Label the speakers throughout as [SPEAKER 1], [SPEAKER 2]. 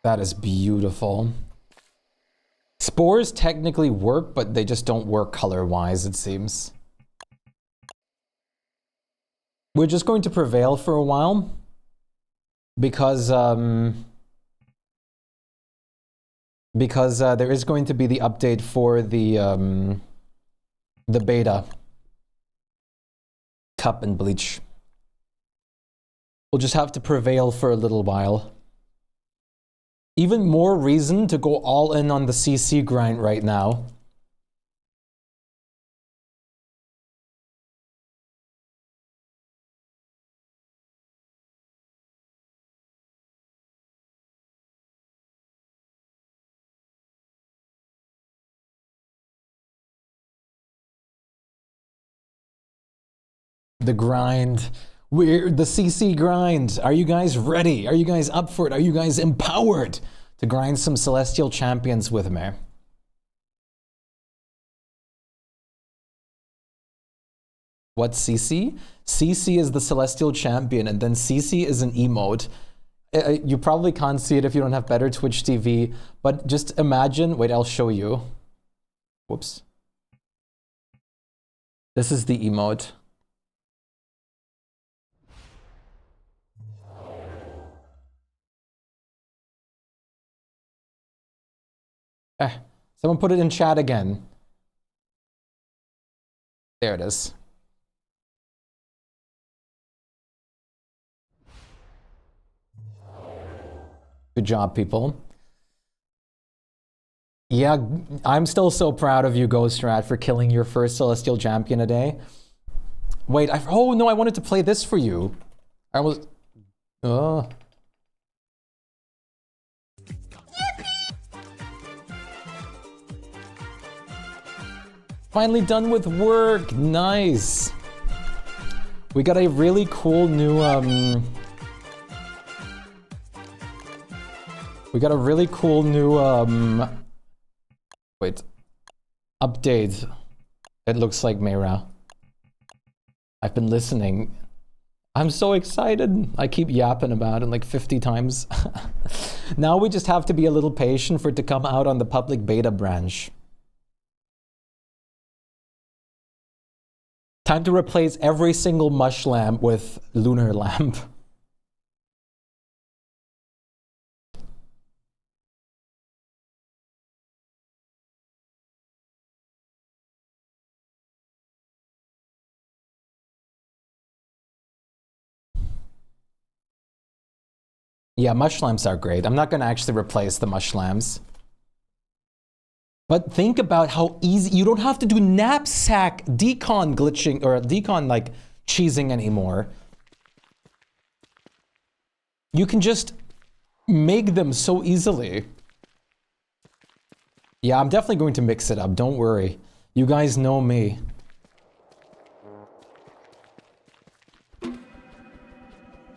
[SPEAKER 1] That is beautiful. Spores technically work, but they just don't work color-wise, it seems. We're just going to prevail for a while. Because there is going to be the update for the beta. Cup and Bleach. We'll just have to prevail for a little while. Even more reason to go all in on the CC grind right now. The grind. We're the CC grind. Are you guys ready? Are you guys up for it? Are you guys empowered to grind some Celestial Champions with me? What's CC? CC is the Celestial Champion, and then CC is an emote. You probably can't see it if you don't have better Twitch TV, but just imagine, wait, I'll show you. Whoops. This is the emote. Someone put it in chat again. There it is. Good job, people. Yeah, I'm still so proud of you, Ghost Rat, for killing your first Celestial Champion a day. Wait, oh no, I wanted to play this for you. I was... Finally done with work, nice. We got a really cool new, we got a really cool new, wait, update. It looks like Mera. I've been listening. I'm so excited. I keep yapping about it like 50 times. Now we just have to be a little patient for it to come out on the public beta branch. Time to replace every single mush lamp with lunar lamp. Yeah, mush lamps are great. I'm not going to actually replace the mush lamps. But think about how easy, you don't have to do knapsack decon glitching or decon like cheesing anymore. You can just make them so easily. Yeah, I'm definitely going to mix it up, don't worry. You guys know me.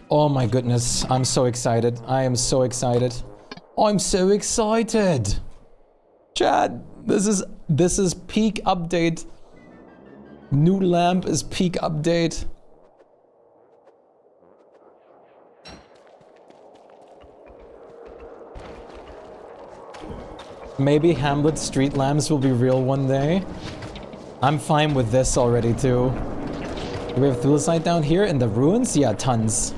[SPEAKER 1] Oh my goodness, I'm so excited. I am so excited. I'm so excited. Chad, this is peak update. New lamp is peak update. Maybe Hamlet street lamps will be real one day. I'm fine with this already too. Do we have Thulecite down here in the ruins? Yeah, tons.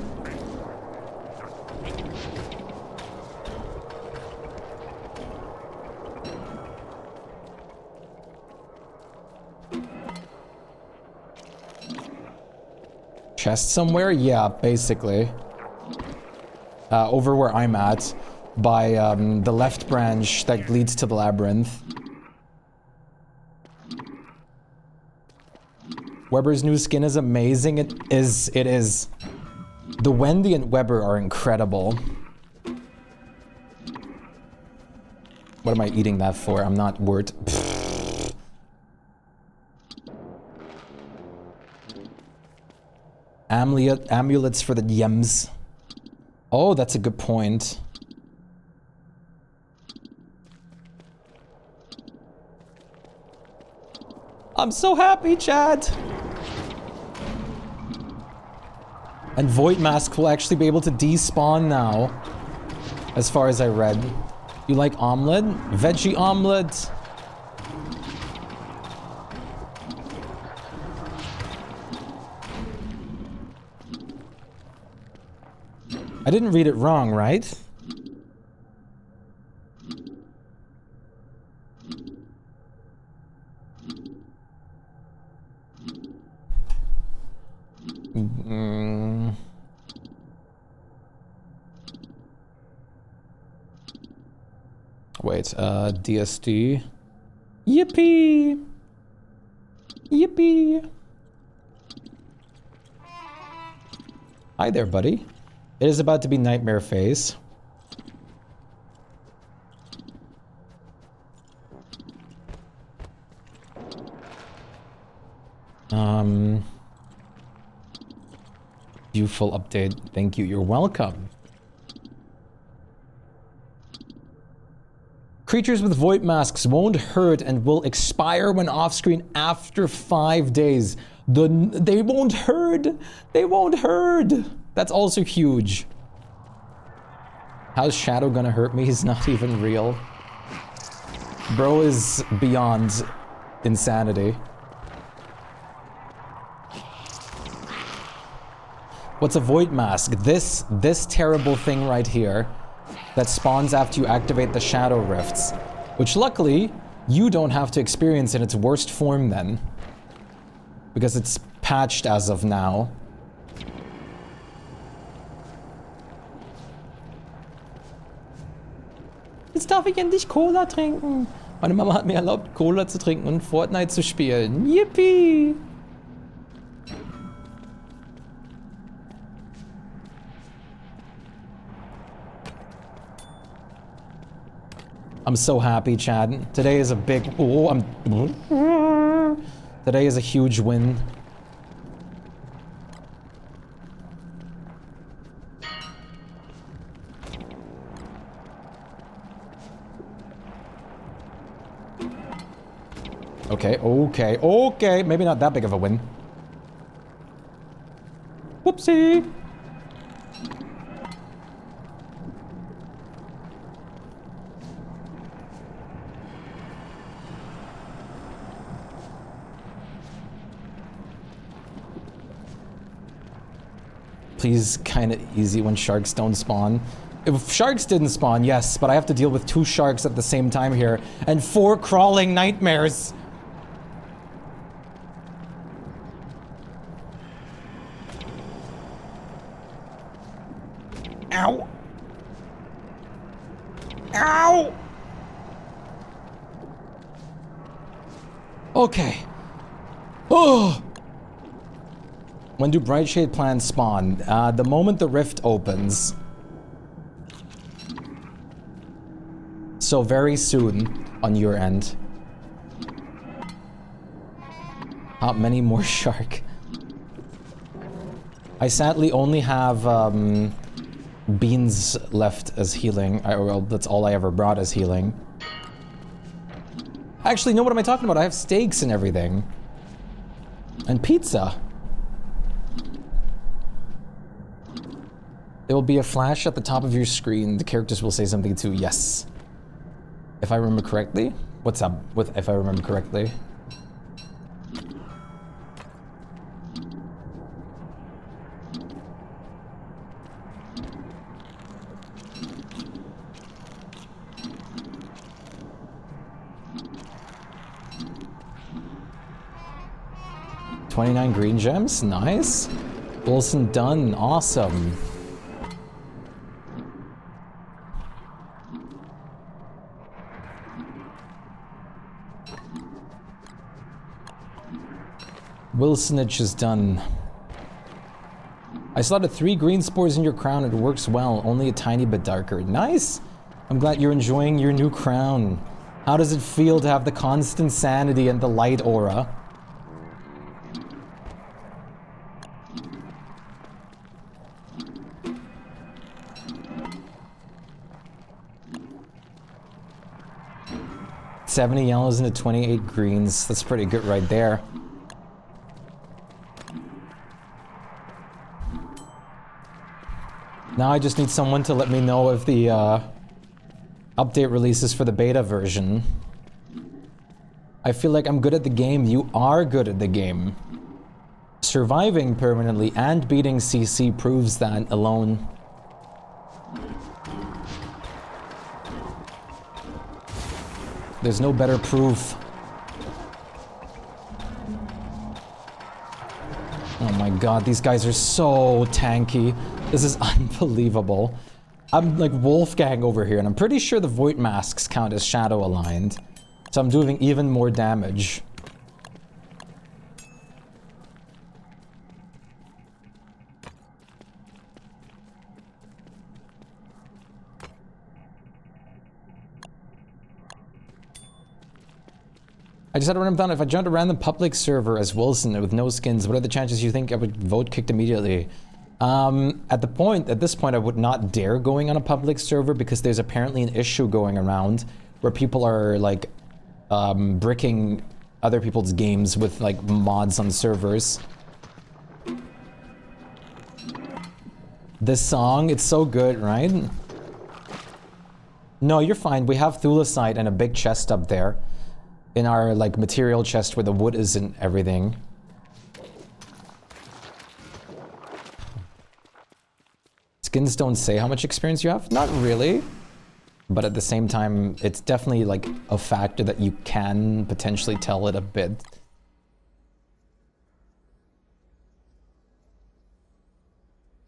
[SPEAKER 1] Chest somewhere? Yeah, basically. Over where I'm at, by the left branch that leads to the labyrinth. Weber's new skin is amazing. It is. The Wendy and Weber are incredible. What am I eating that for? I'm not word. Amulets for the yems. Oh, that's a good point. I'm so happy, Chad. And Void Mask will actually be able to despawn now. as far as I read. You like omelet? Veggie omelet? I didn't read it wrong, right? Wait, DSD. Yippee! Yippee! Hi there, buddy. It is about to be nightmare phase. Viewful update. Thank you. You're welcome. Creatures with void masks won't hurt and will expire when off-screen after 5 days. They won't hurt. They won't hurt. That's also huge. How's Shadow gonna hurt me? He's not even real. Bro is beyond insanity. What's a void mask? This terrible thing right here that spawns after you activate the shadow rifts, which luckily you don't have to experience in its worst form then, because it's patched as of now. Jetzt darf ich endlich Cola trinken. Meine Mama hat mir erlaubt, Cola zu trinken und Fortnite zu spielen. Yippie! I'm so happy, Chad. Today is a big... Today is a huge win. Okay. Maybe not that big of a win. Whoopsie. Please, kinda easy when sharks don't spawn. If sharks didn't spawn, yes, but I have to deal with 2 sharks at the same time here, and 4 crawling nightmares. Ow! Ow! Okay. Oh! When do Brightshade plants spawn? The moment the rift opens. So very soon on your end. How many more shark? I sadly only have beans left as healing. Well, that's all I ever brought as healing. Actually, no, what am I talking about? I have steaks and everything. And pizza. There will be a flash at the top of your screen. The characters will say something too. Yes. If I remember correctly. What's up with if I remember correctly? $29 green gems, nice. Wilson done, awesome. Wilsonage is done. I slotted 3 green spores in your crown. It works well, only a tiny bit darker. Nice! I'm glad you're enjoying your new crown. How does it feel to have the constant sanity and the light aura? $70 yellows into 28 greens. That's pretty good right there. Now I just need someone to let me know if the update releases for the beta version. I feel like I'm good at the game. You are good at the game. Surviving permanently and beating CC proves that alone. There's no better proof. Oh my god, these guys are so tanky. This is unbelievable. I'm like Wolfgang over here, and I'm pretty sure the Void Masks count as shadow aligned. So I'm doing even more damage. I just had a random thought. If I joined a random public server as Wilson with no skins, what are the chances you think I would vote kicked immediately? At this point, I would not dare going on a public server because there's apparently an issue going around where people are like bricking other people's games with like mods on servers. This song, it's so good, right? No, you're fine. We have thulecite and a big chest up there. In our like material chest where the wood is and everything. Skins don't say how much experience you have? Not really. But at the same time, it's definitely like a factor that you can potentially tell it a bit.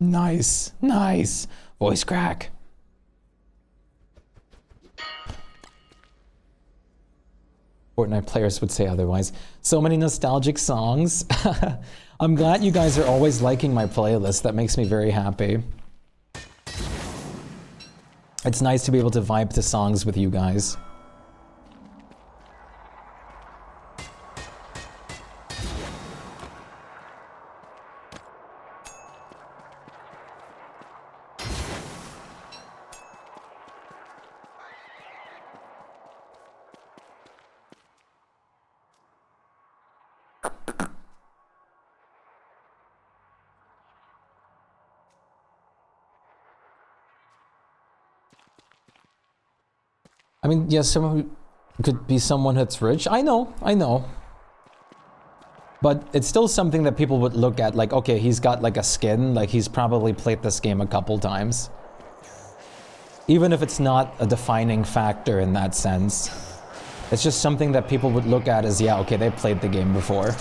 [SPEAKER 1] Nice, nice. Voice crack. Fortnite players would say otherwise. So many nostalgic songs. I'm glad you guys are always liking my playlist. That makes me very happy. It's nice to be able to vibe to songs with you guys. I mean, yes, someone who could be someone that's rich. I know. But it's still something that people would look at like, okay, he's got like a skin, like he's probably played this game a couple times. Even if it's not a defining factor in that sense. It's just something that people would look at as, yeah, okay, they played the game before.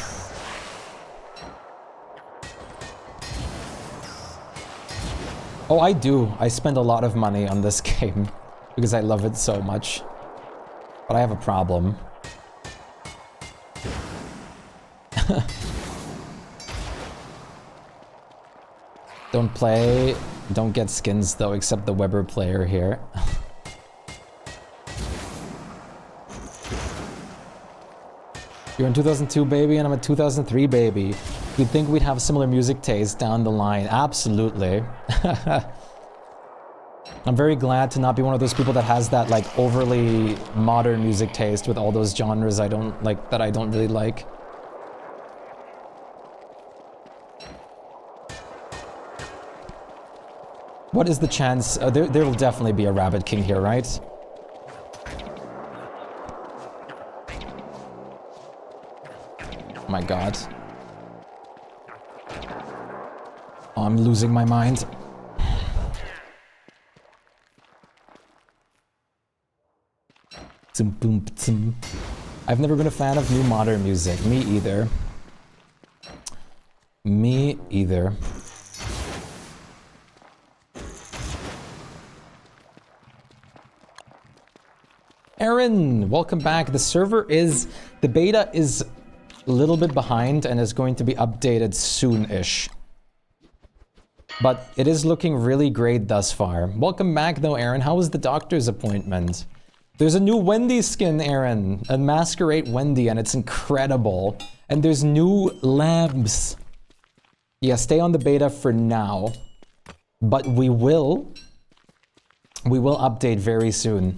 [SPEAKER 1] Oh, I do. I spend a lot of money on this game. Because I love it so much. But I have a problem. Don't get skins though, except the Weber player here. You're in 2002, baby, and I'm a 2003, baby. You'd think we'd have similar music taste down the line. Absolutely. I'm very glad to not be one of those people that has that like overly modern music taste with all those genres I don't like, that I don't really like. What is the chance? There will definitely be a Rabbit King here, right? Oh my god. Oh, I'm losing my mind. I've never been a fan of new modern music. Me either. Me either. Aaron, welcome back. The beta is a little bit behind and is going to be updated soon-ish. But it is looking really great thus far. Welcome back though, Aaron. How was the doctor's appointment? There's a new Wendy skin, Aaron. A Masquerade Wendy, and it's incredible. And there's new lamps. Yeah, stay on the beta for now. But we will update very soon.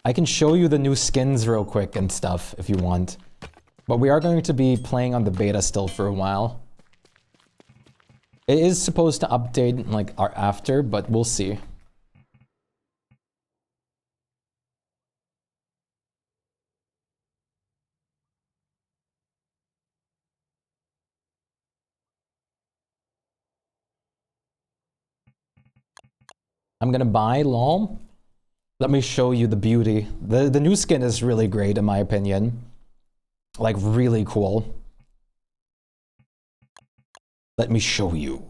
[SPEAKER 1] I can show you the new skins real quick and stuff if you want. But we are going to be playing on the beta still for a while. It is supposed to update like after, but we'll see. I'm gonna buy lol. Let me show you the beauty. The new skin is really great in my opinion. Like really cool. Let me show you.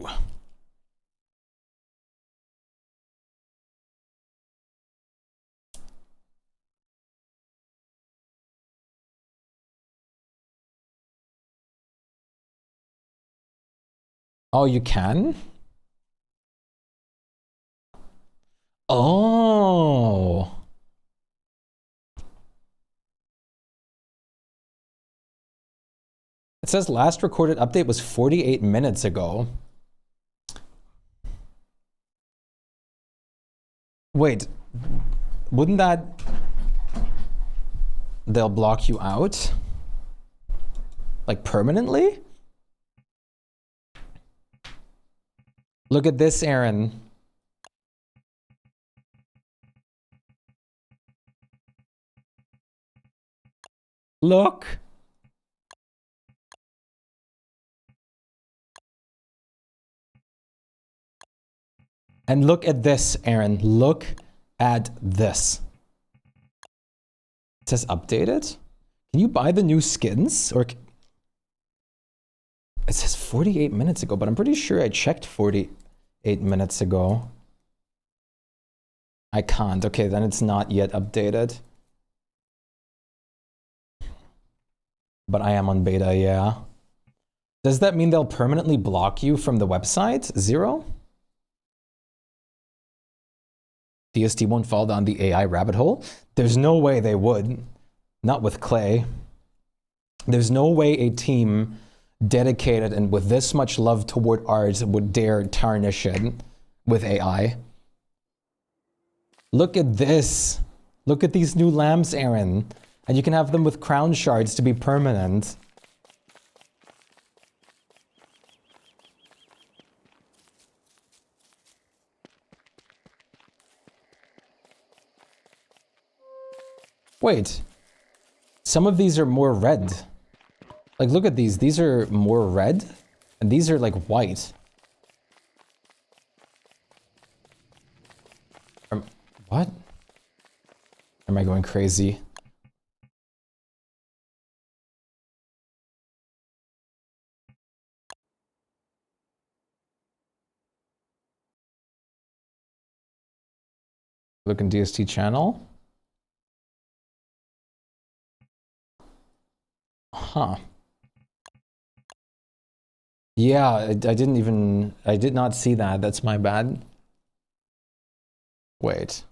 [SPEAKER 1] Oh, you can? Oh. It says last recorded update was 48 minutes ago. Wait, wouldn't that... They'll block you out? Like permanently? Look at this, Aaron. Look. And look at this, Aaron. Look at this. It says updated? Can you buy the new skins? Or... It says 48 minutes ago, but I'm pretty sure I checked 48 minutes ago. I can't. Okay, then it's not yet updated. But I am on beta, yeah. Does that mean they'll permanently block you from the website? 0? DST won't fall down the AI rabbit hole? There's no way they would. Not with Clay. There's no way a team dedicated and with this much love toward art would dare tarnish it with AI. Look at this. Look at these new lamps, Aaron. And you can have them with crown shards to be permanent. Wait. Some of these are more red. Like, look at these. These are more red. And these are like white. What? Am I going crazy? Look in DST channel. Huh. Yeah, I did not see that. That's my bad. Wait.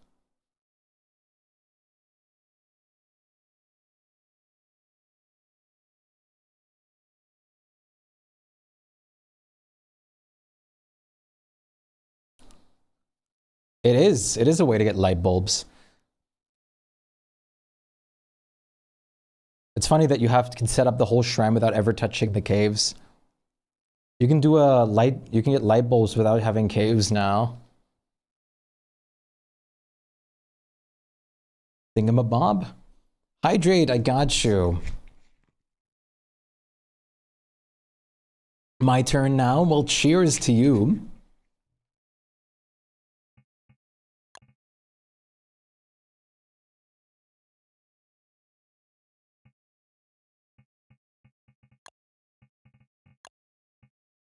[SPEAKER 1] It is a way to get light bulbs. It's funny that you can set up the whole shrine without ever touching the caves. You can do you can get light bulbs without having caves now. Thingamabob? Hydrate, I got you. My turn now? Well, cheers to you.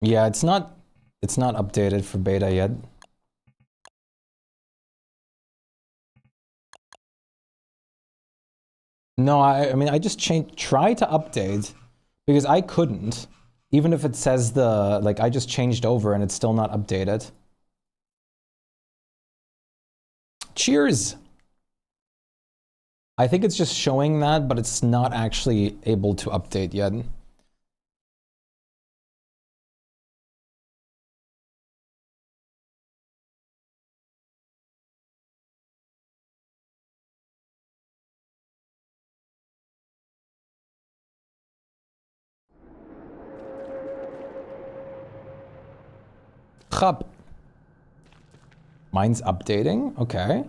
[SPEAKER 1] Yeah, it's not updated for beta yet. No, I mean I just try to update because I couldn't. Even if it says I just changed over and it's still not updated. Cheers. I think it's just showing that, but it's not actually able to update yet. up. Mine's updating. Okay.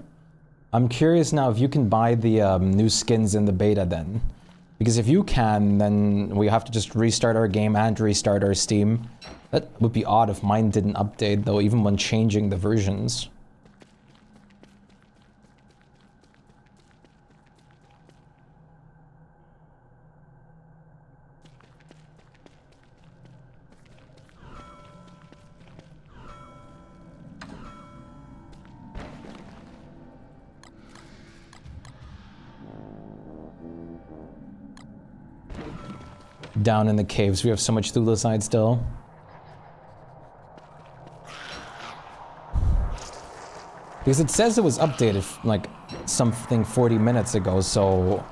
[SPEAKER 1] I'm curious now if you can buy the new skins in the beta then. Because if you can, then we have to just restart our game and restart our Steam. That would be odd if mine didn't update though, even when changing the versions. Down in the caves, we have so much thulecide still. Because it says it was updated like something 40 minutes ago, so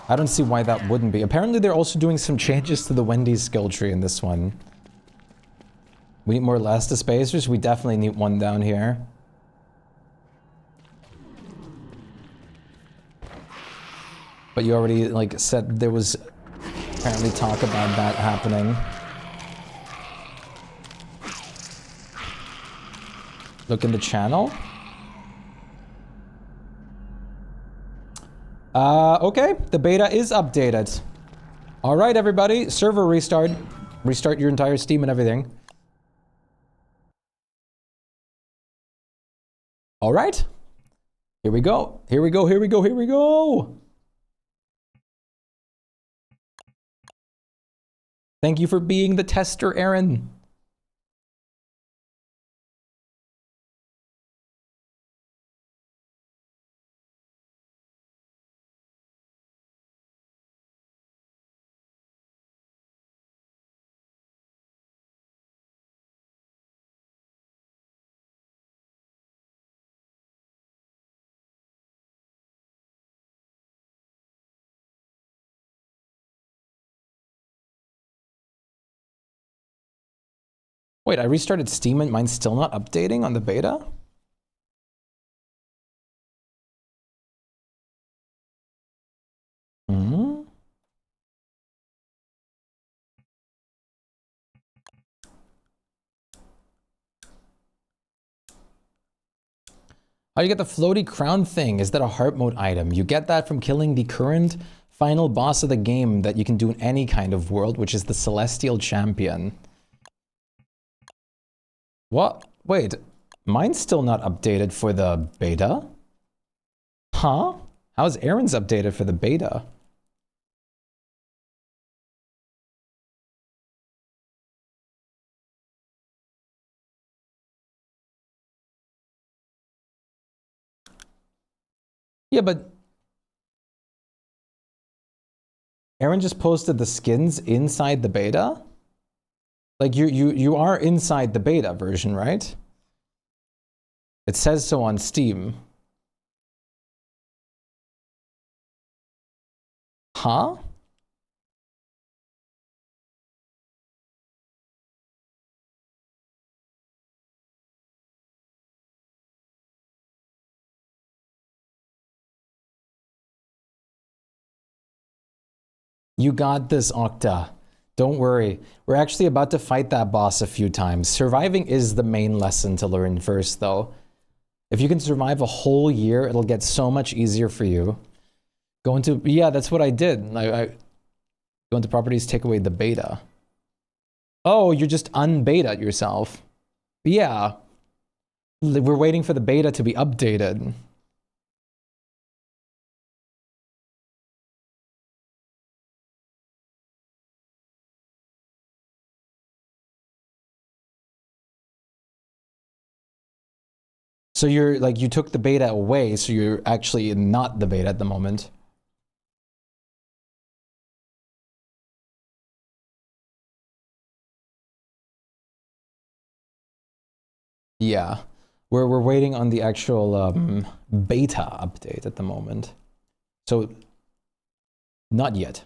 [SPEAKER 1] I don't see why that wouldn't be. Apparently they're also doing some changes to the Wendy's skill tree in this one. We need more Elastic-spacers? We definitely need one down here. But you already like said there was apparently talk about that happening. Look in the channel. Okay, the beta is updated. All right, everybody, server restart. Restart your entire Steam and everything. All right. Here we go. Here we go. Here we go. Here we go. Thank you for being the tester, Aaron. Wait, I restarted Steam and mine's still not updating on the beta? Hmm? How do you get the floaty crown thing? Is that a heart mode item? You get that from killing the current final boss of the game that you can do in any kind of world, which is the Celestial Champion. What? Wait, mine's still not updated for the beta? Huh? How's Aaron's updated for the beta? Yeah, but Aaron just posted the skins inside the beta? Like you are inside the beta version, right? It says so on Steam. Huh? You got this, Octa. Don't worry. We're actually about to fight that boss a few times. Surviving is the main lesson to learn first, though. If you can survive a whole year, it'll get so much easier for you. Go into... Yeah, that's what I did. I go into properties, take away the beta. Oh, you just unbeta yourself. Yeah. We're waiting for the beta to be updated. So you're like, you took the beta away, so you're actually not the beta at the moment. Yeah. We're waiting on the actual beta update at the moment. So, not yet.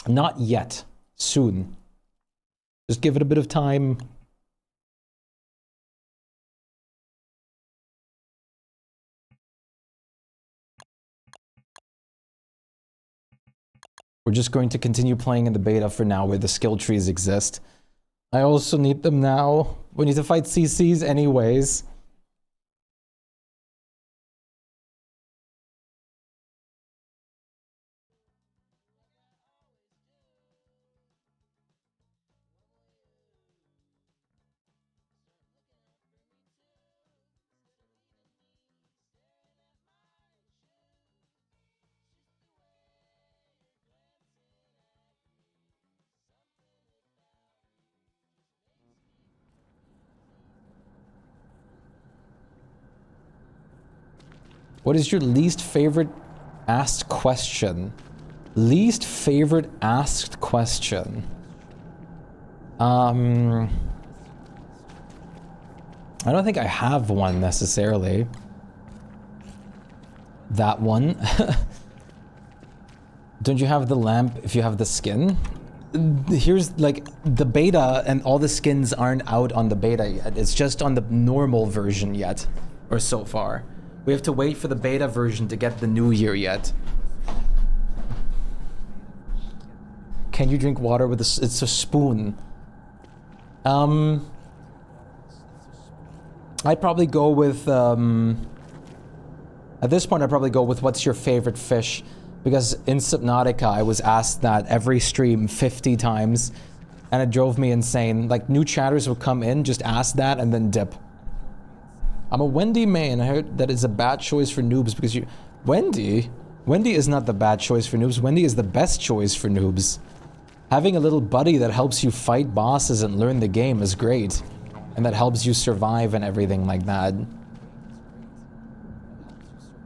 [SPEAKER 1] Not yet. Soon. Just give it a bit of time. We're just going to continue playing in the beta for now where the skill trees exist. I also need them now. We need to fight CCs anyways. What is your least favorite asked question? Least favorite asked question? I don't think I have one necessarily. That one. Don't you have the lamp if you have the skin? Here's like the beta and all the skins aren't out on the beta yet. It's just on the normal version yet, or so far. We have to wait for the beta version to get the new year yet. Can you drink water with a... It's a spoon. I'd probably go with... At this point, I'd probably go with what's your favorite fish? Because in Subnautica, I was asked that every stream 50 times. And it drove me insane. Like, new chatters would come in, just ask that, and then dip. I'm a Wendy main. I heard that it's a bad choice for noobs because you... Wendy? Wendy is not the bad choice for noobs. Wendy is the best choice for noobs. Having a little buddy that helps you fight bosses and learn the game is great. And that helps you survive and everything like that.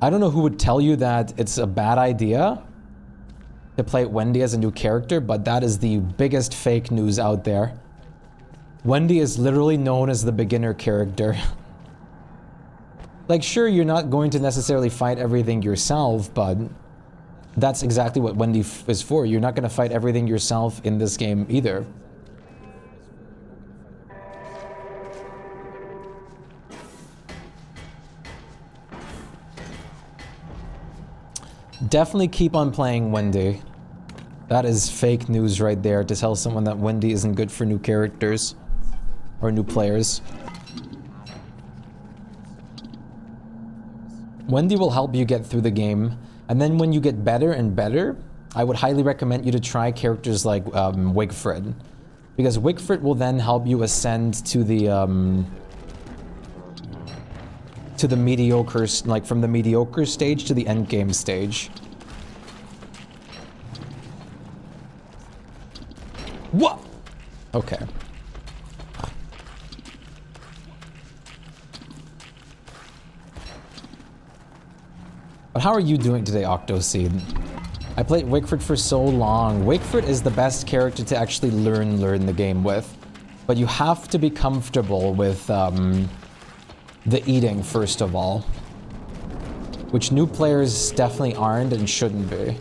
[SPEAKER 1] I don't know who would tell you that it's a bad idea to play Wendy as a new character, but that is the biggest fake news out there. Wendy is literally known as the beginner character. Like, sure, you're not going to necessarily fight everything yourself, but that's exactly what Wendy is for. You're not going to fight everything yourself in this game either. Definitely keep on playing Wendy. That is fake news right there to tell someone that Wendy isn't good for new characters or new players. Wendy will help you get through the game, and then when you get better and better, I would highly recommend you to try characters like Wigfrid, because Wigfrid will then help you ascend to the mediocre, like from the mediocre stage to the end game stage. What? Okay. But how are you doing today, Octoseed? I played Wigfrid for so long. Wigfrid is the best character to actually learn the game with. But you have to be comfortable with the eating, first of all. Which new players definitely aren't and shouldn't be.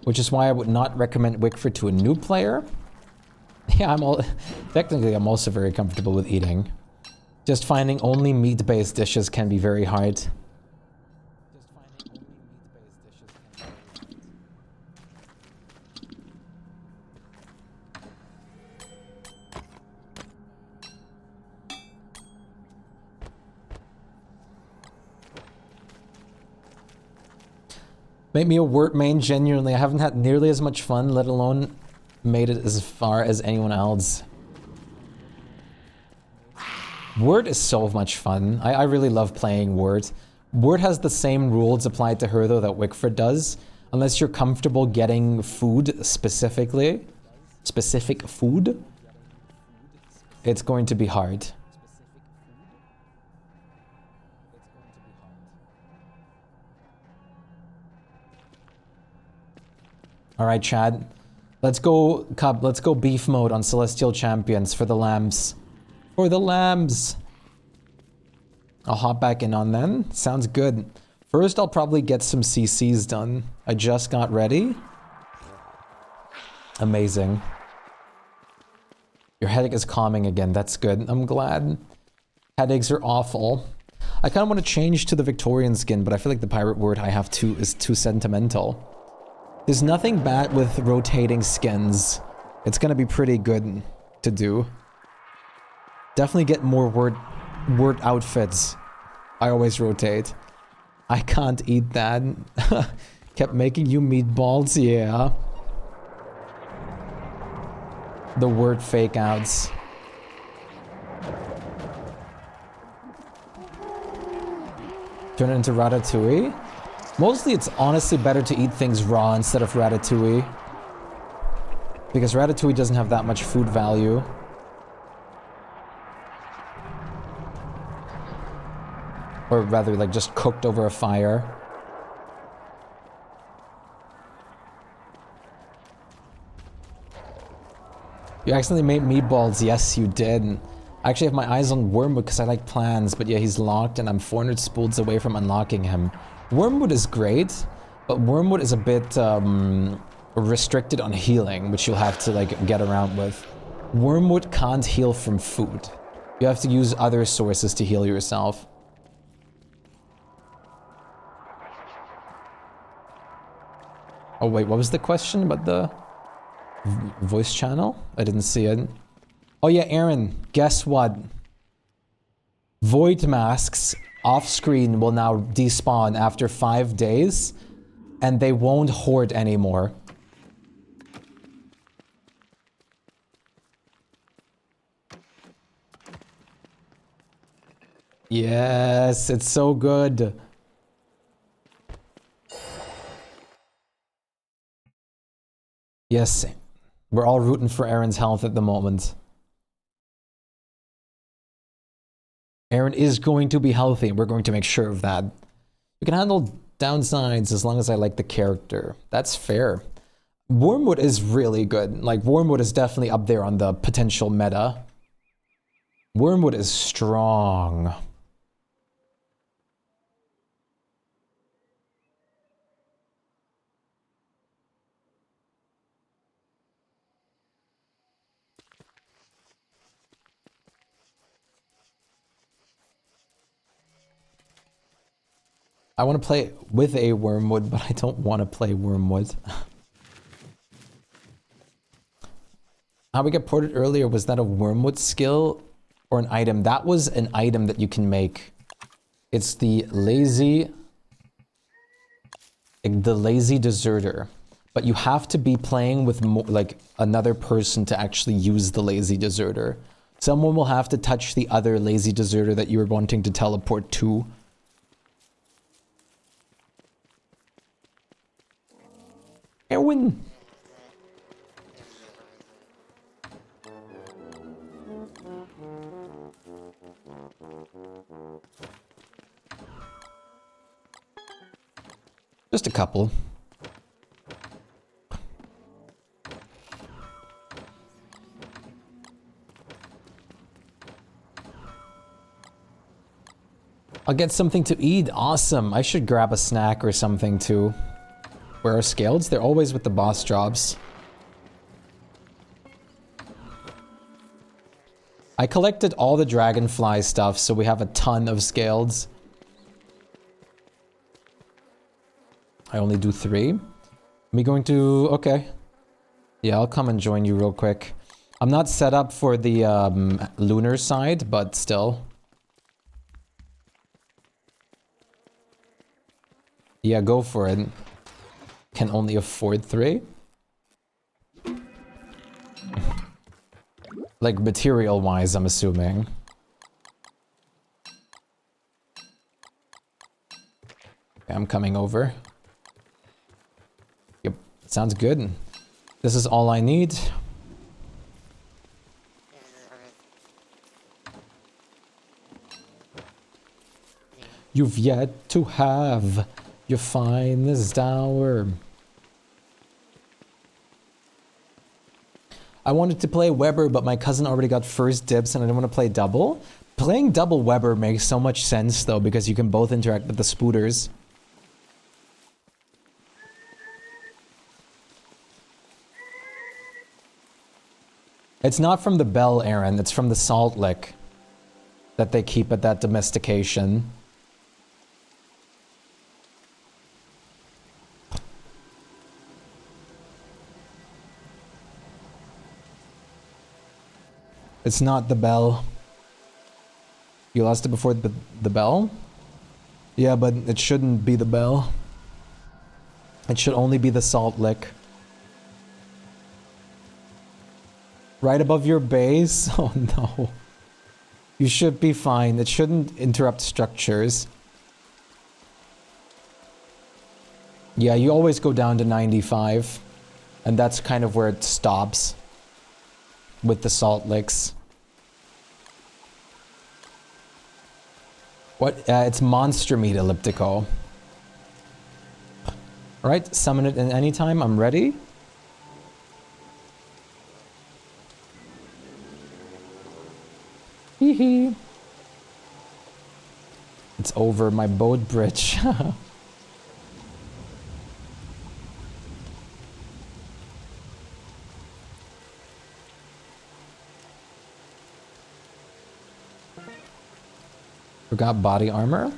[SPEAKER 1] Which is why I would not recommend Wigfrid to a new player. Yeah, technically I'm also very comfortable with eating. Just finding only meat-based dishes can be very hard. Made me a wort main, genuinely. I haven't had nearly as much fun, let alone made it as far as anyone else. Word is so much fun. I really love playing Word. Word has the same rules applied to her though that Wigfrid does. Unless you're comfortable getting food specifically, specific food, it's going to be hard. All right, Chad. Let's go, Cub, let's go beef mode on Celestial Champions for the lambs. For the lambs! I'll hop back in on them. Sounds good. First, I'll probably get some CCs done. I just got ready. Amazing. Your headache is calming again. That's good. I'm glad. Headaches are awful. I kind of want to change to the Victorian skin, but I feel like the pirate word I have too is too sentimental. There's nothing bad with rotating skins. It's gonna be pretty good to do. Definitely get more word outfits. I always rotate. I can't eat that. Kept making you meatballs, yeah. The word fake outs. Turn it into ratatouille? Mostly it's honestly better to eat things raw instead of ratatouille. Because ratatouille doesn't have that much food value. Or rather, like, just cooked over a fire. You accidentally made meatballs. Yes, you did. I actually have my eyes on Wormwood because I like plans, but yeah, he's locked and I'm 400 spools away from unlocking him. Wormwood is great, but Wormwood is a bit restricted on healing, which you'll have to like get around with. Wormwood can't heal from food. You have to use other sources to heal yourself. Oh wait, what was the question about the voice channel? I didn't see it. Oh yeah, Aaron, guess what? Void masks off screen will now despawn after 5 days, and they won't hoard anymore. Yes, it's so good. Yes, we're all rooting for Aaron's health at the moment. Aaron is going to be healthy. We're going to make sure of that. We can handle downsides as long as I like the character. That's fair. Wormwood is really good. Like, Wormwood is definitely up there on the potential meta. Wormwood is strong. I want to play with a Wormwood, but I don't want to play Wormwood. How we get ported earlier, was that a Wormwood skill or an item? That was an item that you can make. It's the lazy deserter. But you have to be playing with like another person to actually use the lazy deserter. Someone will have to touch the other lazy deserter that you were wanting to teleport to. Erwin. Just a couple. I'll get something to eat. Awesome. I should grab a snack or something too. Where are scaleds? They're always with the boss jobs. I collected all the dragonfly stuff, so we have a ton of scaleds. I only do 3. Me going to... okay. Yeah, I'll come and join you real quick. I'm not set up for the lunar side, but still. Yeah, go for it. Can only afford 3. Like material-wise, I'm assuming. Okay, I'm coming over. Yep, sounds good. This is all I need. You've yet to have your finest hour. I wanted to play Weber, but my cousin already got first dibs and I didn't want to play double. Playing double Weber makes so much sense though, because you can both interact with the spooters. It's not from the bell, Aaron. It's from the salt lick. that they keep at that domestication. It's not the bell. You lost it before the bell? Yeah, but it shouldn't be the bell. It should only be the salt lick. Right above your base? Oh no. You should be fine. It shouldn't interrupt structures. Yeah, you always go down to 95. And that's kind of where it stops. With the salt licks. What? It's monster meat elliptico. Alright, summon it in any time. I'm ready. Hee hee. It's over my boat bridge. Forgot body armor.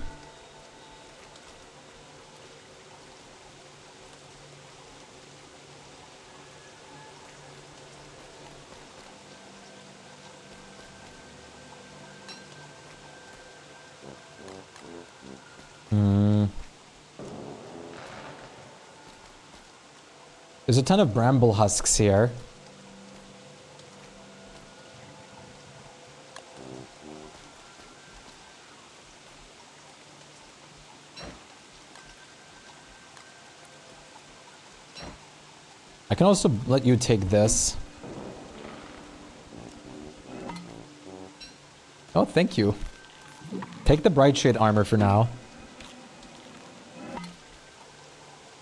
[SPEAKER 1] There's a ton of bramble husks here. I can also let you take this. Oh, thank you. Take the bright shade armor for now.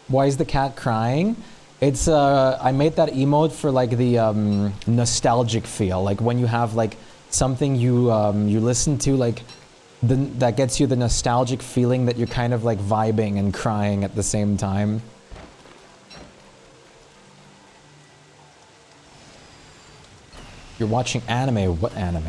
[SPEAKER 1] Why is the cat crying? It's I made that emote for like the nostalgic feel, like when you have like something you you listen to, like that gets you the nostalgic feeling that you're kind of like vibing and crying at the same time. You're watching anime. What anime?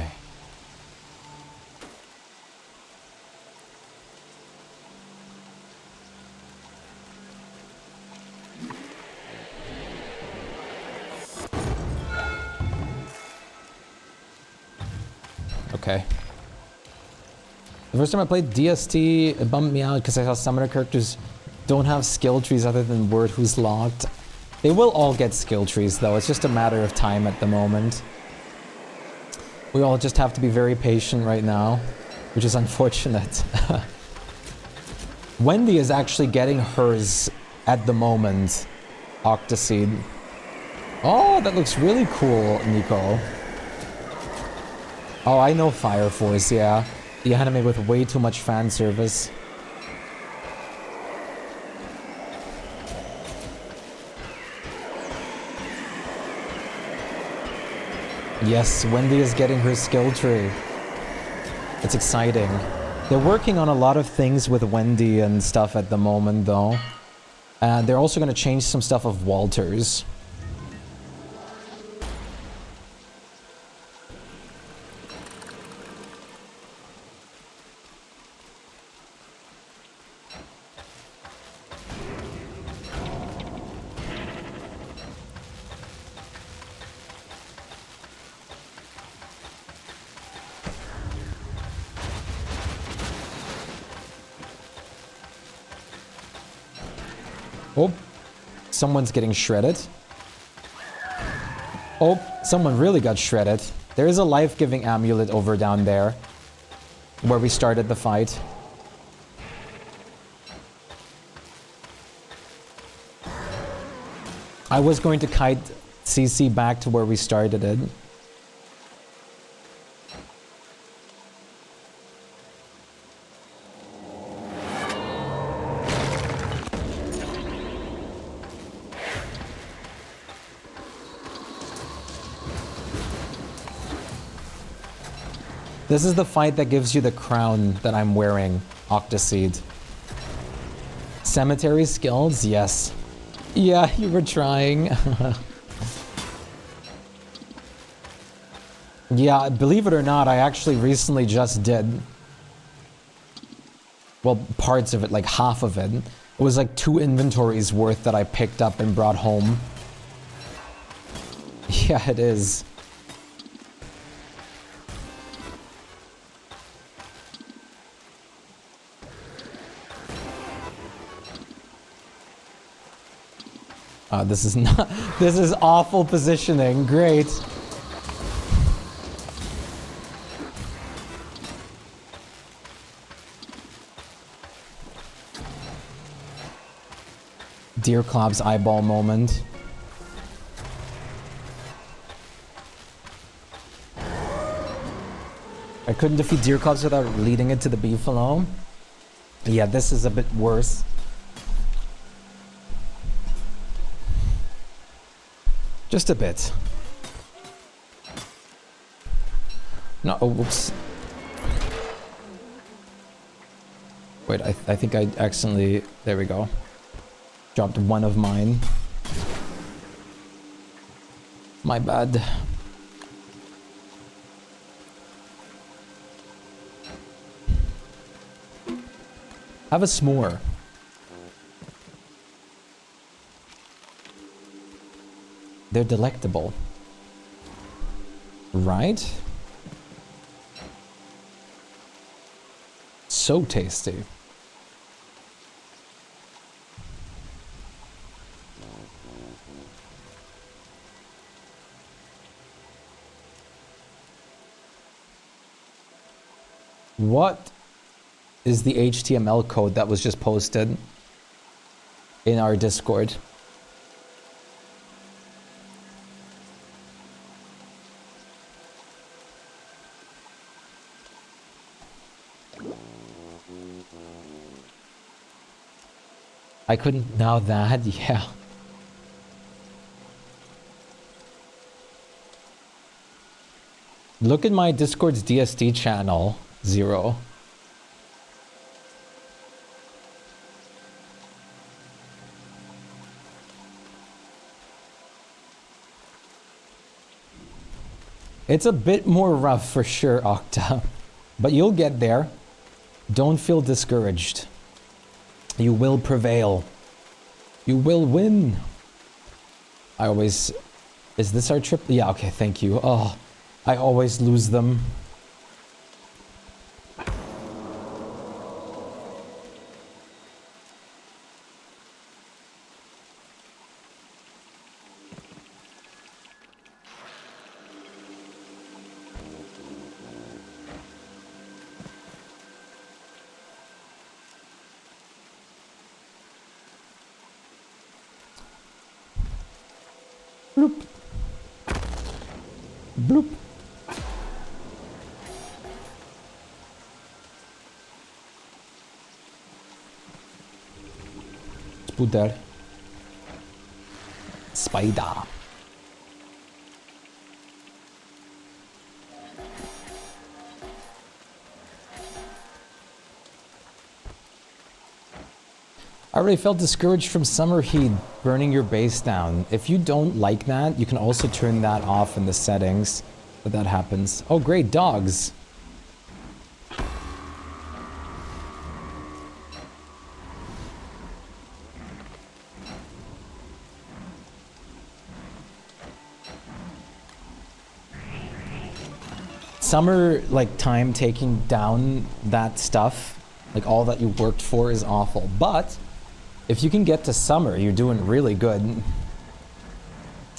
[SPEAKER 1] Okay. The first time I played DST, it bummed me out because I saw summoner characters don't have skill trees other than word who's locked. They will all get skill trees though, it's just a matter of time at the moment. We all just have to be very patient right now, which is unfortunate. Wendy is actually getting hers at the moment. Octaseed. Oh, that looks really cool, Nico. Oh, I know Fire Force, yeah. The anime with way too much fan service. Yes, Wendy is getting her skill tree. It's exciting. They're working on a lot of things with Wendy and stuff at the moment, though. And they're also going to change some stuff of Walter's. Oh, someone's getting shredded. Oh, someone really got shredded. There is a life-giving amulet over down there, where we started the fight. I was going to kite CC back to where we started it. This is the fight that gives you the crown that I'm wearing, Octaseed. Cemetery skills? Yes. Yeah, you were trying. Yeah, believe it or not, I actually recently just did. Well, parts of it, like half of it. It was like 2 inventories worth that I picked up and brought home. Yeah, it is. This is not, this is awful positioning. Great. Deer Claw's eyeball moment. I couldn't defeat Deer Claws without leading it to the Beefalo. Yeah, this is a bit worse. Just a bit. No, oh, whoops. Wait, I think I accidentally... There we go. Dropped one of mine. My bad. Have a s'more. They're delectable. Right? So tasty. What is the HTML code that was just posted in our Discord? I couldn't... Now that, yeah. Look at my Discord's DSD channel, 0. It's a bit more rough for sure, Octa. But you'll get there. Don't feel discouraged. You will prevail. You will win. I always... Is this our trip? Yeah, okay, thank you. Oh, I always lose them. Bloop. Bloop. Spider. Spider. I already felt discouraged from summer heat burning your base down. If you don't like that, you can also turn that off in the settings. But that happens. Oh, great, dogs. Summer, like, time taking down that stuff, like all that you worked for, is awful. But if you can get to summer, you're doing really good.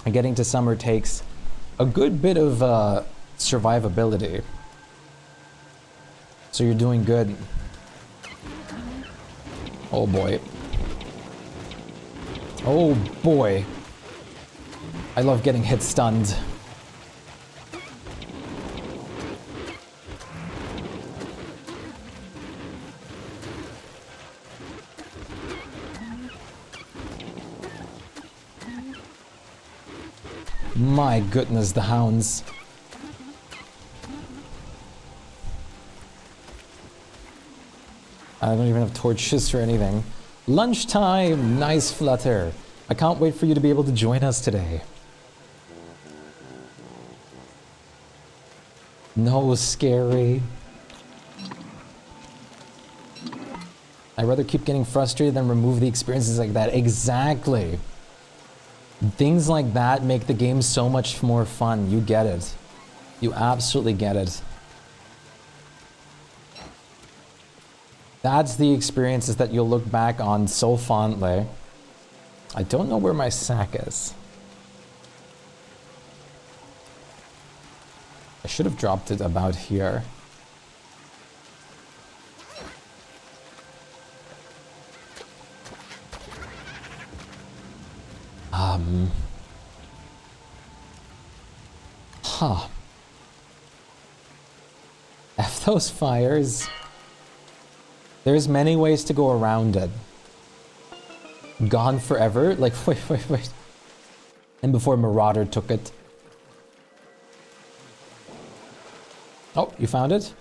[SPEAKER 1] And getting to summer takes a good bit of survivability. So you're doing good. Oh boy. Oh boy. I love getting hit stunned. My goodness, the hounds. I don't even have torches or anything. Lunchtime! Nice Flutter. I can't wait for you to be able to join us today. No, scary. I'd rather keep getting frustrated than remove the experiences like that. Exactly. Things like that make the game so much more fun. You get it. You absolutely get it. That's the experiences that you'll look back on so fondly. I don't know where my sack is. I should have dropped it about here. Huh. F those fires. There's many ways to go around it. Gone forever? Like, wait. And before Marauder took it. Oh, you found it?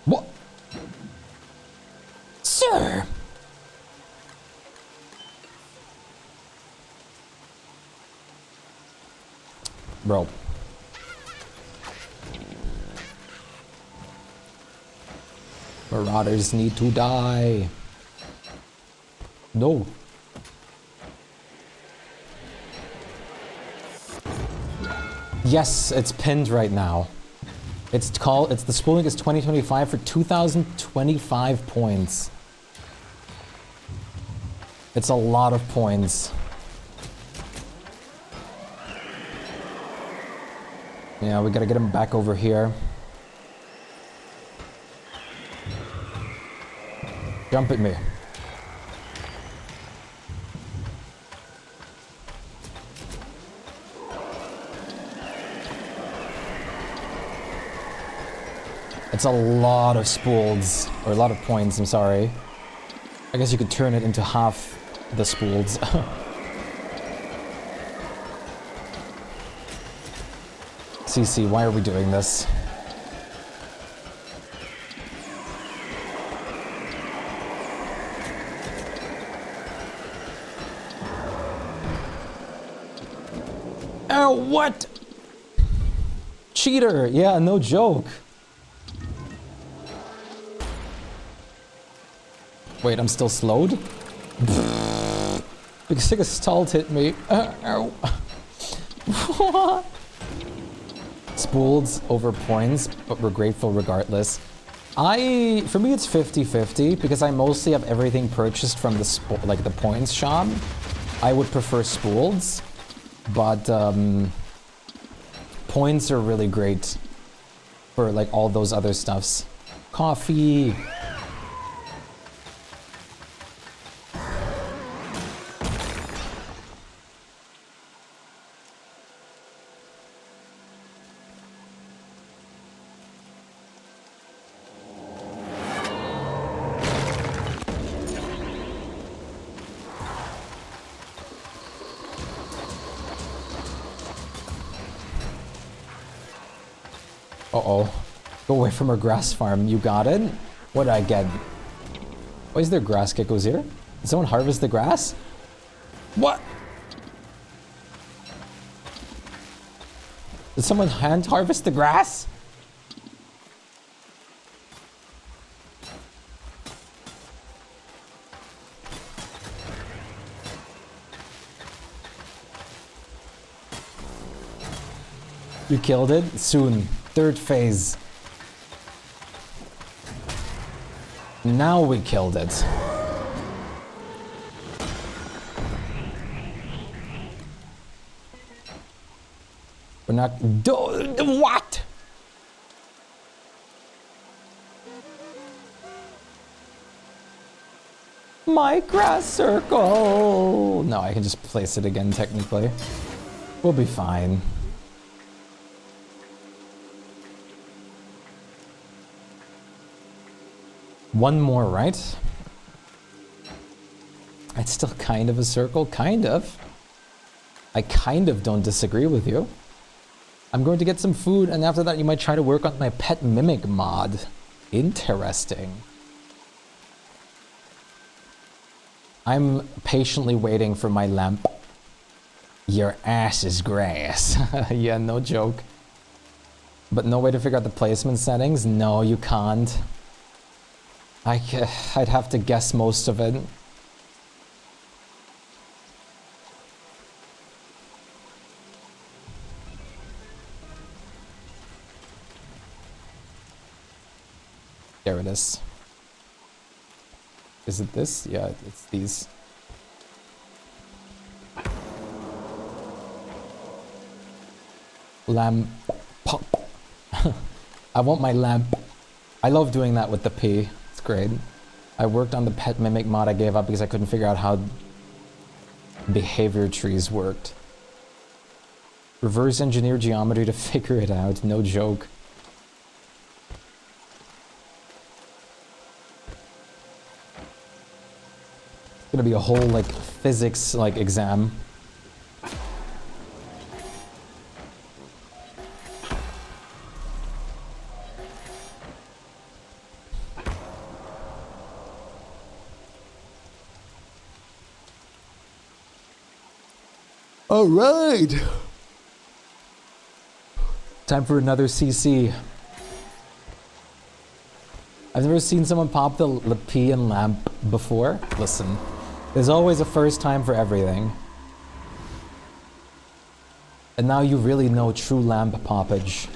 [SPEAKER 1] What? Sir! Bro. Marauders need to die. No. Yes, it's pinned right now. The spooling is 2025 for 2025 points. It's a lot of points. Yeah, we gotta get him back over here. Jump at me. It's a lot of spools, or a lot of points, I'm sorry. I guess you could turn it into half the spools. CC, why are we doing this? Oh, what? Cheater, yeah, no joke. Wait, I'm still slowed? Because a stalled hit me. Ow. What? Spooled over points, but we're grateful regardless. For me it's 50-50 because I mostly have everything purchased from the points shop. I would prefer spooleds, but points are really great for like all those other stuffs. Coffee. Uh-oh. Go away from our grass farm. You got it? What did I get? Why is there grass geckos here? Did someone harvest the grass? What? Did someone hand harvest the grass? You killed it? Soon. Third phase. Now we killed it. We're not... What? My grass circle! No, I can just place it again, technically. We'll be fine. One more, right? It's still kind of a circle, kind of. I kind of don't disagree with you. I'm going to get some food, and after that you might try to work on my pet mimic mod. Interesting. I'm patiently waiting for my lamp. Your ass is grass. Yeah, no joke. But no way to figure out the placement settings? No, you can't. I'd have to guess most of it. There it is. Is it this? Yeah, it's these. Lamp pop. I want my lamp. I love doing that with the P. It's great. I worked on the pet mimic mod. I gave up because I couldn't figure out how behavior trees worked. Reverse engineer geometry to figure it out. No joke. It's gonna be a whole like physics like exam. All right. Time for another CC. I've never seen someone pop the P and lamp before. Listen, there's always a first time for everything. And now you really know true lamp poppage.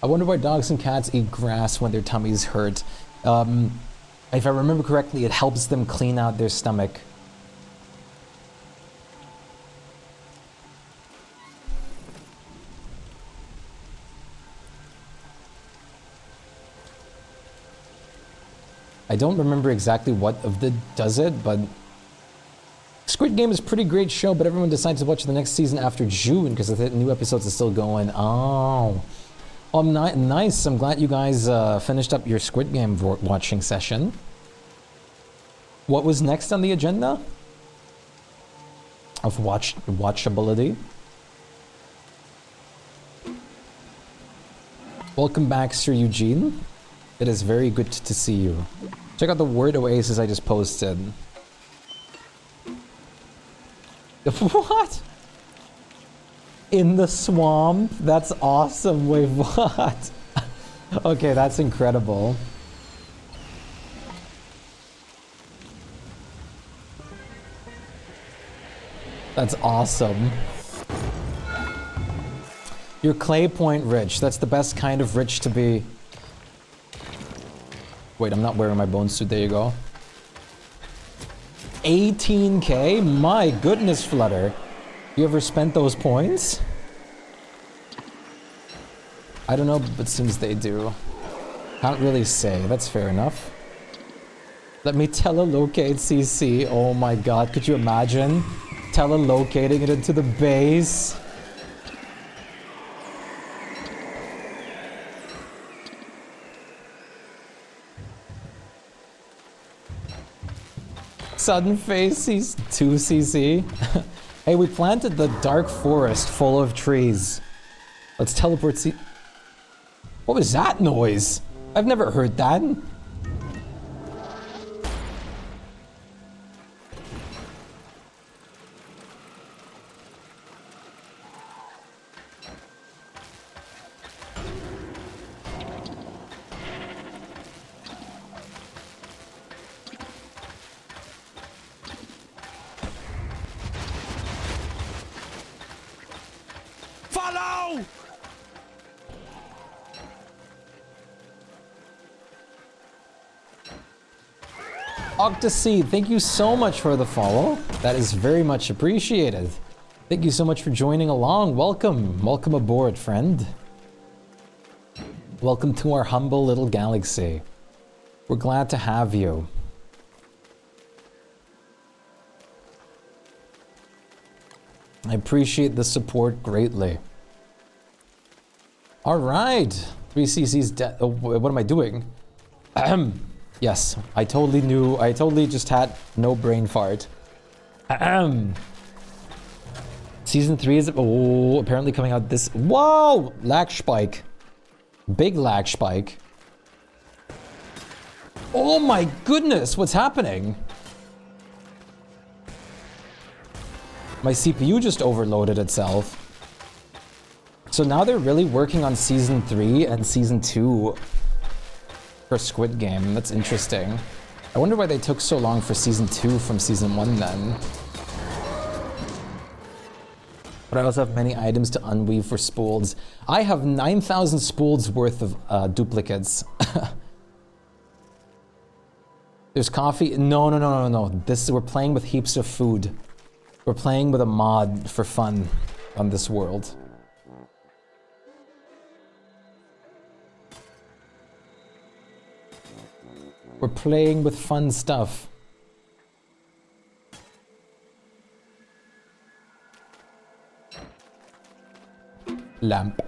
[SPEAKER 1] I wonder why dogs and cats eat grass when their tummies hurt. If I remember correctly, it helps them clean out their stomach. I don't remember exactly what of the does it, but Squid Game is a pretty great show, but everyone decides to watch the next season after June because the new episodes are still going. Oh, nice. I'm glad you guys finished up your Squid Game watching session. What was next on the agenda of watchability? Welcome back, Sir Eugene. It is very good to see you. Check out the word oasis I just posted. What? In the swamp? That's awesome. Wait, what? Okay, that's incredible. That's awesome. You're clay point rich. That's the best kind of rich to be. Wait, I'm not wearing my bone suit. There you go. 18K? My goodness, Flutter. You ever spent those points? I don't know, but seems they do. Can't really say. That's fair enough. Let me telelocate CC. Oh my god, could you imagine? Telelocating it into the base. Sudden phase 2cc. Hey, we planted the dark forest full of trees. Let's teleport What was that noise? I've never heard that. Octaseed, thank you so much for the follow. That is very much appreciated. Thank you so much for joining along. Welcome. Welcome aboard, friend. Welcome to our humble little galaxy. We're glad to have you. I appreciate the support greatly. All right. 3cc's dead. Oh, what am I doing? Ahem. Yes, I totally knew. I totally just had no brain fart. Season 3 is apparently coming out this. Whoa! Lag spike. Big lag spike. Oh my goodness, what's happening? My CPU just overloaded itself. So now they're really working on Season 3 and Season 2 for Squid Game. That's interesting. I wonder why they took so long for Season 2 from Season 1 then. But I also have many items to unweave for spools. I have 9,000 spools worth of duplicates. There's coffee. No. We're playing with heaps of food. We're playing with a mod for fun on this world. We're playing with fun stuff. Lamp.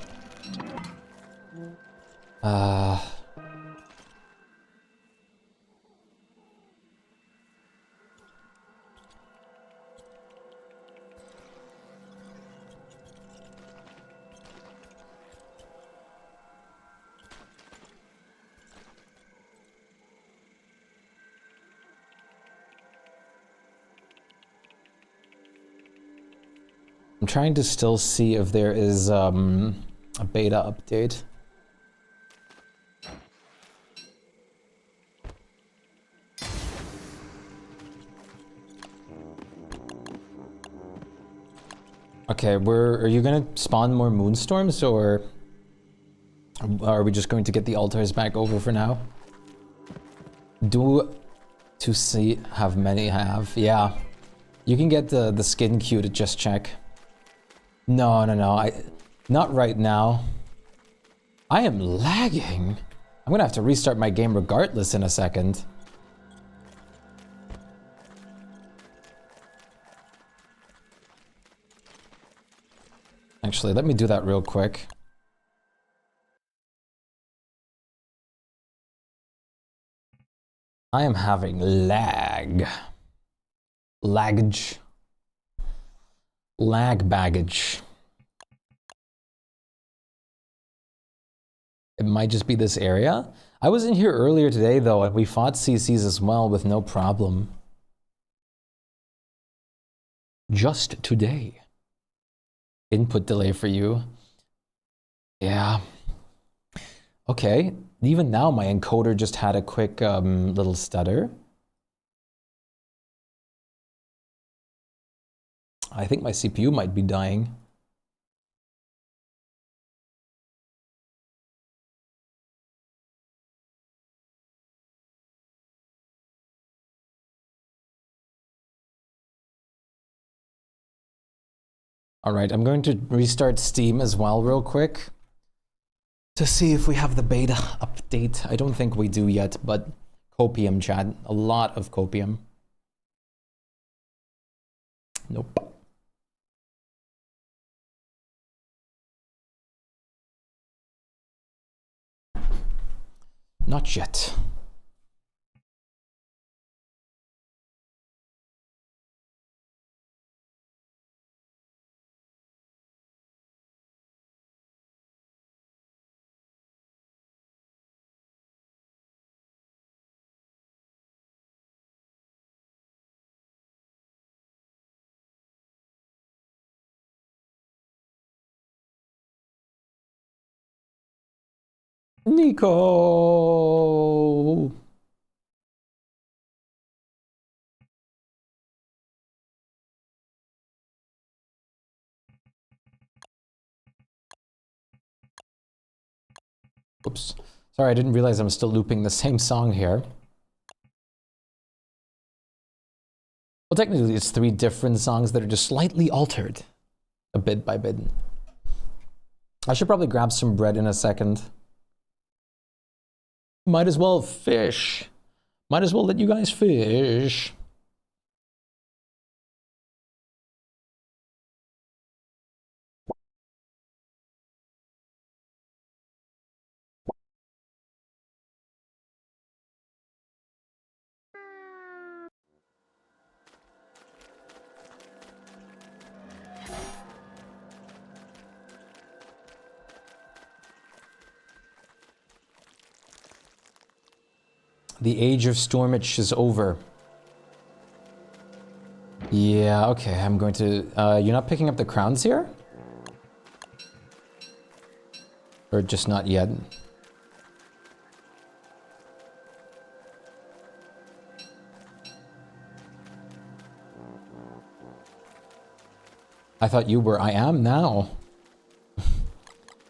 [SPEAKER 1] I'm trying to still see if there is a beta update. Okay, are you gonna spawn more moonstorms, or are we just going to get the altars back over for now? Do to see have many have, yeah. You can get the skin queue to just check. No, not right now. I am lagging. I'm gonna have to restart my game regardless in a second. Actually, let me do that real quick. I am having lag. Lag baggage. It might just be this area. I was in here earlier today though, and we fought CCs as well with no problem. Just today. Input delay for you. Yeah. Okay. Even now my encoder just had a quick little stutter. I think my CPU might be dying. All right, I'm going to restart Steam as well real quick to see if we have the beta update. I don't think we do yet, but copium, chat. A lot of copium. Nope. Not yet. Nico! Oops. Sorry, I didn't realize I'm still looping the same song here. Well, technically it's 3 different songs that are just slightly altered. A bit by bit. I should probably grab some bread in a second. Might as well fish. Might as well let you guys fish. The age of Stormage is over. Yeah, okay, I'm going to... you're not picking up the crowns here? Or just not yet? I thought you were. I am now.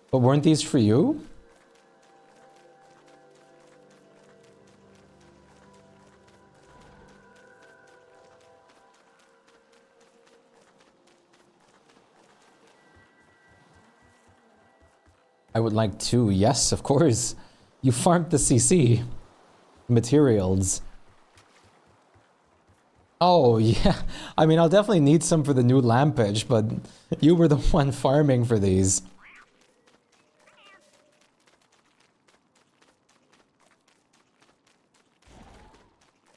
[SPEAKER 1] But weren't these for you? I would like to. Yes, of course. You farmed the CC materials. Oh, yeah. I mean, I'll definitely need some for the new lampage, but you were the one farming for these.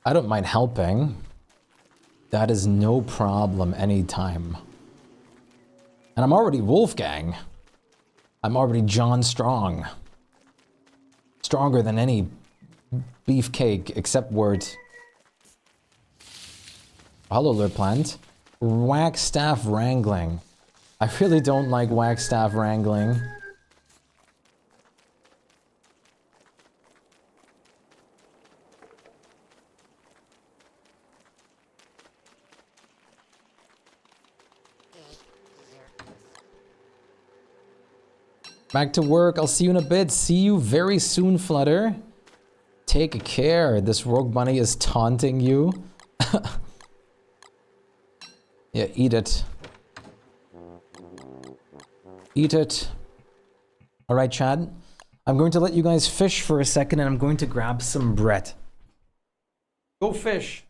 [SPEAKER 1] I don't mind helping. That is no problem anytime. And I'm already Wolfgang. I'm already John Strong. Stronger than any beefcake, except words. Hello, Lure Plant. Wax staff wrangling. I really don't like wax staff wrangling. Back to work. I'll see you in a bit. See you very soon, Flutter. Take care. This rogue bunny is taunting you. Yeah, eat it. Eat it. Alright, Chad. I'm going to let you guys fish for a second and I'm going to grab some bread. Go fish.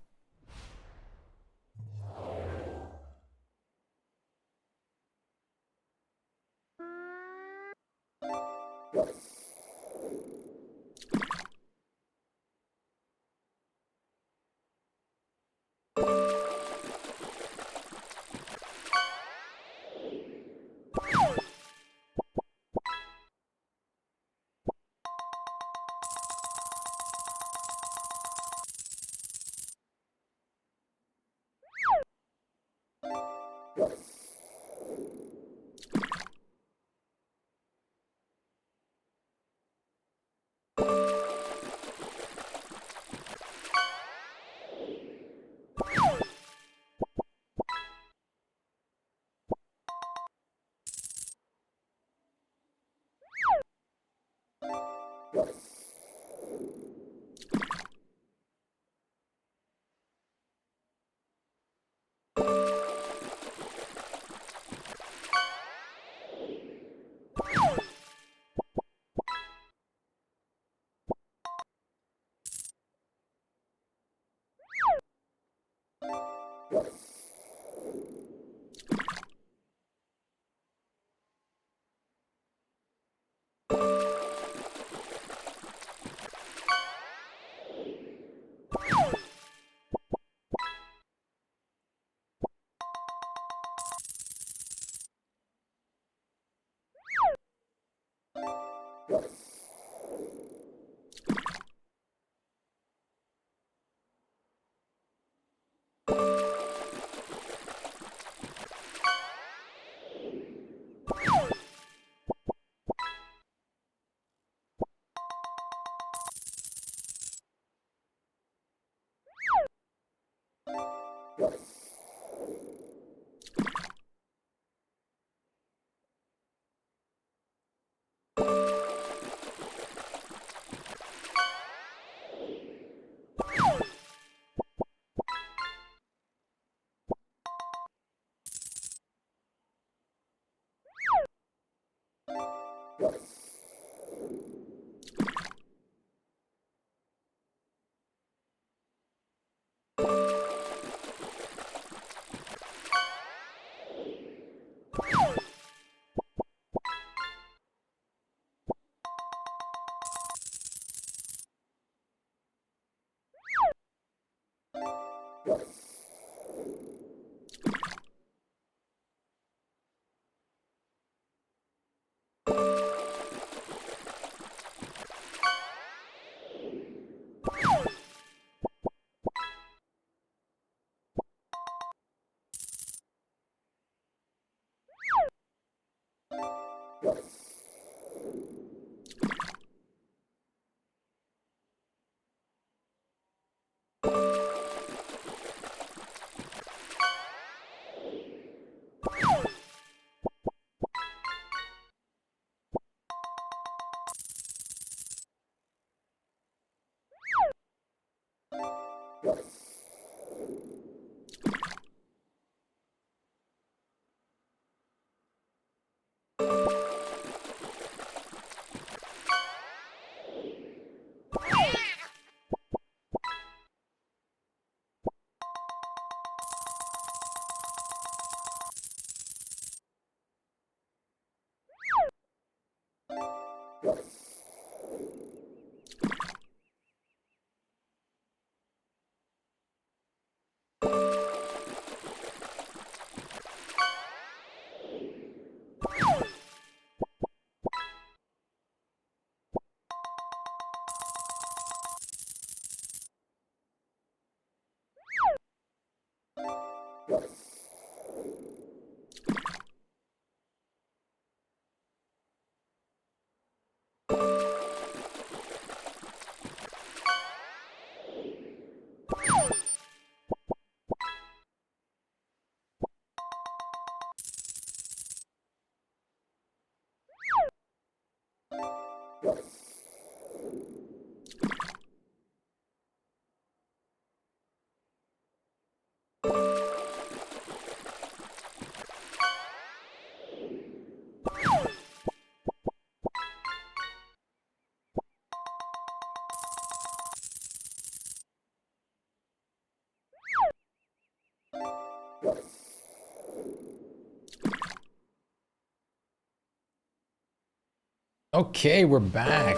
[SPEAKER 1] Okay, we're back.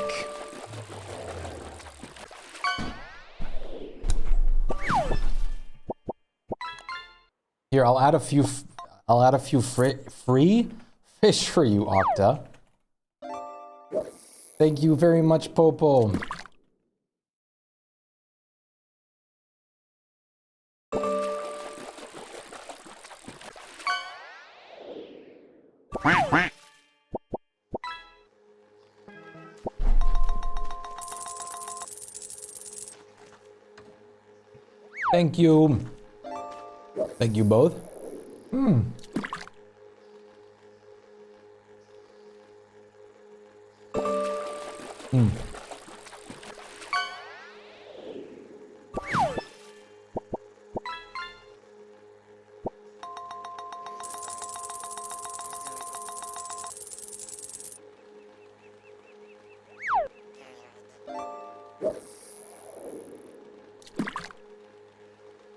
[SPEAKER 1] Here, I'll add a few free fish for you, Octa. Thank you very much, Popo. Thank you. Thank you both. Hmm. Hmm.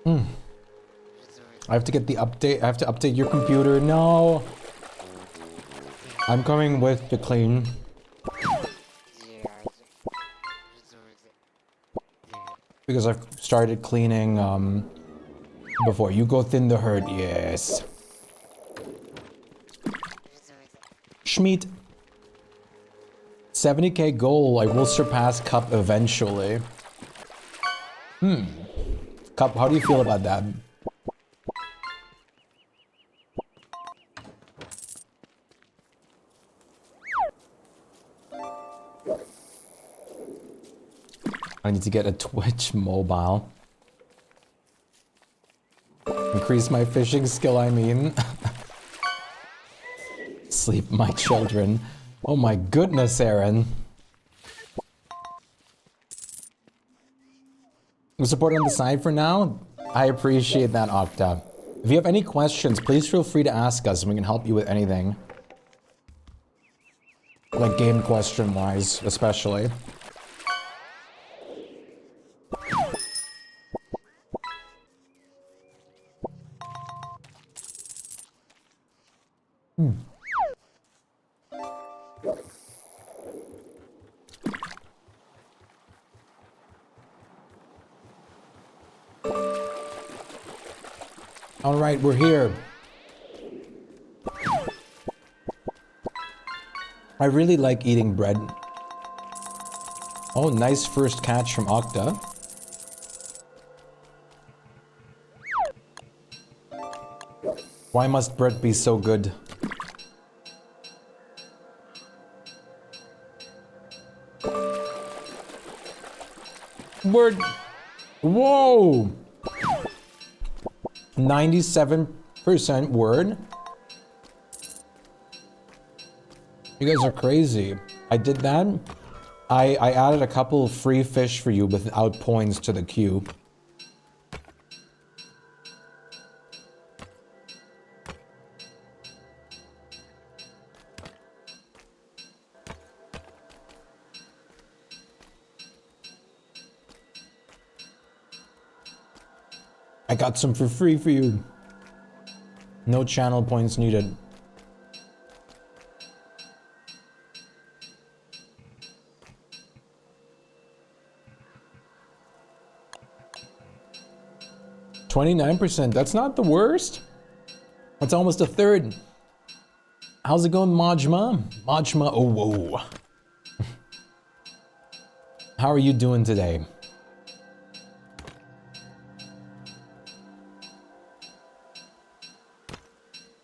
[SPEAKER 1] Hmm. I have to get the update. I have to update your computer. No. I'm coming with the clean. Because I've started cleaning before. You go thin the herd. Yes. Schmeat. 70k goal. I will surpass Cup eventually. Hmm. Cup, how do you feel about that? I need to get a Twitch mobile. Increase my fishing skill, I mean. Sleep my children. Oh my goodness, Aaron. Support on the side for now? I appreciate that, Octa. If you have any questions, please feel free to ask us and we can help you with anything. Like game question-wise, especially. Hmm. All right, we're here. I really like eating bread. Oh, nice first catch from Octa. Why must bread be so good? Word. Whoa! 97% word? You guys are crazy. I did that. I added a couple of free fish for you without points to the queue. I got some for free for you. No channel points needed. %. That's not the worst. That's almost a third. How's it going, Majma? Majma, oh whoa. How are you doing today?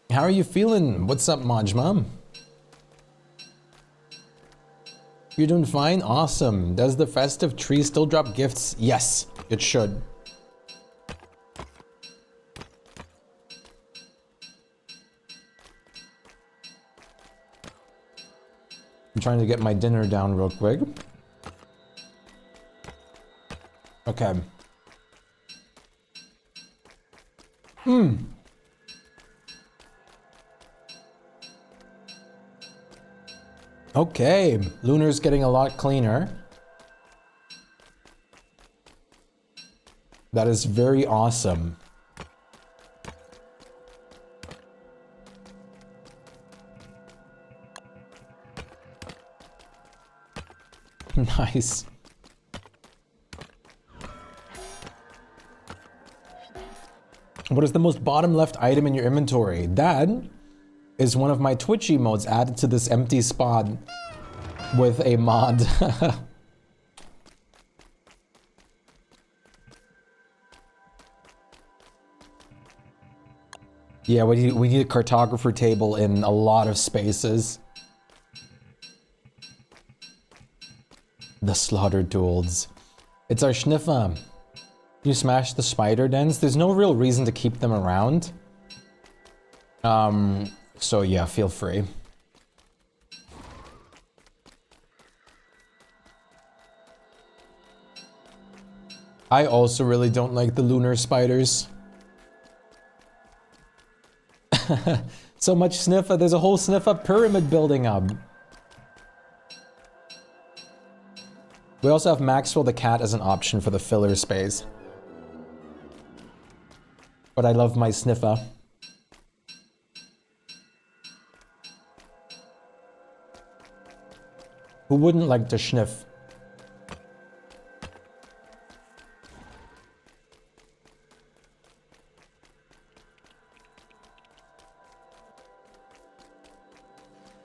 [SPEAKER 1] How are you feeling? What's up, Majma? You're doing fine? Awesome. Does the festive tree still drop gifts? Yes, it should. I'm trying to get my dinner down real quick. Okay. Okay, Lunar's getting a lot cleaner. That is very awesome. Nice. What is the most bottom left item in your inventory? That is one of my Twitch emotes added to this empty spot with a mod. Yeah, we need a cartographer table in a lot of spaces. The slaughtered tools. It's our Schniffa. You smash the spider dens. There's no real reason to keep them around. So yeah, feel free. I also really don't like the lunar spiders. So much Sniffa. There's a whole Sniffa pyramid building up. We also have Maxwell the cat as an option for the filler space. But I love my Sniffa. Who wouldn't like to sniff?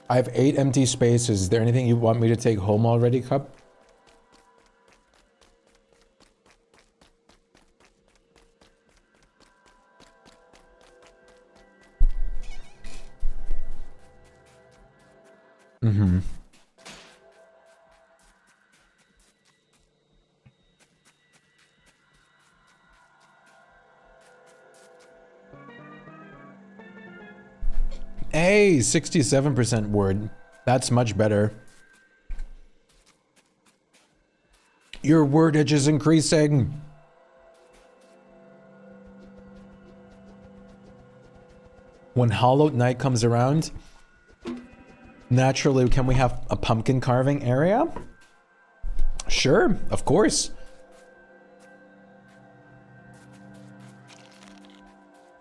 [SPEAKER 1] I have 8 empty spaces. Is there anything you want me to take home already, Cup? Mm-hmm. Hey, 67% word. That's much better. Your wordage is increasing. When Hollowed Night comes around, naturally, can we have a pumpkin carving area? Sure, of course.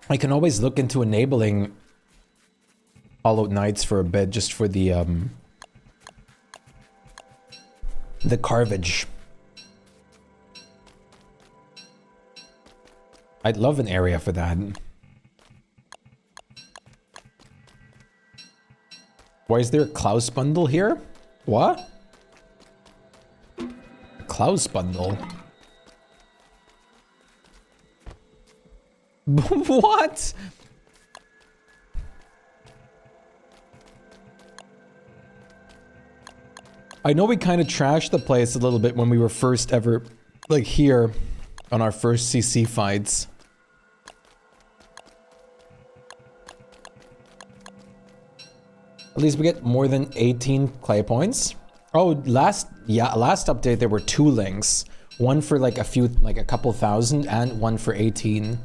[SPEAKER 1] I can always look into enabling Hollowed Nights for a bit, just for the carvage. I'd love an area for that. Why is there a Klaus bundle here? What? Klaus bundle? What? I know we kind of trashed the place a little bit when we were first ever, like, here on our first CC fights. At least we get more than 18 clay points. Oh, last update there were 2 links. One for like a couple thousand and one for 18.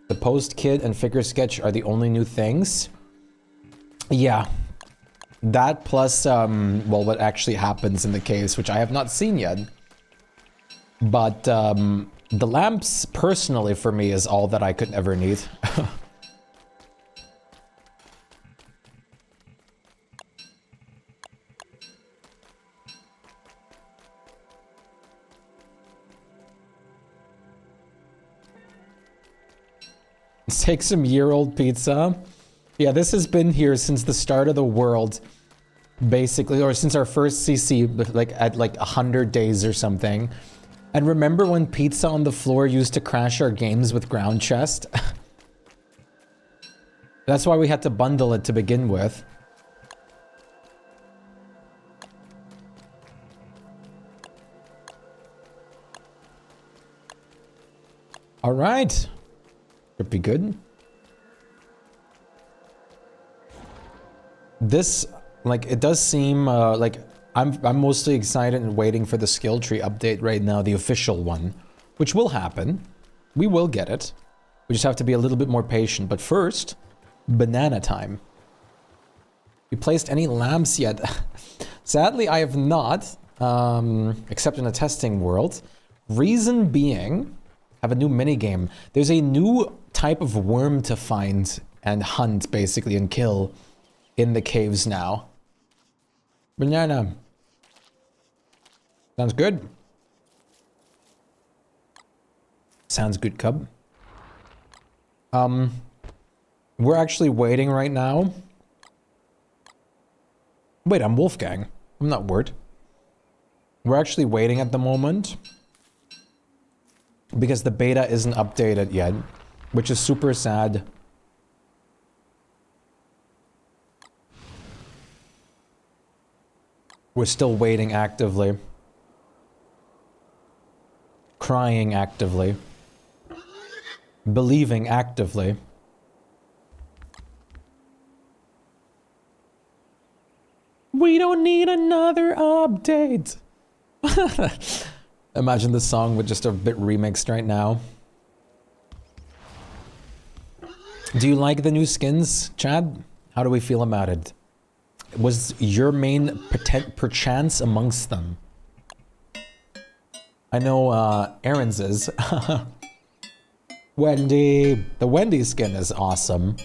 [SPEAKER 1] The post kit and figure sketch are the only new things. Yeah. That plus, well, what actually happens in the caves, which I have not seen yet. But the lamps, personally, for me, is all that I could ever need. Take some year-old pizza. Yeah, this has been here since the start of the world, basically, or since our first CC, like at like 100 days or something. And remember when pizza on the floor used to crash our games with ground chest? That's why we had to bundle it to begin with. All right. Should be good. This, like, it does seem like I'm mostly excited and waiting for the skill tree update right now, the official one, which will happen. We will get it. We just have to be a little bit more patient. But first, banana time. You placed any lamps yet? Sadly, I have not, except in a testing world. Reason being, I have a new minigame. There's a new type of worm to find and hunt, basically, and kill in the caves now. Banana. Sounds good. Sounds good, Cub. We're actually waiting right now. Wait, I'm Wolfgang. I'm not Word. We're actually waiting at the moment because the beta isn't updated yet, which is super sad. We're still waiting actively. Crying actively. Believing actively. We don't need another update. Imagine the song with just a bit remixed right now. Do you like the new skins, Chad? How do we feel about it? Was your main perchance amongst them? I know Aaron's is. Wendy. The Wendy skin is awesome.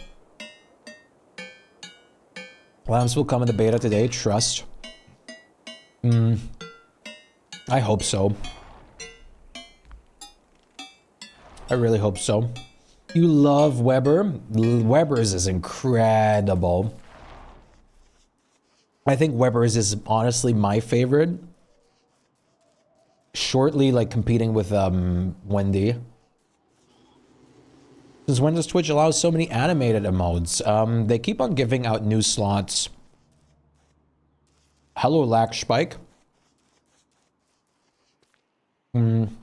[SPEAKER 1] Lamps will come in the beta today, trust. I hope so. I really hope so. You love Weber? Weber's is incredible. I think Weber's is honestly my favorite. Shortly, like, competing with Wendy. Since when does Twitch allow so many animated emotes? They keep on giving out new slots. Hello, Shpyke. Then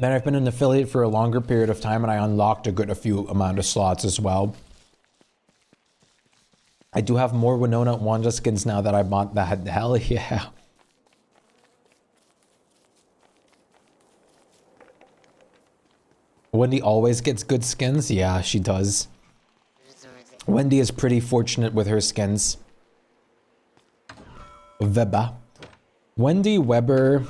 [SPEAKER 1] I've been an affiliate for a longer period of time and I unlocked a few amount of slots as well. I do have more Winona Wanda skins now that I bought that. Hell yeah. Wendy always gets good skins? Yeah, she does. Wendy is pretty fortunate with her skins. Weber. Wendy, Weber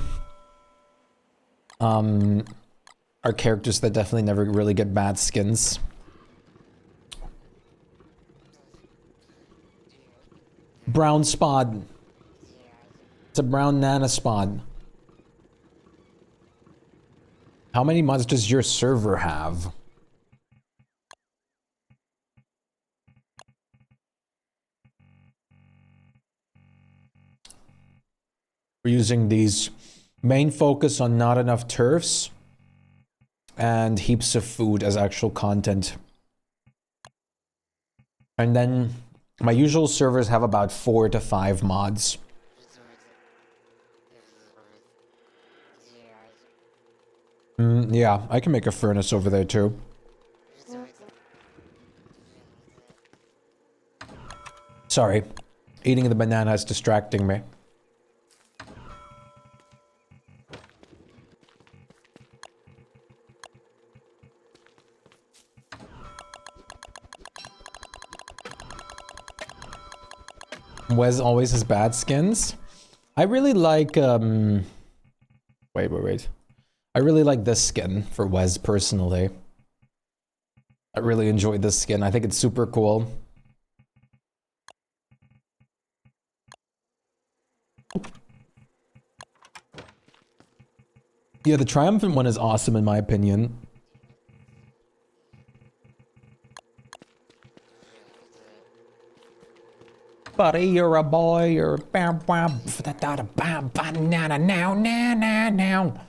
[SPEAKER 1] are characters that definitely never really get bad skins. Brown spot. It's a brown nana spot. How many mods does your server have? We're using these. Main focus on not enough turfs and heaps of food as actual content. And then my usual servers have about 4 to 5 mods. Yeah, I can make a furnace over there too. Sorry, eating the banana is distracting me. Wes always has bad skins. I really like, wait. I really like this skin for Wes personally. I really enjoy this skin. I think it's super cool. Yeah, the triumphant one is awesome in my opinion. Buddy, you're a boy, you're a bam bam banana now now.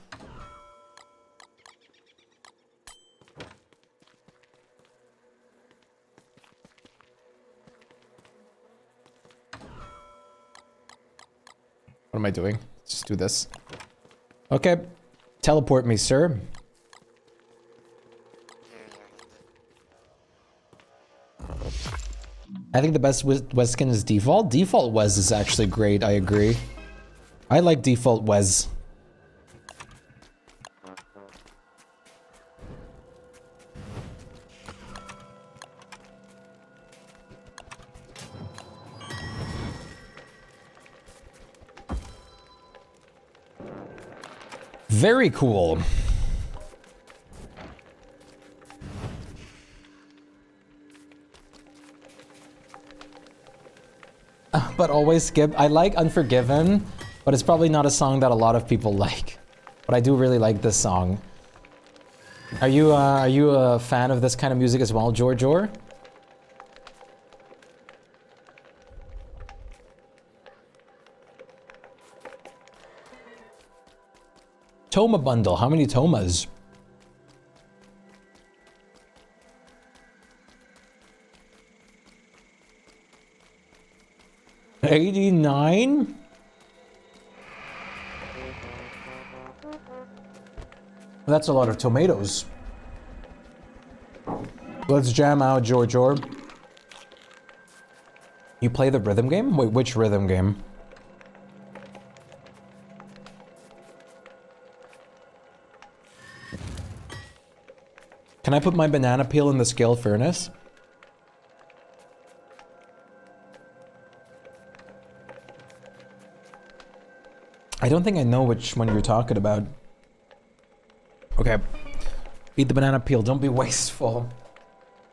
[SPEAKER 1] What am I doing? Let's just do this. Okay. Teleport me, sir. I think the best Wes skin is default. Default Wes is actually great, I agree. I like default Wes. Very cool. but always skip. I like Unforgiven, but it's probably not a song that a lot of people like. But I do really like this song. Are you a fan of this kind of music as well, George? Toma bundle. How many Tomas? $89? That's a lot of tomatoes. Let's jam out, George. You play the rhythm game? Wait, which rhythm game? Can I put my banana peel in the scale furnace? I don't think I know which one you're talking about. Okay. Eat the banana peel. Don't be wasteful.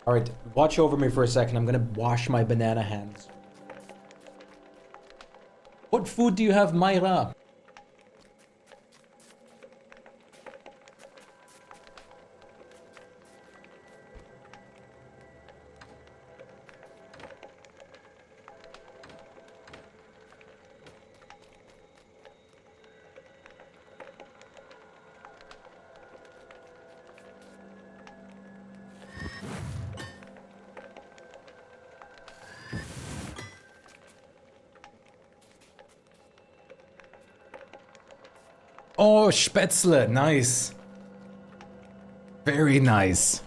[SPEAKER 1] Alright, watch over me for a second. I'm gonna wash my banana hands. What food do you have, Myra? Oh, Spätzle, nice. Very nice.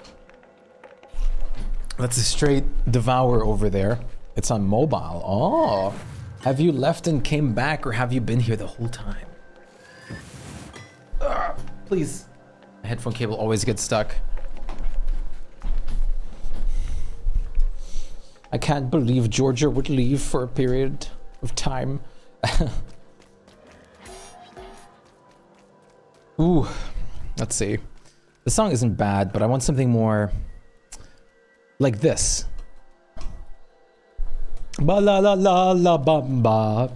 [SPEAKER 1] That's a straight devour over there. It's on mobile. Oh, have you left and came back, or have you been here the whole time? Please. My headphone cable always gets stuck. I can't believe Georgia would leave for a period of time. Ooh, let's see. The song isn't bad, but I want something more like this. Ba la la la la bum ba.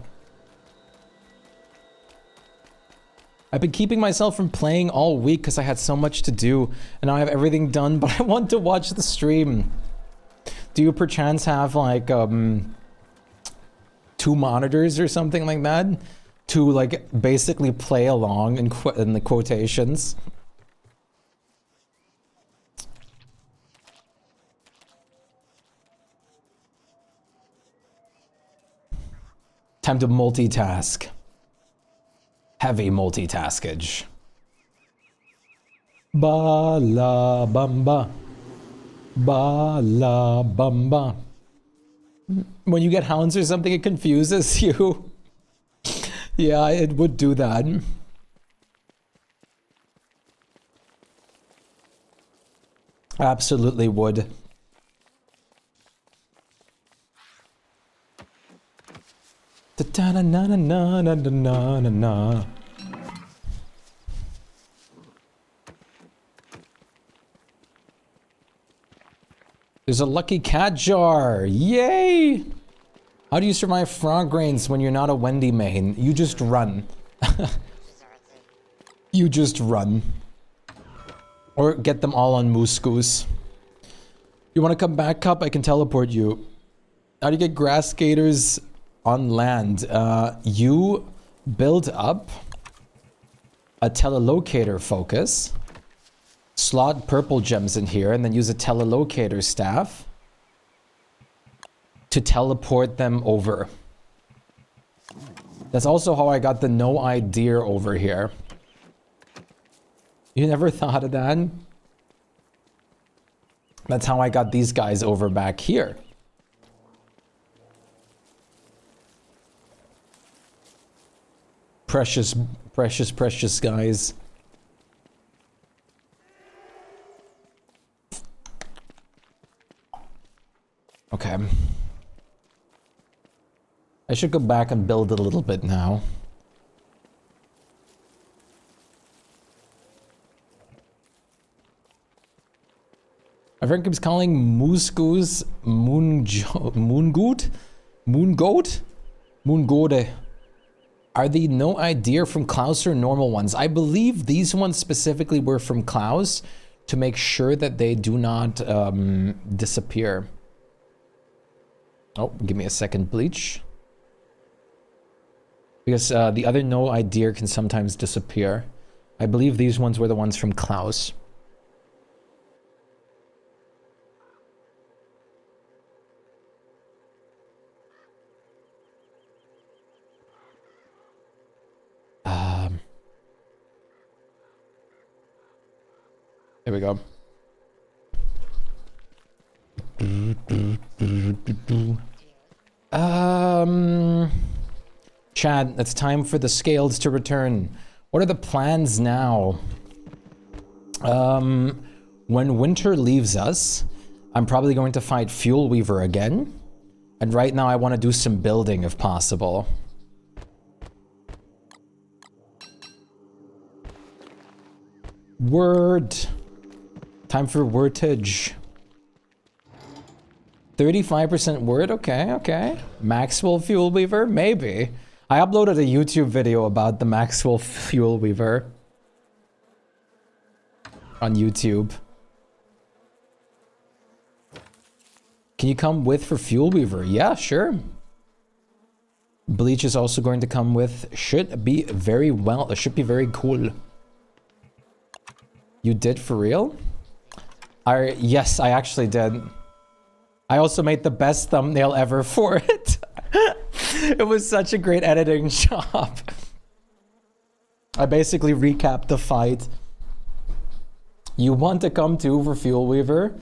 [SPEAKER 1] I've been keeping myself from playing all week because I had so much to do, and now I have everything done, but I want to watch the stream. Do you perchance have like 2 monitors or something like that? To like basically play along in the quotations. Time to multitask. Heavy multitaskage. Ba la bamba. Ba la bamba. When you get hounds or something, it confuses you. Yeah, it would do that. Absolutely would. Da-da-na-na-na-na-na-na-na. There's a lucky cat jar. Yay! How do you survive frog grains when you're not a Wendy main? You just run. You just run. Or get them all on Moose Goose. You want to come back, Cup? I can teleport you. How do you get grass skaters on land? You build up a telelocator focus. Slot purple gems in here and then use a telelocator staff to teleport them over. That's also how I got the no idea over here. You never thought of that? That's how I got these guys over back here. Precious, precious, precious guys. Okay. I should go back and build it a little bit now. My friend keeps calling Moose Goose Moongoot. Moon Goat? Moon Gode. Are the no idea from Klaus or normal ones? I believe these ones specifically were from Klaus to make sure that they do not disappear. Oh, give me a second, Bleach. Because the other no idea can sometimes disappear. I believe these ones were the ones from Klaus. There we go. Chad, it's time for the scales to return. What are the plans now? When winter leaves us, I'm probably going to fight Fuel Weaver again. And right now I want to do some building if possible. Word. Time for wordage. 35% word? Okay, okay. Maxwell Fuel Weaver? Maybe. I uploaded a YouTube video about the Maxwell Fuel Weaver. On YouTube. Can you come with for Fuel Weaver? Yeah, sure. Bleach is also going to come with. Should be very well. It should be very cool. You did for real? Yes, I actually did. I also made the best thumbnail ever for it. It was such a great editing job. I basically recapped the fight. You want to come too for Fuel Weaver?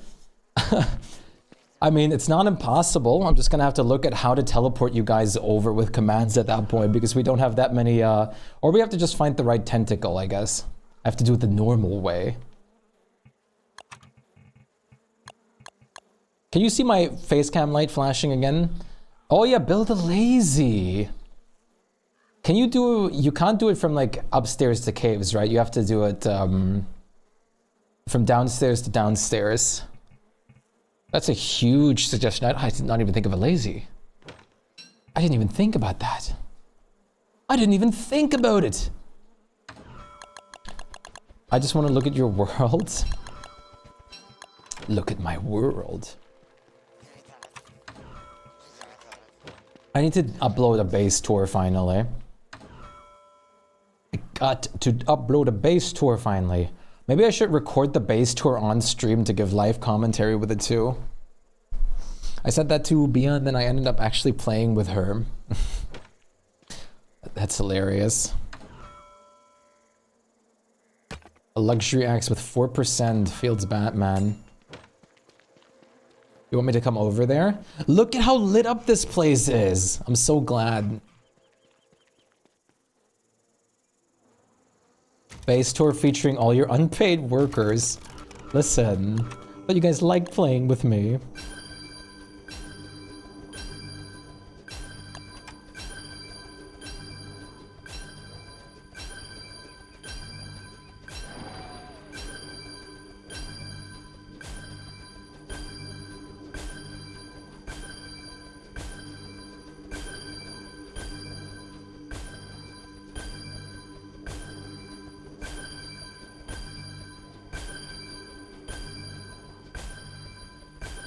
[SPEAKER 1] I mean, it's not impossible. I'm just gonna have to look at how to teleport you guys over with commands at that point because we don't have that many, or we have to just find the right tentacle, I guess. I have to do it the normal way. Can you see my face cam light flashing again? Oh yeah, build a lazy. Can you do, you can't do it from like upstairs to caves, right? You have to do it from downstairs to downstairs. That's a huge suggestion. I did not even think of a lazy. I didn't even think about that. I didn't even think about it. I just want to look at your world. Look at my world. I need to upload a base tour finally. I got to upload a base tour finally. Maybe I should record the base tour on stream to give live commentary with it too. I said that to Bia and then I ended up actually playing with her. That's hilarious. A luxury axe with 4% Fields Batman. You want me to come over there? Look at how lit up this place is. I'm so glad. Base tour featuring all your unpaid workers. Listen, but you guys like playing with me.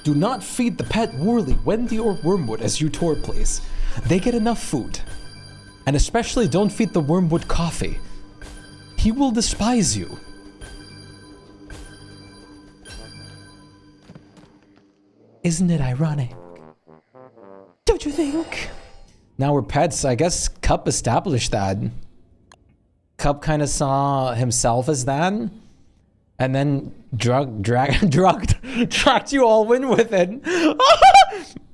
[SPEAKER 1] Do not feed the pet Worley, Wendy, or Wormwood as you tour place. They get enough food. And especially don't feed the Wormwood coffee. He will despise you. Isn't it ironic? Don't you think? Now we're pets. I guess Cup established that. Cup kind of saw himself as that. And then dragged you all in with it.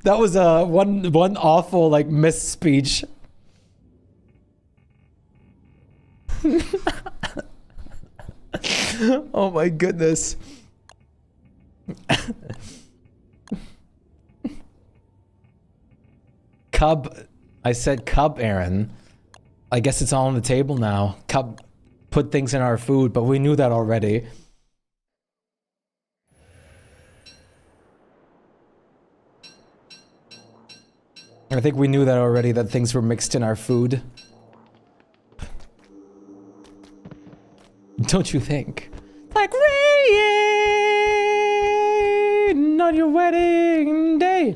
[SPEAKER 1] That was a one awful like misspeech. Oh my goodness. Cub, I said Cub, Aaron. I guess it's all on the table now. Cub put things in our food, but we knew that already. I think we knew that already, that things were mixed in our food. Don't you think? Like rain on your wedding day.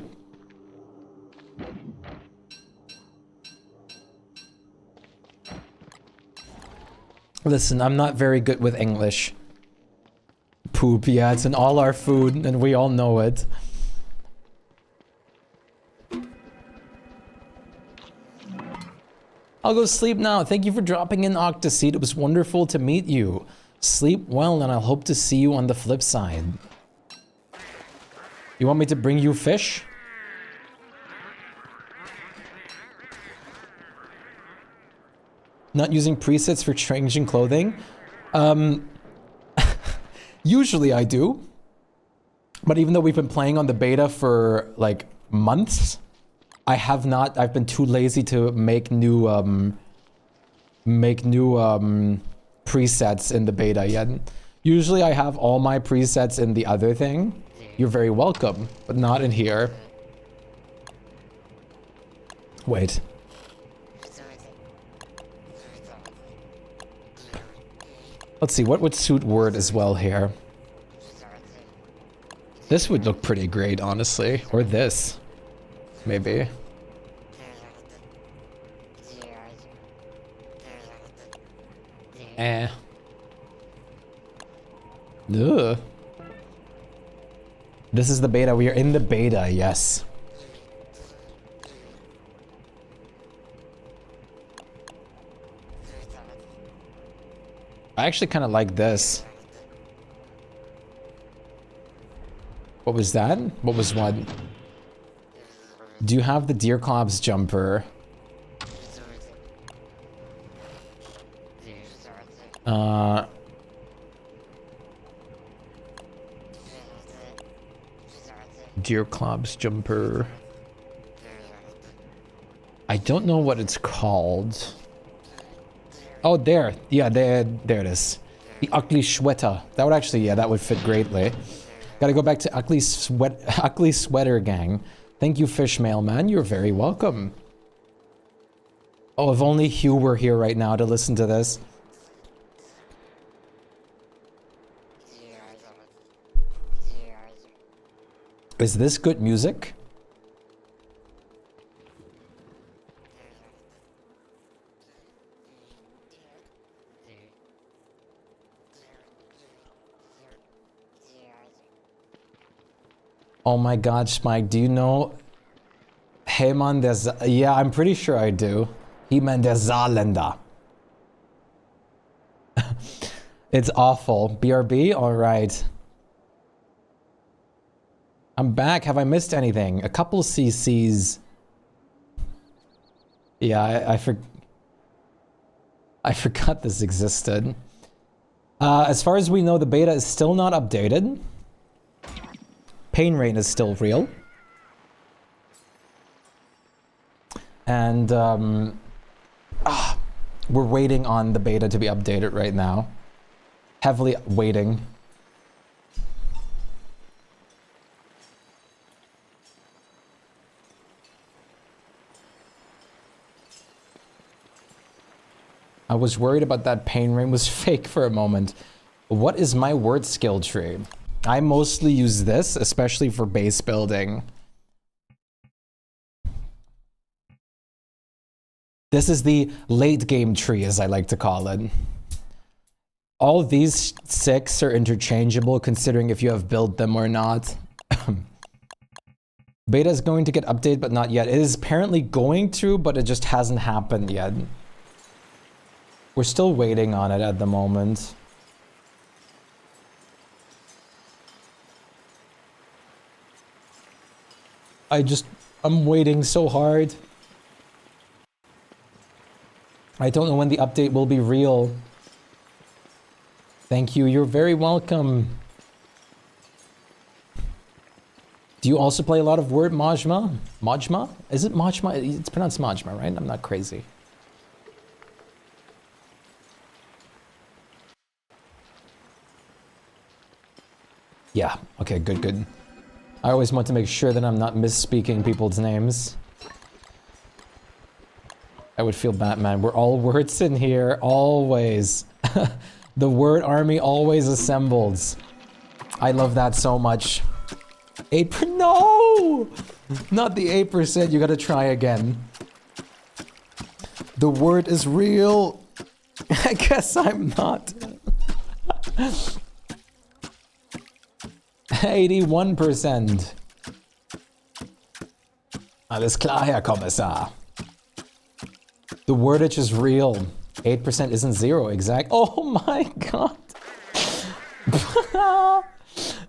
[SPEAKER 1] Listen, I'm not very good with English. Poop, yeah, it's in all our food, and we all know it. I'll go sleep now. Thank you for dropping in, Octoseed. It was wonderful to meet you. Sleep well, and I'll hope to see you on the flip side. You want me to bring you fish? Not using presets for changing clothing? Usually I do. But even though we've been playing on the beta for like months, I've been too lazy to make new presets in the beta yet. Usually I have all my presets in the other thing. You're very welcome, but not in here. Wait. Let's see, what would suit word as well here? This would look pretty great, honestly. Or this. Maybe. Eh. Ugh. This is the beta. We are in the beta, yes. I actually kind of like this. What was that? What was what? Do you have the Deer Clobs jumper? Deer Clobs jumper. I don't know what it's called. Oh, there. Yeah, there it is. The ugly sweater. That would actually, yeah, that would fit greatly. Gotta go back to ugly sweater gang. Thank you, Fish Mailman. You're very welcome. Oh, if only Hugh were here right now to listen to this. Is this good music? Oh my god, Shpyke, do you know Heyman des... Yeah, I'm pretty sure I do. He-Man der Saarländer. It's awful. BRB? Alright. I'm back. Have I missed anything? A couple CCs. Yeah, I forgot this existed. As far as we know, the beta is still not updated. Pain Rain is still real. And we're waiting on the beta to be updated right now. Heavily waiting. I was worried about that Pain Rain was fake for a moment. What is my word skill tree? I mostly use this, especially for base building. This is the late game tree, as I like to call it. All of these 6 are interchangeable, considering if you have built them or not. Beta is going to get updated, but not yet. It is apparently going to, but it just hasn't happened yet. We're still waiting on it at the moment. I'm waiting so hard. I don't know when the update will be real. Thank you, you're very welcome. Do you also play a lot of Word Majma? Majma? Is it Majma? It's pronounced Majma, right? I'm not crazy. Yeah, okay, good, good. I always want to make sure that I'm not misspeaking people's names. I would feel Batman. We're all words in here, always. The word army always assembles. I love that so much. 8%, no! Not the 8%, you gotta try again. The word is real. I guess I'm not. 81%. Alles klar, Herr Kommissar. The wordage is real. 8% isn't zero exact. Oh my god.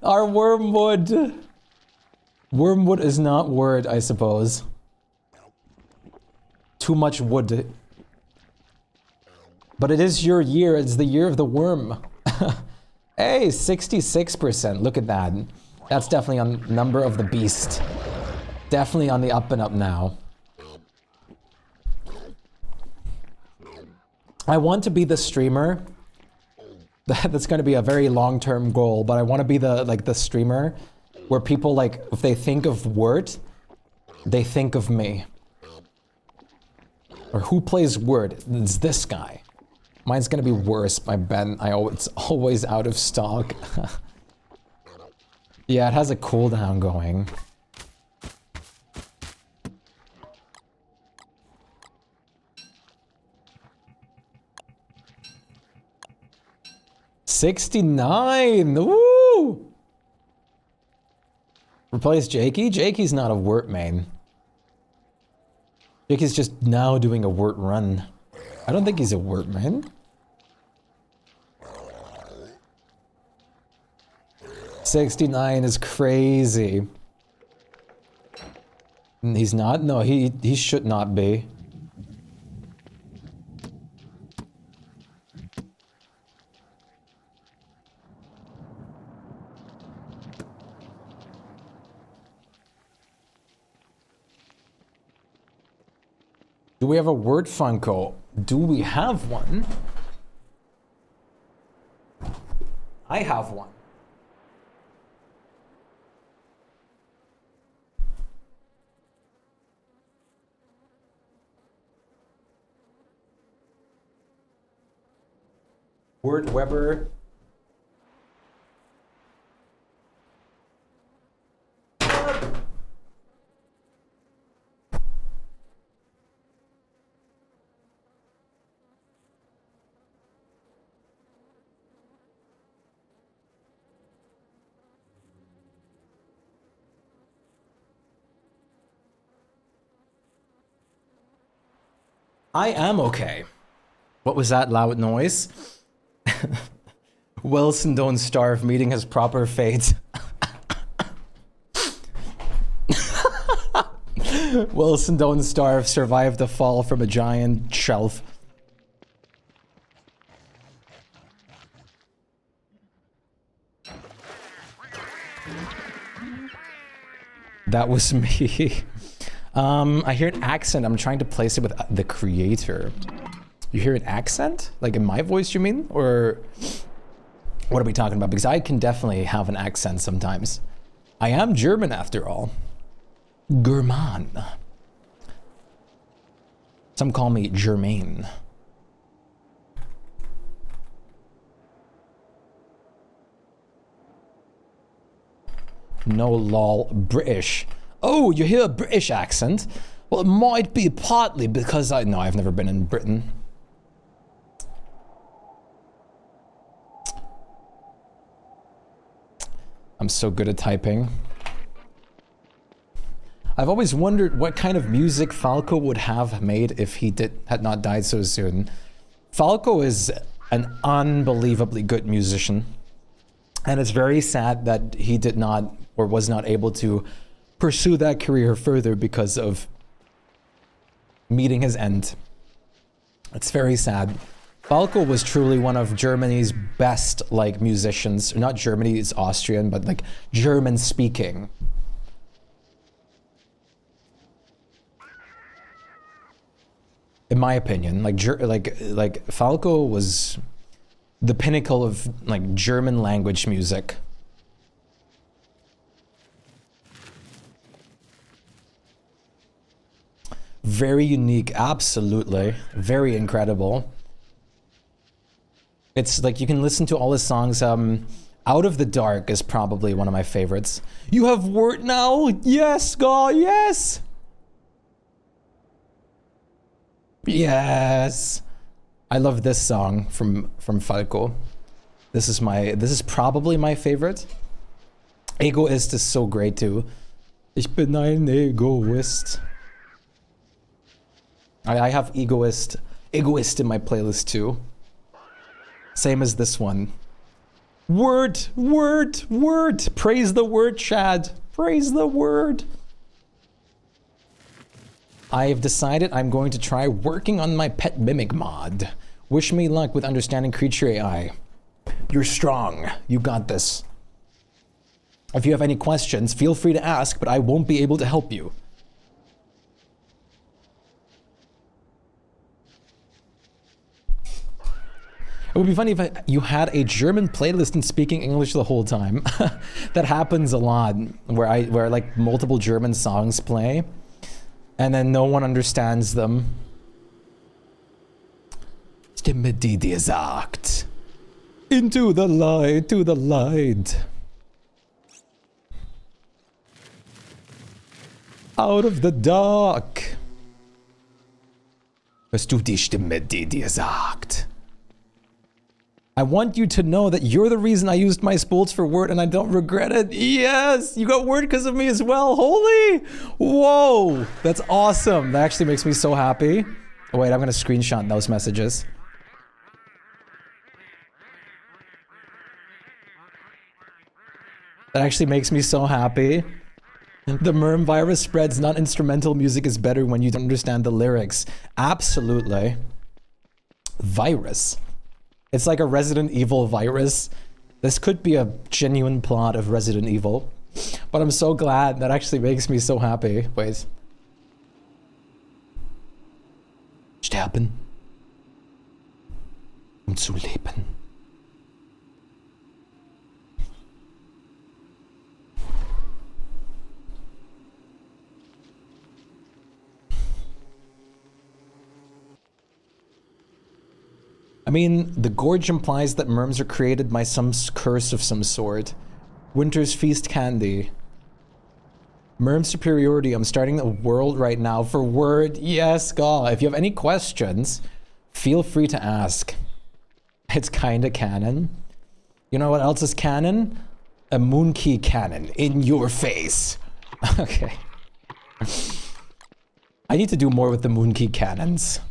[SPEAKER 1] Our wormwood. Wormwood is not word, I suppose. Too much wood. But it is your year. It's the year of the worm. Hey, 66%. Look at that. That's definitely on number of the beast. Definitely on the up and up now. I want to be the streamer. That's going to be a very long-term goal, but I want to be the streamer where people, like, if they think of word, they think of me. Or who plays word? It's this guy. Mine's gonna be worse, I bet. It's always out of stock. Yeah, it has a cooldown going. $69! Woo! Replace Jakey? Jakey's not a wort main. Jakey's just now doing a wort run. I don't think he's a wort main. 69 is crazy. He's not? No, he should not be. Do we have a word Funko? Do we have one? I have one. Word Weber. I am okay. What was that loud noise? Wilson don't starve, meeting his proper fate. Wilson don't starve, survived the fall from a giant shelf. That was me. I hear an accent. I'm trying to place it with the creator. You hear an accent? Like in my voice, you mean? Or what are we talking about? Because I can definitely have an accent sometimes. I am German after all. German. Some call me Germain. No lol, British. Oh, you hear a British accent? Well, it might be partly because no, I've never been in Britain. I'm so good at typing. I've always wondered what kind of music Falco would have made if he had not died so soon. Falco is an unbelievably good musician. And it's very sad that he did not or was not able to pursue that career further because of meeting his end. It's very sad. Falco was truly one of Germany's best, like, musicians. Not Germany, it's Austrian, but like German speaking. In my opinion, like Falco was the pinnacle of like German language music. Very unique, absolutely. Very incredible. It's like you can listen to all his songs. Out of the Dark is probably one of my favorites. You have word now? Yes, God, yes! Yes! I love this song from Falco. This is probably my favorite. Egoist is so great too. Ich bin ein Egoist. I have Egoist in my playlist too. Same as this one. Word, word, word. Praise the word, Chad. Praise the word. I've decided I'm going to try working on my pet mimic mod. Wish me luck with understanding creature AI. You're strong. You got this. If you have any questions, feel free to ask, but I won't be able to help you. It would be funny if you had a German playlist and speaking English the whole time. That happens a lot, where like multiple German songs play, and then no one understands them. Stimme, die dir sagt. Into the light, to the light. Out of the dark. Hörst du die Stimme, die dir sagt? I want you to know that you're the reason I used my spools for Word and I don't regret it. Yes, you got Word because of me as well. Holy! Whoa! That's awesome. That actually makes me so happy. Oh, wait, I'm gonna screenshot those messages. That actually makes me so happy. The Merm virus spreads, not instrumental music is better when you don't understand the lyrics. Absolutely. Virus. It's like a Resident Evil virus. This could be a genuine plot of Resident Evil. But I'm so glad. That actually makes me so happy. Wait. Sterben. Zu leben. I mean, the gorge implies that merms are created by some curse of some sort. Winter's Feast candy. Merm superiority. I'm starting a world right now for Word. Yes, God. If you have any questions, feel free to ask. It's kinda canon. You know what else is canon? A moonkey cannon in your face. Okay. I need to do more with the moonkey cannons.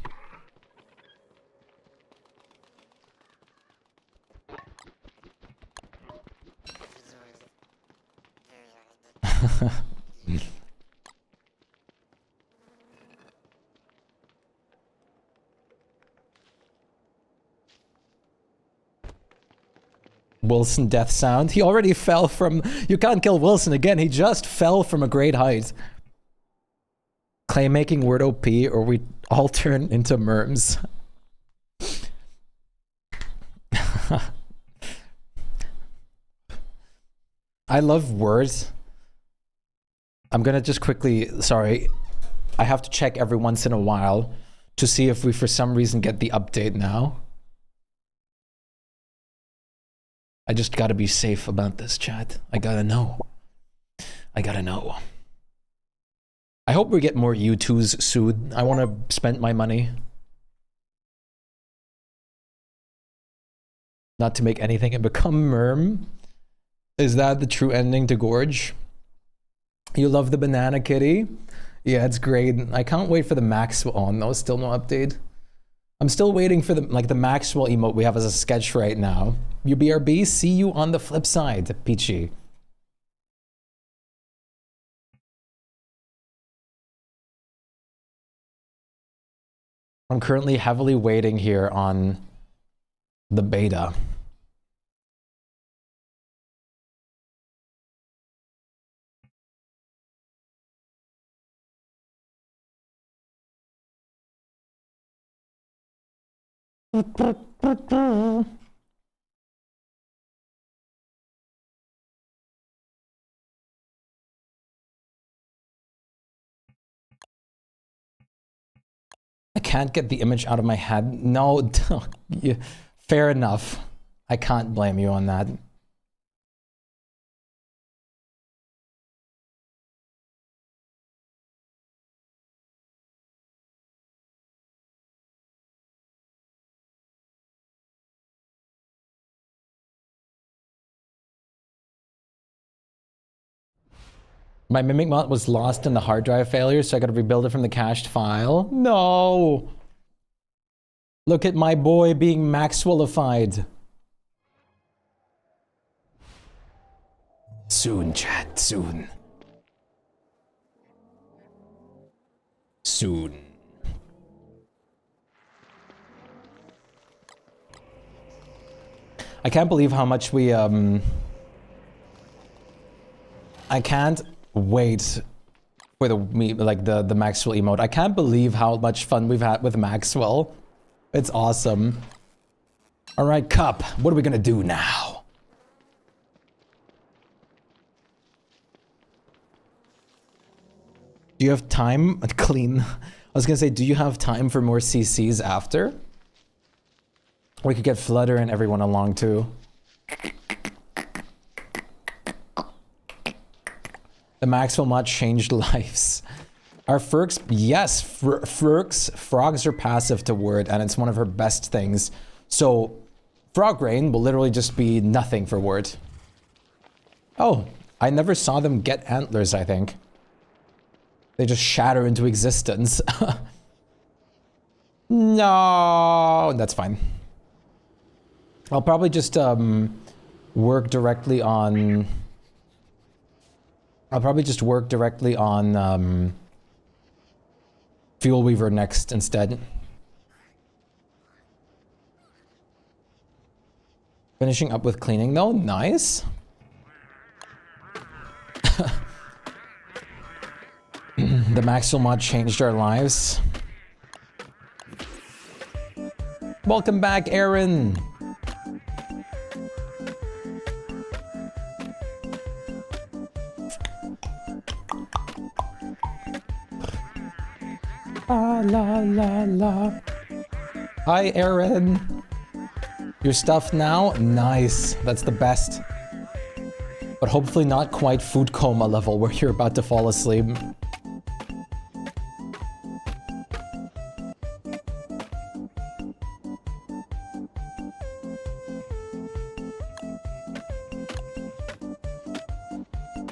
[SPEAKER 1] Wilson death sound. He already fell from... You can't kill Wilson again. He just fell from a great height. Clay making Word OP or we all turn into merms. I love words. I'm gonna just quickly... Sorry. I have to check every once in a while to see if we for some reason get the update now. I just gotta be safe about this, chat. I gotta know. I gotta know. I hope we get more U2s soon. I want to spend my money. Not to make anything and become Merm. Is that the true ending to Gorge? You love the banana kitty? Yeah, it's great. I can't wait for the Maxwell. Oh no, still no update. I'm still waiting for the Maxwell emote we have as a sketch right now. You BRB, see you on the flip side, Peachy. I'm currently heavily waiting here on the beta. can't get the image out of my head. No, fair enough. I can't blame you on that. My Mimic mod was lost in the hard drive failure, so I gotta rebuild it from the cached file. No! Look at my boy being Maxwellified. Soon, chat, soon. Soon. I can't believe how much we, I can't wait for the Maxwell emote. I can't believe how much fun we've had with Maxwell. It's awesome. All right, Cup, what are we gonna do now? Do you have time? Clean. I was gonna say, do you have time for more CCs after? We could get Flutter and everyone along too. The Maxwell mod changed lives. Are Ferks? Yes, frogs are passive to word, and it's one of her best things. So, frog rain will literally just be nothing for word. Oh, I never saw them get antlers, I think. They just shatter into existence. No, that's fine. I'll probably just work directly on... Fuel Weaver next instead. Finishing up with cleaning though, nice. The Maxwell mod changed our lives. Welcome back, Aaron. La la la la. Hi, Aaron. Your stuff now? Nice. That's the best. But hopefully not quite food coma level where you're about to fall asleep.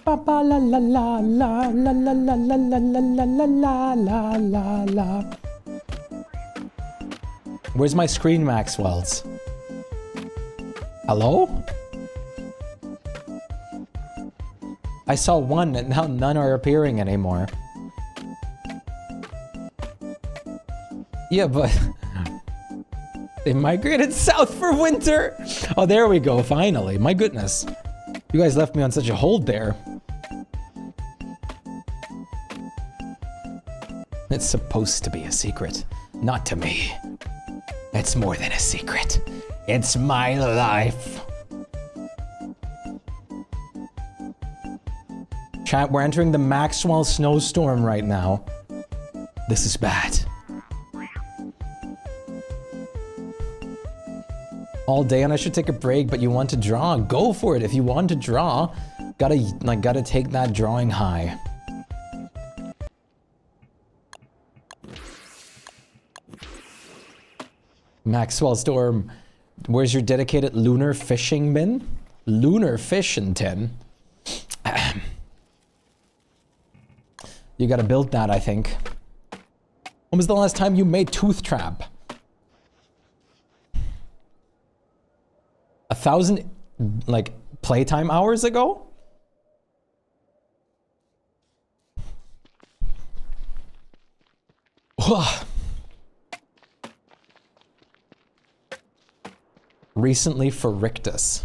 [SPEAKER 1] La la la la la la la la la la la la la la la. Where's my screen, Maxwells? Hello? I saw one and now none are appearing anymore. Yeah, but they migrated south for winter. Oh, there we go, finally. My goodness. You guys left me on such a hold there. It's supposed to be a secret. Not to me. It's more than a secret. It's my life. Chat, we're entering the Maxwell snowstorm right now. This is bad. All day and I should take a break, but you want to draw? Go for it. If you want to draw, gotta take that drawing high. Maxwell Storm, where's your dedicated lunar fishing bin? Lunar fishing tin. You gotta build that, I think. When was the last time you made Tooth Trap? 1,000, like, playtime hours ago? Recently for Rictus.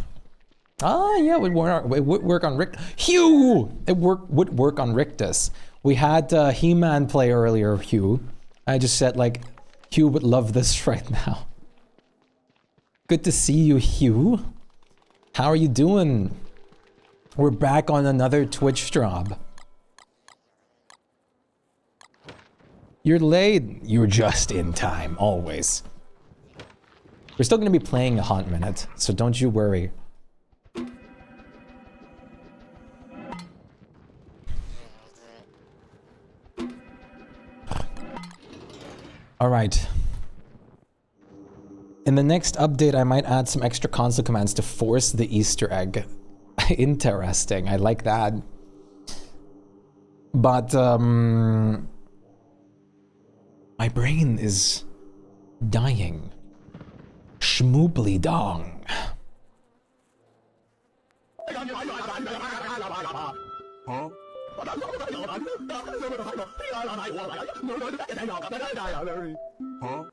[SPEAKER 1] Ah, yeah, it would work on Rick. Hugh! Would work on Rictus. We had He-Man play earlier, Hugh. I just said, like, Hugh would love this right now. Good to see you, Hugh. How are you doing? We're back on another Twitch job. You're late. You're just in time, always. We're still going to be playing a hot minute, so don't you worry. Alright. In the next update, I might add some extra console commands to force the Easter egg. Interesting, I like that. But, my brain is dying. Schmoobly dong.
[SPEAKER 2] Huh? Huh?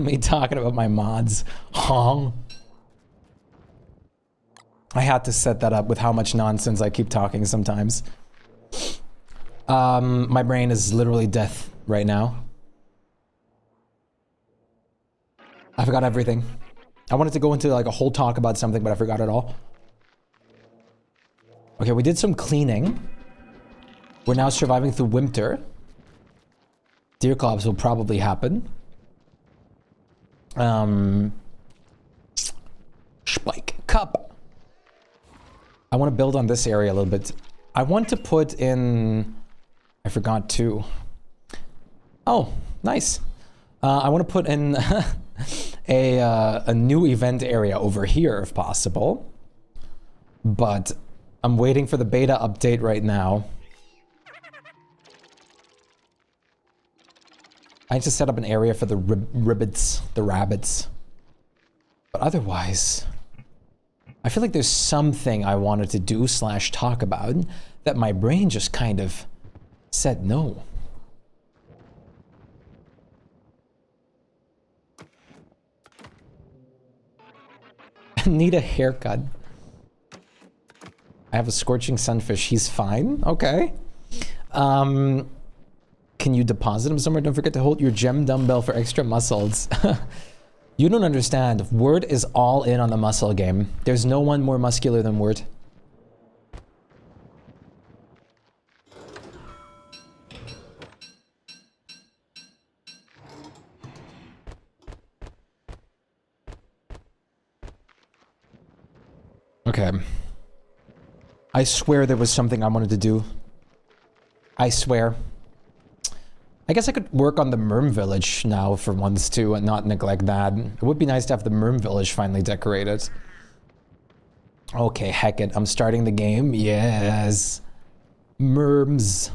[SPEAKER 1] Me talking about my mods. Hong. I had to set that up with how much nonsense I keep talking sometimes. My brain is literally death right now. I forgot everything. I wanted to go into like a whole talk about something, but I forgot it all. Okay, we did some cleaning. We're now surviving through winter. Deer clubs will probably happen. Shpyke cup. I want to build on this area a little bit. I want to put in... I forgot to. Oh, nice. I want to put in a new event area over here if possible. But I'm waiting for the beta update right now. I need to set up an area for the rabbits. But otherwise, I feel like there's something I wanted to do / talk about that my brain just kind of said no. Need a haircut. I have a scorching sunfish. He's fine. Okay. Can you deposit him somewhere? Don't forget to hold your gem dumbbell for extra muscles. You don't understand. Word is all in on the muscle game. There's no one more muscular than Word. Okay. I swear there was something I wanted to do. I swear. I guess I could work on the Merm Village now for once too and not neglect that. It would be nice to have the Merm Village finally decorated. Okay, heck it. I'm starting the game. Yes. Merms.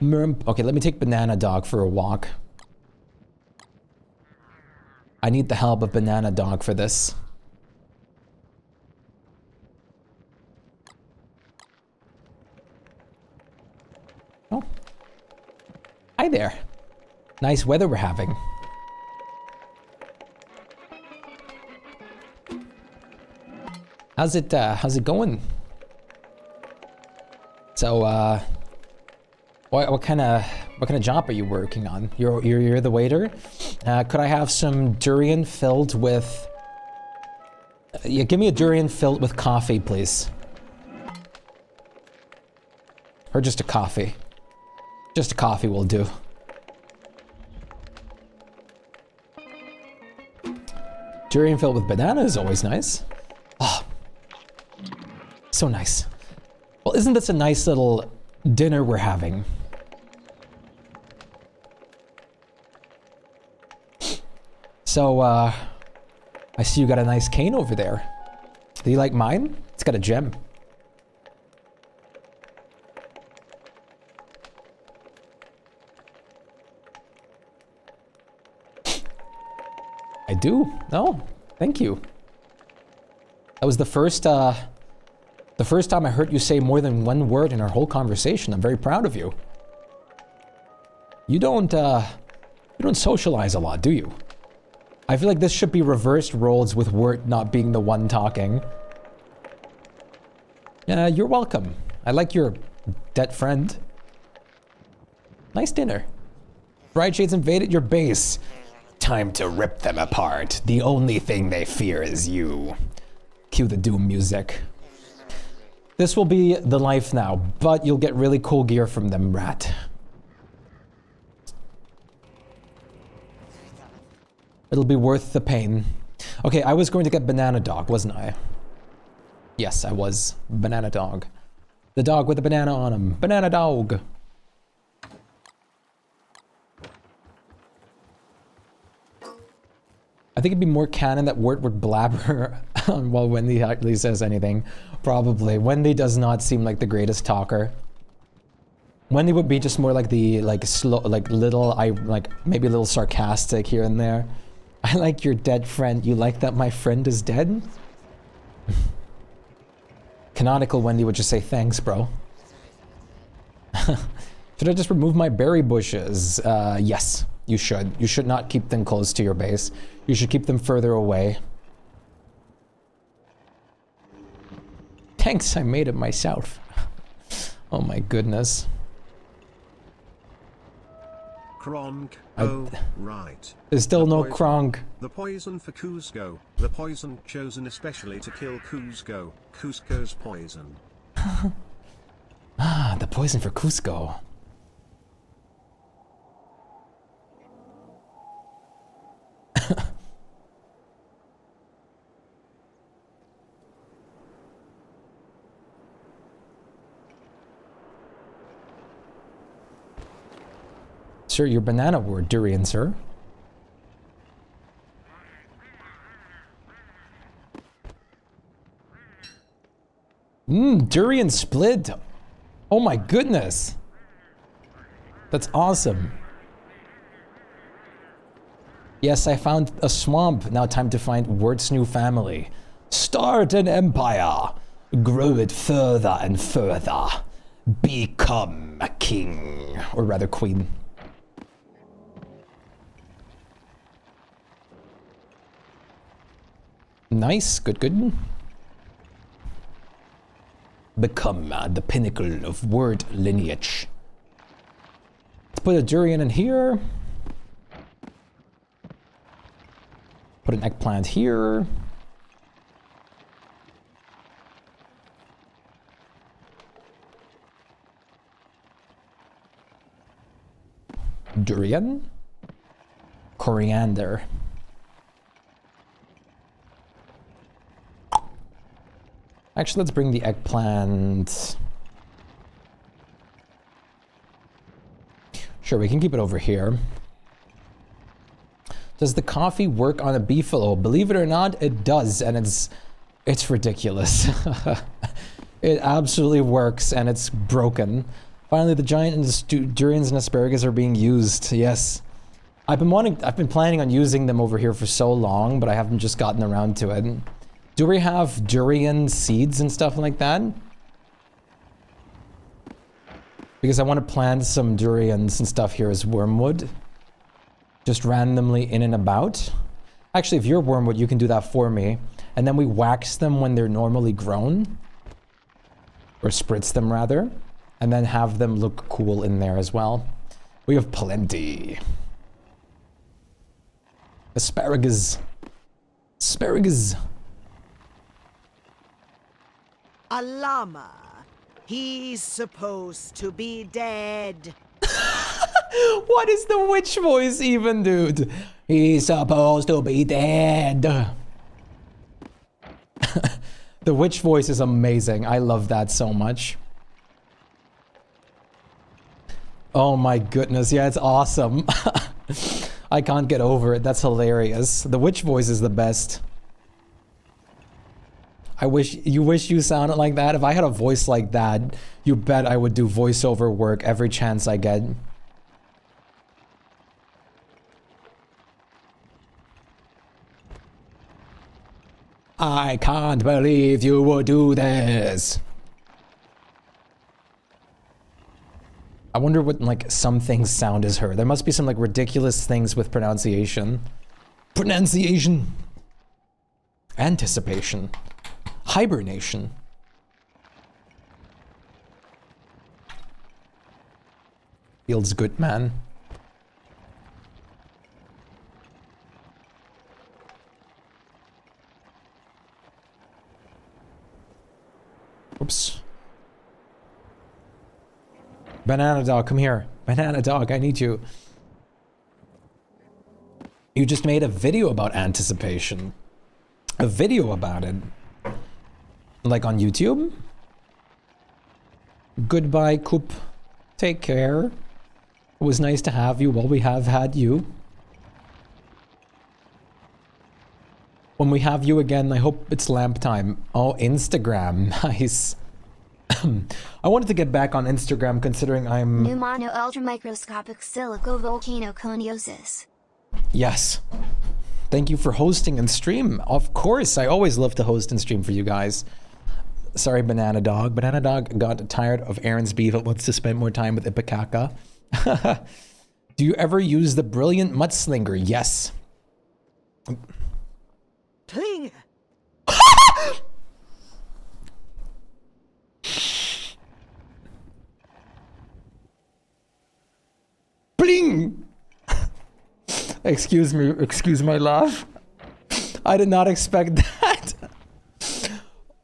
[SPEAKER 1] Merm. Okay, let me take Banana Dog for a walk. I need the help of Banana Dog for this. Oh. Hi there. Nice weather we're having. How's it going? So, what kind of job are you working on? You're the waiter? Could I have some durian filled with... yeah, give me a durian filled with coffee, please. Or just a coffee. Just a coffee will do. Durian filled with banana is always nice. Oh, so nice. Well, isn't this a nice little dinner we're having? So, I see you got a nice cane over there. Do you like mine? It's got a gem. I do. Oh, thank you. That was the first time I heard you say more than one word in our whole conversation. I'm very proud of you. You don't socialize a lot, do you? I feel like this should be reversed roles with Wirt not being the one talking. Yeah, you're welcome. I like your dead friend. Nice dinner. Bright Shades invaded your base. Time to rip them apart. The only thing they fear is you. Cue the doom music. This will be the life now, but you'll get really cool gear from them, rat. It'll be worth the pain. Okay, I was going to get Banana Dog, wasn't I? Yes, I was. Banana Dog. The dog with the banana on him. Banana Dog. I think it'd be more canon that Wirt would blabber while Wendy actually says anything. Probably. Wendy does not seem like the greatest talker. Wendy would be just more like the, slow, little, maybe a little sarcastic here and there. I like your dead friend. You like that my friend is dead? Canonical Wendy would just say, thanks, bro. Should I just remove my berry bushes? Yes, you should. You should not keep them close to your base. You should keep them further away. Thanks, I made it myself. Oh my goodness.
[SPEAKER 2] Kronk. Oh, right.
[SPEAKER 1] There's still no Kronk.
[SPEAKER 2] The poison for Cusco. The poison chosen especially to kill Cusco. Cusco's poison.
[SPEAKER 1] Ah, the poison for Cusco. Sir, your banana word, durian, sir. Durian split. Oh my goodness. That's awesome. Yes, I found a swamp. Now time to find Wirt's new family. Start an empire. Grow it further and further. Become a king. Or rather, queen. Nice, good, good. Become the pinnacle of Wirt lineage. Let's put a durian in here. Put an eggplant here. Durian. Coriander. Actually, let's bring the eggplant. Sure, we can keep it over here. Does the coffee work on a beefalo? Believe it or not, it does, and it's ridiculous. It absolutely works, and it's broken. Finally, the giant and durians and asparagus are being used. Yes, I've been planning on using them over here for so long, but I haven't just gotten around to it. Do we have durian seeds and stuff like that? Because I want to plant some durians and stuff here as wormwood. Just randomly in and about. Actually, if you're wormwood, you can do that for me. And then we wax them when they're normally grown. Or spritz them, rather. And then have them look cool in there as well. We have plenty. Asparagus. Asparagus.
[SPEAKER 3] A llama. He's supposed to be dead.
[SPEAKER 1] What is the witch voice even, dude? He's supposed to be dead. The witch voice is amazing. I love that so much. Oh my goodness. Yeah, it's awesome. I can't get over it. That's hilarious. The witch voice is the best. I wish you sounded like that. If I had a voice like that, you bet I would do voiceover work every chance I get. I can't believe you would do this. I wonder what, like, some things sound as her. There must be some, like, ridiculous things with pronunciation. Pronunciation. Anticipation. Hibernation. Feels good, man. Banana dog, come here. Banana dog, I need you. You just made a video about anticipation. A video about it. Like on YouTube? Goodbye, Coop. Take care. It was nice to have you. Well, we have had you. When we have you again, I hope it's lamp time. Oh, Instagram. Nice. I wanted to get back on Instagram considering I'm...
[SPEAKER 4] Pneumono ultramicroscopic silicovolcanoconiosis.
[SPEAKER 1] Yes. Thank you for hosting and stream. Of course, I always love to host and stream for you guys. Sorry, Banana Dog. Banana Dog got tired of Aaron's beef and wants to spend more time with Ipakaka. Do you ever use the brilliant mudslinger? Yes.
[SPEAKER 3] Pling!
[SPEAKER 1] Bling! Excuse me, excuse my laugh. I did not expect that.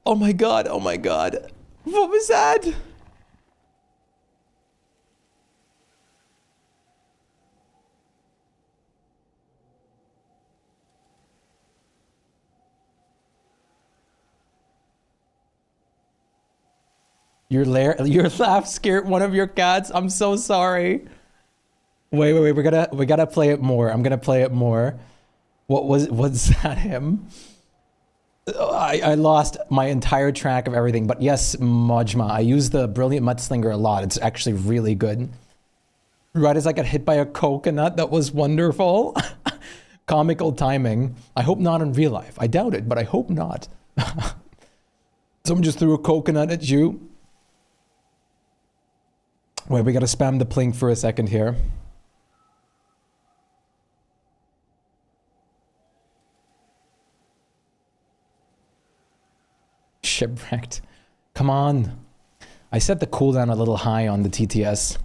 [SPEAKER 1] Oh my god, oh my god. What was that? Your laugh scared one of your cats. I'm so sorry. Wait, we gotta play it more. I'm gonna play it more. Was that him? I lost my entire track of everything, but yes, Majma, I use the Brilliant Mudslinger a lot. It's actually really good. Right as I got hit by a coconut, that was wonderful. Comical timing. I hope not in real life. I doubt it, but I hope not. Someone just threw a coconut at you. Wait, we gotta spam the pling for a second here. Shipwrecked. Come on. I set the cooldown a little high on the TTS.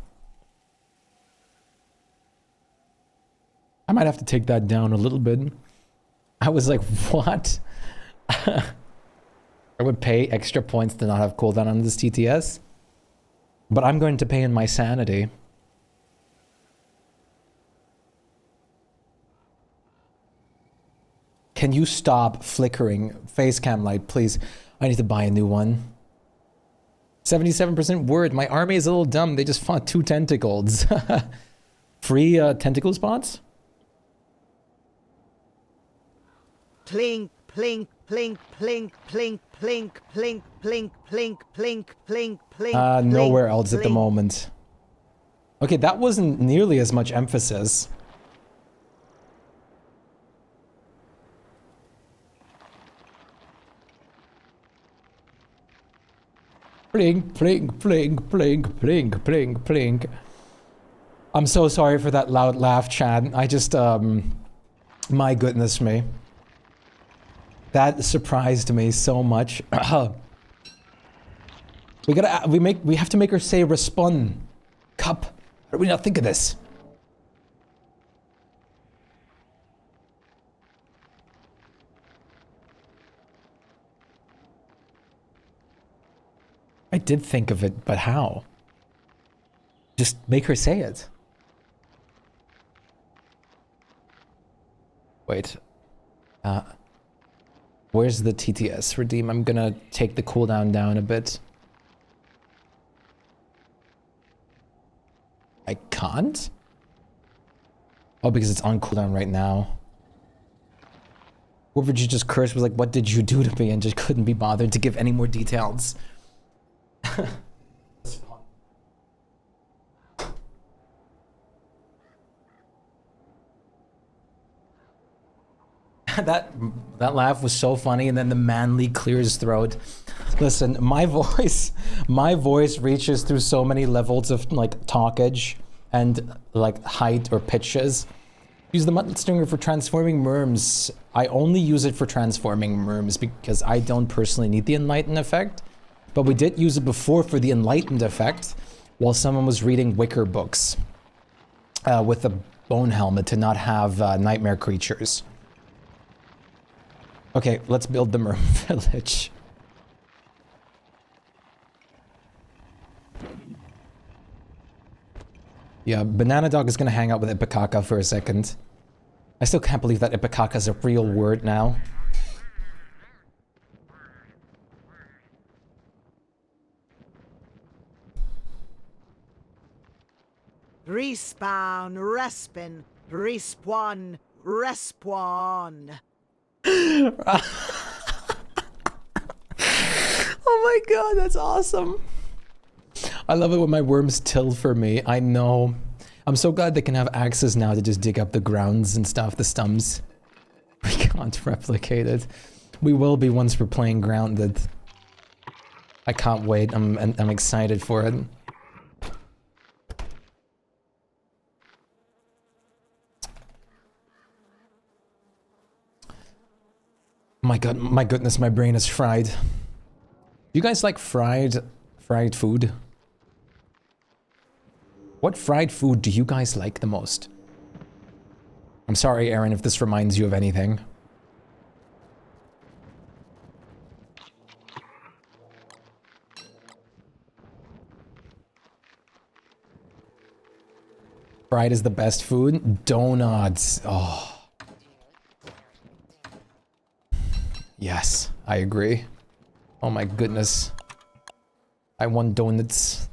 [SPEAKER 1] I might have to take that down a little bit. I was like, what? I would pay extra points to not have cooldown on this TTS. But I'm going to pay in my sanity. Can you stop flickering face cam light, please? I need to buy a new one. 77% word. My army is a little dumb. They just fought 2 tentacles. Free tentacle spots?
[SPEAKER 3] Plink, plink, plink, plink, plink, plink, plink, plink, plink, plink, plink, plink.
[SPEAKER 1] Nowhere else at the moment. Okay, that wasn't nearly as much emphasis. Plink, plink, plink, plink, plink, plink, plink. I'm so sorry for that loud laugh, Chad. I just, my goodness me. That surprised me so much. We have to make her say respond. Cup. How do we not think of this? I did think of it, but how? Just make her say it. Wait. Where's the TTS redeem? I'm gonna take the cooldown down a bit. I can't? Oh, because it's on cooldown right now. Whoever you just cursed was like, what did you do to me? And just couldn't be bothered to give any more details. that laugh was so funny, and then the manly clears his throat. Listen, my voice reaches through so many levels of like talkage and like height or pitches. Use the mudstinger for transforming worms. I only use it for transforming worms because I don't personally need the enlightened effect. But we did use it before for the enlightened effect while someone was reading Wicker books with a bone helmet to not have nightmare creatures. Okay, let's build the merm village. Yeah, Banana Dog is gonna hang out with Ipikaka for a second. I still can't believe that Ipikaka is a real word now.
[SPEAKER 3] Respawn, respin, respawn, respawn.
[SPEAKER 1] Oh my god, that's awesome. I love it when my worms till for me. I know. I'm so glad they can have access now to just dig up the grounds and stuff, the stumps. We can't replicate it. We will be once we're playing Grounded. I can't wait. I'm excited for it. My god, my goodness, my brain is fried. You guys like fried food? What fried food do you guys like the most? I'm sorry, Aaron, if this reminds you of anything. Fried is the best food? Donuts. Oh. Yes, I agree. Oh my goodness. I want donuts.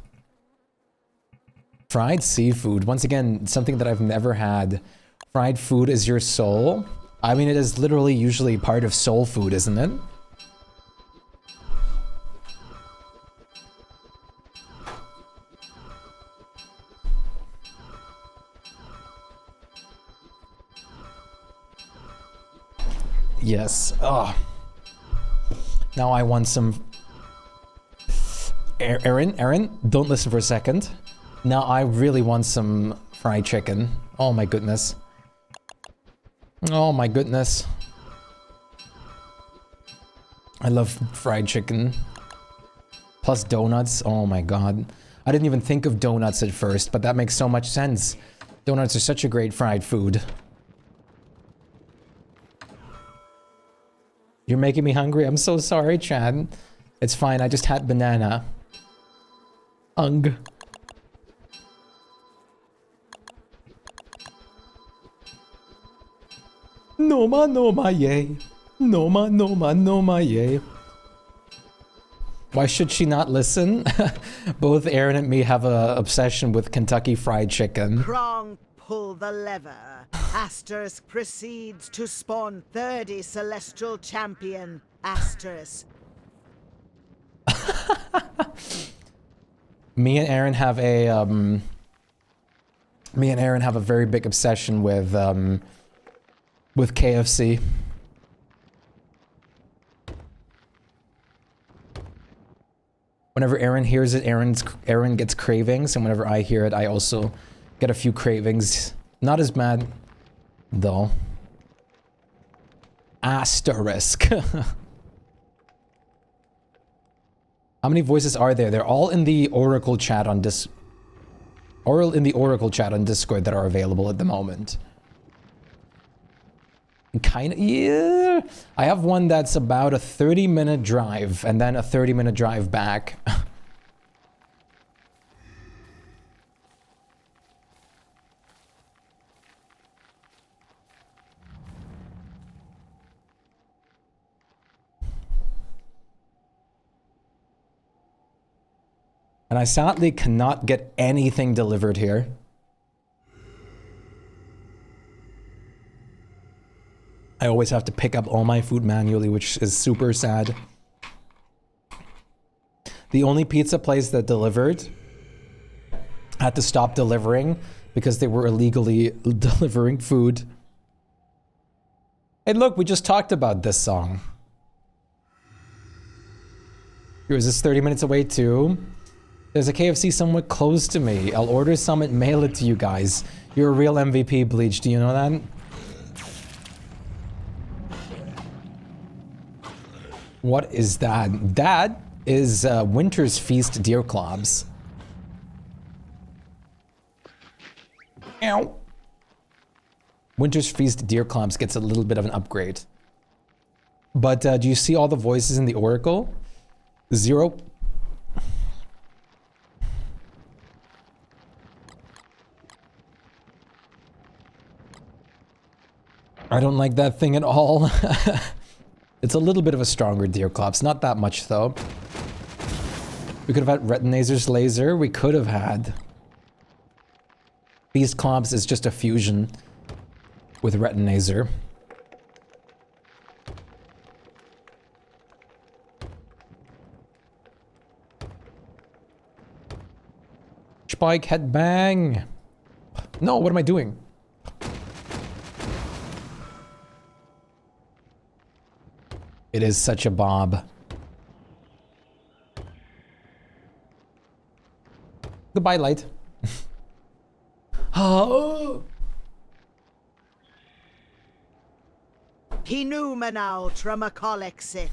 [SPEAKER 1] Fried seafood. Once again, something that I've never had. Fried food is your soul? I mean, it is literally usually part of soul food, isn't it? Yes. Oh. Now I want some... Aaron, don't listen for a second. Now I really want some fried chicken. Oh my goodness. Oh my goodness. I love fried chicken. Plus donuts. Oh my god. I didn't even think of donuts at first, but that makes so much sense. Donuts are such a great fried food. You're making me hungry. I'm so sorry, Chad. It's fine. I just had banana. Ung. No ma, yay. No ma, yay. Why should she not listen? Both Aaron and me have a obsession with Kentucky Fried Chicken.
[SPEAKER 3] Krong, pull the lever. Asterisk proceeds to spawn 30 celestial champion. Asterisk.
[SPEAKER 1] Me and Aaron have a very big obsession with KFC. Whenever Aaron hears it, Aaron gets cravings, and whenever I hear it, I also get a few cravings. Not as bad, though. Asterisk. How many voices are there? They're all in the Oracle chat on Discord that are available at the moment. Kinda, yeah. I have one that's about a 30-minute drive and then a 30-minute drive back. And I sadly cannot get anything delivered here. I always have to pick up all my food manually, which is super sad. The only pizza place that delivered had to stop delivering because they were illegally delivering food. Hey, look, we just talked about this song. Is this 30 minutes away too? There's a KFC somewhat close to me. I'll order some and mail it to you guys. You're a real MVP, Bleach. Do you know that? What is that? That is Winter's Feast deer claws. Ow. Winter's Feast deer claws gets a little bit of an upgrade. But do you see all the voices in the Oracle? 0. I don't like that thing at all. It's a little bit of a stronger Deerclops, not that much though. We could have had Retinazer's laser, we could have had. Beastclops is just a fusion with Retinazer. Shpyke headbang! No, what am I doing? It is such a bob. Goodbye, light. Oh!
[SPEAKER 3] He knew me now, Tramacolexit.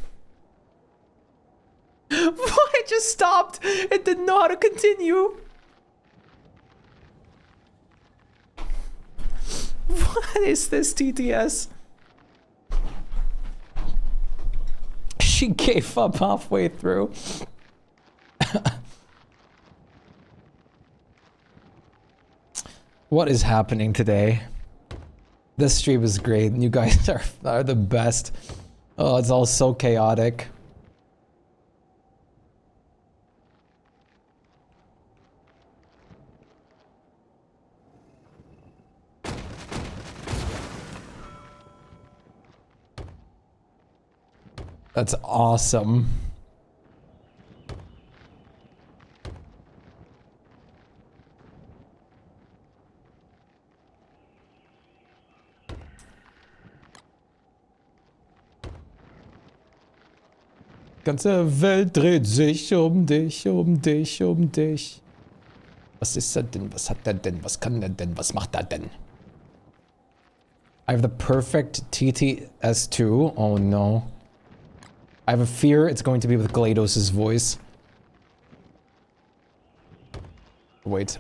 [SPEAKER 1] It just stopped! It didn't know how to continue! What is this, TTS? She gave up halfway through. What is happening today? This stream is great. You guys are the best. Oh, it's all so chaotic. That's awesome. Ganze Welt dreht sich um dich, um dich, um dich. Was ist er denn? Was hat er denn? Was kann er denn? Was macht er denn? I have the perfect TTS2. Oh no. I have a fear it's going to be with GLaDOS' voice. Wait.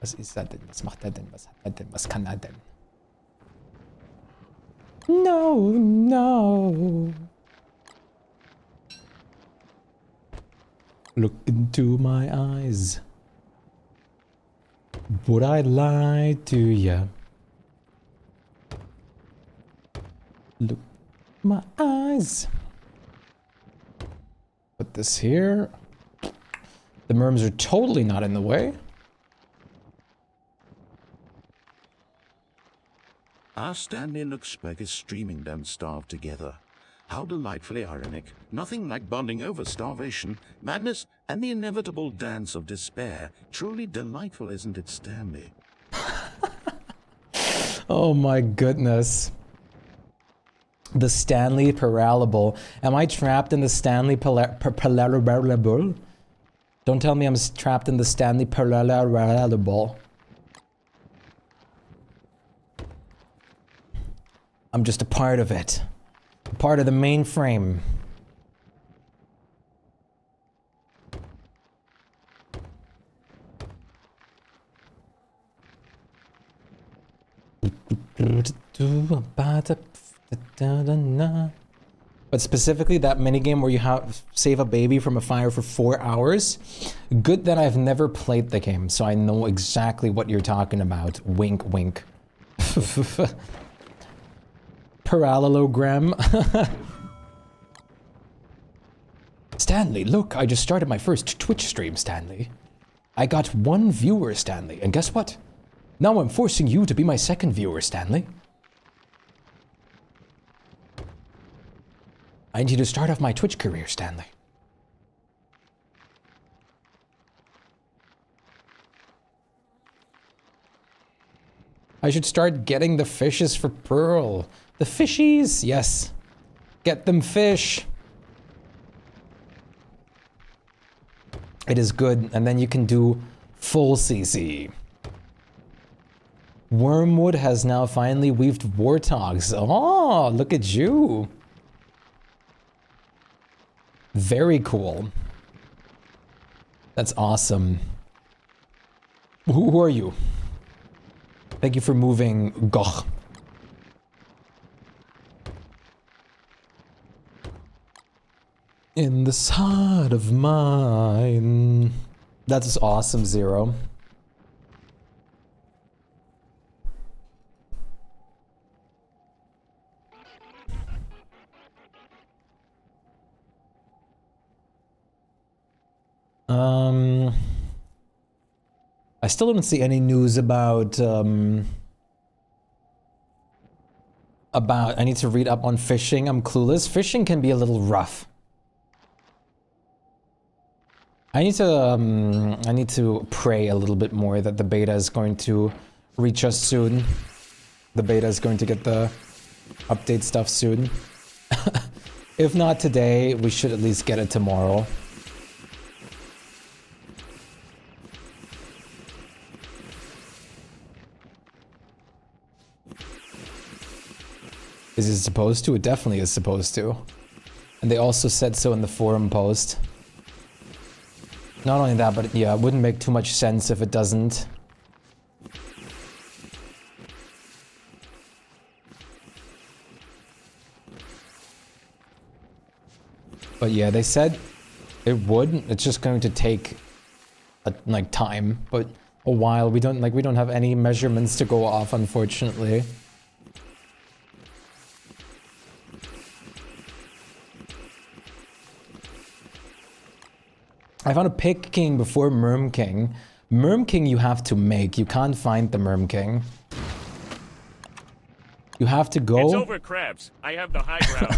[SPEAKER 1] Was ist er denn? Was macht er denn? Was hat er denn? Was kann er denn? No, no. Look into my eyes. Would I lie to ya? Look in my eyes. Put this here. The merms are totally not in the way.
[SPEAKER 5] Our Stanley and Shpyke is streaming Don't Starve together. How delightfully ironic. Nothing like bonding over starvation, madness, and the inevitable dance of despair. Truly delightful, isn't it, Stanley?
[SPEAKER 1] Oh my goodness. The Stanley Parallable. Am I trapped in the Stanley Parallable? Don't tell me I'm trapped in the Stanley Parallable. I'm just a part of it. A part of the mainframe. But specifically that minigame where you have save a baby from a fire for 4 hours. Good that I've never played the game, so I know exactly what you're talking about. Wink, wink. Parallelogram. Stanley, look, I just started my first Twitch stream, Stanley. I got 1 viewer, Stanley, and guess what? Now I'm forcing you to be my 2nd viewer, Stanley. I need you to start off my Twitch career, Stanley. I should start getting the fishes for Pearl. The fishies, yes. Get them fish. It is good, and then you can do full CC. Wormwood has now finally weaved warthogs. Oh, look at you. Very cool. That's awesome. Who are you? Thank you for moving, Goch. In this heart of mine. That's awesome, Zero. I still don't see any news about I need to read up on fishing. I'm clueless. Fishing can be a little rough. I need to pray a little bit more that the beta is going to reach us soon. The beta is going to get the update stuff soon. If not today, we should at least get it tomorrow. Is it supposed to? It definitely is supposed to. And they also said so in the forum post. Not only that, but yeah, it wouldn't make too much sense if it doesn't. But yeah, they said it would. It's just going to take like time, but a while. We don't have any measurements to go off, unfortunately. I found a Pick King before Merm King. Merm King you have to make. You can't find the Merm King. You have to go...
[SPEAKER 6] It's over, crabs. I have the high ground.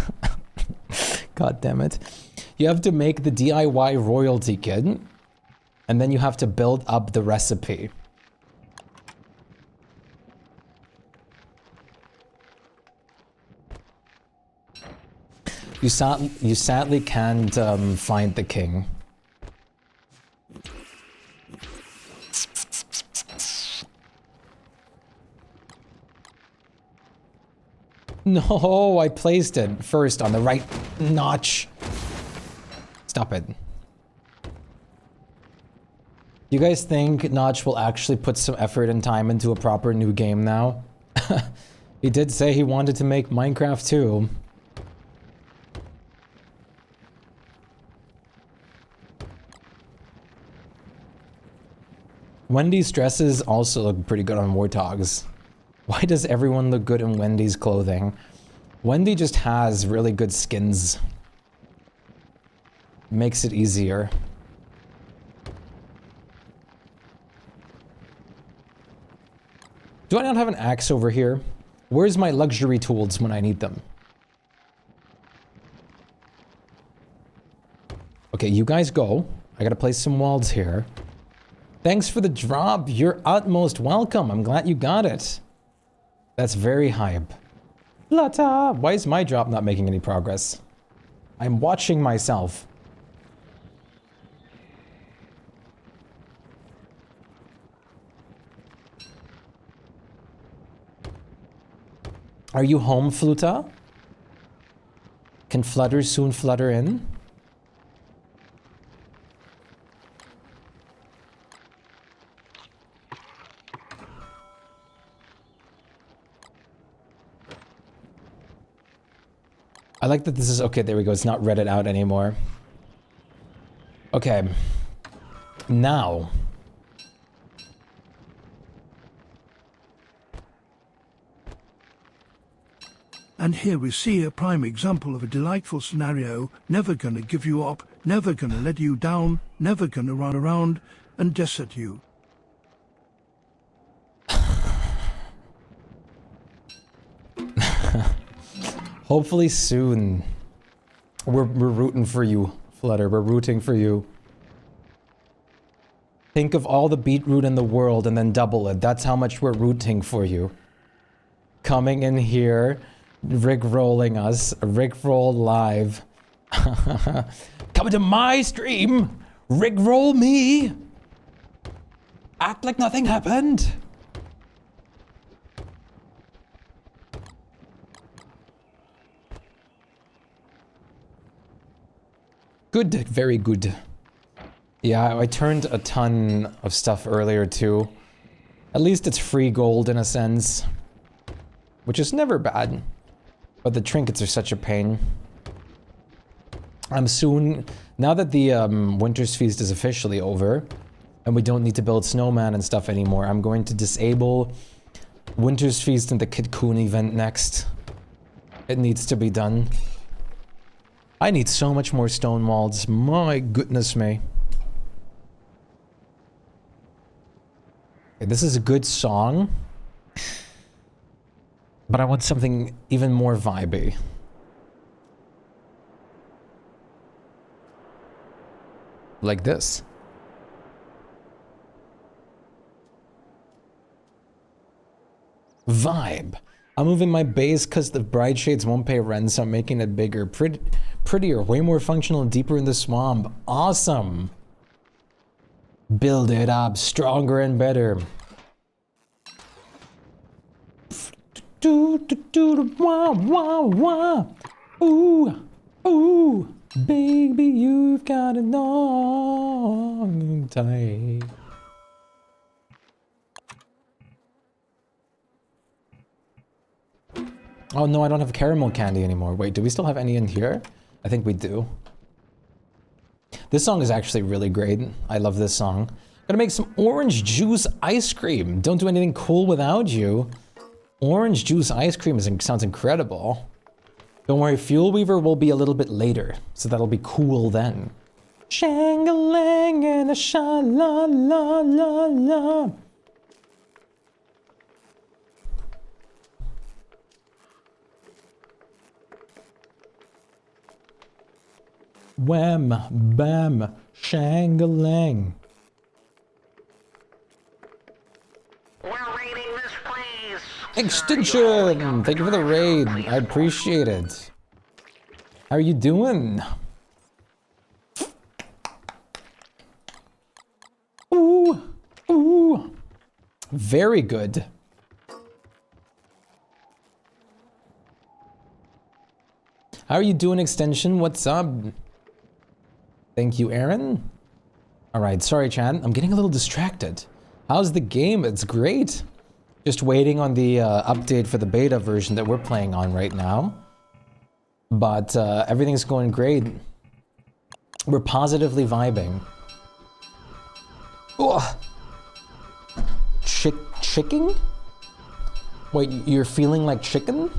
[SPEAKER 1] God damn it. You have to make the DIY royalty kit. And then you have to build up the recipe. You sadly can't find the king. No, I placed it first on the right notch. Stop it. You guys think Notch will actually put some effort and time into a proper new game now? He did say he wanted to make Minecraft too. Wendy's dresses also look pretty good on Warthogs. Why does everyone look good in Wendy's clothing? Wendy just has really good skins. Makes it easier. Do I not have an axe over here? Where's my luxury tools when I need them? Okay, you guys go. I gotta place some walls here. Thanks for the drop. You're utmost welcome. I'm glad you got it. That's very hype. Lata! Why is my drop not making any progress? I'm watching myself. Are you home, Fluta? Can Flutter soon flutter in? I like that this is... Okay, there we go. It's not Reddit out anymore. Okay. Now.
[SPEAKER 7] And here we see a prime example of a delightful scenario, never gonna give you up, never gonna let you down, never gonna run around and desert you.
[SPEAKER 1] Hopefully soon. We're rooting for you, Flutter. We're rooting for you. Think of all the beetroot in the world and then double it. That's how much we're rooting for you. Coming in here, Rick-rolling us. Rick-roll live. Coming to my stream! Rick-roll me! Act like nothing happened! Good, very good. Yeah, I turned a ton of stuff earlier too. At least it's free gold in a sense, which is never bad. But the trinkets are such a pain. Now that the Winter's Feast is officially over, and we don't need to build snowman and stuff anymore, I'm going to disable Winter's Feast and the Kid-Kun event next. It needs to be done. I need so much more stone walls. My goodness me. Okay, this is a good song. But I want something even more vibey. Like this. Vibe. I'm moving my base because the bright shades won't pay rent, so I'm making it bigger, prettier, way more functional and deeper in the swamp. Awesome. Build it up stronger and better. Do do do wah wah wah. Ooh ooh, baby, you've got a long time. Oh no, I don't have caramel candy anymore. Wait, do we still have any in here? I think we do. This song is actually really great. I love this song. Gonna make some orange juice ice cream. Don't do anything cool without you. Orange juice ice cream sounds incredible. Don't worry, Fuel Weaver will be a little bit later, so that'll be cool then. Shang-a-lang and a sha-la-la-la-la. Wham, bam, shang-a-lang. Extinction! Thank you for the raid. I appreciate it. How are you doing? Ooh, ooh. Very good. How are you doing, Extension? What's up? Thank you, Aaron. All right, sorry, Chan. I'm getting a little distracted. How's the game? It's great. Just waiting on the update for the beta version that we're playing on right now. But everything's going great. We're positively vibing. Ugh. Chicken? Wait, you're feeling like chicken?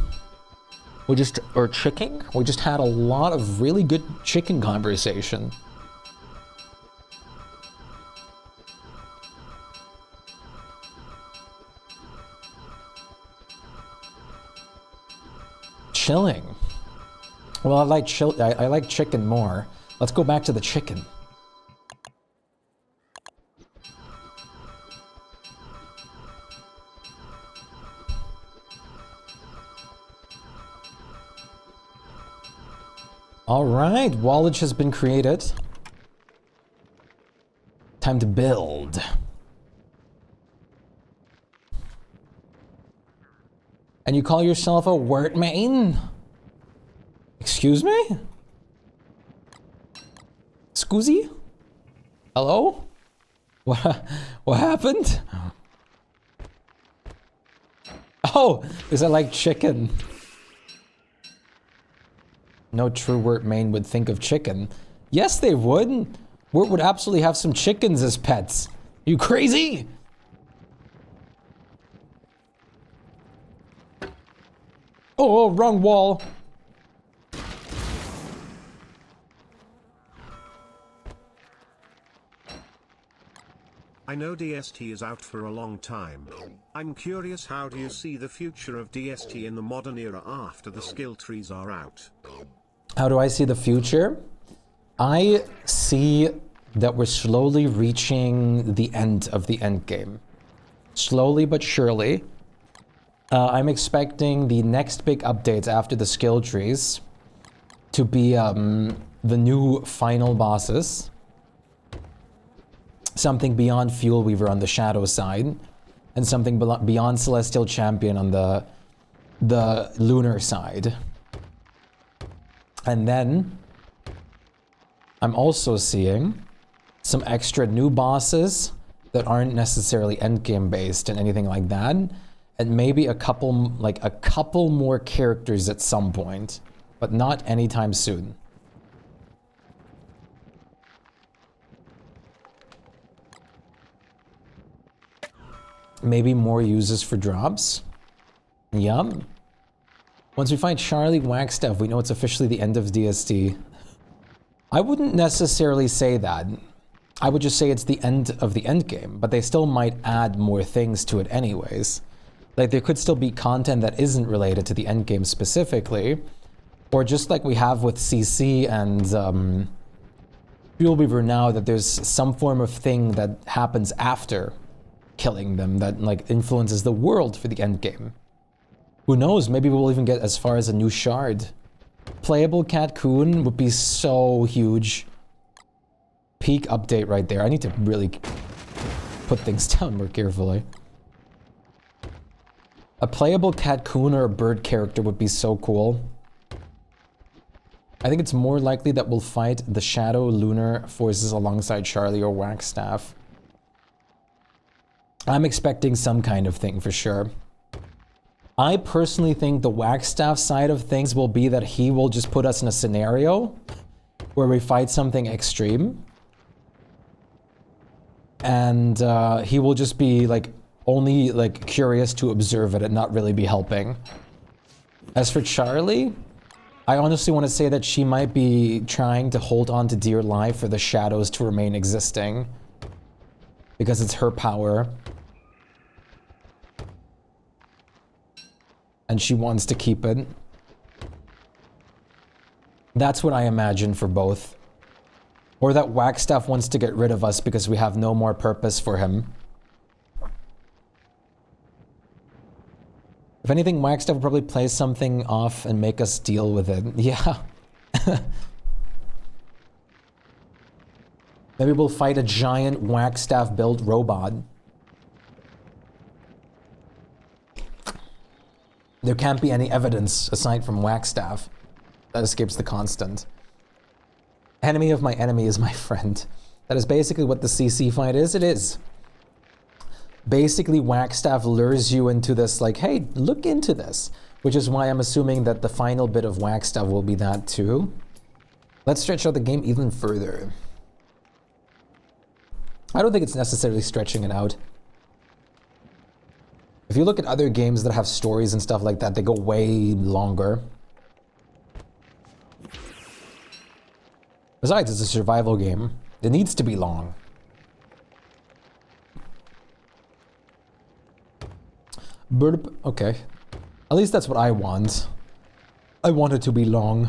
[SPEAKER 1] Or chicken? We just had a lot of really good chicken conversation. Chilling. Well, I like chicken more. Let's go back to the chicken. All right, wallage has been created. Time to build. And you call yourself a wort main? Excuse me? Scoozy? Hello? What happened? Oh, because I like chicken. No true wort main would think of chicken. Yes, they would. Wort would absolutely have some chickens as pets. You crazy? Oh, wrong wall.
[SPEAKER 2] I know DST is out for a long time. I'm curious, how do you see the future of DST in the modern era after the skill trees are out?
[SPEAKER 1] How do I see the future? I see that we're slowly reaching the end of the end game. Slowly but surely. I'm expecting the next big updates after the skill trees to be the new final bosses. Something beyond Fuel Weaver on the Shadow side, and something beyond Celestial Champion on the Lunar side. And then I'm also seeing some extra new bosses that aren't necessarily endgame based and anything like that, and maybe a couple more characters at some point, but not anytime soon. Maybe more uses for drops. Yum. Once we find Charlie Wagstaff, we know it's officially the end of DST. I wouldn't necessarily say that. I would just say it's the end of the end game, but they still might add more things to it anyways. Like, there could still be content that isn't related to the end game specifically, or just like we have with CC and Fuel Weaver now, that there's some form of thing that happens after killing them that like influences the world for the end game. Who knows, maybe we'll even get as far as a new shard. Playable Catcoon would be so huge. Peak update right there. I need to really put things down more carefully. A playable Catcoon or a bird character would be so cool. I think it's more likely that we'll fight the Shadow Lunar forces alongside Charlie or Wagstaff. I'm expecting some kind of thing for sure. I personally think the Wagstaff side of things will be that he will just put us in a scenario where we fight something extreme. And he will just be like only like curious to observe it and not really be helping. As for Charlie, I honestly want to say that she might be trying to hold on to dear life for the shadows to remain existing. Because it's her power. And she wants to keep it. That's what I imagine for both. Or that Wagstaff wants to get rid of us because we have no more purpose for him. If anything, Wagstaff will probably play something off and make us deal with it. Yeah. Maybe we'll fight a giant Wagstaff-built robot. There can't be any evidence aside from Wagstaff. That escapes the constant. Enemy of my enemy is my friend. That is basically what the CC fight is. It is. Basically, Wagstaff lures you into this, like, hey, look into this. Which is why I'm assuming that the final bit of Wagstaff will be that too. Let's stretch out the game even further. I don't think it's necessarily stretching it out. If you look at other games that have stories and stuff like that, they go way longer. Besides, it's a survival game. It needs to be long. Burp. Okay. At least that's what I want. I want it to be long.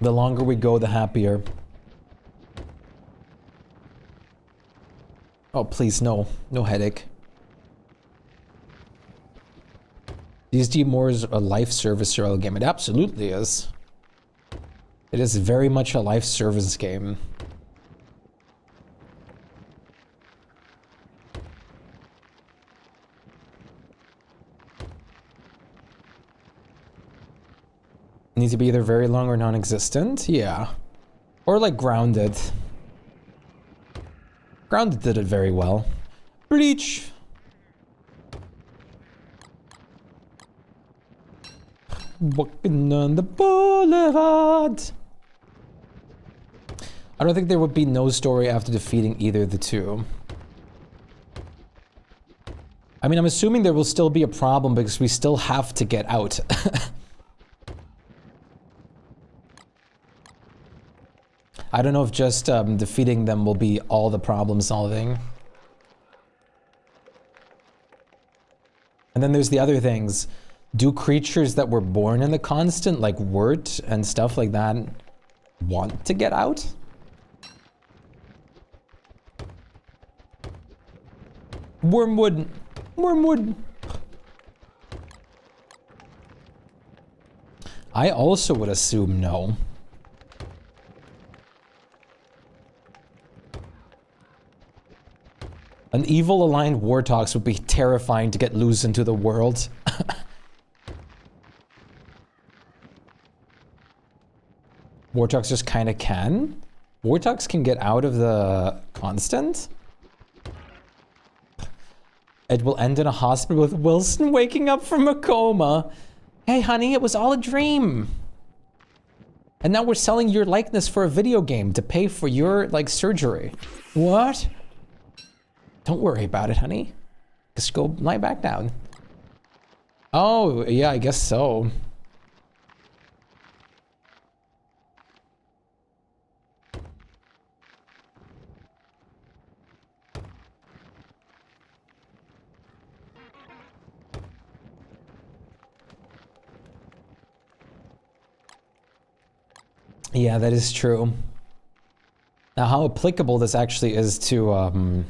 [SPEAKER 1] The longer we go, the happier. Oh, please, no. No headache. DST more is a life service early game. It absolutely is. It is very much a life service game. Needs to be either very long or non-existent. Yeah. Or like Grounded. Grounded did it very well. Breach! Walking on the boulevard. I don't think there would be no story after defeating either of the two. I mean, I'm assuming there will still be a problem because we still have to get out. I don't know if just defeating them will be all the problem solving. And then there's the other things. Do creatures that were born in the constant, like Wirt and stuff like that, want to get out? Wormwood. Wormwood. I also would assume no. An evil aligned Wartox would be terrifying to get loose into the world. Warthogs just kind of can. Warthogs can get out of the constant. It will end in a hospital with Wilson waking up from a coma. Hey, honey, it was all a dream. And now we're selling your likeness for a video game to pay for your, like, surgery. What? Don't worry about it, honey. Just go lie back down. Oh, yeah, I guess so. Yeah, that is true. Now, how applicable this actually is to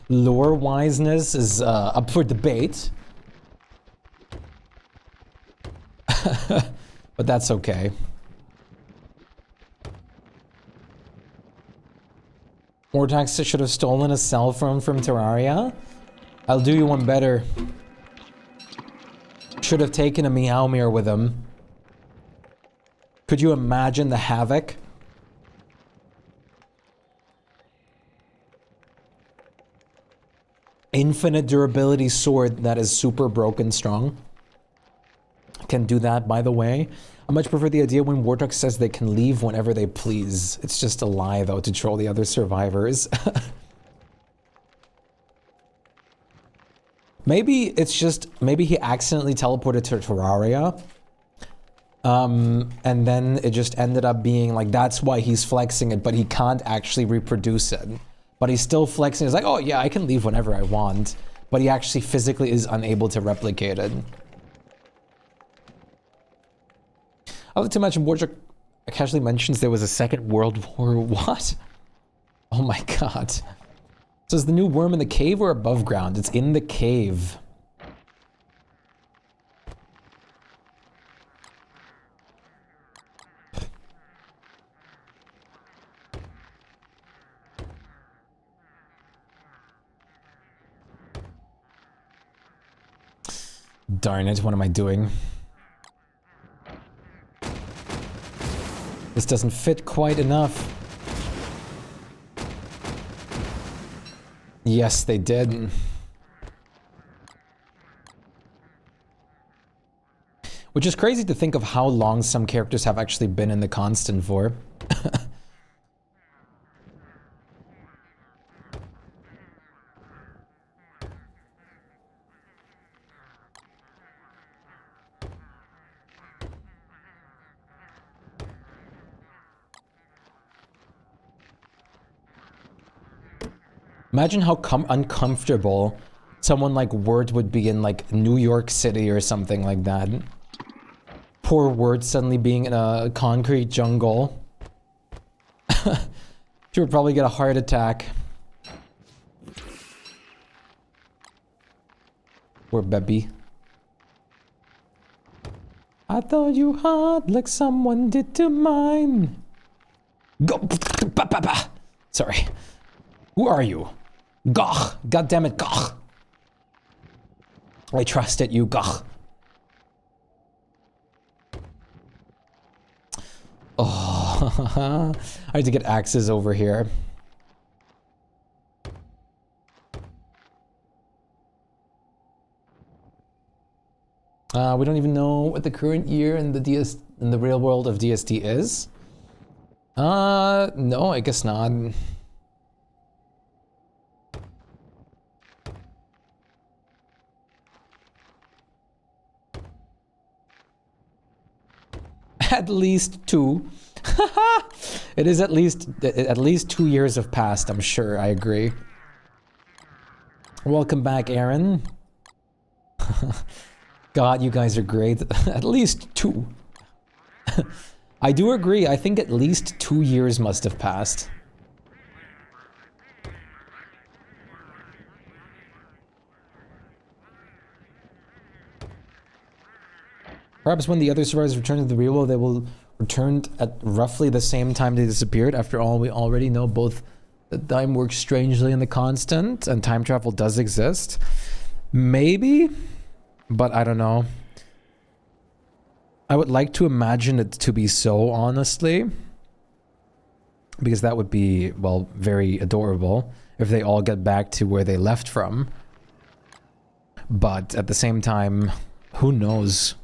[SPEAKER 1] lore wiseness is up for debate. But that's okay. Mortax should have stolen a cell phone from Terraria. I'll do you one better. Should have taken a Meowmere with him. Could you imagine the havoc? Infinite durability sword that is super broken strong. Can do that, by the way. I much prefer the idea when Warthog says they can leave whenever they please. It's just a lie, though, to troll the other survivors. Maybe it's just... Maybe he accidentally teleported to Terraria. And then it just ended up being like, that's why he's flexing it, but he can't actually reproduce it. But he's still flexing. He's like, oh yeah, I can leave whenever I want. But he actually physically is unable to replicate it. I like to imagine Wardrack casually mentions there was a second world war. What? Oh my god. So is the new worm in the cave or above ground? It's in the cave. Darn it, what am I doing? This doesn't fit quite enough. Yes, they did. Which is crazy to think of how long some characters have actually been in the constant for. Imagine how uncomfortable someone like Word would be in like New York City or something like that. Poor Word suddenly being in a concrete jungle. She would probably get a heart attack. Poor baby. I thought you hard like someone did to mine. Go. Sorry. Who are you? Gah! God damn it, Gah! I trusted you, Gah. Oh, I need to get axes over here. We don't even know what the current year in the real world of DSD is. No, I guess not. At least 2. It is at least 2 years have passed, I'm sure. I agree. Welcome back, Aaron. God, you guys are great. At least 2. I do agree. I think at least 2 years must have passed. Perhaps when the other survivors return to the real world, they will return at roughly the same time they disappeared. After all, we already know both that time works strangely in the constant and time travel does exist. Maybe, but I don't know. I would like to imagine it to be so, honestly. Because that would be, well, very adorable if they all get back to where they left from. But at the same time, who knows?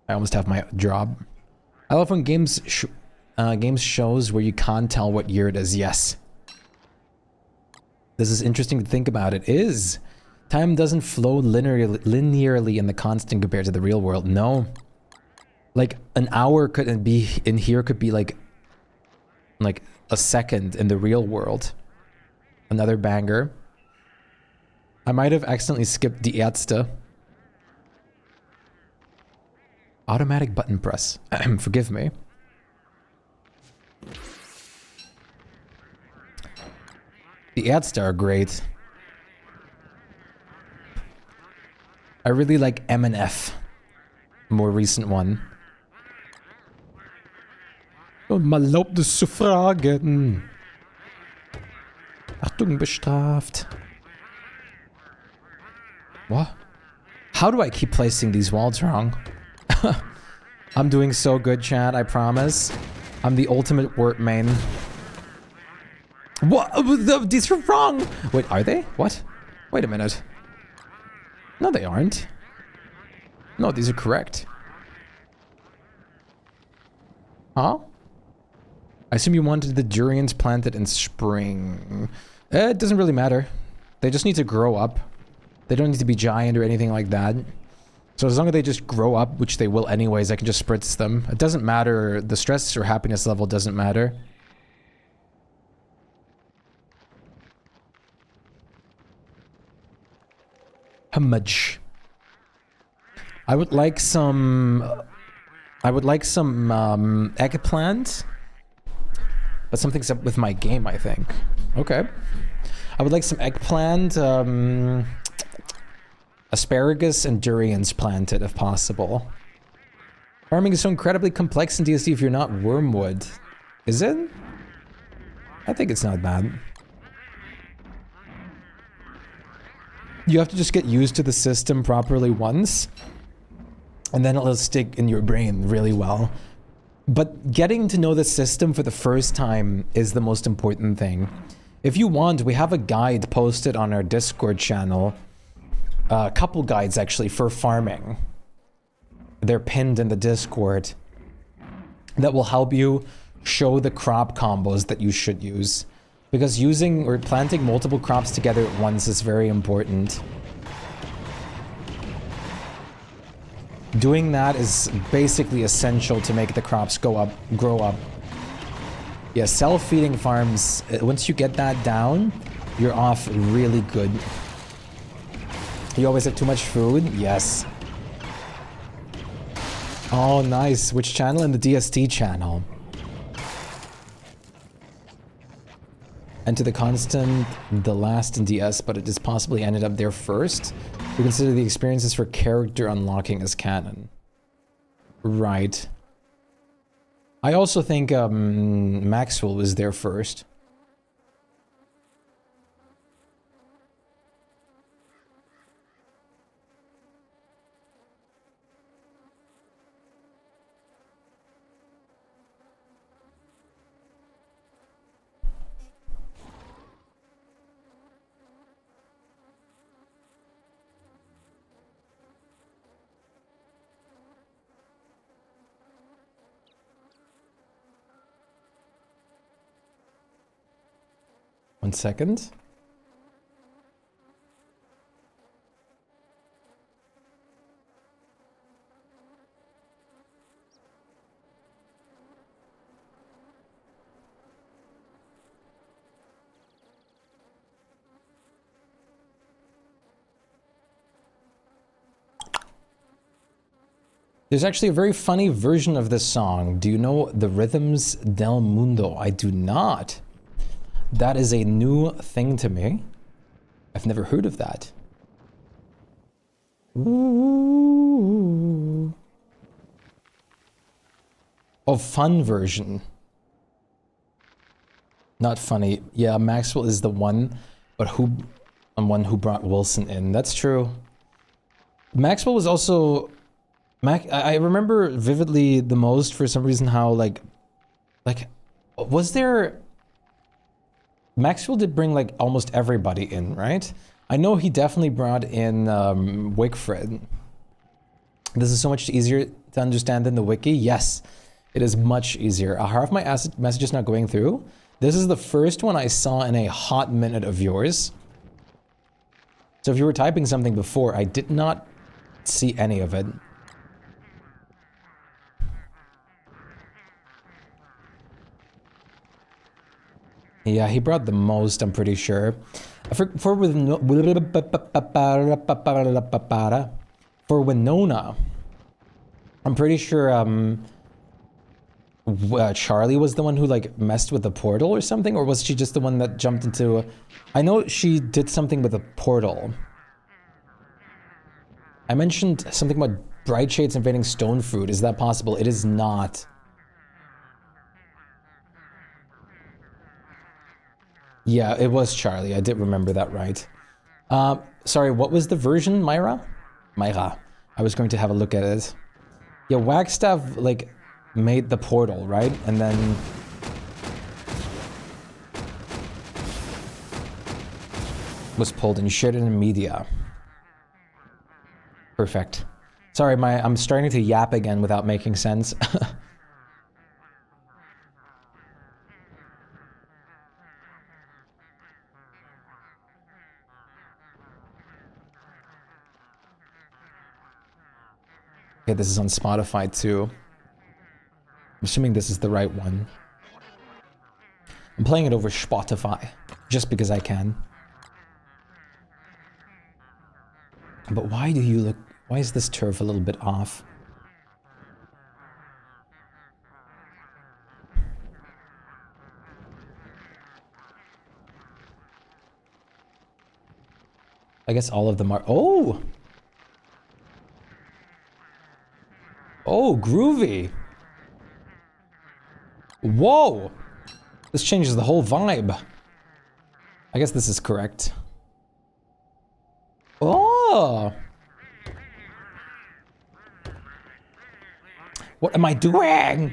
[SPEAKER 1] I almost have my job. I love when games shows where you can't tell what year it is. Yes. This is interesting to think about. It is. Time doesn't flow linearly in the constant compared to the real world. No. Like an hour could be in here could be like a second in the real world. Another banger. I might have accidentally skipped Die Ärzte. Automatic button press. Forgive me. The Ärzte are great. I really like MNF. More recent one. Und man erlaubt es zu fragen. Achtung, bestraft. What? How do I keep placing these walls wrong? I'm doing so good, chat, I promise. I'm the ultimate word main. What? These are wrong! Wait, are they? What? Wait a minute. No, they aren't. No, these are correct. Huh? I assume you wanted the durians planted in spring. It doesn't really matter. They just need to grow up. They don't need to be giant or anything like that. So as long as they just grow up, which they will anyways, I can just spritz them. It doesn't matter. The stress or happiness level doesn't matter. How much? I would like some eggplant. But something's up with my game, I think. Okay. I would like some eggplant, asparagus, and durians planted, if possible. Farming is so incredibly complex in DSD if you're not Wormwood. Is it? I think it's not bad. You have to just get used to the system properly once, and then it'll stick in your brain really well. But getting to know the system for the first time is the most important thing. If you want, we have a guide posted on our Discord channel. A couple guides, actually, for farming. They're pinned in the Discord. That will help you show the crop combos that you should use. Because using or planting multiple crops together at once is very important. Doing that is basically essential to make the crops grow up. Yeah, self-feeding farms, once you get that down, you're off really good. You always have too much food? Yes. Oh, nice. Which channel? In the DST channel. Enter the constant, the last in DS, but it just possibly ended up there first. We consider the experiences for character unlocking as canon. Right. I also think Maxwell was there first. One second. There's actually a very funny version of this song. Do you know the Rhythms del Mundo? I do not. That is a new thing to me. I've never heard of that. Ooh. Oh, fun version. Not funny. Yeah, Maxwell is the one, but who one who brought Wilson in. That's true. Maxwell was also... I remember vividly the most for some reason how, like... Was there... Maxwell did bring, like, almost everybody in, right? I know he definitely brought in Wickfred. This is so much easier to understand than the wiki. Yes, it is much easier. Are half my messages not going through? This is the first one I saw in a hot minute of yours. So if you were typing something before, I did not see any of it. Yeah, he brought the most, I'm pretty sure. For Winona, I'm pretty sure Charlie was the one who like messed with the portal or something, or was she just the one that jumped into... I know she did something with a portal. I mentioned something about Bright Shades invading Stone Fruit. Is that possible? It is not. Yeah, it was Charlie. I did remember that right. Sorry, what was the version, Myra? Myra. I was going to have a look at it. Yeah, Wagstaff, like, made the portal, right? And then... was pulled and shared it in media. Perfect. Sorry, I'm starting to yap again without making sense. Okay, this is on Spotify too. I'm assuming this is the right one. I'm playing it over Spotify, just because I can. But why do you look... why is this turf a little bit off? I guess all of them are... oh! Oh, groovy! Whoa! This changes the whole vibe. I guess this is correct. Oh! What am I doing?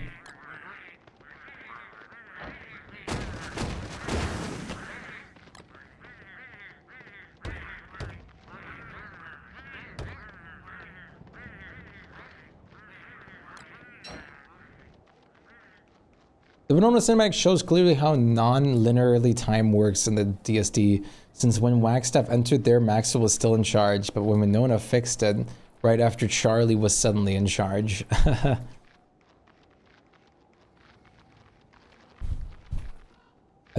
[SPEAKER 1] The Winona cinematic shows clearly how non-linearly time works in the DSD, since when Wagstaff entered there, Maxwell was still in charge, but when Winona fixed it, right after Charlie was suddenly in charge. I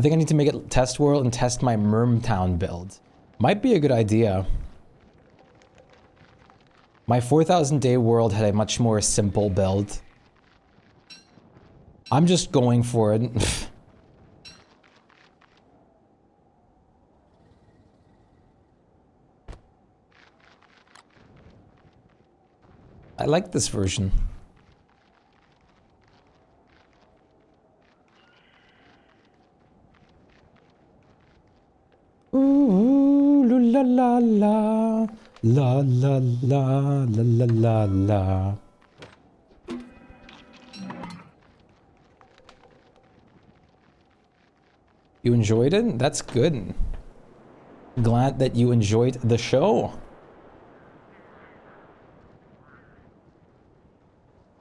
[SPEAKER 1] think I need to make it test world and test my Mermtown build. Might be a good idea. My 4,000 day world had a much more simple build. I'm just going for it. I like this version. Ooh, la la la la la la la la la. You enjoyed it? That's good. Glad that you enjoyed the show.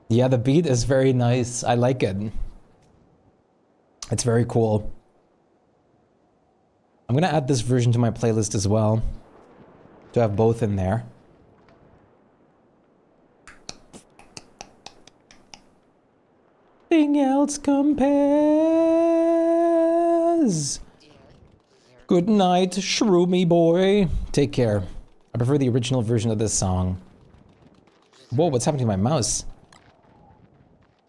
[SPEAKER 1] Yeah, the beat is very nice. I like it. It's very cool. I'm gonna add this version to my playlist as well, to have both in there. Nothing else compares. Good night, Shroomy boy. Take care. I prefer the original version of this song. Whoa, what's happening to my mouse?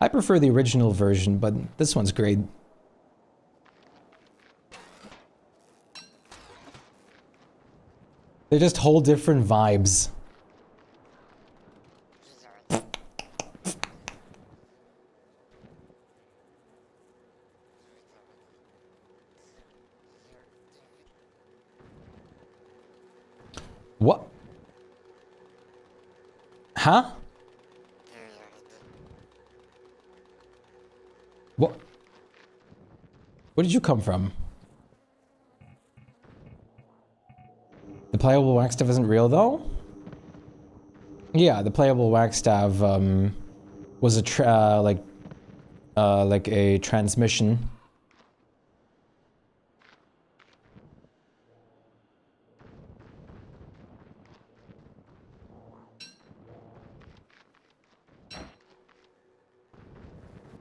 [SPEAKER 1] I prefer the original version, but this one's great. They're just whole different vibes. What? Huh? What? Where did you come from? The playable wax staff isn't real though? Yeah, the playable wax staff was a like a transmission.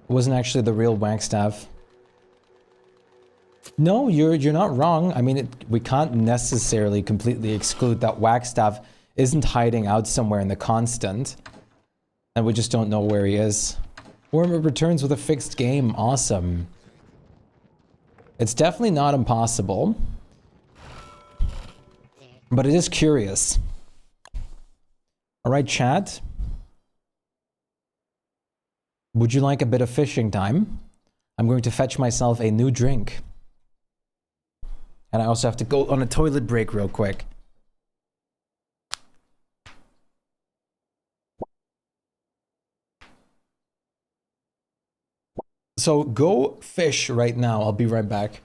[SPEAKER 1] It wasn't actually the real wax staff. No, you're not wrong. I mean, we can't necessarily completely exclude that wax staff isn't hiding out somewhere in the constant, and we just don't know where he is. Worm returns with a fixed game. Awesome. It's definitely not impossible, but it is curious. All right, chat. Would you like a bit of fishing time? I'm going to fetch myself a new drink. And I also have to go on a toilet break real quick. So go fish right now. I'll be right back.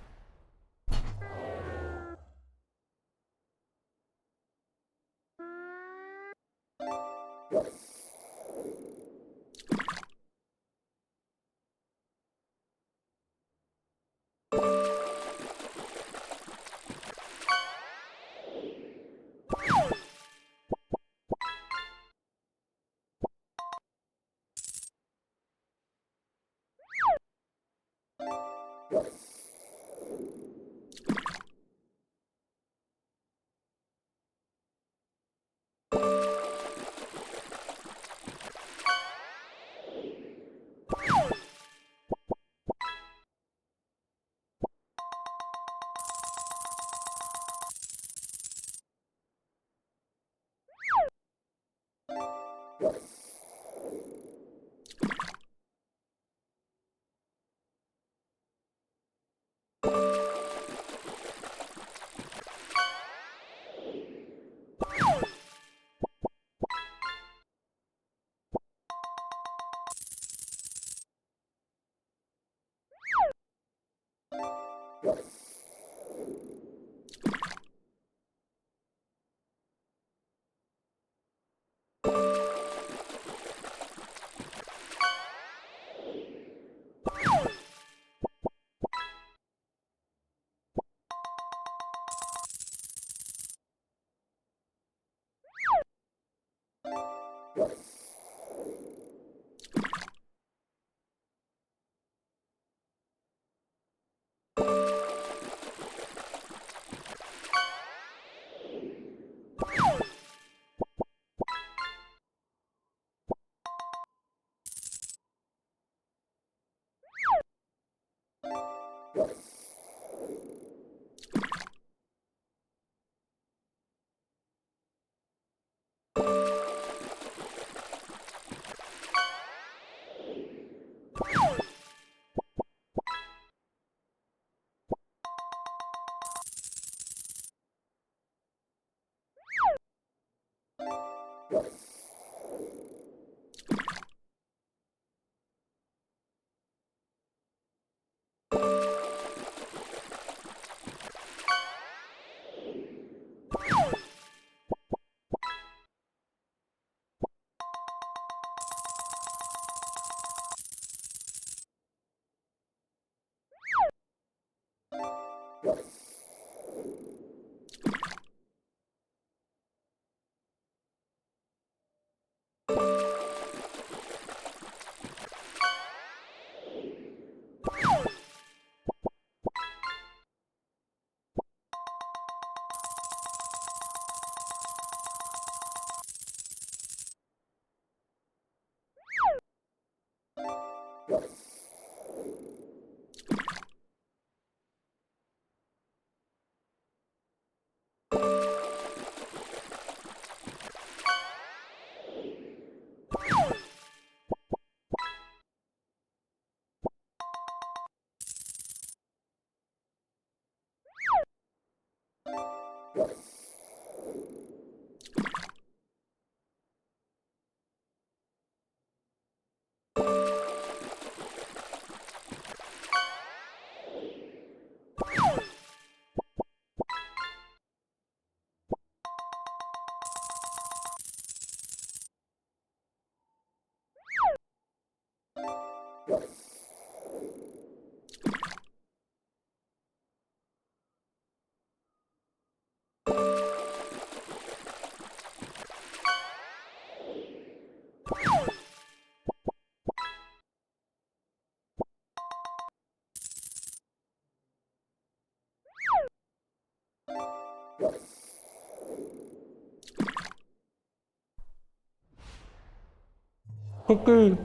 [SPEAKER 1] Cookie.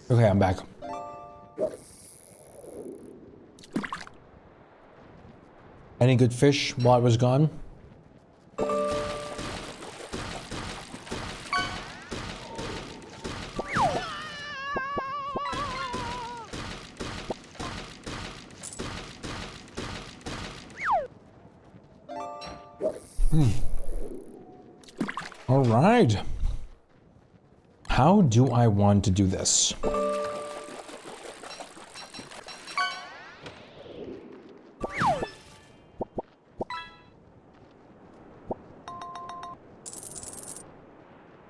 [SPEAKER 1] Okay, I'm back. Any good fish while I was gone? All right. How do I want to do this?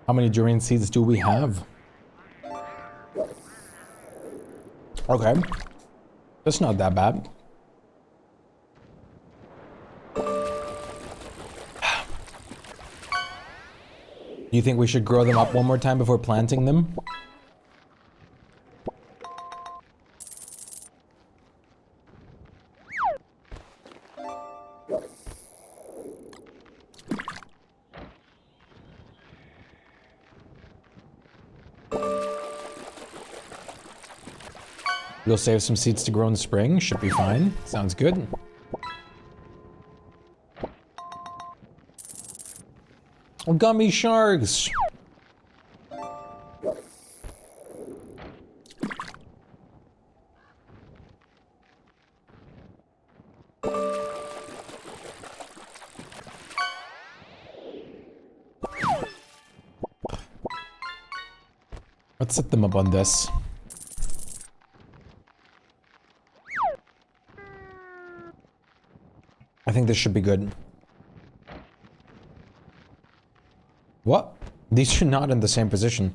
[SPEAKER 1] How many durian seeds do we have? Okay. That's not that bad. Do you think we should grow them up one more time before planting them? We'll save some seeds to grow in spring. Should be fine. Sounds good. Oh, gummy sharks! Let's set them up on this. I think this should be good. What? These are not in the same position.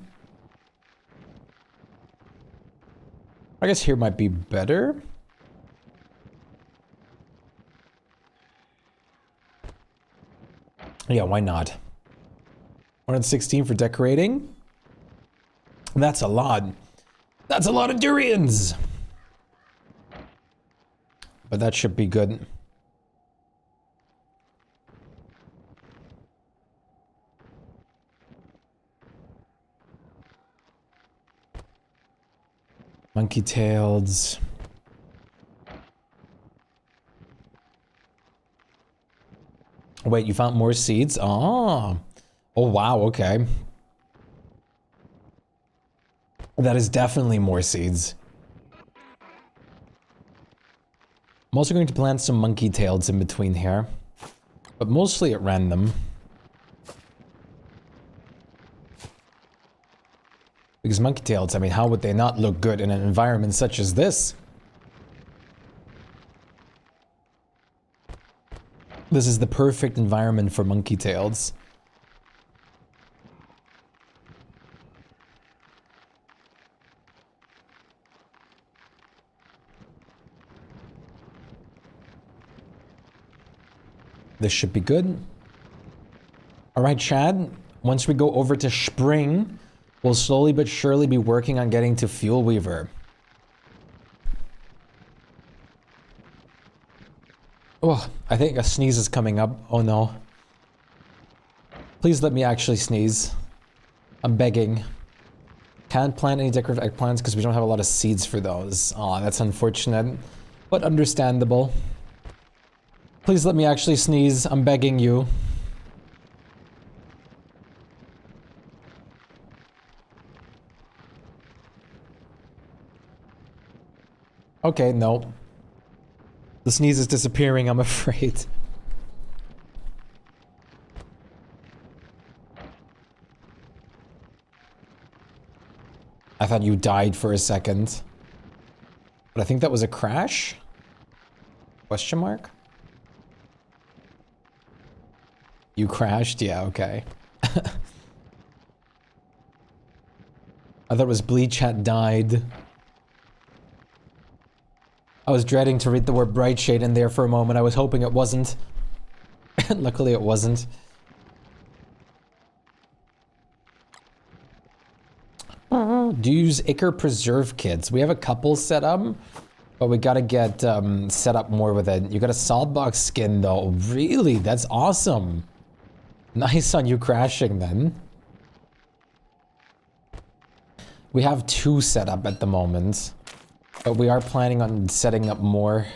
[SPEAKER 1] I guess here might be better. Yeah, why not? 116 for decorating. That's a lot. That's a lot of durians. But that should be good. Monkey tails. Wait, you found more seeds? Oh. Oh, wow, okay. That is definitely more seeds. I'm also going to plant some monkey tails in between here. But mostly at random. Because monkey tails, I mean, how would they not look good in an environment such as this? This is the perfect environment for monkey tails. This should be good. Alright, Chad. Once we go over to spring, we'll slowly but surely be working on getting to Fuel Weaver. Oh, I think a sneeze is coming up. Oh no. Please let me actually sneeze. I'm begging. Can't plant any decorative eggplants because we don't have a lot of seeds for those. Aw, that's unfortunate, but understandable. Please let me actually sneeze. I'm begging you. Okay, no. The sneeze is disappearing, I'm afraid. I thought you died for a second. But I think that was a crash? Question mark? You crashed? Yeah, okay. I thought it was Bleach had died. I was dreading to read the word bright shade in there for a moment. I was hoping it wasn't. Luckily it wasn't. Do you use Ichor Preserve kits? We have a couple set up, but we gotta get set up more with it. You got a Saltbox skin though. Really? That's awesome. Nice on you crashing then. We have 2 set up at the moment, but we are planning on setting up more.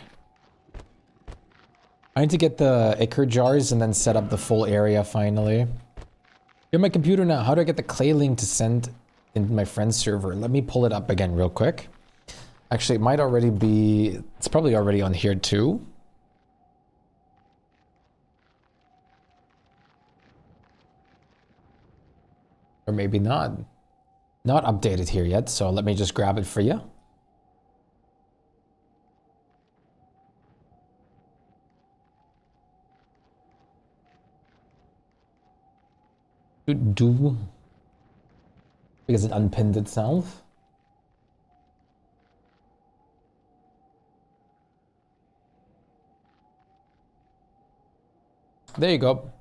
[SPEAKER 1] I need to get the Ichor jars and then set up the full area finally. You're on my computer now. How do I get the clay link to send into my friend's server? Let me pull it up again real quick. Actually, it might already be... It's probably already on here too. Or maybe not. Not updated here yet, so let me just grab it for you. Do because it unpinned itself. There you go.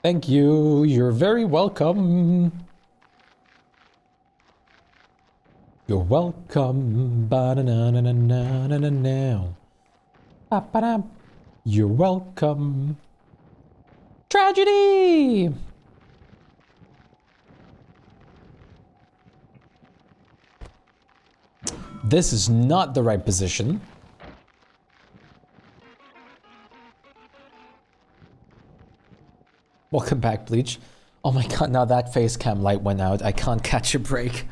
[SPEAKER 1] Thank you. You're very welcome. You're welcome. Ba-na-na-na-na-na-na-na. Ba-ba-da. You're welcome. Tragedy! This is not the right position. Welcome back, Bleach. Oh my god, now that face cam light went out. I can't catch a break.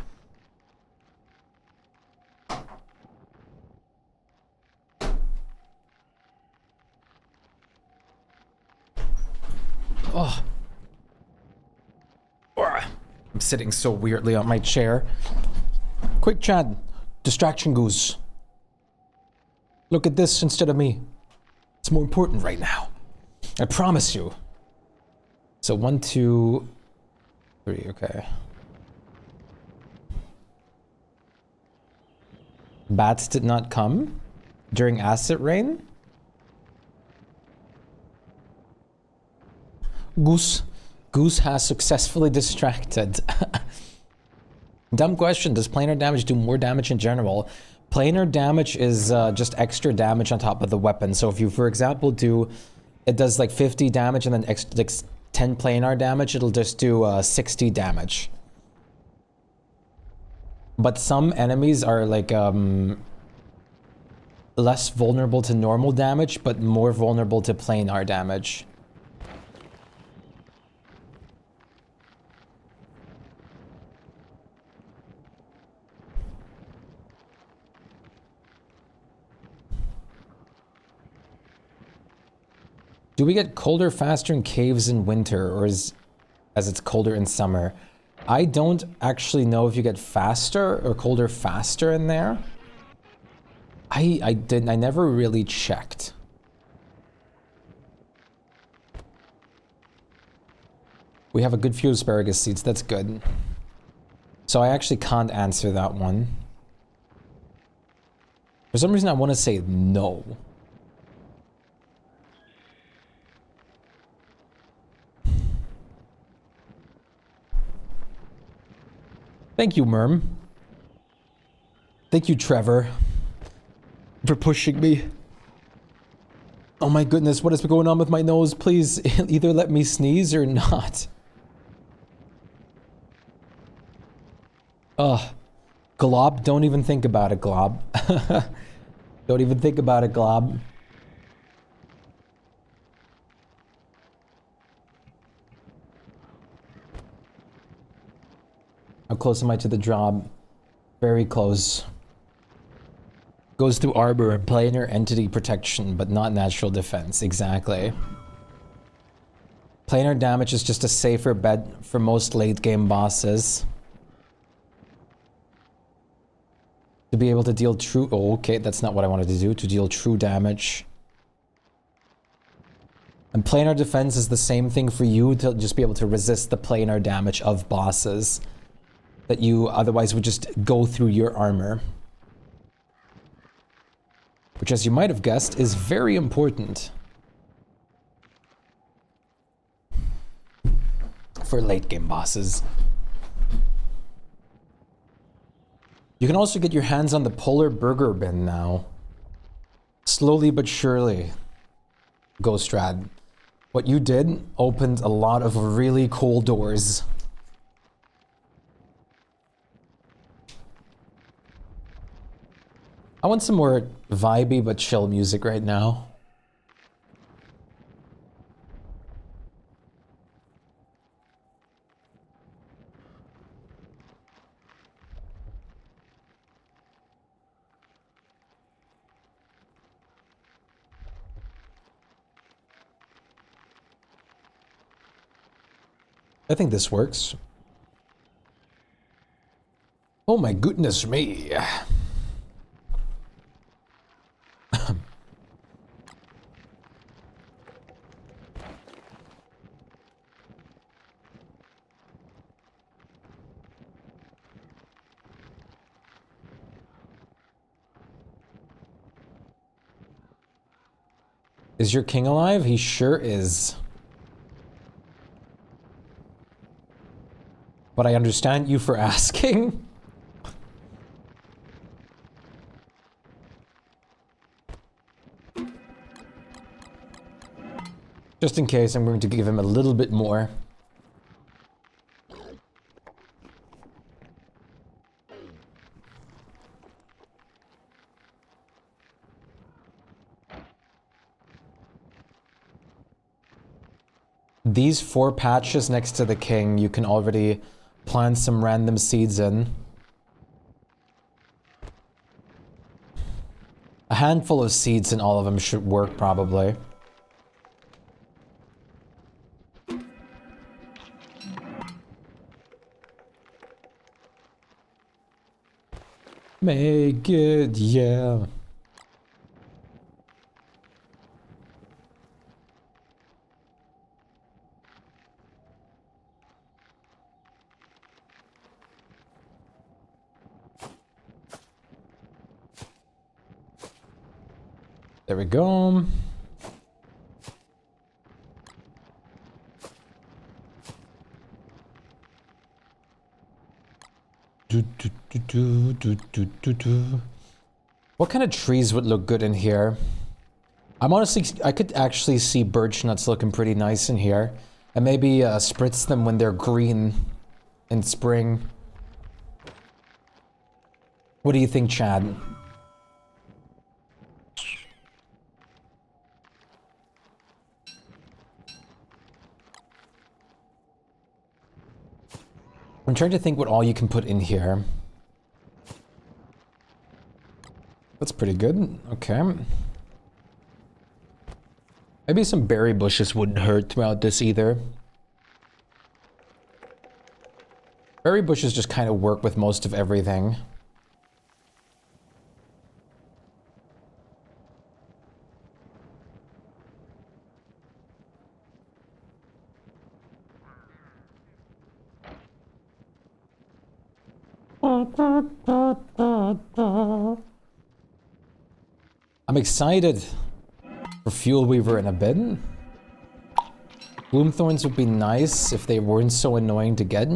[SPEAKER 1] Oh. I'm sitting so weirdly on my chair. Quick chat. Distraction goose. Look at this instead of me. It's more important right now. I promise you. So 1, 2, 3, okay. Bats did not come during acid rain? Goose has successfully distracted. Dumb question, does planar damage do more damage in general? Planar damage is just extra damage on top of the weapon. So if you, for example, it does like 50 damage and then like 10 planar damage, it'll just do 60 damage. But some enemies are like less vulnerable to normal damage, but more vulnerable to planar damage. Do we get colder faster in caves in winter, or as it's colder in summer? I don't actually know if you get faster or colder faster in there. I never really checked. We have a good few asparagus seeds, that's good. So I actually can't answer that one. For some reason I want to say no. Thank you, Merm. Thank you, Trevor, for pushing me. Oh my goodness, what is going on with my nose? Please, either let me sneeze or not. Ugh. Glob, don't even think about it, Glob. Don't even think about it, Glob. How close am I to the job? Very close. Goes through arbor and planar entity protection, but not natural defense. Exactly. Planar damage is just a safer bet for most late game bosses. To be able to deal true... Oh, okay, that's not what I wanted to do. To deal true damage. And planar defense is the same thing for you, to just be able to resist the planar damage of bosses that you otherwise would just go through your armor. Which, as you might have guessed, is very important for late game bosses. You can also get your hands on the Polar Burger Bin now. Slowly but surely, Ghostrad. What you did opened a lot of really cool doors. I want some more vibey but chill music right now. I think this works. Oh my goodness me. Is your king alive? He sure is. But I understand you for asking. Just in case, I'm going to give him a little bit more. These 4 patches next to the king, you can already plant some random seeds in. A handful of seeds in all of them should work, probably. Make it, yeah. There we go. What kind of trees would look good in here? I'm honestly, I could actually see birch nuts looking pretty nice in here. And maybe spritz them when they're green in spring. What do you think, Chad? I'm trying to think what all you can put in here. That's pretty good. Okay. Maybe some berry bushes wouldn't hurt throughout this either. Berry bushes just kind of work with most of everything. I'm excited for Fuel Weaver in a bit. Gloomthorns would be nice if they weren't so annoying to get.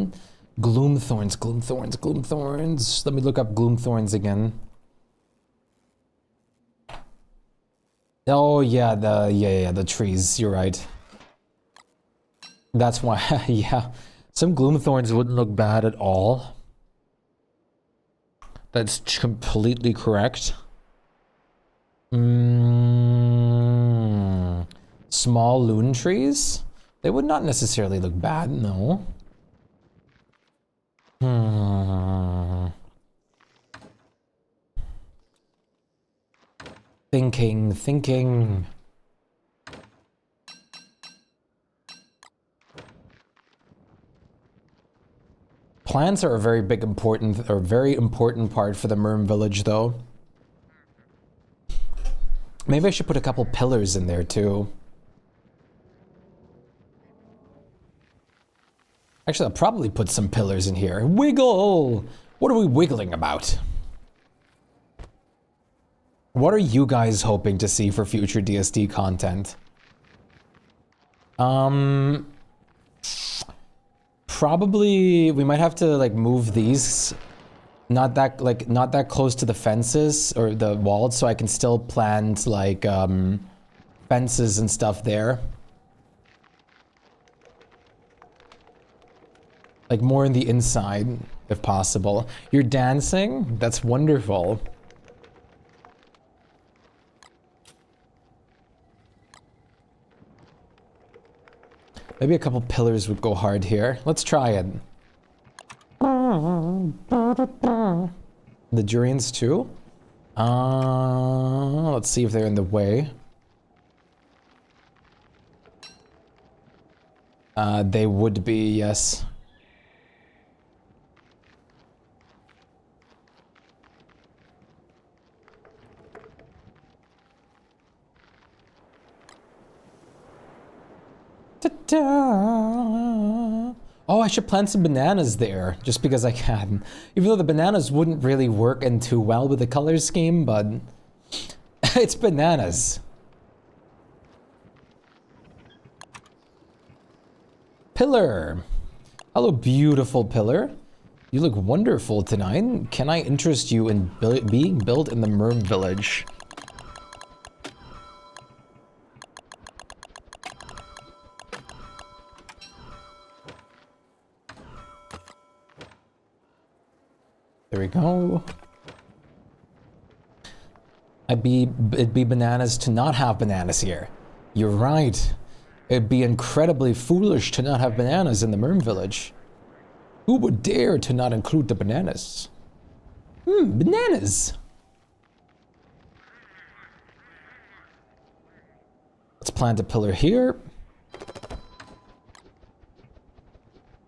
[SPEAKER 1] Gloomthorns, Gloomthorns, Gloomthorns. Let me look up Gloomthorns again. Oh yeah, the trees, you're right. That's why, yeah. Some Gloomthorns wouldn't look bad at all. That's completely correct. Small loon trees? They would not necessarily look bad, no. Thinking. Plants are a very important part for the Merm village, though. Maybe I should put a couple pillars in there, too. Actually, I'll probably put some pillars in here. Wiggle! What are we wiggling about? What are you guys hoping to see for future DSD content? Probably we might have to like move these not that close to the fences or the walls, so I can still plant like fences and stuff there. Like more in the inside, if possible. You're dancing? That's wonderful. Maybe a couple pillars would go hard here. Let's try it. The durians too? Let's see if they're in the way. They would be, yes. Ta-da! Oh, I should plant some bananas there, just because I can. Even though the bananas wouldn't really work in too well with the color scheme, but it's bananas. Pillar. Hello, beautiful pillar. You look wonderful tonight. Can I interest you in being built in the Merm village? There we go. It'd be bananas to not have bananas here. You're right. It'd be incredibly foolish to not have bananas in the Merm village. Who would dare to not include the bananas? Bananas! Let's plant a pillar here.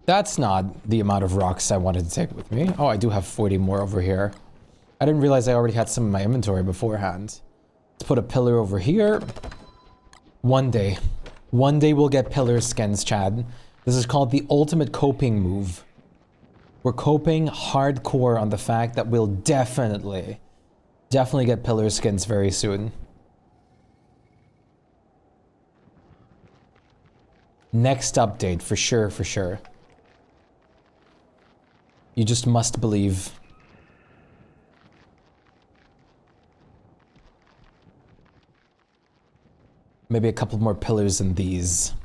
[SPEAKER 1] That's not the amount of rocks I wanted to take with me. Oh, I do have 40 more over here. I didn't realize I already had some in my inventory beforehand. Let's put a pillar over here. One day we'll get pillar skins, Chad. This is called the ultimate coping move. We're coping hardcore on the fact that we'll definitely get pillar skins very soon. Next update, for sure. You just must believe. Maybe a couple more pillars than these.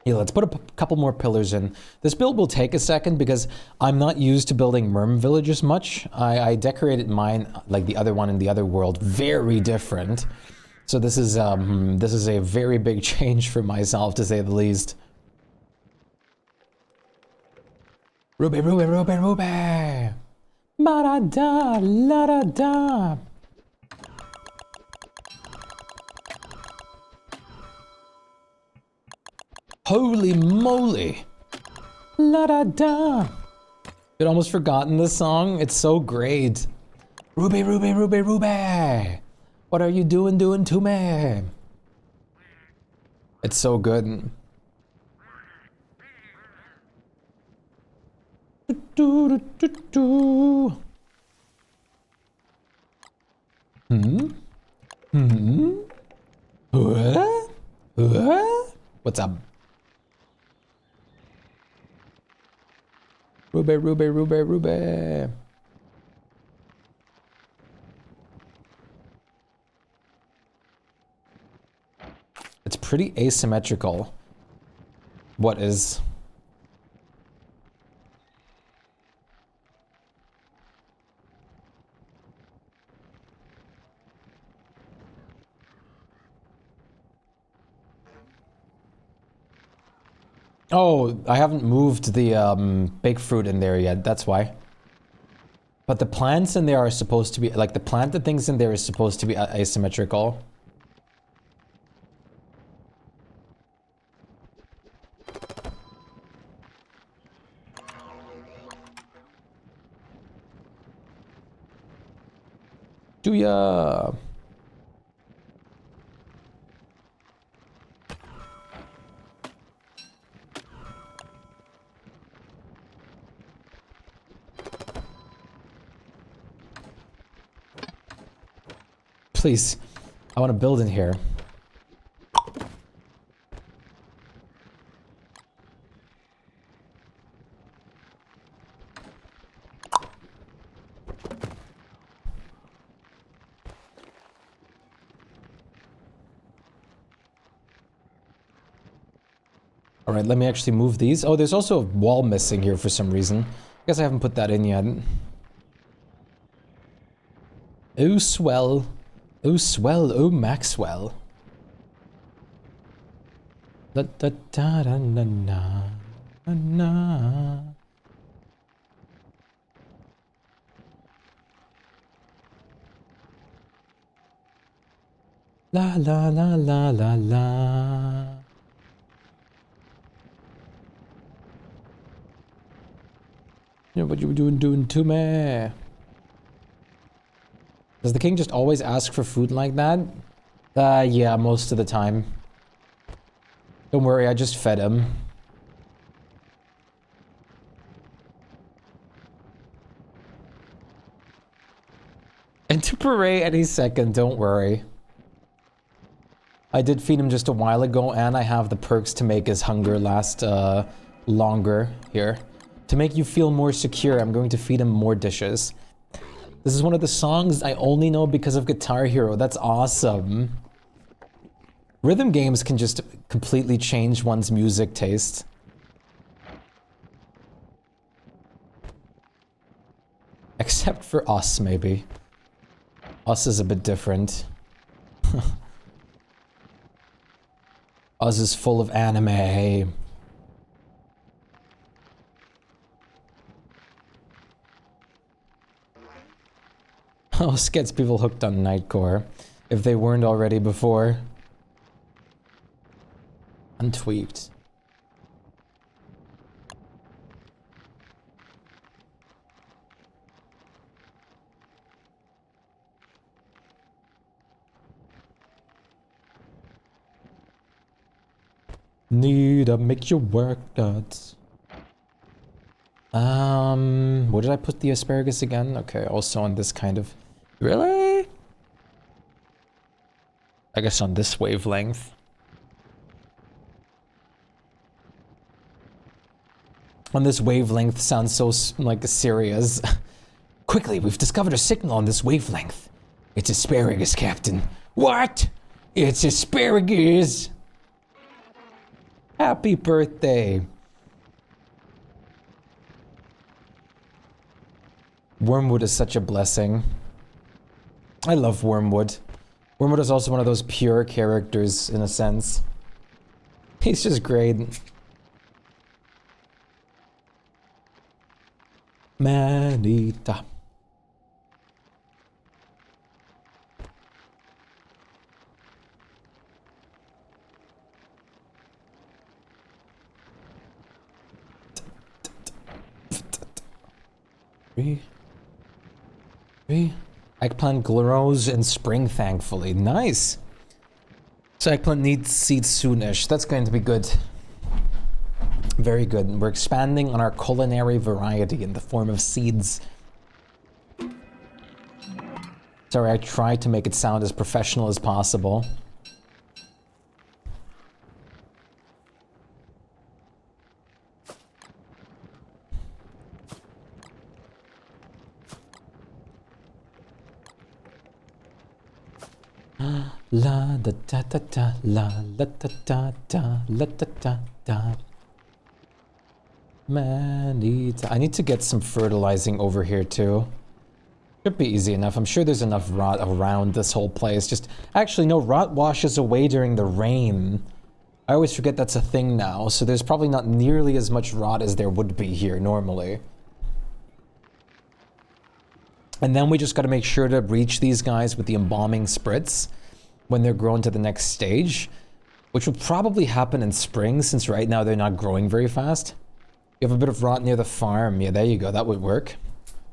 [SPEAKER 1] Yeah, let's put a couple more pillars in. This build will take a second because I'm not used to building Merm villages much. I decorated mine, like the other one in the other world, very different. So this is a very big change for myself, to say the least. Ruby. Ba-da-da, la-da-da. Holy moly. La-da-da. I'd almost forgotten this song. It's so great. Ruby. What are you doing to me? It's so good. What's up? Ruby. It's pretty asymmetrical. What is? Oh, I haven't moved the big fruit in there yet, that's why. But the plants in there are supposed to be, like the planted things in there is supposed to be asymmetrical. Do ya? Please, I want to build in here. Alright, let me actually move these. Oh, there's also a wall missing here for some reason. I guess I haven't put that in yet. Oh, swell. Oh, swell. Oh, Maxwell. Da da da da na na na na. La la la la la la. You know what you were doing to me? Does the king just always ask for food like that? Yeah, most of the time. Don't worry, I just fed him. Into parade any second, don't worry. I did feed him just a while ago, and I have the perks to make his hunger last longer here. To make you feel more secure, I'm going to feed him more dishes. This is one of the songs I only know because of Guitar Hero. That's awesome. Rhythm games can just completely change one's music taste. Except for Us, maybe. Us is a bit different. Us is full of anime. Us gets people hooked on Nightcore, if they weren't already before. Untweaked. Need to make your work nuts. Where did I put the asparagus again? Okay, also on this kind of... Really? I guess on this wavelength. On this wavelength sounds so like serious. Quickly, we've discovered a signal on this wavelength. It's asparagus, Captain. What? It's asparagus! Happy birthday. Wormwood is such a blessing. I love Wormwood. Wormwood is also one of those pure characters, in a sense. He's just great. Manita. Eggplant grows in spring, thankfully. Nice. So eggplant needs seeds soonish. That's going to be good. Very good. We're expanding on our culinary variety in the form of seeds. Sorry, I tried to make it sound as professional as possible. La da da da da la da da da la da da da. Manita. I need to get some fertilizing over here too. Should be easy enough. I'm sure there's enough rot around this whole place. Just actually no, rot washes away during the rain. I always forget that's a thing now, so there's probably not nearly as much rot as there would be here normally. And then we just gotta make sure to reach these guys with the embalming spritz when they're grown to the next stage, which will probably happen in spring since right now they're not growing very fast. You have a bit of rot near the farm. Yeah, there you go. That would work.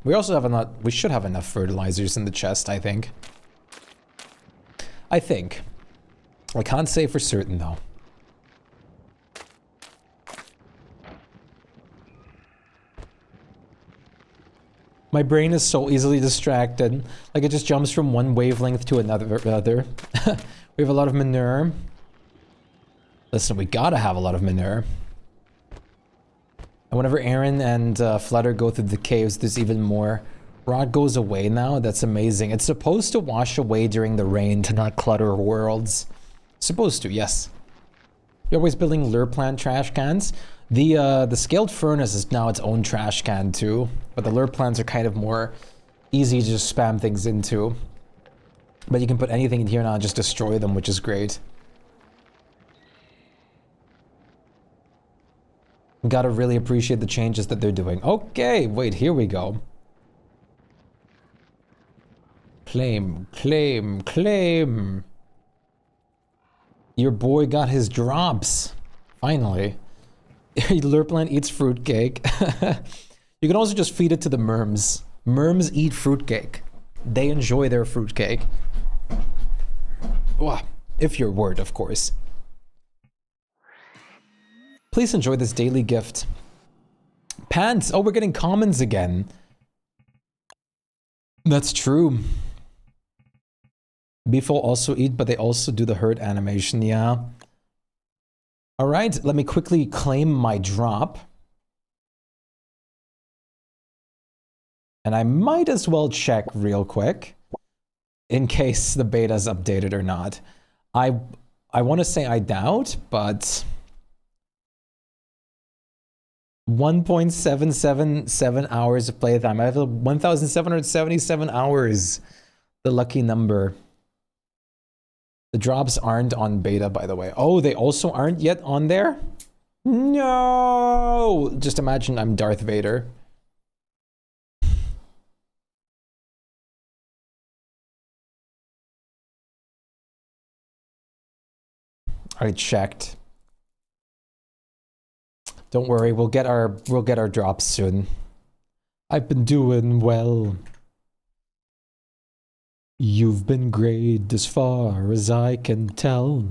[SPEAKER 1] We also have enough, we should have enough fertilizers in the chest, I think. I can't say for certain though. My brain is so easily distracted. Like it just jumps from one wavelength to another. We have a lot of manure. Listen, we gotta have a lot of manure. And whenever Aaron and Flutter go through the caves, there's even more. Rot goes away now. That's amazing. It's supposed to wash away during the rain to not clutter worlds. Supposed to, yes. You're always building lure plant trash cans. The scaled furnace is now its own trash can too, but the lure plants are kind of more easy to just spam things into. But you can put anything in here now and just destroy them, which is great. Gotta really appreciate the changes that they're doing. Okay, wait, here we go. Claim, claim, claim. Your boy got his drops. Finally. Lure plant eats fruitcake. You can also just feed it to the merms. Merms eat fruitcake. They enjoy their fruitcake. Well, if your word, of course. Please enjoy this daily gift. Pants! Oh, we're getting commons again. That's true. Beef will also eat, but they also do the herd animation, yeah. Alright, let me quickly claim my drop. And I might as well check real quick in case the beta's updated or not. I want to say I doubt, but 1.777 hours of playtime. I have 1,777 hours. The lucky number. The drops aren't on beta, by the way. Oh, they also aren't yet on there? No! Just imagine I'm Darth Vader. I checked. Don't worry, we'll get our drops soon. I've been doing well. You've been great as far as I can tell.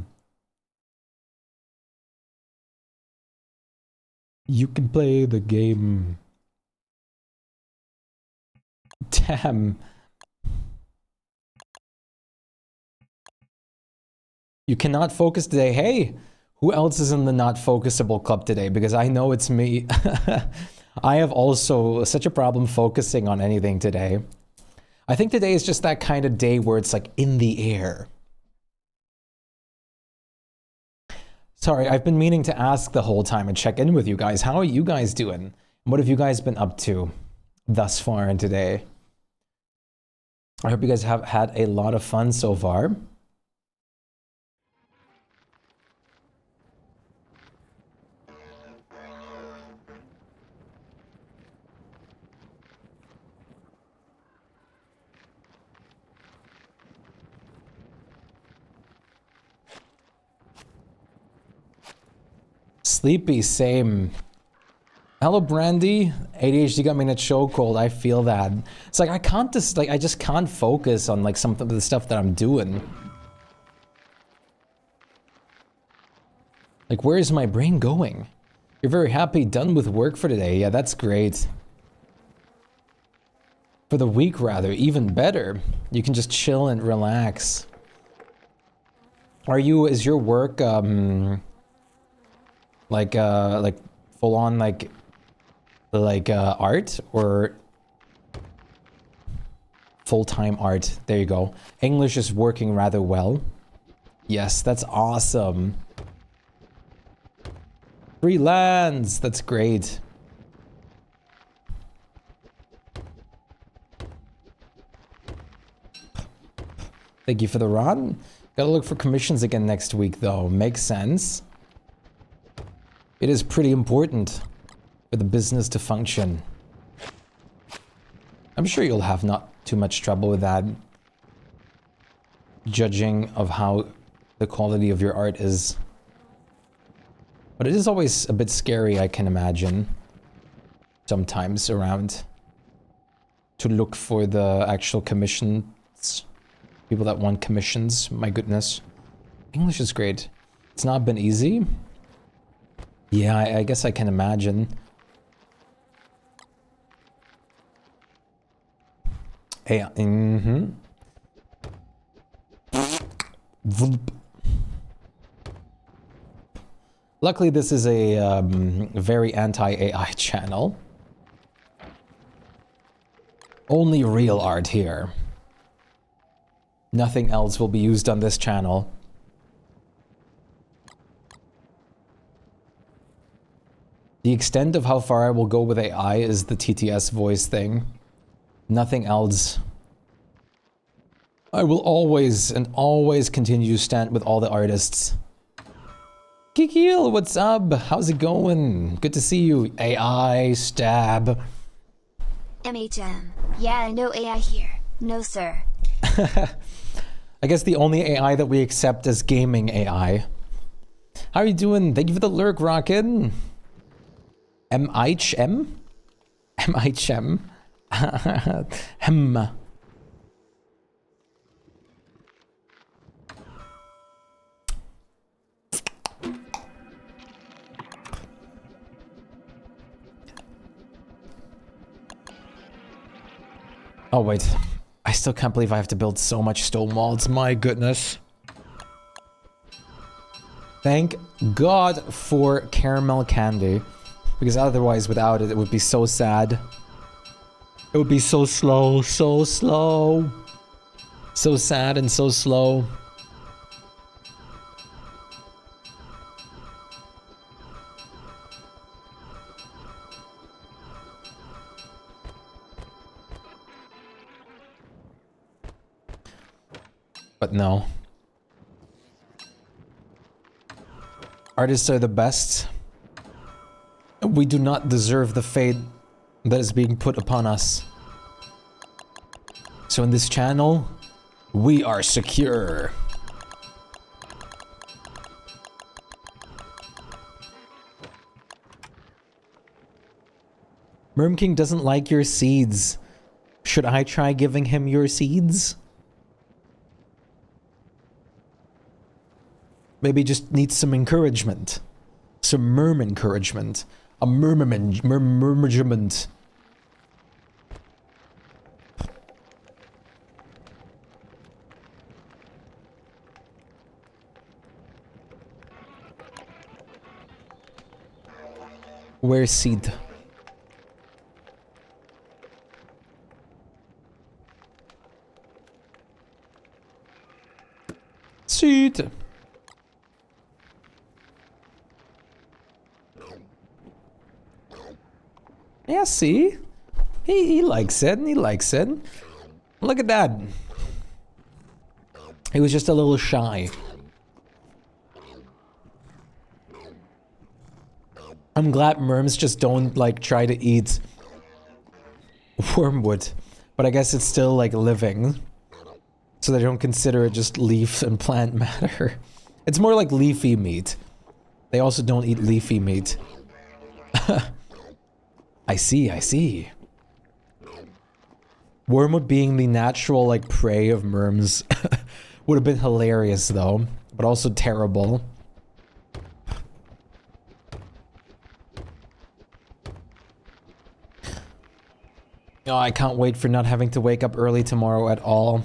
[SPEAKER 1] You can play the game. Damn. You cannot focus today. Hey, who else is in the not focusable club today? Because I know it's me. I have also such a problem focusing on anything today. I think today is just that kind of day where it's like in the air. Sorry, I've been meaning to ask the whole time and check in with you guys. How are you guys doing? What have you guys been up to thus far in today? I hope you guys have had a lot of fun so far. Sleepy, same. Hello, Brandy. ADHD got me in a chokehold. I feel that. It's like I can't just I just can't focus on like some of the stuff that I'm doing. Like, where is my brain going? You're very happy, done with work for today. Yeah, that's great. For the week, rather, even better. You can just chill and relax. Is your work like full on like art or full-time art? There you go. English is working rather well. Yes, that's awesome. Freelance, that's great. Thank you for the run. Gotta look for commissions again next week though. Makes sense. It is pretty important for the business to function. I'm sure you'll have not too much trouble with that, judging of how the quality of your art is. But it is always a bit scary, I can imagine, sometimes around, to look for the actual commissions, people that want commissions. My goodness. English is great. It's not been easy. Yeah, I guess I can imagine. Hey, Vroom. Luckily, this is a very anti-AI channel. Only real art here. Nothing else will be used on this channel. The extent of how far I will go with AI is the TTS voice thing. Nothing else. I will always and always continue to stand with all the artists. Kikil, what's up? How's it going? Good to see you. AI, stab.
[SPEAKER 4] MHM. Yeah, no AI here. No, sir.
[SPEAKER 1] I guess the only AI that we accept is gaming AI. How are you doing? Thank you for the lurk, Rocket. MHM? MHM? Hem. Oh wait, I still can't believe I have to build so much stone walls, my goodness. Thank God for caramel candy, because otherwise without it, it would be so sad. It would be so slow, so slow. So sad and so slow. But no. Artists are the best. We do not deserve the fate that is being put upon us. So in this channel, we are secure. Merm King doesn't like your seeds. Should I try giving him your seeds? Maybe just needs some encouragement. Some merm encouragement. A murmurement. Where's seed? Seed. Yeah, see? He likes it, he likes it. Look at that. He was just a little shy. I'm glad merms just don't, like, try to eat wormwood. But I guess it's still, like, living. So they don't consider it just leaf and plant matter. It's more like leafy meat. They also don't eat leafy meat. I see, I see. Wormwood being the natural, like, prey of merms would have been hilarious, though. But also terrible. Oh, I can't wait for not having to wake up early tomorrow at all.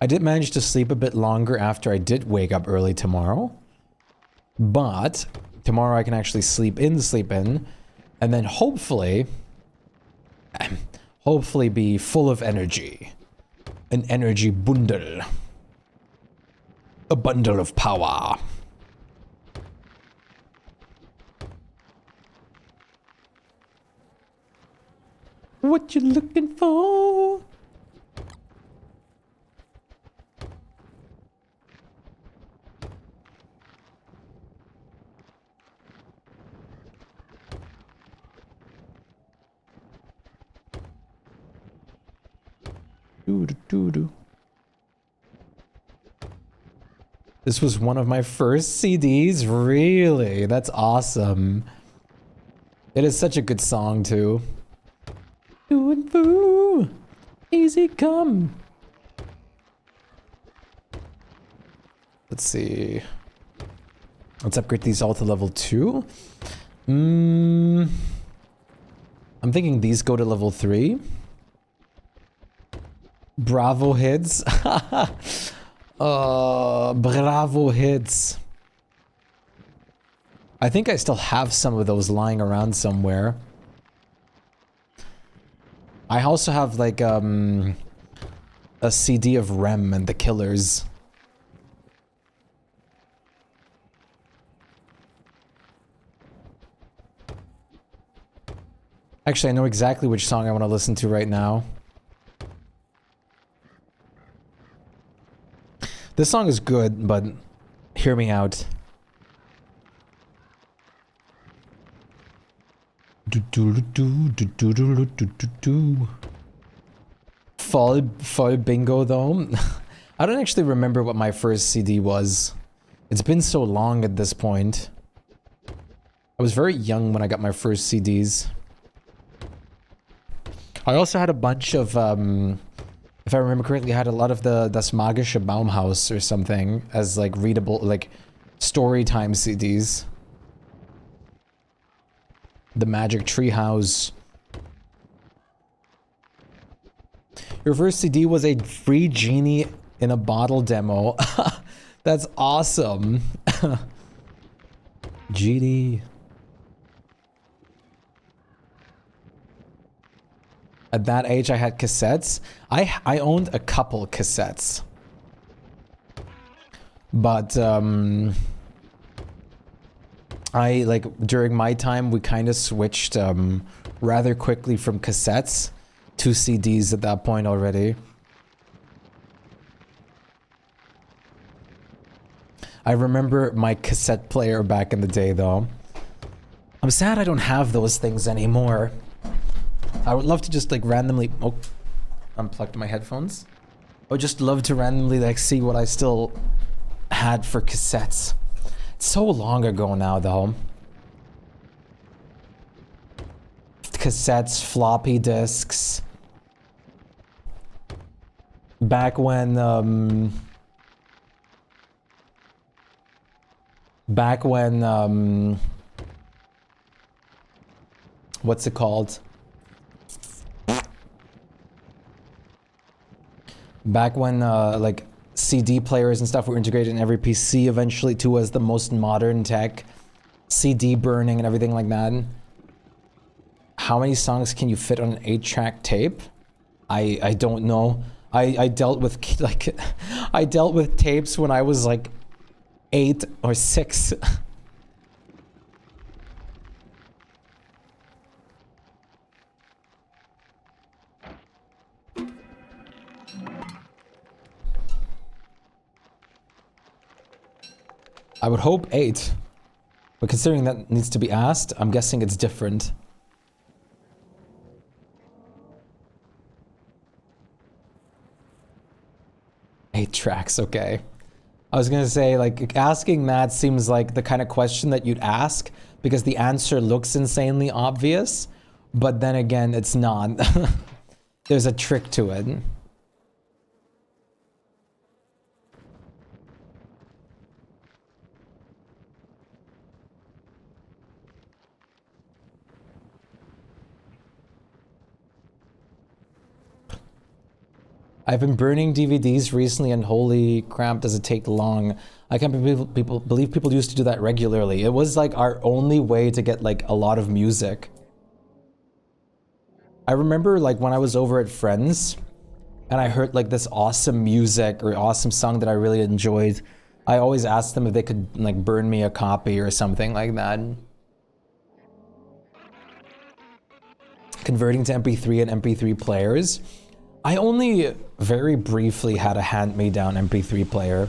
[SPEAKER 1] I did manage to sleep a bit longer after I did wake up early tomorrow. But tomorrow I can actually sleep in. And then hopefully be full of energy. An energy bundle. A bundle of power. What you looking for? This was one of my first CDs? Really? That's awesome. It is such a good song, too. Doing foo, easy come. Let's see. Let's upgrade these all to level 2. I'm thinking these go to level 3. Bravo hits. Bravo hits. I think I still have some of those lying around somewhere. I also have like a CD of Rem and the Killers. Actually, I know exactly which song I want to listen to right now. This song is good, but hear me out. Fall bingo though. I don't actually remember what my first CD was. It's been so long at this point. I was very young when I got my first CDs. I also had a bunch of, if I remember correctly, I had a lot of the Das Magische Baumhaus or something as like readable, like story time CDs. The Magic Treehouse. Your first CD was a free genie in a bottle demo. That's awesome. Genie. At that age, I had cassettes. I owned a couple cassettes. But, I, like, during my time, we kind of switched, rather quickly from cassettes to CDs at that point already. I remember my cassette player back in the day, though. I'm sad I don't have those things anymore. I would love to just, like, randomly... Oh, unplugged my headphones. I would just love to randomly, like, see what I still had for cassettes. It's so long ago now, though. Cassettes, floppy disks. Back when, what's it called? Back when, like, CD players and stuff were integrated in every PC eventually too as the most modern tech. CD burning and everything like that. How many songs can you fit on an 8-track tape? I don't know. I dealt with, like, I dealt with tapes when I was, like, 8 or 6. I would hope 8, but considering that needs to be asked, I'm guessing it's different. Eight tracks, okay. I was gonna say, like, asking that seems like the kind of question that you'd ask because the answer looks insanely obvious, but then again, it's not. There's a trick to it. I've been burning DVDs recently and holy crap does it take long. I can't believe people used to do that regularly. It was like our only way to get like a lot of music. I remember like when I was over at friends and I heard like this awesome music or awesome song that I really enjoyed. I always asked them if they could like burn me a copy or something like that. Converting to MP3 and MP3 players. I only very briefly had a hand-me-down MP3 player.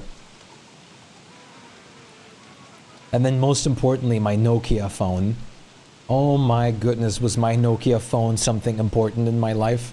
[SPEAKER 1] And then most importantly, my Nokia phone. Oh my goodness, was my Nokia phone something important in my life?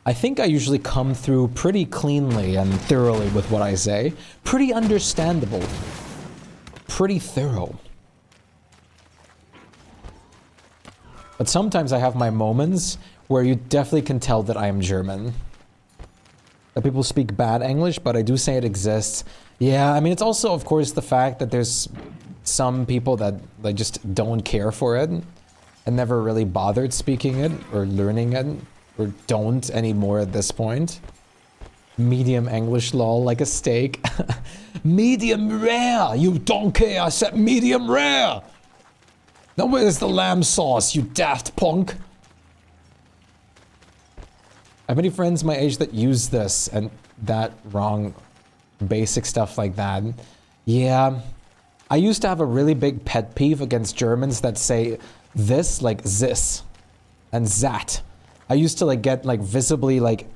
[SPEAKER 1] I think I usually come through pretty cleanly and thoroughly with what I say. Pretty understandable. Pretty thorough. But sometimes I have my moments where you definitely can tell that I am German. That people speak bad English, but I do say it exists. Yeah, I mean, it's also, of course, the fact that there's some people that like just don't care for it and never really bothered speaking it or learning it, or don't anymore at this point. Medium English lol, like a steak. Medium rare, you donkey, I said medium rare! Now where's the lamb sauce, you daft punk? I have many friends my age that use this and that wrong, basic stuff like that. Yeah, I used to have a really big pet peeve against Germans that say this like this and that. I used to like get like visibly like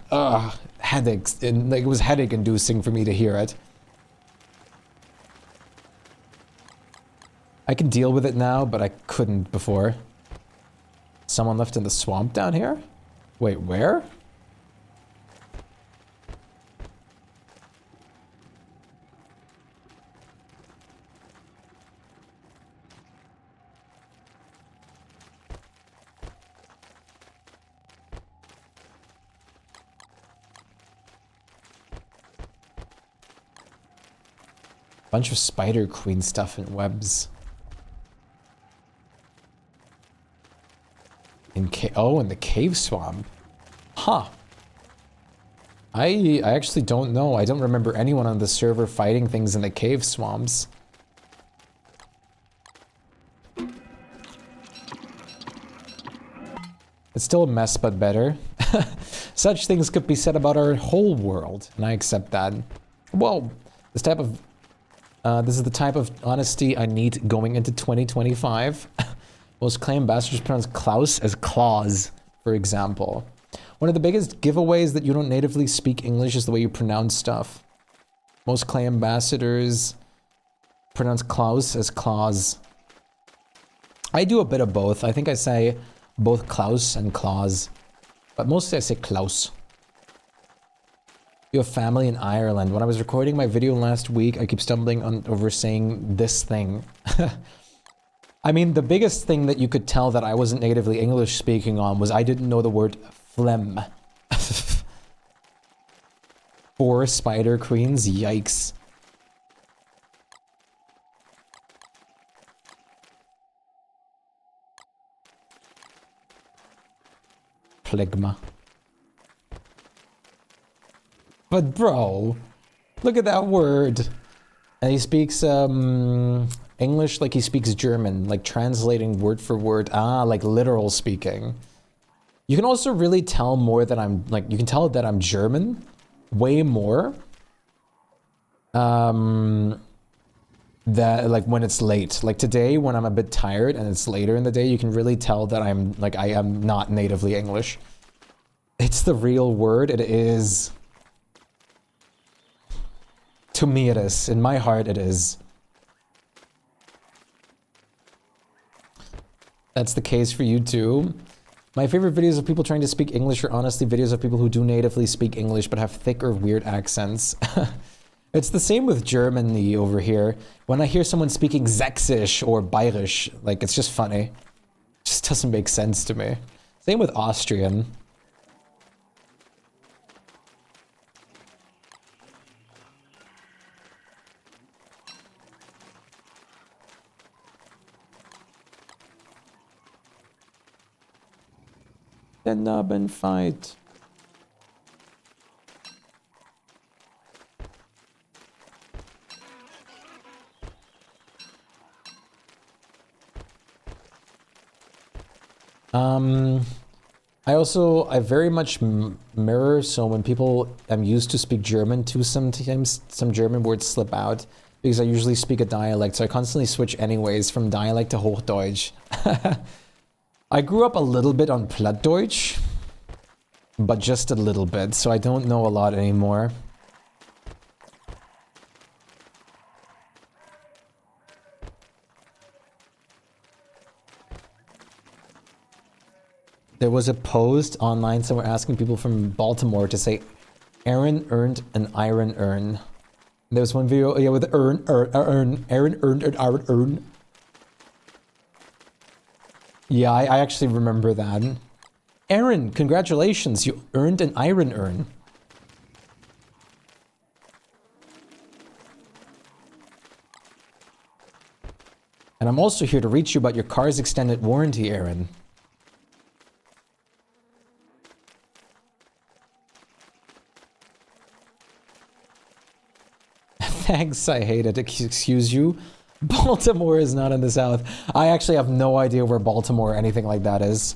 [SPEAKER 1] headaches, and like it was headache inducing for me to hear it. I can deal with it now, but I couldn't before. Someone left in the swamp down here? Wait, where? Bunch of spider queen stuff and webs. In the cave swamp. Huh. I actually don't know. I don't remember anyone on the server fighting things in the cave swamps. It's still a mess, but better. Such things could be said about our whole world, and I accept that. Whoa, this is the type of honesty I need going into 2025. Most claim ambassadors pronounce Klaus as Claus, for example. One of the biggest giveaways that you don't natively speak English is the way you pronounce stuff. Most claim ambassadors pronounce Klaus as Claus. I do a bit of both. I think I say both Klaus and Claus, but mostly I say Klaus. You have family in Ireland. When I was recording my video last week, I keep stumbling over saying this thing. I mean, the biggest thing that you could tell that I wasn't natively English speaking on was I didn't know the word phlegm. 4 spider queens, yikes. Phlegma. But bro, look at that word. And he speaks English like he speaks German, like translating word for word. Ah, like literal speaking. You can also really tell more that I'm, like, you can tell that I'm German way more. That, like, when it's late. Like today, when I'm a bit tired and it's later in the day, you can really tell that I'm, like, I am not natively English. It's the real word. It is. To me it is. In my heart it is. That's the case for you too. My favorite videos of people trying to speak English are honestly videos of people who do natively speak English but have thick or weird accents. It's the same with Germany over here. When I hear someone speaking Sächsisch or Bayerisch, like, it's just funny. It just doesn't make sense to me. Same with Austrian. The Nabben fight. I very much mirror, so when people I'm used to speak German too, sometimes some German words slip out because I usually speak a dialect, so I constantly switch anyways from dialect to Hochdeutsch. I grew up a little bit on Plattdeutsch, but just a little bit, so I don't know a lot anymore. There was a post online somewhere asking people from Baltimore to say Aaron earned an iron urn. There was one video, yeah, with Aaron earned an iron urn. Yeah, I actually remember that. Aaron, congratulations, you earned an iron urn. And I'm also here to reach you about your car's extended warranty, Aaron. Thanks, I hate it. Excuse you. Baltimore is not in the South. I actually have no idea where Baltimore or anything like that is.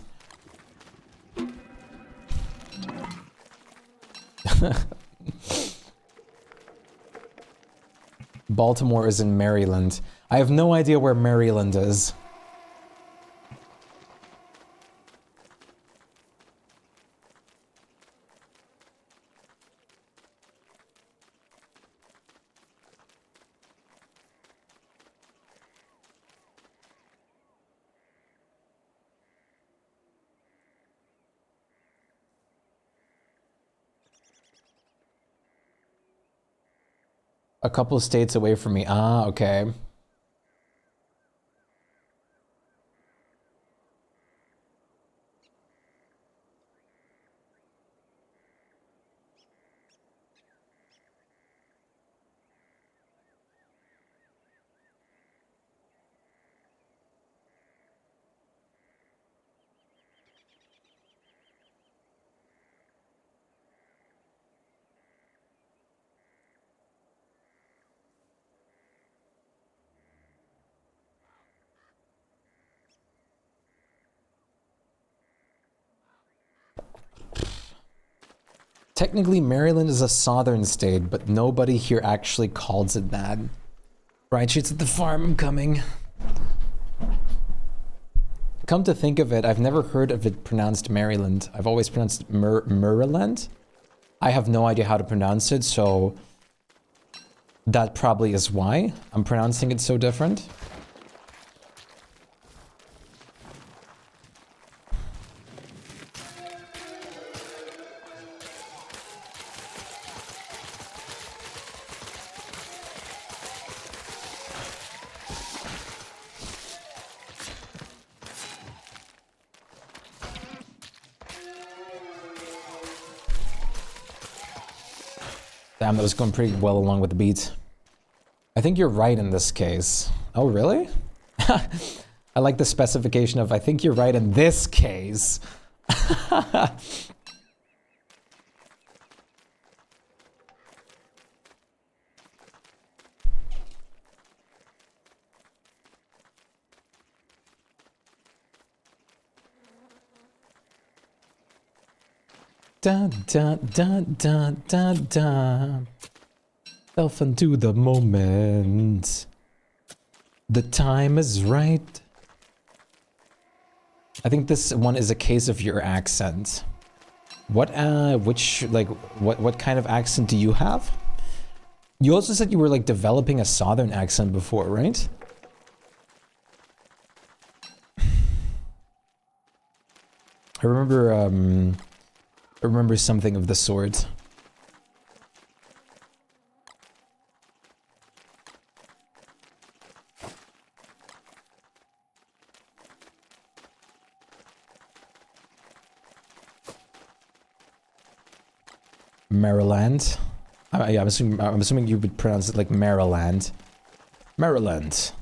[SPEAKER 1] Baltimore is in Maryland. I have no idea where Maryland is. A couple states away from me. Ah, okay. Technically, Maryland is a southern state, but nobody here actually calls it that. Right, she's at the farm, I'm coming. Come to think of it, I've never heard of it pronounced Maryland. I've always pronounced it Maryland. I have no idea how to pronounce it, so that probably is why I'm pronouncing it so different. Damn, that was going pretty well along with the beat. I think you're right in this case. Oh, really? I like the specification of, I think you're right in this case. Da da da da da da. Self into the moment. The time is right. I think this one is a case of your accent. What what kind of accent do you have? You also said you were like developing a southern accent before, right? I remember something of the sort. Maryland. Yeah, I'm assuming you would pronounce it like Maryland. Maryland.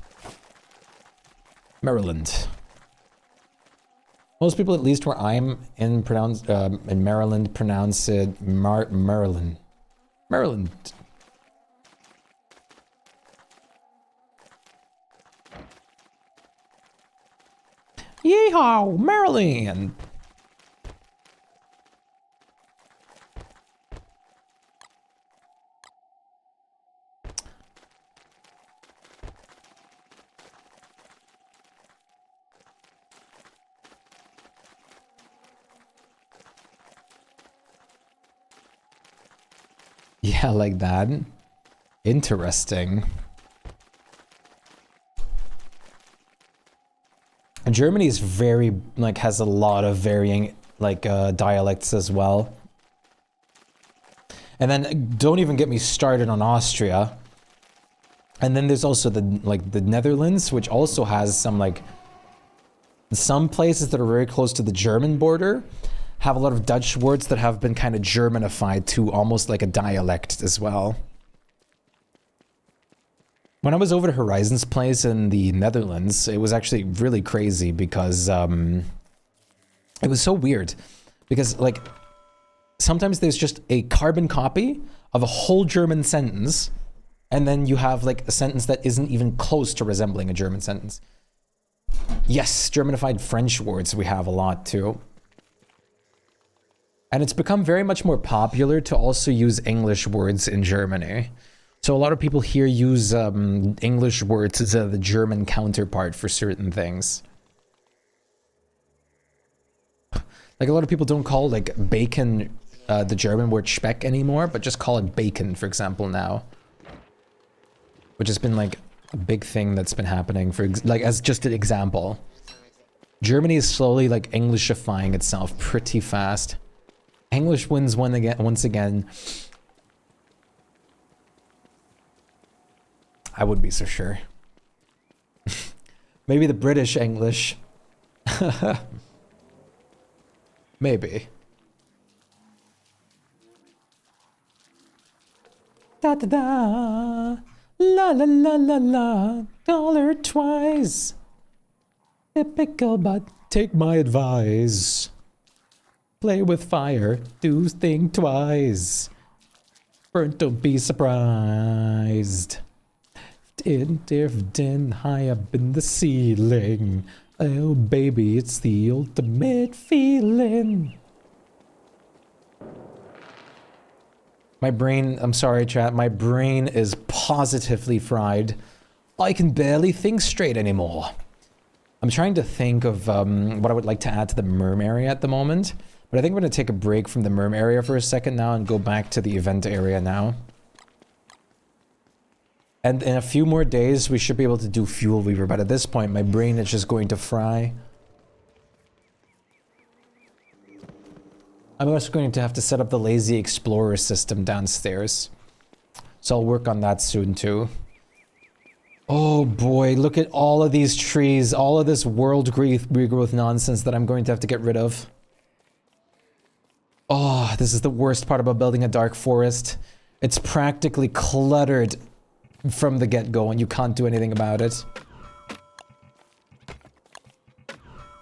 [SPEAKER 1] Maryland. Most people, at least where I'm in Maryland, pronounce it Maryland. Maryland. Yeehaw, Maryland. Yeah, like that. Interesting. Germany is very, like, has a lot of varying, like, dialects as well. And then don't even get me started on Austria. And then there's also the Netherlands, which also has some, like, some places that are very close to the German border have a lot of Dutch words that have been kind of Germanified to almost like a dialect as well. When I was over to Horizon's place in the Netherlands, it was actually really crazy because it was so weird. Because, like, sometimes there's just a carbon copy of a whole German sentence, and then you have, like, a sentence that isn't even close to resembling a German sentence. Yes, Germanified French words we have a lot too. And it's become very much more popular to also use English words in Germany. So a lot of people here use English words as the German counterpart for certain things. Like a lot of people don't call like bacon the German word Shpyke anymore, but just call it bacon, for example, now. Which has been like a big thing that's been happening for like as just an example. Germany is slowly like Englishifying itself pretty fast. English wins once again. I wouldn't be so sure. Maybe the British English. Maybe. Da da da. La la la la la. Dollar twice. Typical, but take my advice. Play with fire, do think twice. Burnt, don't be surprised. Different high up in the ceiling. Oh baby, it's the ultimate feeling. My brain, I'm sorry chat, my brain is positively fried. I can barely think straight anymore. I'm trying to think of what I would like to add to the Merm area at the moment. But I think I'm going to take a break from the Merm area for a second now and go back to the event area now. And in a few more days, we should be able to do Fuel Weaver. But at this point, my brain is just going to fry. I'm also going to have to set up the Lazy Explorer system downstairs. So I'll work on that soon too. Oh boy, look at all of these trees. All of this world regrowth nonsense that I'm going to have to get rid of. Oh, this is the worst part about building a dark forest. It's practically cluttered from the get-go and you can't do anything about it.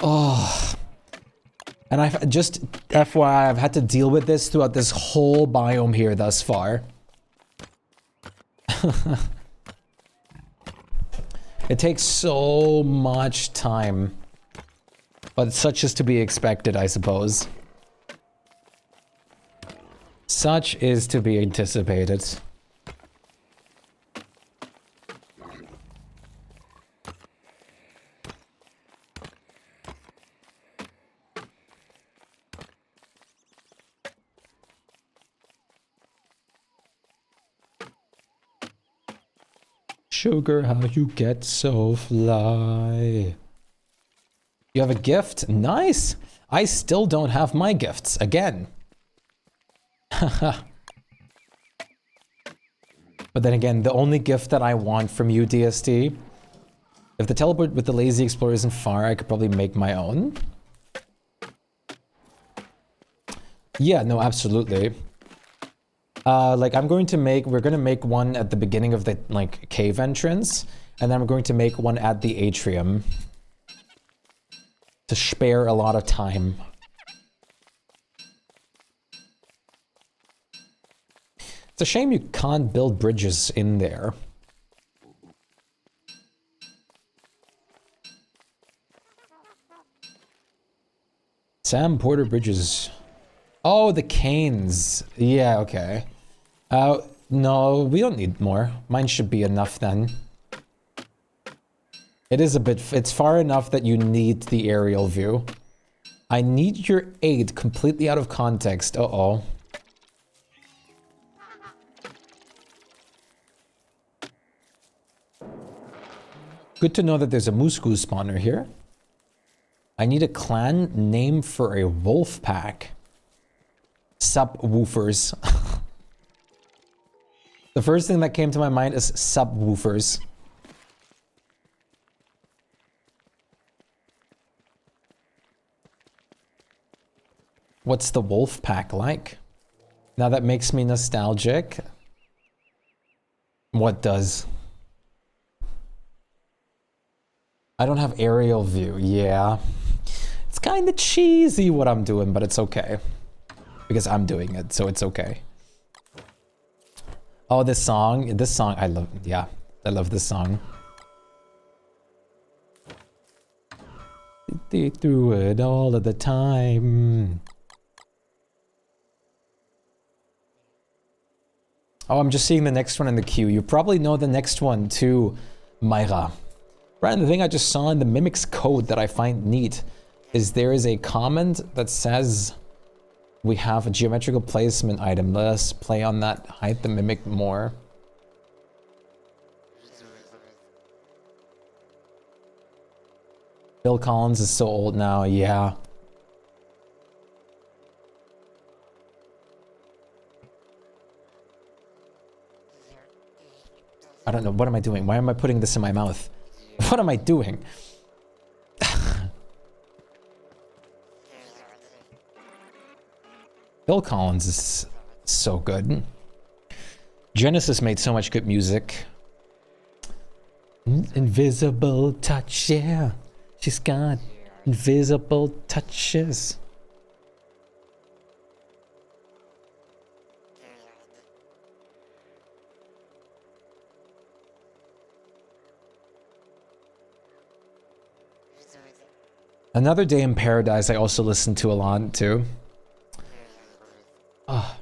[SPEAKER 1] Oh. And I've just, FYI, I've had to deal with this throughout this whole biome here thus far. It takes so much time. But such is to be expected, I suppose. Such is to be anticipated. Sugar, how you get so fly. You have a gift? Nice! I still don't have my gifts, again. But then again, the only gift that I want from you, DST, if the teleport with the Lazy Explorer isn't far, I could probably make my own. Yeah, no, absolutely. Like we're gonna make one at the beginning of the, like, cave entrance, and then we're going to make one at the atrium. To spare a lot of time. It's a shame you can't build bridges in there. Sam Porter Bridges. Oh, the canes. Yeah, okay. No, we don't need more. Mine should be enough then. It is a bit, it's far enough that you need the aerial view. I need your aid completely out of context. Uh-oh. Good to know that there's a moose goose spawner here. I need a clan name for a wolf pack. Subwoofers. The first thing that came to my mind is subwoofers. What's the wolf pack like? Now that makes me nostalgic. What does? I don't have aerial view. Yeah. It's kind of cheesy what I'm doing, but it's okay. Because I'm doing it, so it's okay. Oh, this song, I love, yeah, I love this song. They do it all of the time. Oh, I'm just seeing the next one in the queue. You probably know the next one too, Myra. Right, the thing I just saw in the Mimic's code that I find neat is there is a comment that says we have a geometrical placement item. Let us play on that, hide the Mimic more. Phil Collins is so old now, yeah. I don't know, what am I doing? Why am I putting this in my mouth? What am I doing? Phil Collins is so good. Genesis made so much good music. Invisible touch, yeah. She's got invisible touches. Another Day in Paradise I also listened to a lot too. Oh.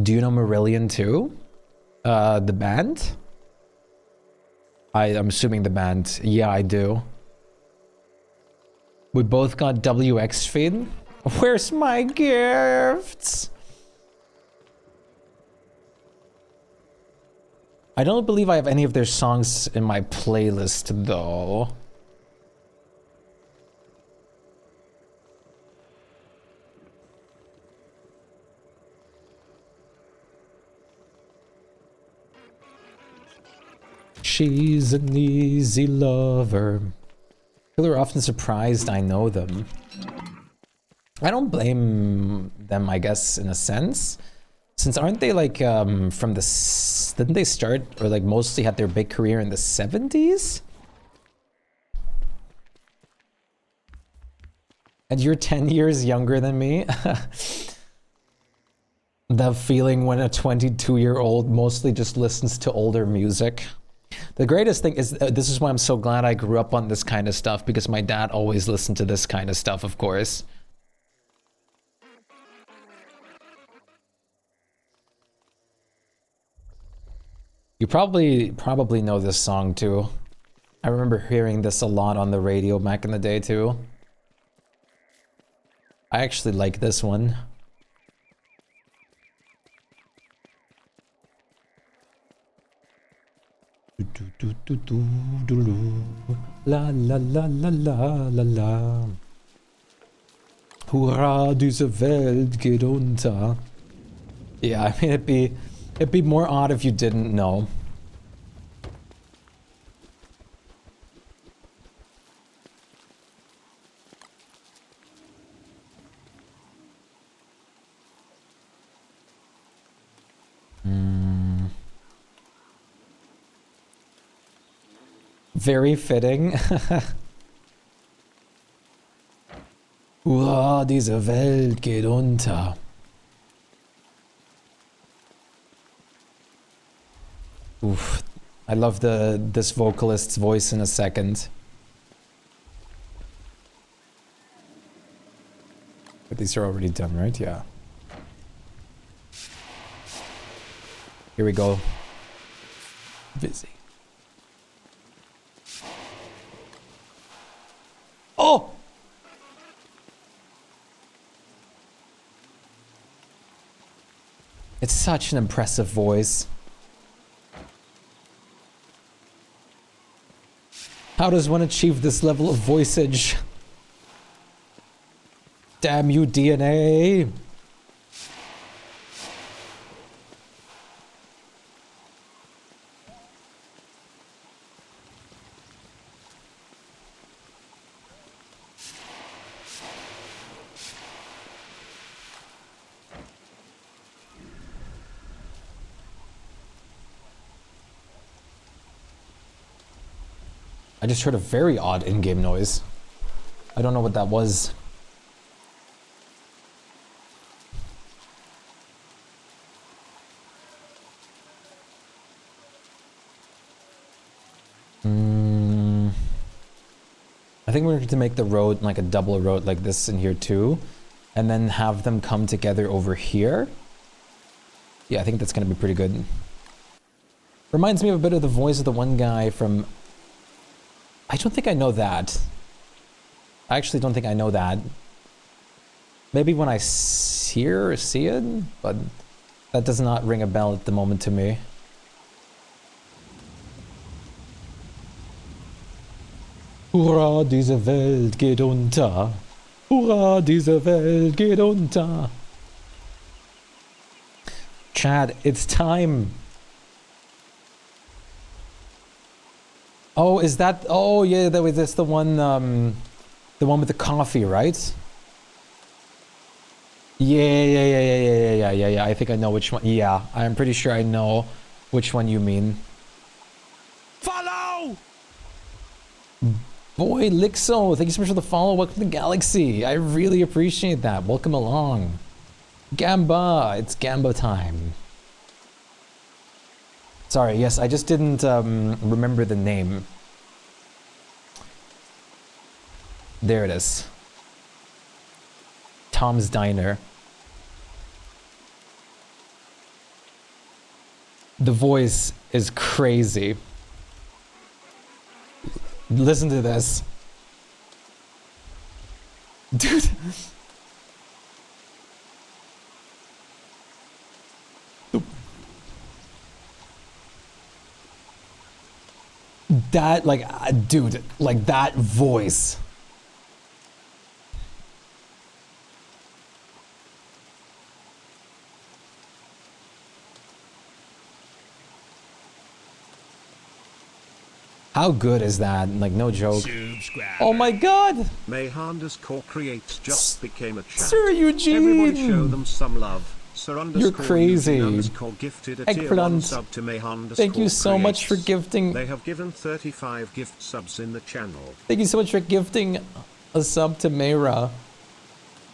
[SPEAKER 1] Do you know Marillion too? The band? I'm assuming the band. Yeah, I do. We both got WX feed. Where's my gifts? I don't believe I have any of their songs in my playlist though. She's an easy lover. People are often surprised I know them. I don't blame them, I guess, in a sense. Since aren't they like from the... Didn't they start or like mostly had their big career in the 70s? And you're 10 years younger than me? The feeling when a 22-year-old mostly just listens to older music. The greatest thing is, this is why I'm so glad I grew up on this kind of stuff, because my dad always listened to this kind of stuff, of course. You probably know this song too. I remember hearing this a lot on the radio back in the day too. I actually like this one. La la la la la la la. Hurra, diese Welt geht unter. Yeah, I mean it'd be more odd if you didn't know. Very fitting. Hurra, diese Welt geht unter. Oof. I love this vocalist's voice in a second. But these are already done, right? Yeah. Here we go. Busy. Oh! It's such an impressive voice. How does one achieve this level of voiceage? Damn you, DNA! I just heard a very odd in-game noise. I don't know what that was. I think we're going to make the road like a double road like this in here too. And then have them come together over here. Yeah, I think that's going to be pretty good. Reminds me of a bit of the voice of the one guy from... I don't think I know that. I actually don't think I know that. Maybe when I see it, but that does not ring a bell at the moment to me. Hurra, diese Welt geht unter. Hurra, diese Welt geht unter. Chad, it's time. Oh, is that... Oh, yeah, that's the one with the coffee, right? Yeah. I think I know which one. Yeah, I'm pretty sure I know which one you mean.
[SPEAKER 6] Follow!
[SPEAKER 1] Boy, Lixo, thank you so much for the follow. Welcome to the galaxy. I really appreciate that. Welcome along. Gamba, it's Gamba time. Sorry, yes, I just didn't remember the name. There it is. Tom's Diner. The voice is crazy. Listen to this. Dude. That, like, dude, like that voice. How good is that? Like, no joke.
[SPEAKER 6] Subscribe.
[SPEAKER 1] Oh my god!
[SPEAKER 2] Mayha_ creates just became a chat.
[SPEAKER 1] Sir Eugene!
[SPEAKER 2] Everybody show them some love. Sir
[SPEAKER 1] You're crazy.
[SPEAKER 2] Gifted a tier 1
[SPEAKER 1] Eggplant.
[SPEAKER 2] sub to Mayha_
[SPEAKER 1] Thank you so much for
[SPEAKER 2] creates.
[SPEAKER 1] gifting.
[SPEAKER 2] They have given 35 gift subs in the channel.
[SPEAKER 1] Thank you so much for gifting a sub to Mayra.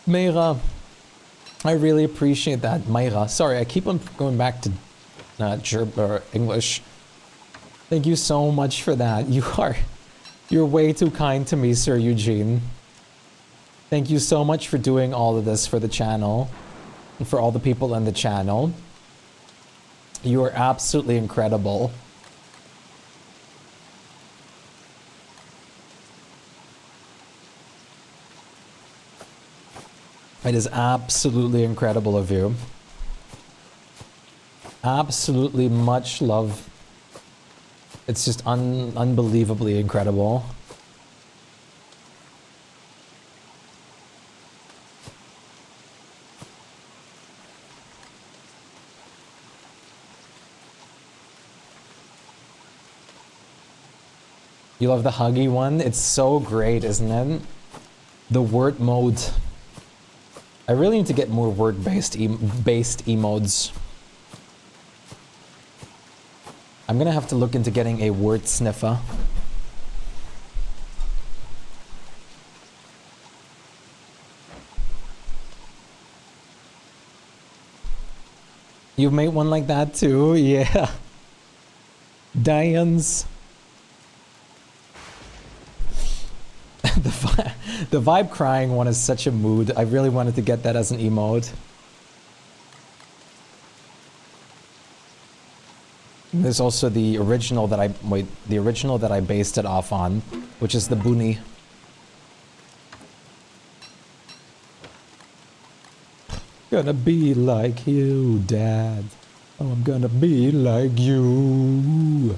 [SPEAKER 1] Mayra. I really appreciate that, Mayra. Sorry, I keep on going back to English. Thank you so much for that. You're way too kind to me, Sir Eugene. Thank you so much for doing all of this for the channel and for all the people in the channel. You are absolutely incredible. It is absolutely incredible of you. Absolutely much love. It's just unbelievably incredible. You love the huggy one? It's so great, isn't it? The word mode. I really need to get more word-based emotes. I'm gonna have to look into getting a word sniffer. You've made one like that too? Yeah. Diane's. The vibe crying one is such a mood. I really wanted to get that as an emote. There's also the original that I based it off on, which is the Boonie. Gonna be like you, Dad. Oh, I'm gonna be like you.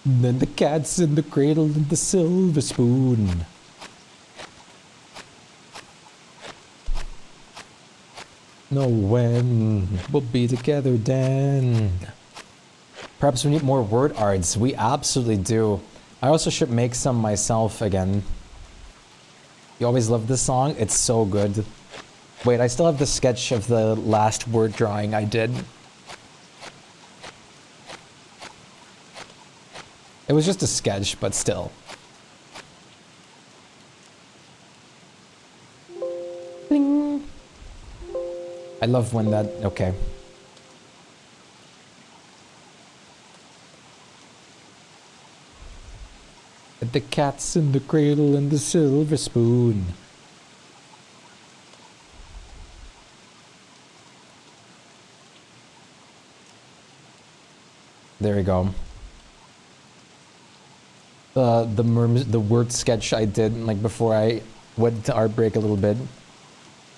[SPEAKER 1] And then the cat's in the cradle and the silver spoon. Know when we'll be together then. Perhaps we need more word arts. We absolutely do. I also should make some myself again. You always love this song? It's so good. Wait, I still have the sketch of the last word drawing I did. It was just a sketch, but still. Bling. I love when that... Okay. The cat's in the cradle and the silver spoon. There we go. The word sketch I did like before I went to art break a little bit.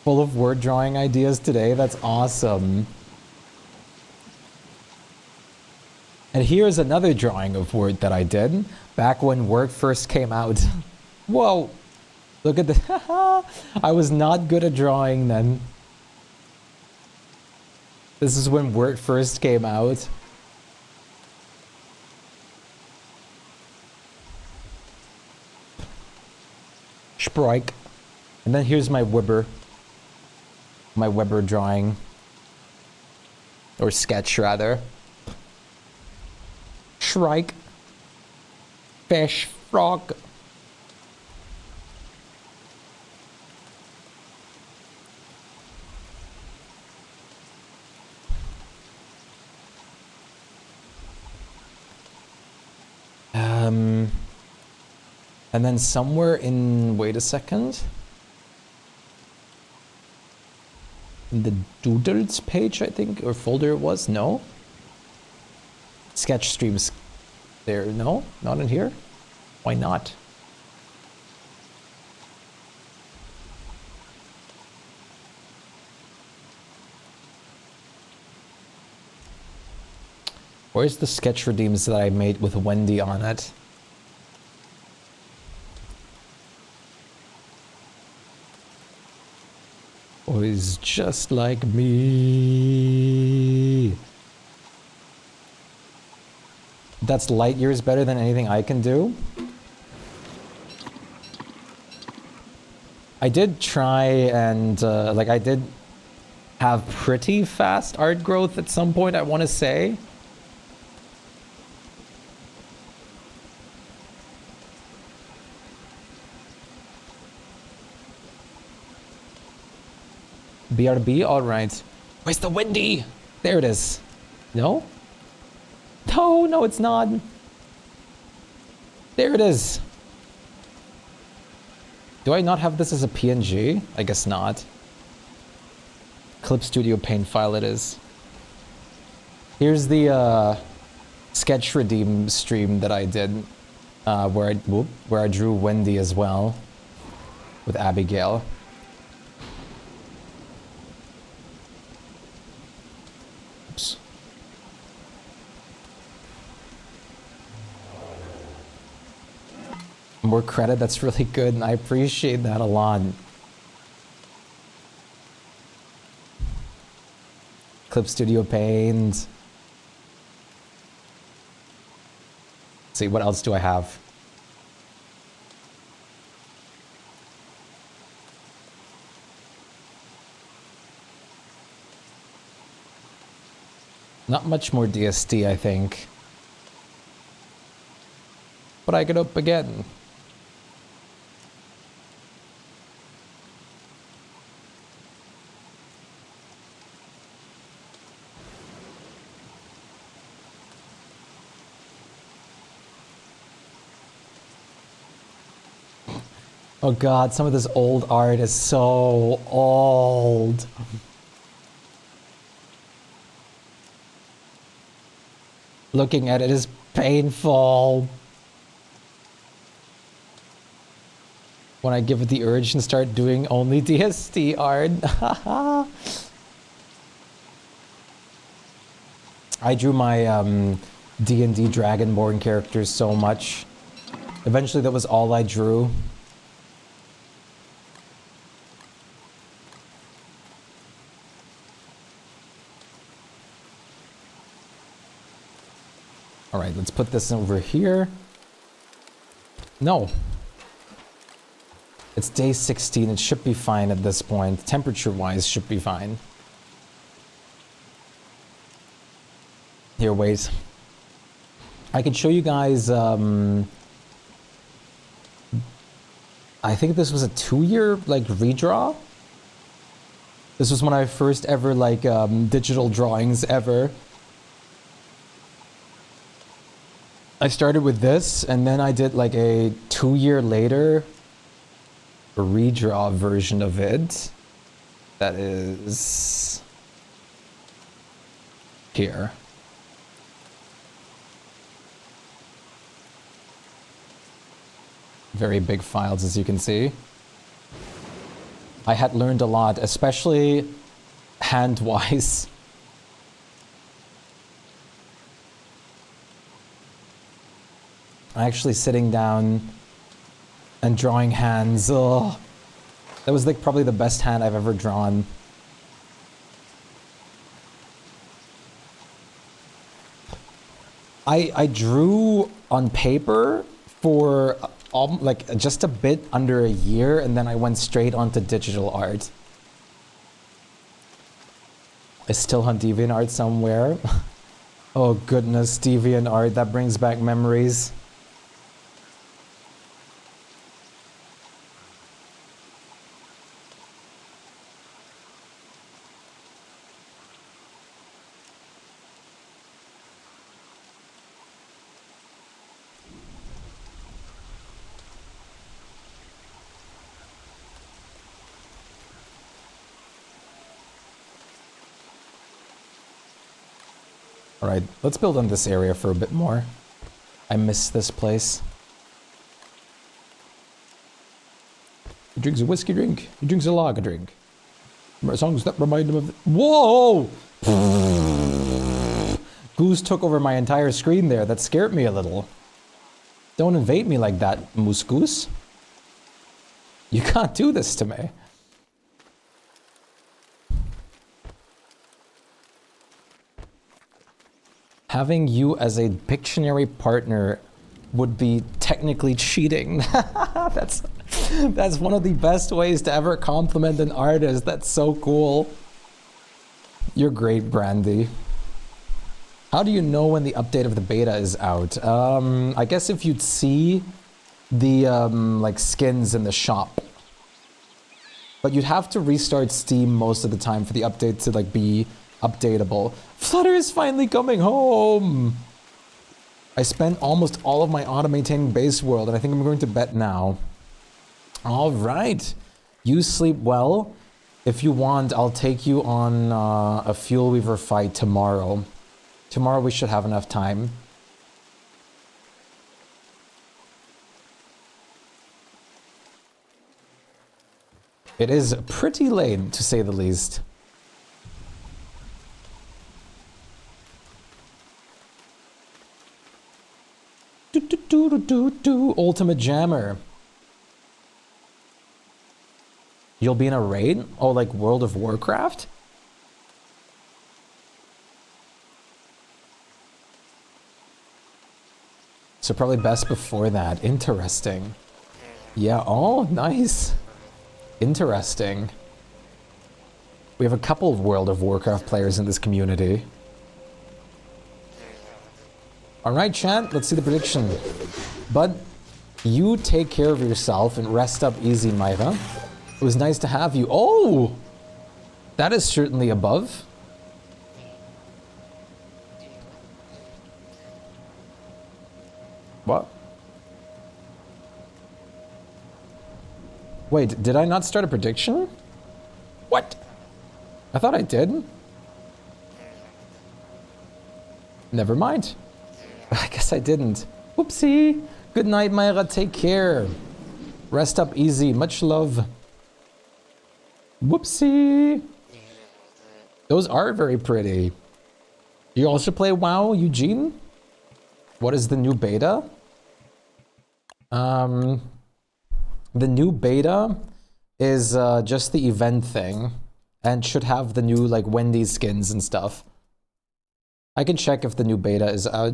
[SPEAKER 1] Full of word drawing ideas today. That's awesome. And here's another drawing of Word that I did back when Word first came out. Whoa! Look at this. I was not good at drawing then. This is when Word first came out. Shpyke. And then here's my Weber. My Weber drawing. Or sketch, rather. Shrike. Fish. Frog. And then somewhere in... Wait a second. In the Doodles page, I think, or folder it was? No? Sketch streams there. No? Not in here? Why not? Where's the sketch redeems that I made with Wendy on it? Boys just like me. That's light years better than anything I can do. I did try and like I did have pretty fast art growth at some point, I want to say. BRB, alright. Where's the Wendy? There it is. No? No, no, it's not. There it is. Do I not have this as a PNG? I guess not. Clip Studio Paint file it is. Here's the sketch redeem stream that I did, where I drew Wendy as well with Abigail. Oops. More credit, that's really good, and I appreciate that a lot. Clip Studio Paint. Let's see, what else do I have? Not much more DSD, I think. But I get up again. Oh god, some of this old art is so old. Looking at it is painful. When I give it the urge and start doing only DST art. I drew my D&D Dragonborn characters so much. Eventually that was all I drew. All right, let's put this over here. No. It's day 16. It should be fine at this point. Temperature-wise, should be fine. Here, wait. I can show you guys, I think this was a 2-year, like, redraw. This was one of my first ever, like, digital drawings ever. I started with this, and then I did, like, a 2-year later redraw version of it. That is here. Very big files, as you can see. I had learned a lot, especially hand-wise. Actually sitting down and drawing hands. Ugh. That was like probably the best hand I've ever drawn. I drew on paper for like just a bit under a year, and then I went straight onto digital art. I still hunt DeviantArt somewhere. Oh goodness, DeviantArt, that brings back memories. Alright, let's build on this area for a bit more. I miss this place. He drinks a whiskey drink. He drinks a lager drink. Songs that remind him of... Whoa! Goose took over my entire screen there. That scared me a little. Don't invade me like that, Moose Goose. You can't do this to me. Having you as a Pictionary partner would be technically cheating. That's one of the best ways to ever compliment an artist. That's so cool. You're great, Brandy. How do you know when the update of the beta is out? I guess if you'd see the like skins in the shop. But you'd have to restart Steam most of the time for the update to like be updatable. Flutter is finally coming home! I spent almost all of my auto-maintaining base world, and I think I'm going to bed now. Alright. You sleep well. If you want, I'll take you on a Fuel Weaver fight tomorrow. Tomorrow we should have enough time. It is pretty late, to say the least. Ultimate Jammer. You'll be in a raid? Oh, like World of Warcraft? So probably best before that. Interesting. Yeah, oh, nice. Interesting. We have a couple of World of Warcraft players in this community. Alright, chat, let's see the prediction. But you take care of yourself and rest up easy, Myra. It was nice to have you. Oh! That is certainly above. What? Wait, did I not start a prediction? What? I thought I did. Never mind. I guess I didn't. Whoopsie. Good night, Myra. Take care. Rest up easy. Much love. Whoopsie. Those are very pretty. You also play WoW, Eugene? What is the new beta? The new beta is just the event thing and should have the new like Wendy's skins and stuff. I can check if the new beta is out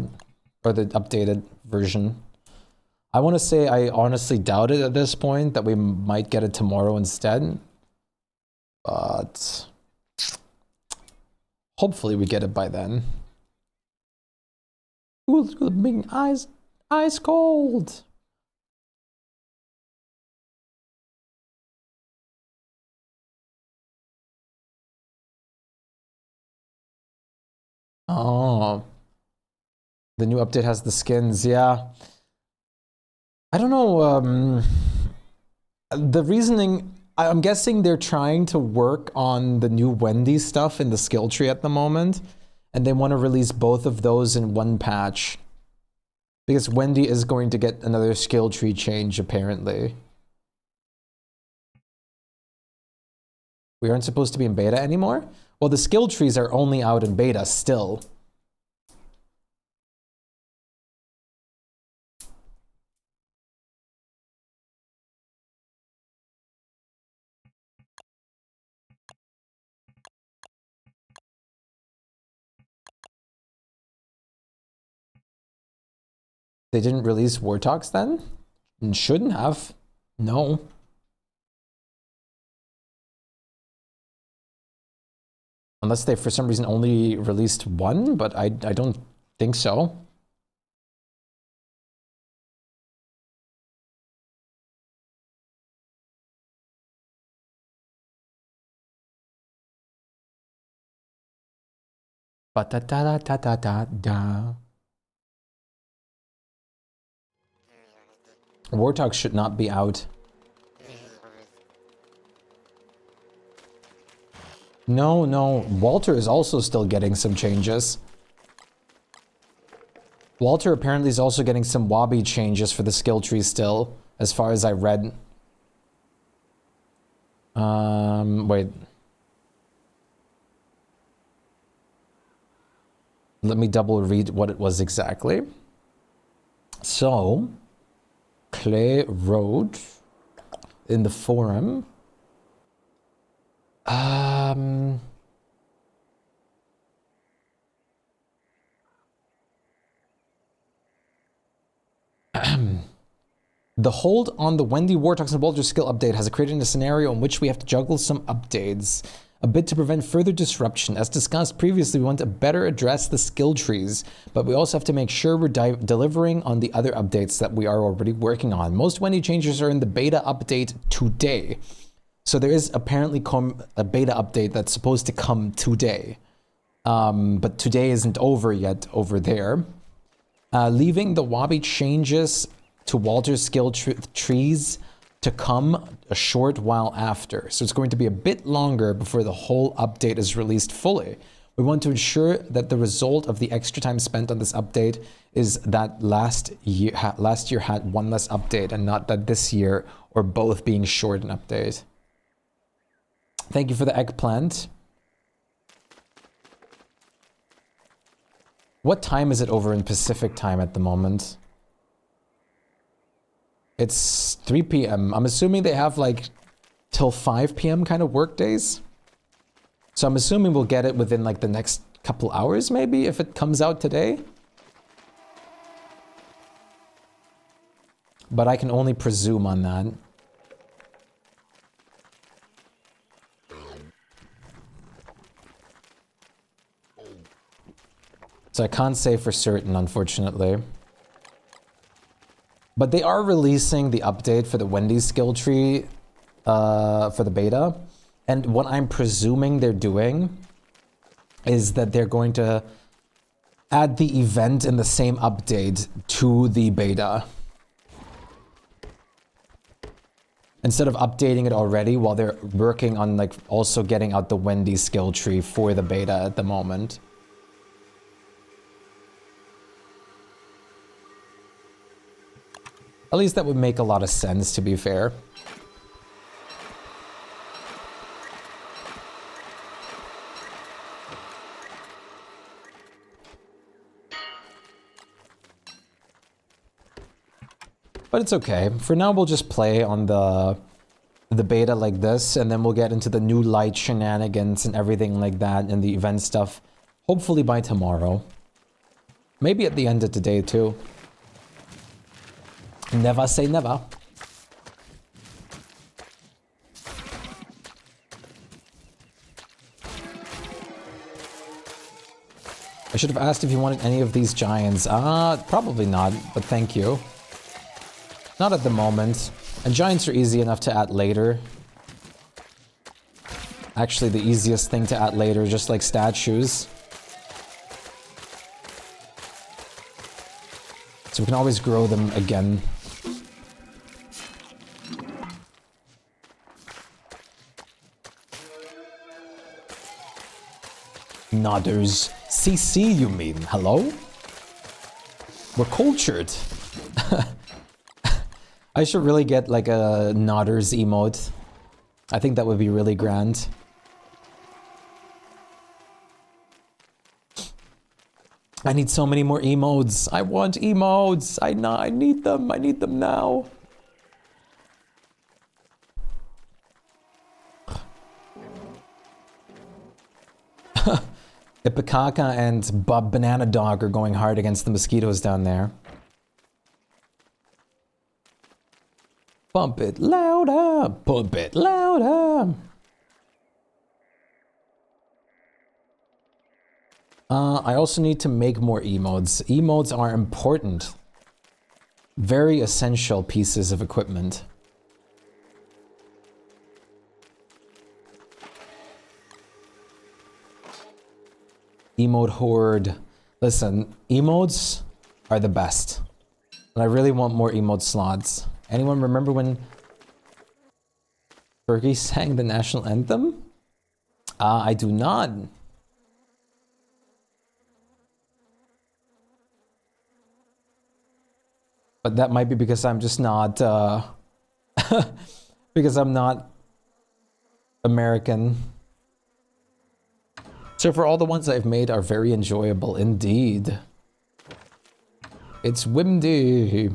[SPEAKER 1] or the updated version. I want to say I honestly doubt it at this point that we might get it tomorrow instead. But hopefully we get it by then. Ooh, being ice cold. Oh, the new update has the skins. Yeah, I don't know. The reasoning, I'm guessing they're trying to work on the new Wendy stuff in the skill tree at the moment, and they want to release both of those in one patch. Because Wendy is going to get another skill tree change, apparently. We aren't supposed to be in beta anymore? Well, the skill trees are only out in beta still. They didn't release War Talks then? And shouldn't have. No. Unless they, for some reason, only released one, but I don't think so. Ba-da-da-da-da-da-da. War Talks should not be out. No, no. Walter is also still getting some changes. Walter apparently is also getting some Wabi changes for the skill tree still, as far as I read. Wait. Let me double read what it was exactly. So, Clay wrote in the forum. The hold on the Wendy War Talks and Walter skill update has created a scenario in which we have to juggle some updates, a bit to prevent further disruption. As discussed previously, we want to better address the skill trees, but we also have to make sure we're delivering on the other updates that we are already working on. Most Wendy changes are in the beta update today. So there is apparently a beta update that's supposed to come today. But today isn't over yet over there. Leaving the Wabi changes to Walter's skill trees to come a short while after. So it's going to be a bit longer before the whole update is released fully. We want to ensure that the result of the extra time spent on this update is that last year had one less update and not that this year or both being short an update. Thank you for the eggplant. What time is it over in Pacific time at the moment? It's 3 p.m. I'm assuming they have like till 5 p.m. kind of work days. So I'm assuming we'll get it within like the next couple hours maybe if it comes out today. But I can only presume on that. So I can't say for certain, unfortunately. But they are releasing the update for the Wendy's skill tree for the beta. And what I'm presuming they're doing is that they're going to add the event in the same update to the beta. Instead of updating it already while they're working on like also getting out the Wendy's skill tree for the beta at the moment. At least that would make a lot of sense, to be fair. But it's okay. For now, we'll just play on the beta like this, and then we'll get into the new light shenanigans and everything like that, and the event stuff, hopefully by tomorrow. Maybe at the end of today, too. Never say never. I should have asked if you wanted any of these giants. Probably not, but thank you. Not at the moment. And giants are easy enough to add later. Actually, the easiest thing to add later, just like statues. So we can always grow them again. Nodders. CC, you mean? Hello? We're cultured. I should really get like a Nodders emote. I think that would be really grand. I need so many more emotes. I want emotes. I need them. I need them now. Ipikaka and Bob Banana Dog are going hard against the mosquitoes down there. Pump it louder, pump it louder. I also need to make more emotes. Emotes are important. Very essential pieces of equipment. Emote horde. Listen, emotes are the best. And I really want more emote slots. Anyone remember when Fergie sang the national anthem? I do not. But that might be because I'm just not, because I'm not American. So for all the ones I've made are very enjoyable indeed. It's windy.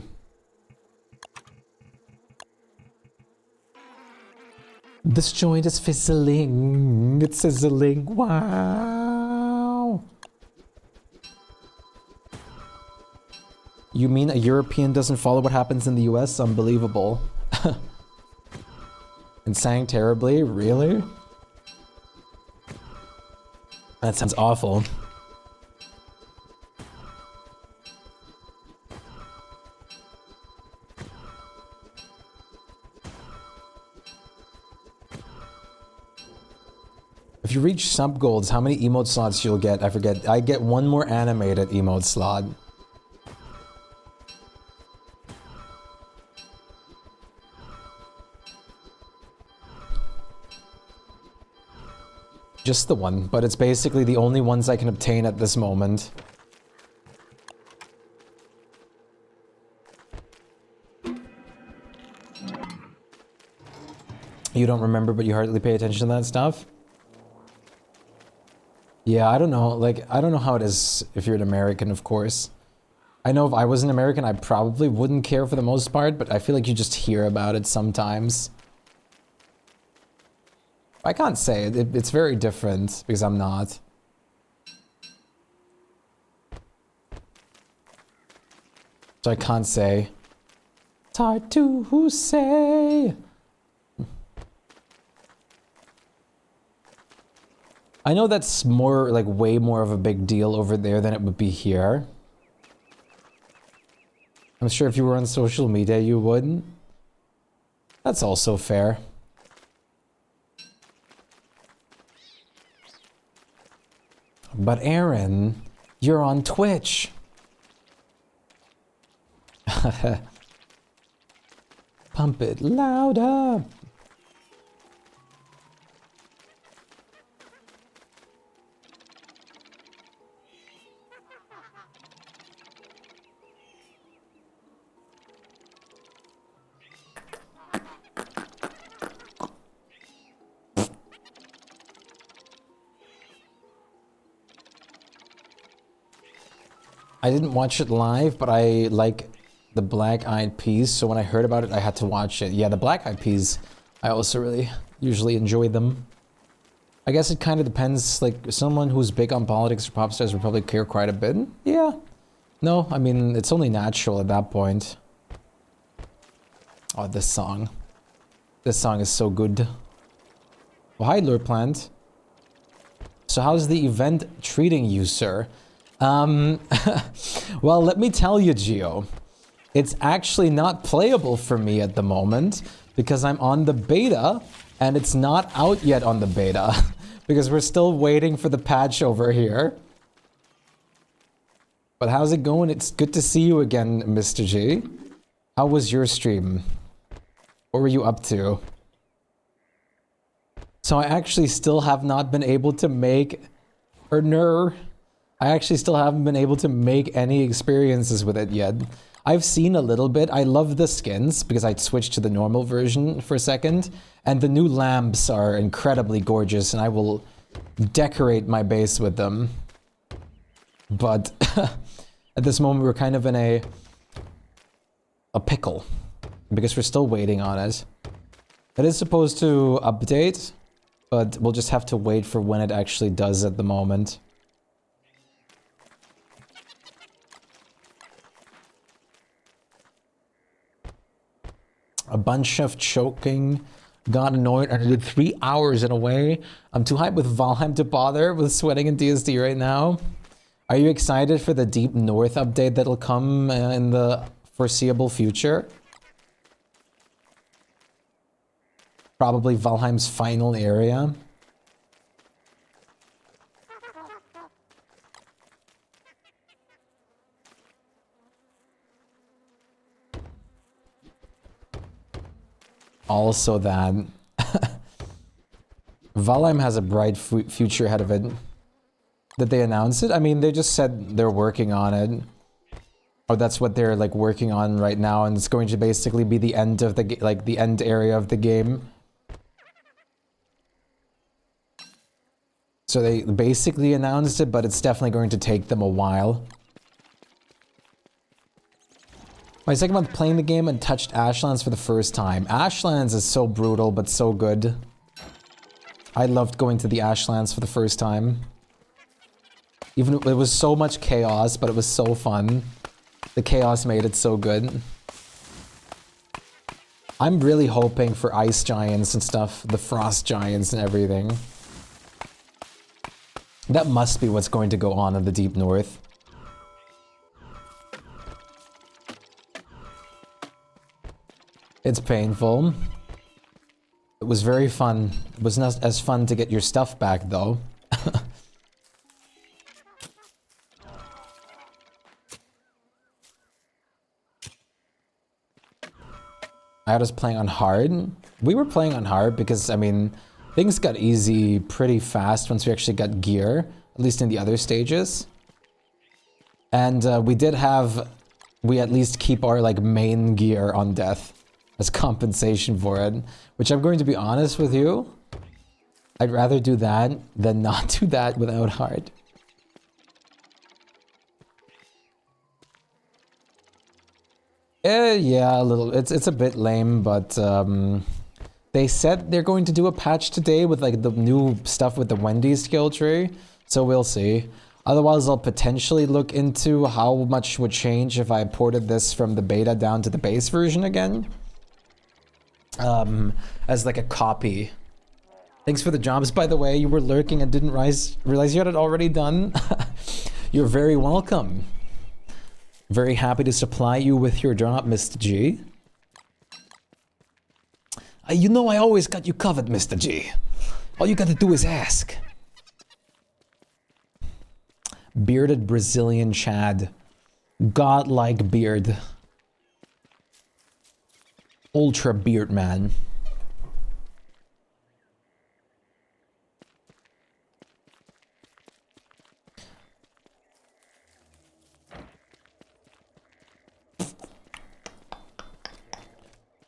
[SPEAKER 1] This joint is fizzling. It's sizzling. Wow. You mean a European doesn't follow what happens in the US? Unbelievable. And sang terribly? Really? That sounds awful. If you reach sub golds, how many emote slots you'll get? I forget. I get one more animated emote slot. Just the one, but it's basically the only ones I can obtain at this moment. You don't remember, but you hardly pay attention to that stuff? Yeah, I don't know. Like, I don't know how it is if you're an American, of course. I know if I was an American, I probably wouldn't care for the most part, but I feel like you just hear about it sometimes. I can't say it. It's very different because I'm not. So I can't say. It's hard to say. I know that's more, like, way more of a big deal over there than it would be here. I'm sure if you were on social media, you wouldn't. That's also fair. But Aaron, you're on Twitch. Pump it louder. I didn't watch it live, but I like The Black Eyed Peas. So when I heard about it, I had to watch it. Yeah, the Black Eyed Peas. I also really usually enjoy them. I guess it kind of depends. Like someone who's big on politics or pop stars would probably care quite a bit. Yeah. No, I mean it's only natural at that point. Oh, this song. This song is so good. Well, hi, Lure Plant. So how's the event treating you, sir? Well, let me tell you, Gio. It's actually not playable for me at the moment because I'm on the beta and it's not out yet on the beta because we're still waiting for the patch over here. But how's it going? It's good to see you again, Mr. G. How was your stream? What were you up to? So I actually still have not been able to make... I actually still haven't been able to make any experiences with it yet. I've seen a little bit. I love the skins because I switched to the normal version for a second. And the new lamps are incredibly gorgeous and I will decorate my base with them. But at this moment we're kind of in a pickle because we're still waiting on it. It is supposed to update, but we'll just have to wait for when it actually does at the moment. A bunch of choking, got annoyed, and I did 3 hours in a way. I'm too hyped with Valheim to bother with sweating in DSD right now. Are you excited for the Deep North update that'll come in the foreseeable future? Probably Valheim's final area. Also that Valheim has a bright future ahead of it. Did they announce it? I mean, they just said they're working on it. Or that's what they're like working on right now, and it's going to basically be the end of the the end area of the game. So they basically announced it, but it's definitely going to take them a while. My second month playing the game and touched Ashlands for the first time. Ashlands is so brutal, but so good. I loved going to the Ashlands for the first time. Even it was so much chaos, but it was so fun. The chaos made it so good. I'm really hoping for ice giants and stuff, the frost giants and everything. That must be what's going to go on in the Deep North. It's painful. It was very fun. It was not as fun to get your stuff back, though. I was playing on hard. We were playing on hard because, I mean, things got easy pretty fast once we actually got gear, at least in the other stages. And we at least keep our like main gear on death as compensation for it, which I'm going to be honest with you, I'd rather do that than not do that without hard. Yeah, a little. It's a bit lame, but they said they're going to do a patch today with like the new stuff with the Wendy's skill tree, so we'll see. Otherwise, I'll potentially look into how much would change if I ported this from the beta down to the base version again. As like a copy. Thanks for the jobs, by the way. You were lurking and didn't realize you had it already done. You're very welcome. Very happy to supply you with your drop, Mr. G. You know I always got you covered, Mr. G. All you gotta do is ask. Bearded Brazilian Chad. Godlike beard. Ultra beard man.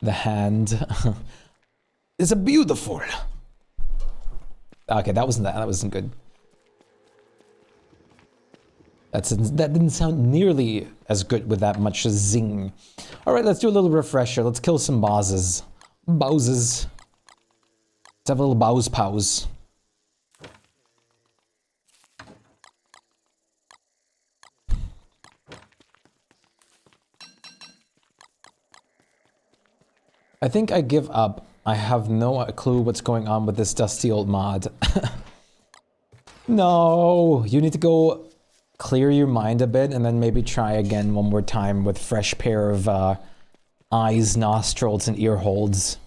[SPEAKER 1] The hand is a beautiful. Okay, that wasn't good. That didn't sound nearly as good with that much zing. All right, let's do a little refresher. Let's kill some bosses. Bowses. Let's have a little bows pause. I think I give up. I have no clue what's going on with this dusty old mod. No, you need to go clear your mind a bit and then maybe try again one more time with fresh pair of eyes, nostrils, and ear holes.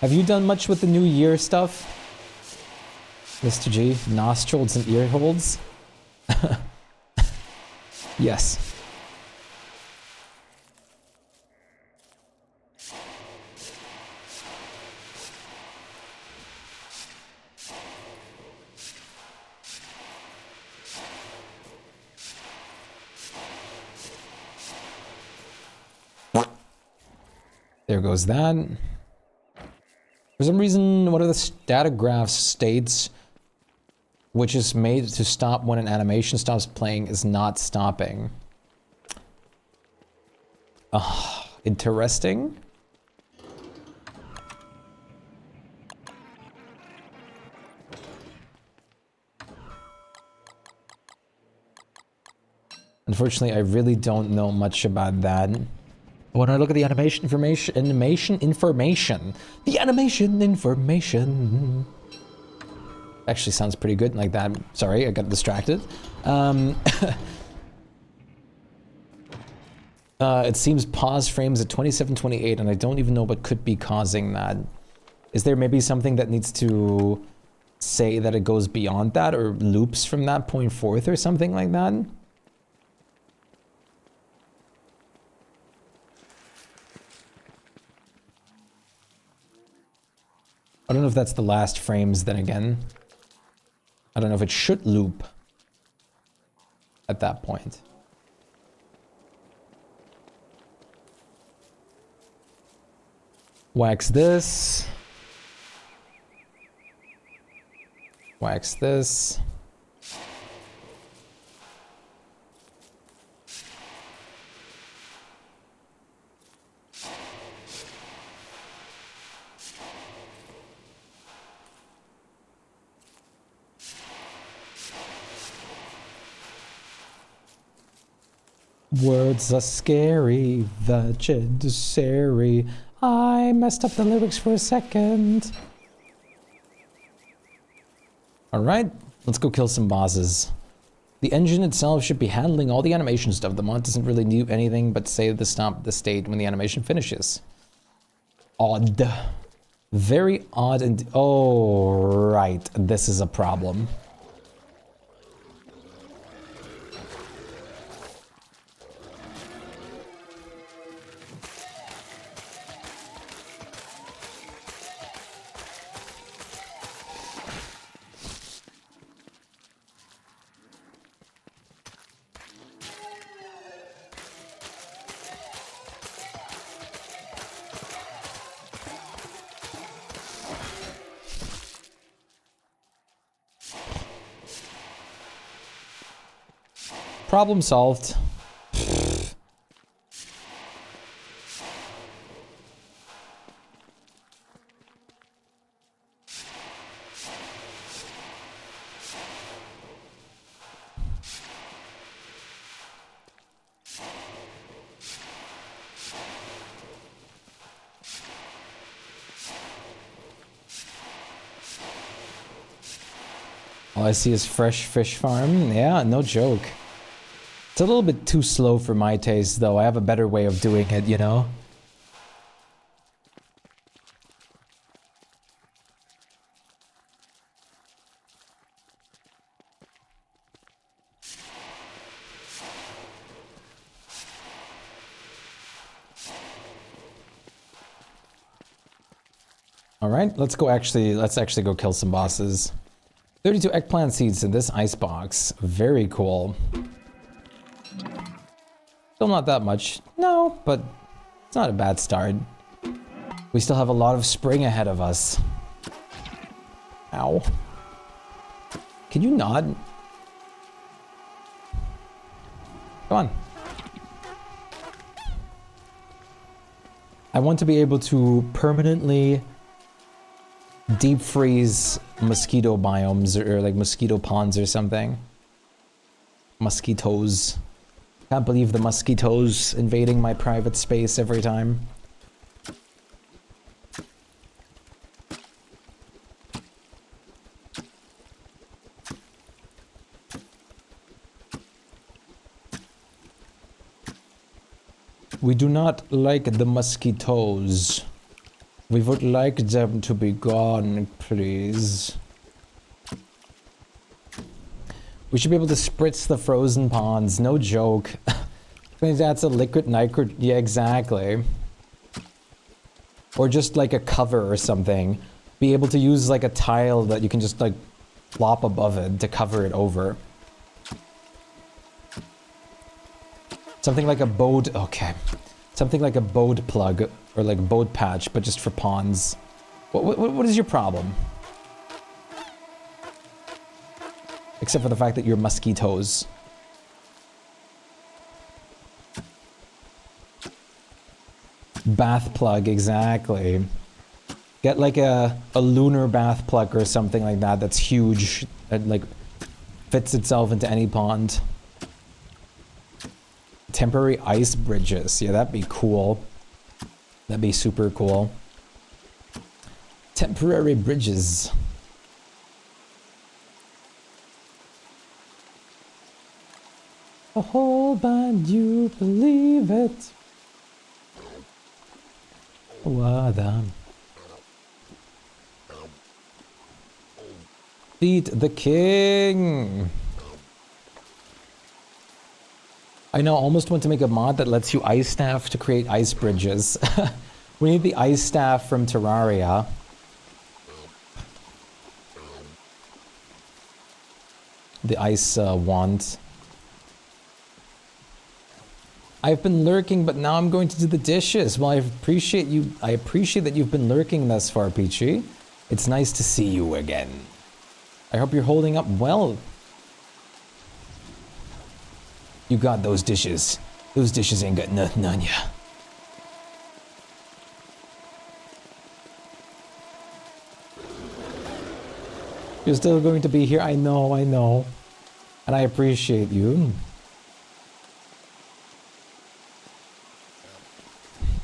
[SPEAKER 1] Have you done much with the new year stuff, Mr. G? Nostrils and ear holes? Yes. There goes that. For some reason, one of the static graphs states which is made to stop when an animation stops playing is not stopping. Interesting. Unfortunately, I really don't know much about that. When I look at the animation information. Actually sounds pretty good like that. Sorry, I got distracted. It seems pause frames at 27:28, and I don't even know what could be causing that. Is there maybe something that needs to say that it goes beyond that, or loops from that point forth, or something like that? I don't know if that's the last frames then again. I don't know if it should loop at that point. Wax this. Wax this. Words are scary, the judiciary. I messed up the lyrics for a second. Alright, let's go kill some bosses. The engine itself should be handling all the animation stuff. The mod doesn't really do anything but say the stop the state when the animation finishes. Odd. Very odd and... Oh, right. This is a problem. Problem solved. All I see is fresh fish farm. Yeah, no joke. It's a little bit too slow for my taste, though. I have a better way of doing it, you know? All right, let's actually go kill some bosses. 32 eggplant seeds in this ice box. Very cool. Still not that much. No, but it's not a bad start. We still have a lot of spring ahead of us. Ow. Can you not? Come on. I want to be able to permanently deep freeze mosquito biomes or like mosquito ponds or something. Mosquitoes. Can't believe the mosquitoes invading my private space every time. We do not like the mosquitoes. We would like them to be gone, please. We should be able to spritz the frozen ponds, no joke. I think that's a liquid nitrogen. Yeah, exactly. Or just like a cover or something. Be able to use like a tile that you can just like plop above it to cover it over. Something like a boat, okay. Something like a boat plug or like boat patch, but just for ponds. What is your problem? Except for the fact that you're mosquitoes. Bath plug, exactly. Get like a lunar bath plug or something like that that's huge. That like fits itself into any pond. Temporary ice bridges. Yeah, that'd be cool. That'd be super cool. Temporary bridges. A whole band, you believe it. What Beat the king. I know, almost want to make a mod that lets you ice staff to create ice bridges. We need the ice staff from Terraria. The ice wand. I've been lurking, but now I'm going to do the dishes. Well, I appreciate that you've been lurking thus far, Peachy. It's nice to see you again. I hope you're holding up well. You got those dishes. Those dishes ain't got nothing on ya. You're still going to be here. I know. And I appreciate you.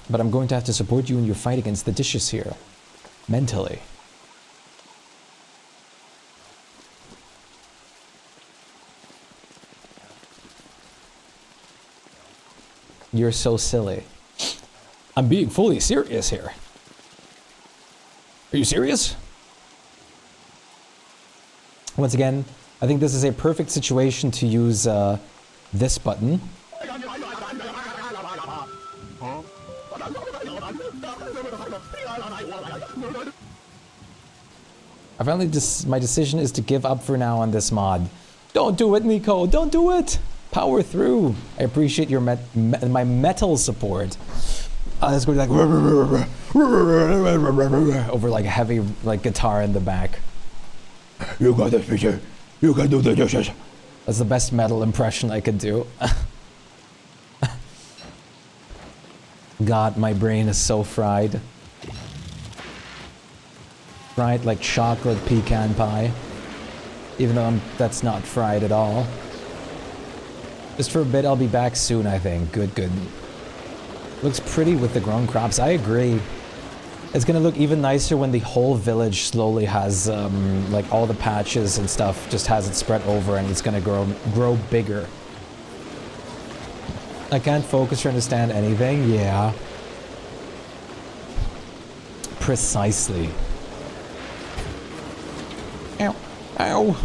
[SPEAKER 1] But I'm going to have to support you in your fight against the dishes here. Mentally. You're so silly. I'm being fully serious here. Are you serious? Once again, I think this is a perfect situation to use this button. I finally my decision is to give up for now on this mod. Don't do it, Nico. Don't do it. Power through. I appreciate your my metal support. Let's go like over like heavy like guitar in the back. You got this, picture. You can do the dishes. That's the best metal impression I could do. God, my brain is so fried. Fried like chocolate pecan pie. Even though that's not fried at all. Just for a bit, I'll be back soon, I think. Good. Looks pretty with the grown crops. I agree. It's gonna look even nicer when the whole village slowly has, like all the patches and stuff just has it spread over and it's gonna grow bigger. I can't focus or understand anything. Yeah. Precisely. Ow. Ow.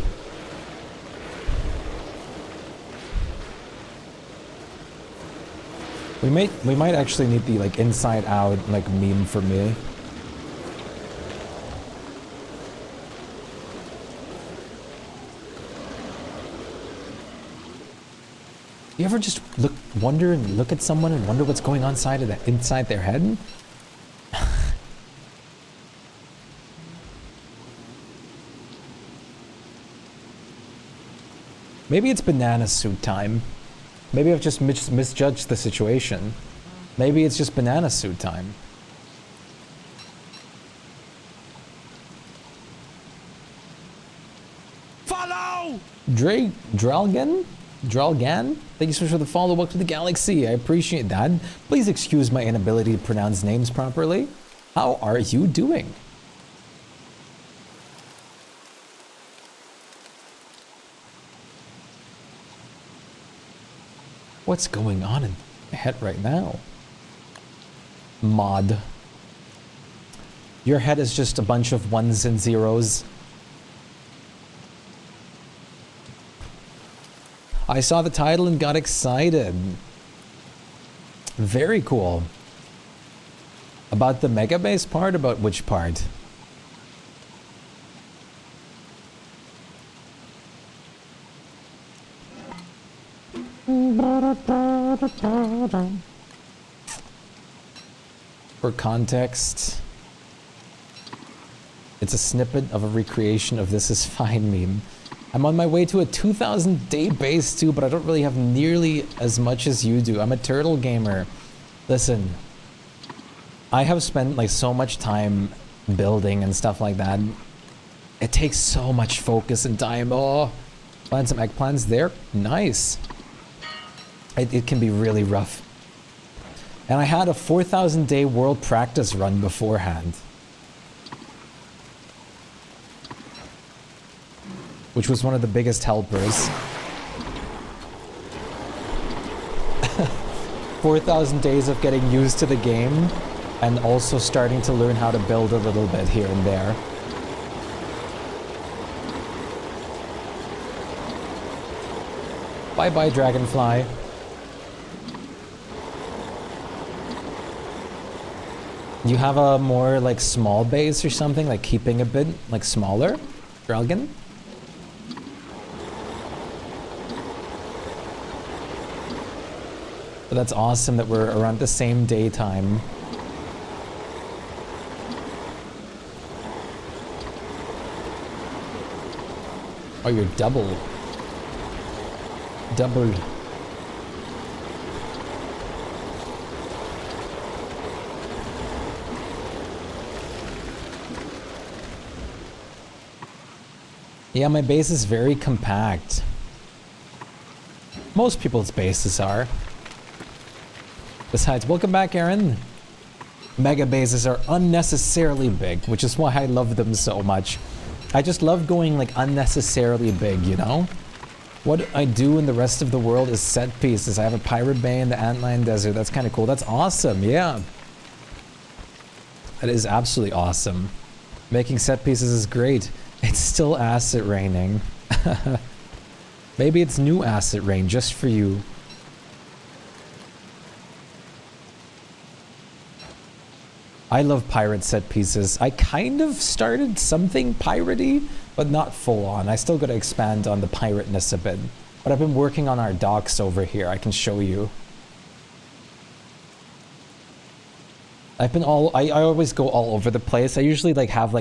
[SPEAKER 1] We might actually need the like inside out like meme for me. You ever just look at someone and wonder what's going on inside their head? Maybe it's banana suit time. Maybe I've just misjudged the situation. Maybe it's just banana suit time.
[SPEAKER 5] Follow!
[SPEAKER 1] Dralgan? Dralgan? Thank you so much for the follow. Welcome to the galaxy. I appreciate that. Please excuse my inability to pronounce names properly. How are you doing? What's going on in my head right now? Mod. Your head is just a bunch of ones and zeros. I saw the title and got excited. Very cool. About the Megabase part? About which part? For context, it's a snippet of a recreation of This Is Fine meme. I'm on my way to a 2,000 day base too, but I don't really have nearly as much as you do. I'm a turtle gamer. Listen, I have spent like so much time building and stuff like that. It takes so much focus and time. Oh, plant some eggplants there. Nice. It can be really rough. And I had a 4,000 day world practice run beforehand, which was one of the biggest helpers. 4,000 days of getting used to the game and also starting to learn how to build a little bit here and there. Bye bye, Dragonfly. You have a more like small base or something, like keeping a bit like smaller, Dragon? But that's awesome that we're around the same daytime. Oh, you're doubled. Yeah, my base is very compact. Most people's bases are. Besides, welcome back, Aaron. Mega bases are unnecessarily big, which is why I love them so much. I just love going like unnecessarily big, you know? What I do in the rest of the world is set pieces. I have a pirate bay in the Antlion Desert. That's kind of cool. That's awesome, yeah. That is absolutely awesome. Making set pieces is great. It's still acid raining. Maybe it's new acid rain just for you. I love pirate set pieces. I kind of started something piratey, but not full on. I still gotta expand on the pirateness a bit. But I've been working on our docks over here. I can show you. I always go all over the place. I usually have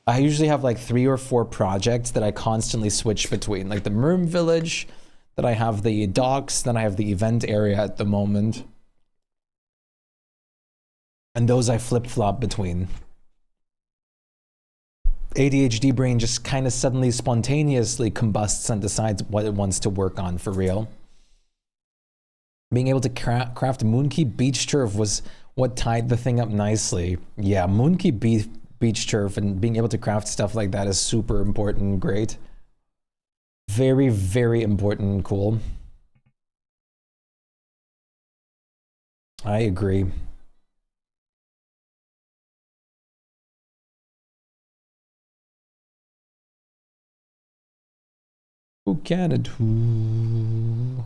[SPEAKER 1] I usually have like 3 or 4 projects that I constantly switch between. Like the Merm Village, then I have the docks, then I have the event area at the moment. And those I flip-flop between. ADHD brain just kind of suddenly spontaneously combusts and decides what it wants to work on for real. Being able to craft Moonkey Beach Turf was what tied the thing up nicely. Yeah, Moonkey Beach Turf and being able to craft stuff like that is super important and great. Very, very important and cool. I agree. Who can it? Who?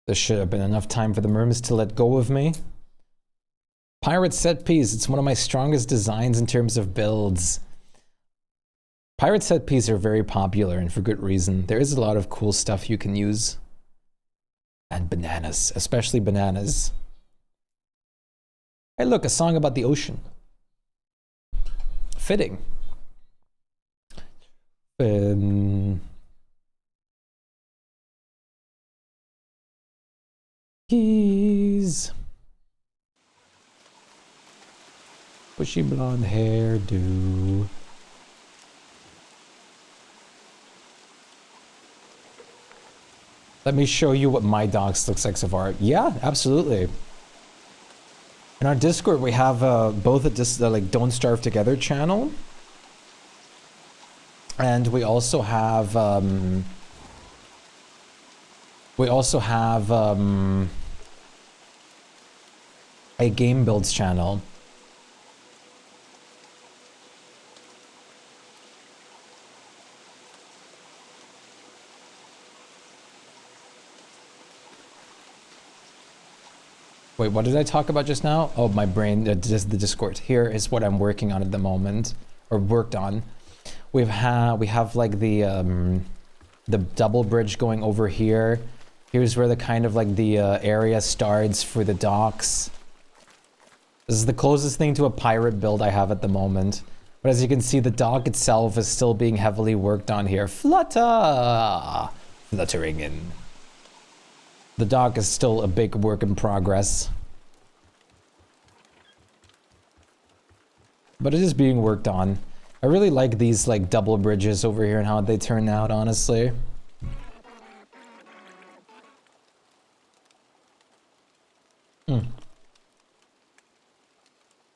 [SPEAKER 1] There should have been enough time for the merms to let go of me. Pirate set piece. It's one of my strongest designs in terms of builds. Pirate set pieces are very popular and for good reason. There is a lot of cool stuff you can use. And bananas, especially bananas. Hey look, a song about the ocean. Fitting. Keys. Bushy blonde hairdo. Let me show you what my dogs looks like so far. Yeah, absolutely. In our Discord, we have both a like Don't Starve Together channel, and we also have a game builds channel. Wait, what did I talk about just now? Oh, my brain, just the Discord. Here is what I'm working on at the moment, or worked on. We have like the double bridge going over here. Here's where the kind of like the area starts for the docks. This is the closest thing to a pirate build I have at the moment. But as you can see, the dock itself is still being heavily worked on here. Fluttering in. The dock is still a big work in progress. But it is being worked on. I really like these like double bridges over here and how they turn out, honestly.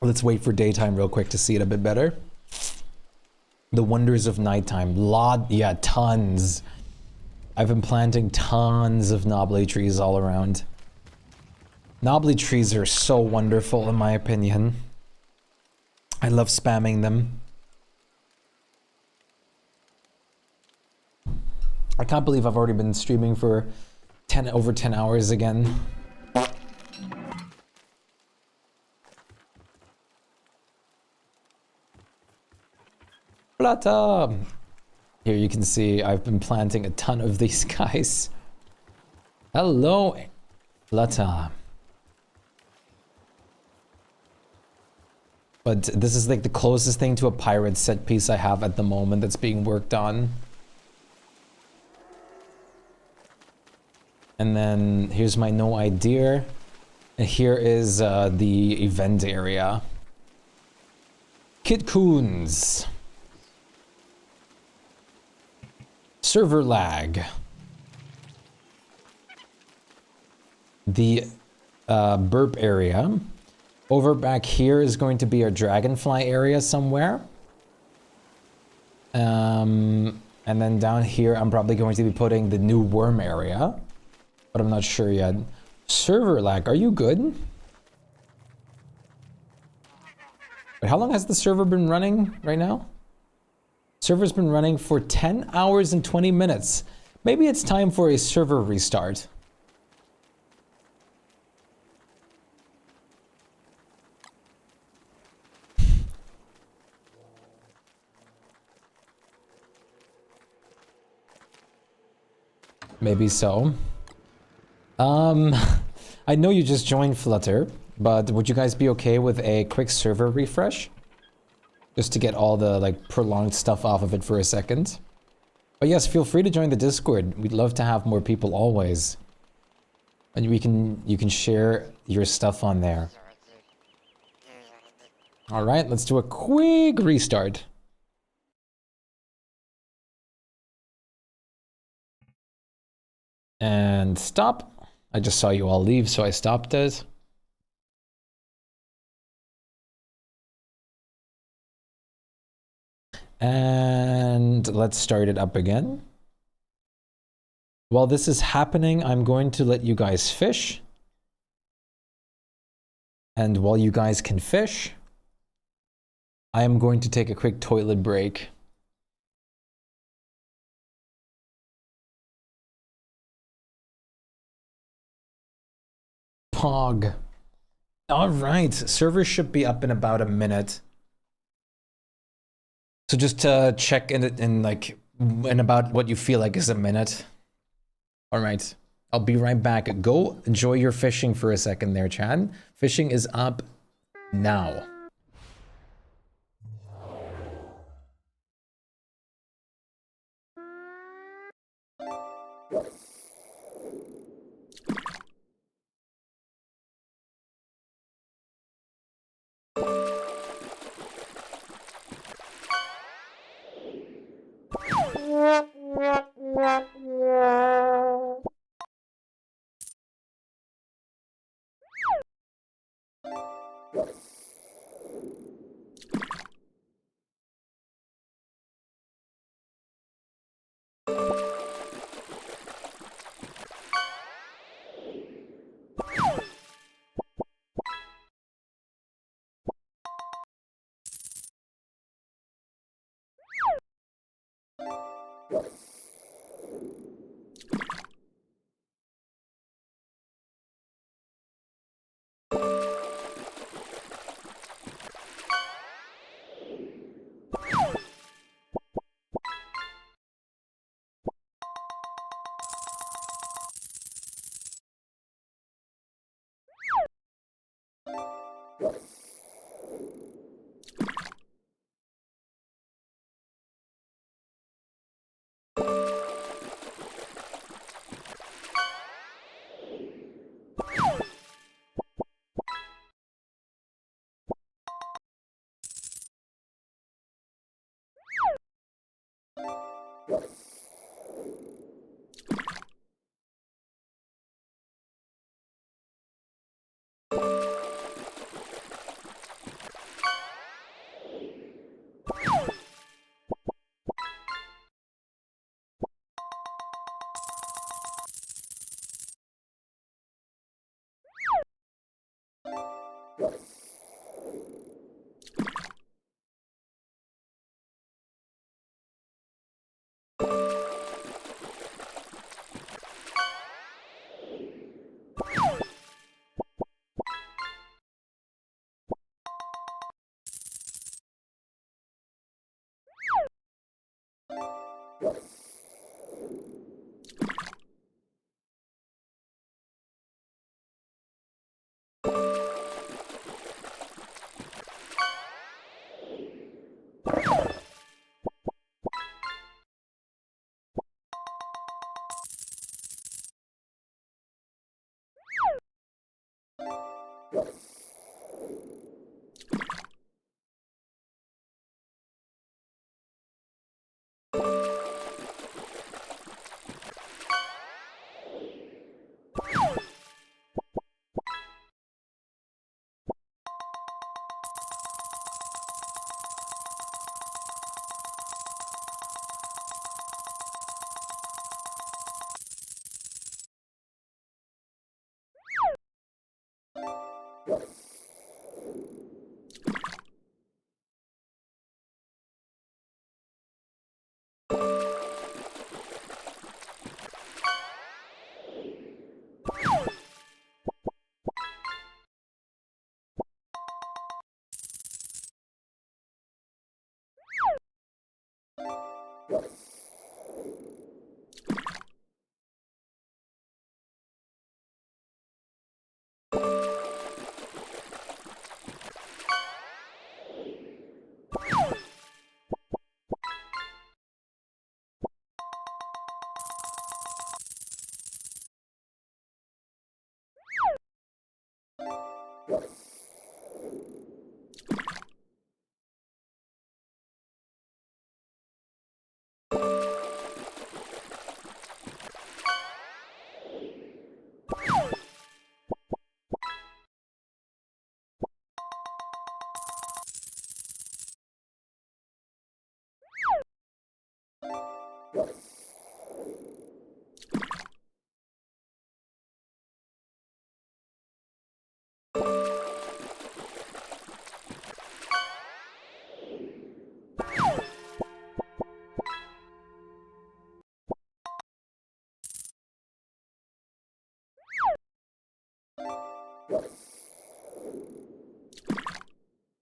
[SPEAKER 1] Let's wait for daytime real quick to see it a bit better. The wonders of nighttime. Yeah, tons. I've been planting tons of knobbly trees all around. Knobbly trees are so wonderful in my opinion. I love spamming them. I can't believe I've already been streaming for over 10 hours again. Plata! Here you can see I've been planting a ton of these guys. Hello, Plata. But this is like the closest thing to a pirate set piece I have at the moment that's being worked on. And then here's my no idea. And here is the event area. Kit Coons. Server lag. The burp area. Over back here is going to be our dragonfly area somewhere. And then down here I'm probably going to be putting the new worm area. But I'm not sure yet. Server lag, are you good? Wait, how long has the server been running right now? Server's been running for 10 hours and 20 minutes. Maybe it's time for a server restart. Maybe so. I know you just joined Flutter, but would you guys be okay with a quick server refresh? Just to get all the like prolonged stuff off of it for a second. But yes, feel free to join the Discord. We'd love to have more people always. And you can share your stuff on there. All right, let's do a quick restart. And stop. I just saw you all leave, so I stopped it. And let's start it up again. While this is happening, I'm going to let you guys fish. And while you guys can fish, I am going to take a quick toilet break. Pog. All right, server should be up in about a minute. So just check in like in about what you feel like is a minute. All right, I'll be right back. Go enjoy your fishing for a second there, Chad. Fishing is up now.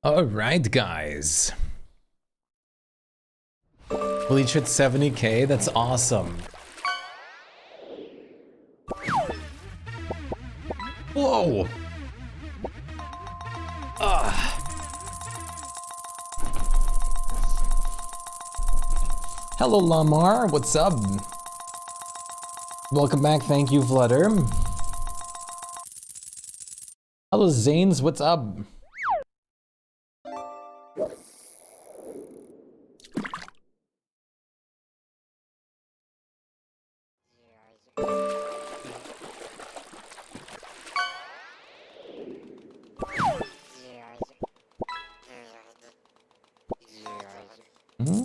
[SPEAKER 1] All right, guys. Bleach at 70k, that's awesome. Whoa! Hello, Lamar, what's up? Welcome back. Thank you, Flutter. Hello, Zanes. What's up? Hmm?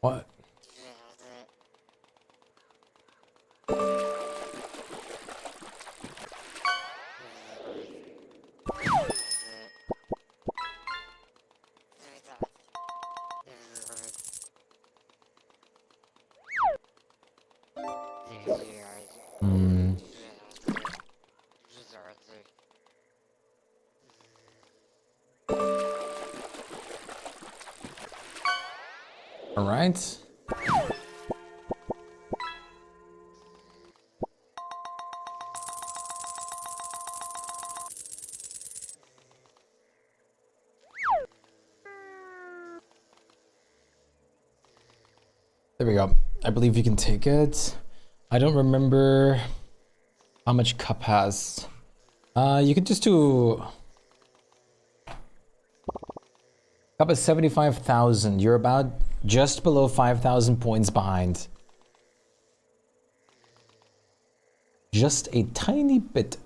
[SPEAKER 1] What? Hmm. All right. There we go. I believe you can take it. I don't remember how much Cup has. You could just do... Cup is 75,000. You're about just below 5,000 points behind. Just a tiny bit.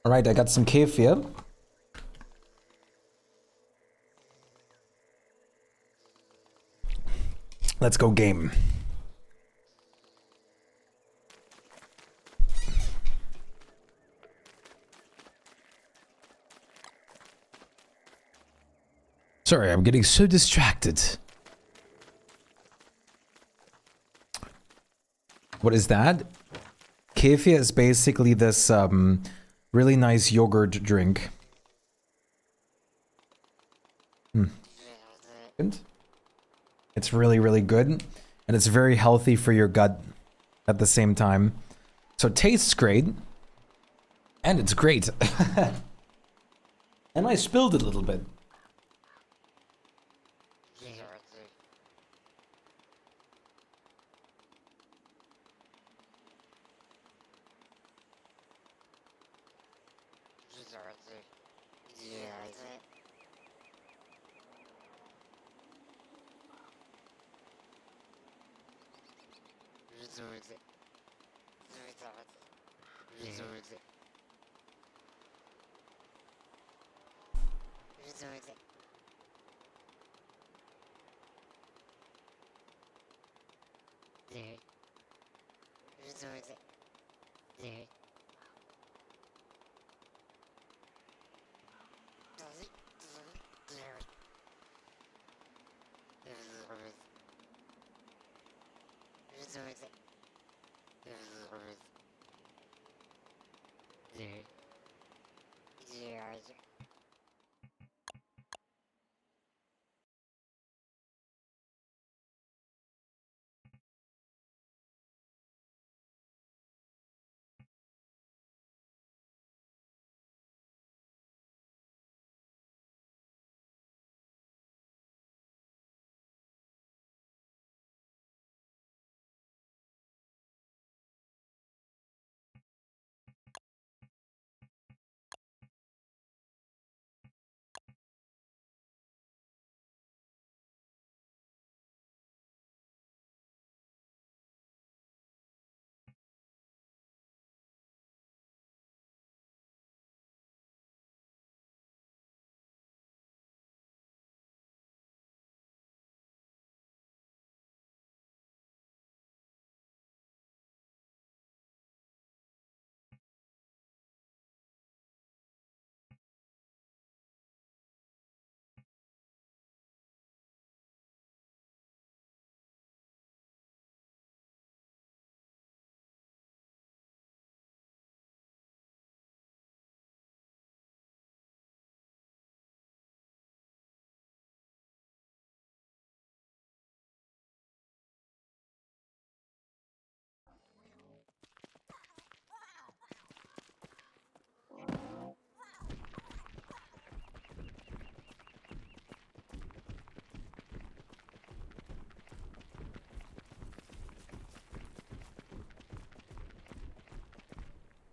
[SPEAKER 1] All right, I got some kefir. Let's go game. Sorry, I'm getting so distracted. What is that? Kefir is basically this really nice yogurt drink. It's really, really good. And it's very healthy for your gut at the same time. So it tastes great. And it's great. And I spilled it a little bit.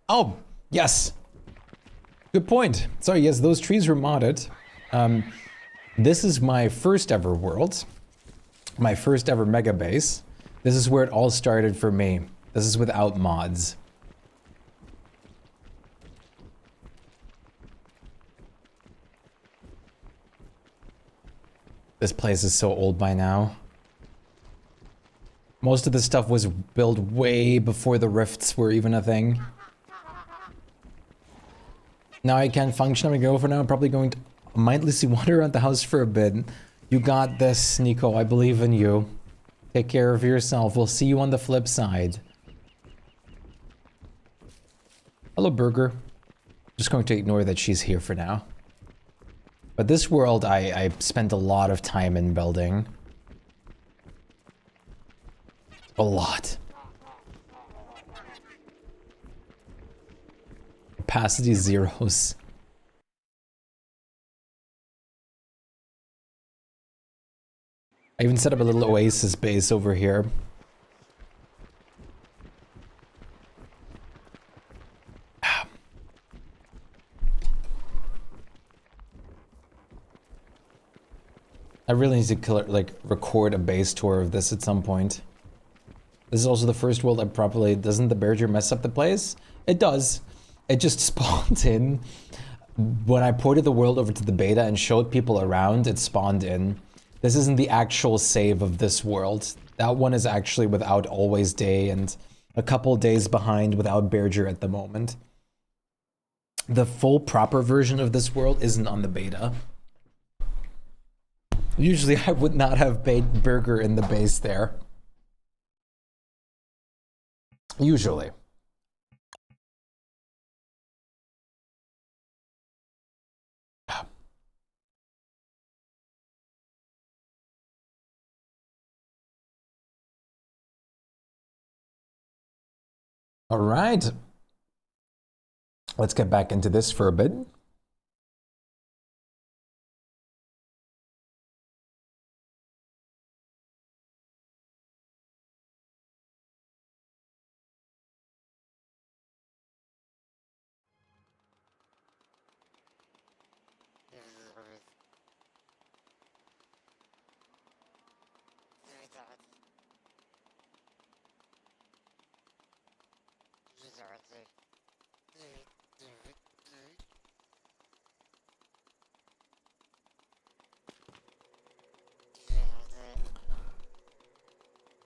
[SPEAKER 1] Oh, yes. Good point. Sorry, yes, those trees were modded. This is my first ever world. My first ever Megabase. This is where it all started for me. This is without mods. This place is so old by now. Most of the stuff was built way before the rifts were even a thing. Now I can't function. I'm gonna go for now. I'm probably going to mindlessly wander around the house for a bit. You got this, Nico. I believe in you. Take care of yourself. We'll see you on the flip side. Hello, Burger. Just going to ignore that she's here for now. But this world, I spent a lot of time in building. A lot. Capacity zeros. I even set up a little oasis base over here. I really need to like record a base tour of this at some point. This is also the first world I properly... Doesn't the Berger mess up the place? It does. It just spawned in. When I ported the world over to the beta and showed people around, it spawned in. This isn't the actual save of this world. That one is actually without Always Day and a couple days behind without Berger at the moment. The full proper version of this world isn't on the beta. Usually I would not have made Burger in the base there. Usually. All right. Let's get back into this for a bit.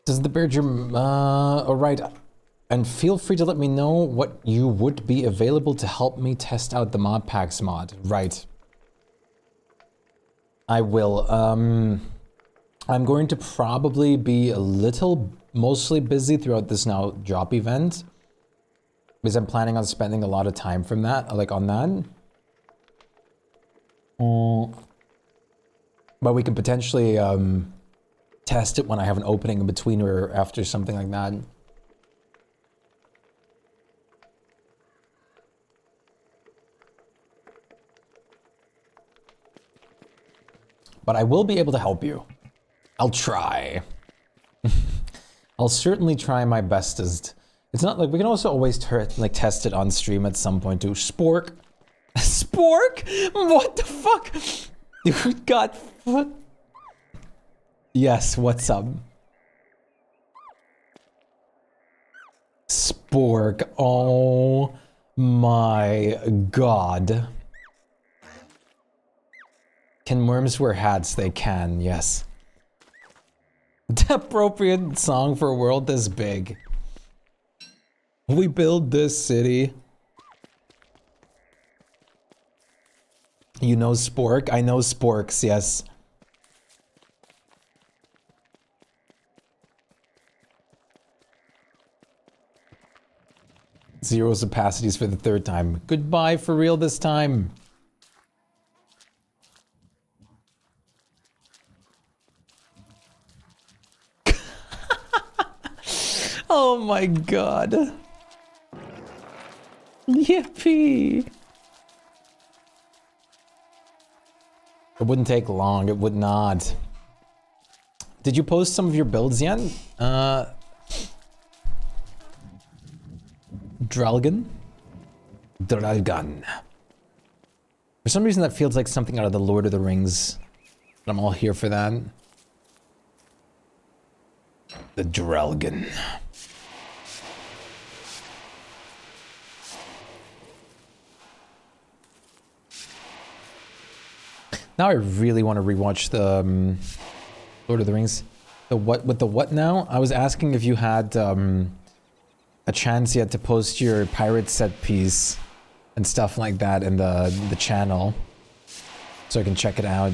[SPEAKER 1] Does the Berger, all right. And feel free to let me know what you would be available to help me test out the mod packs mod. Right. I will. I'm going to probably be a little, mostly busy throughout this now job event. Because I'm planning on spending a lot of time from that, like on that. But we could potentially, test it when I have an opening in between or after something like that. But I will be able to help you. I'll try. I'll certainly try my bestest. It's not like we can also always test it on stream at some point too. Spork. Spork? What the fuck? You got what? Yes, what's up? Spork. Oh my god. Can worms wear hats? They can, yes. The appropriate song for a world this big. We build this city. You know Spork? I know Sporks, yes. Zero capacities for the third time. Goodbye for real this time. Oh my god. Yippee. It wouldn't take long, it would not. Did you post some of your builds yet? Dralgan? Dragon. For some reason that feels like something out of the Lord of the Rings. I'm all here for that. The Dragon. Now I really want to rewatch the Lord of the Rings. The what with the what now? I was asking if you had a chance yet to post your pirate set piece and stuff like that in the channel, so I can check it out.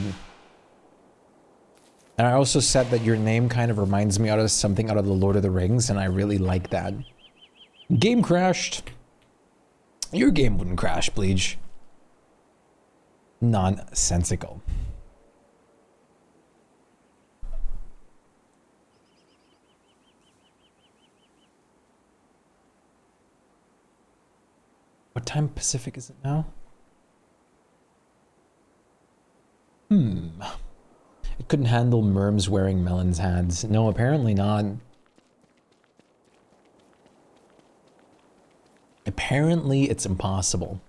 [SPEAKER 1] And I also said that your name kind of reminds me of something out of the Lord of the Rings, and I really like that. Game crashed. Your game wouldn't crash, Bleach. Nonsensical. What time Pacific is it now? It couldn't handle merms wearing melons hats. No, apparently not. Apparently it's impossible.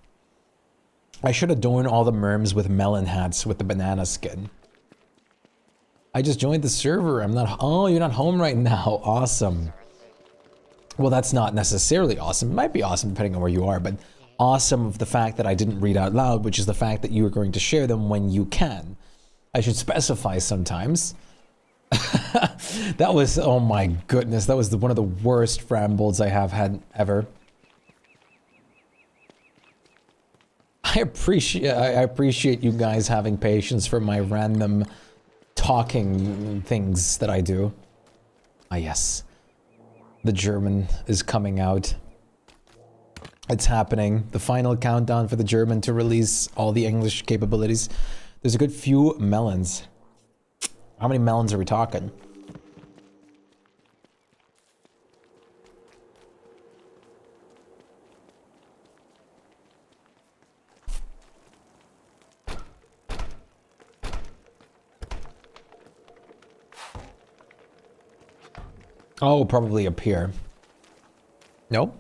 [SPEAKER 1] I should adorn all the merms with melon hats with the banana skin. I just joined the server. I'm not. Oh, you're not home right now. Awesome. Well, that's not necessarily awesome. It might be awesome depending on where you are, but awesome of the fact that I didn't read out loud, which is the fact that you are going to share them when you can. I should specify sometimes. That was, oh my goodness, that was one of the worst rambles I have had ever. I appreciate you guys having patience for my random talking things that I do. Ah, yes. The German is coming out. It's happening. The final countdown for the German to release all the English capabilities. There's a good few melons. How many melons are we talking? Oh, probably up here. Nope.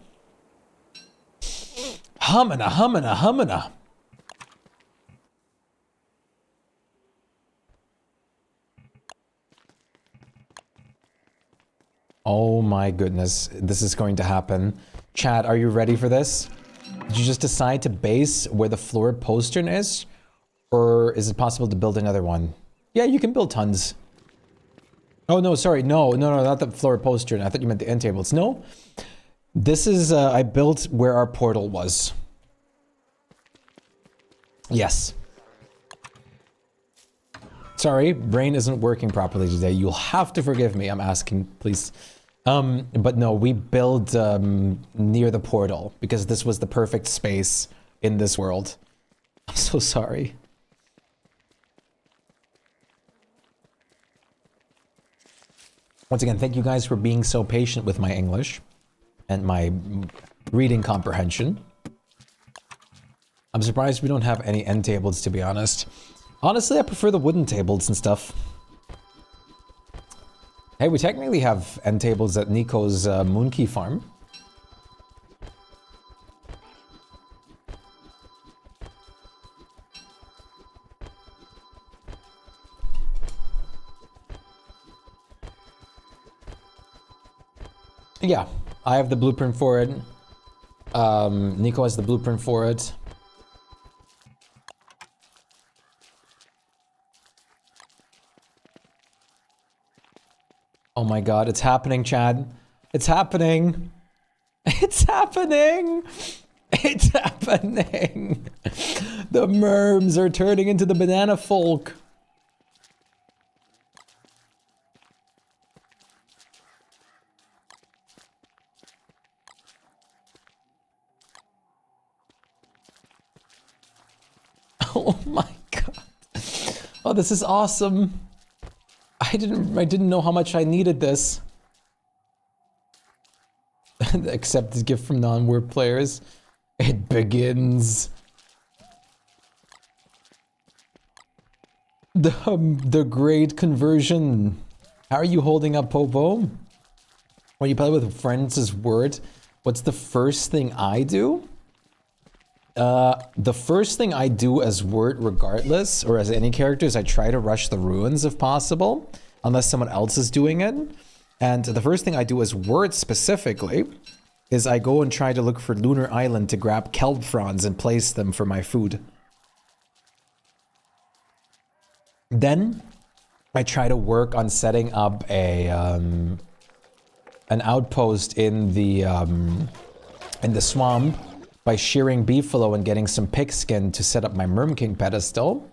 [SPEAKER 1] Hummina, hummina, hummina. Oh my goodness, this is going to happen. Chat, are you ready for this? Did you just decide to base where the floor postern is? Or is it possible to build another one? Yeah, you can build tons. Oh no, sorry, no, not the floor postern. I thought you meant the end tables. No, this is, I built where our portal was. Yes. Sorry, brain isn't working properly today. You'll have to forgive me, I'm asking, please. But no, we build near the portal because this was the perfect space in this world. I'm so sorry. Once again, thank you guys for being so patient with my English and my reading comprehension. I'm surprised we don't have any end tables, to be honest. Honestly, I prefer the wooden tables and stuff. Hey, we technically have end tables at Nico's Moonkey farm. Yeah, I have the blueprint for it. Nico has the blueprint for it. Oh my god, it's happening, Chad. It's happening. It's happening. It's happening. The merms are turning into the banana folk. Oh my god. Oh, this is awesome. I didn't know how much I needed this. Accepted gift from non-word players. It begins. The great conversion. How are you holding up, Popo? When you play with friends' word, what's the first thing I do? The first thing I do as Word regardless, or as any character, is I try to rush the ruins if possible, unless someone else is doing it. And the first thing I do as Word specifically is I go and try to look for Lunar Island to grab kelp fronds and place them for my food. Then I try to work on setting up a an outpost in the swamp by shearing beefalo and getting some pig skin to set up my Merm King pedestal.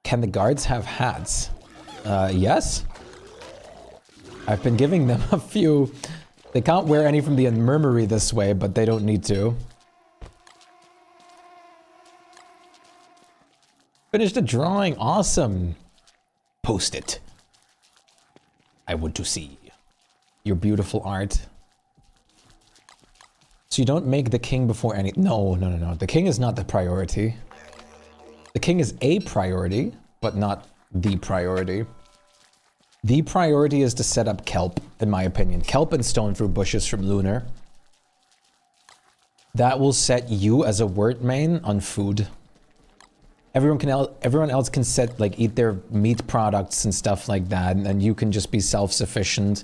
[SPEAKER 1] Can the guards have hats? Yes. I've been giving them a few. They can't wear any from the infirmary this way, but they don't need to. Finished the drawing. Awesome. Post it. I want to see your beautiful art. So you don't make the king before any... No. The king is not the priority. The king is a priority, but not the priority. The priority is to set up kelp, in my opinion. Kelp and stone fruit bushes from Lunar. That will set you as a Word main on food. Everyone else can set, like, eat their meat products and stuff like that, and you can just be self-sufficient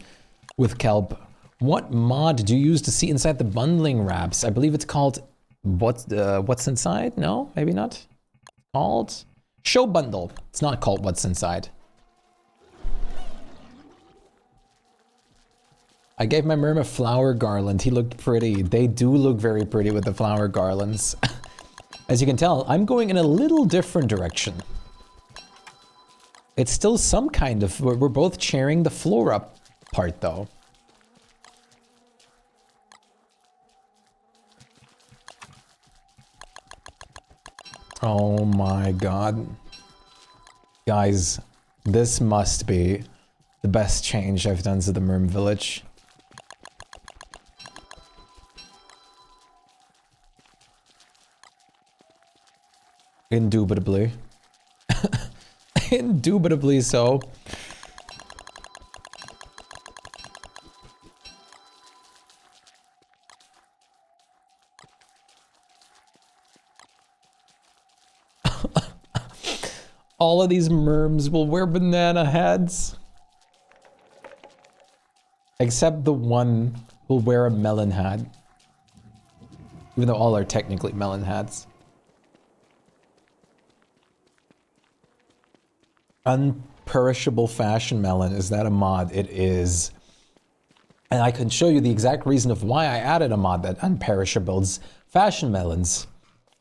[SPEAKER 1] with kelp. What mod do you use to see inside the bundling wraps? I believe it's called What's Inside? No, maybe not. Called Show Bundle. It's not called What's Inside. I gave my Merm a flower garland. He looked pretty. They do look very pretty with the flower garlands. As you can tell, I'm going in a little different direction. It's still some kind of... We're both sharing the flora part, though. Oh my god. Guys, this must be the best change I've done to the Merm village. Indubitably. Indubitably so. All of these merms will wear banana hats. Except the one will wear a melon hat. Even though all are technically melon hats. Unperishable fashion melon, is that a mod? It is. And I can show you the exact reason of why I added a mod that unperishables fashion melons.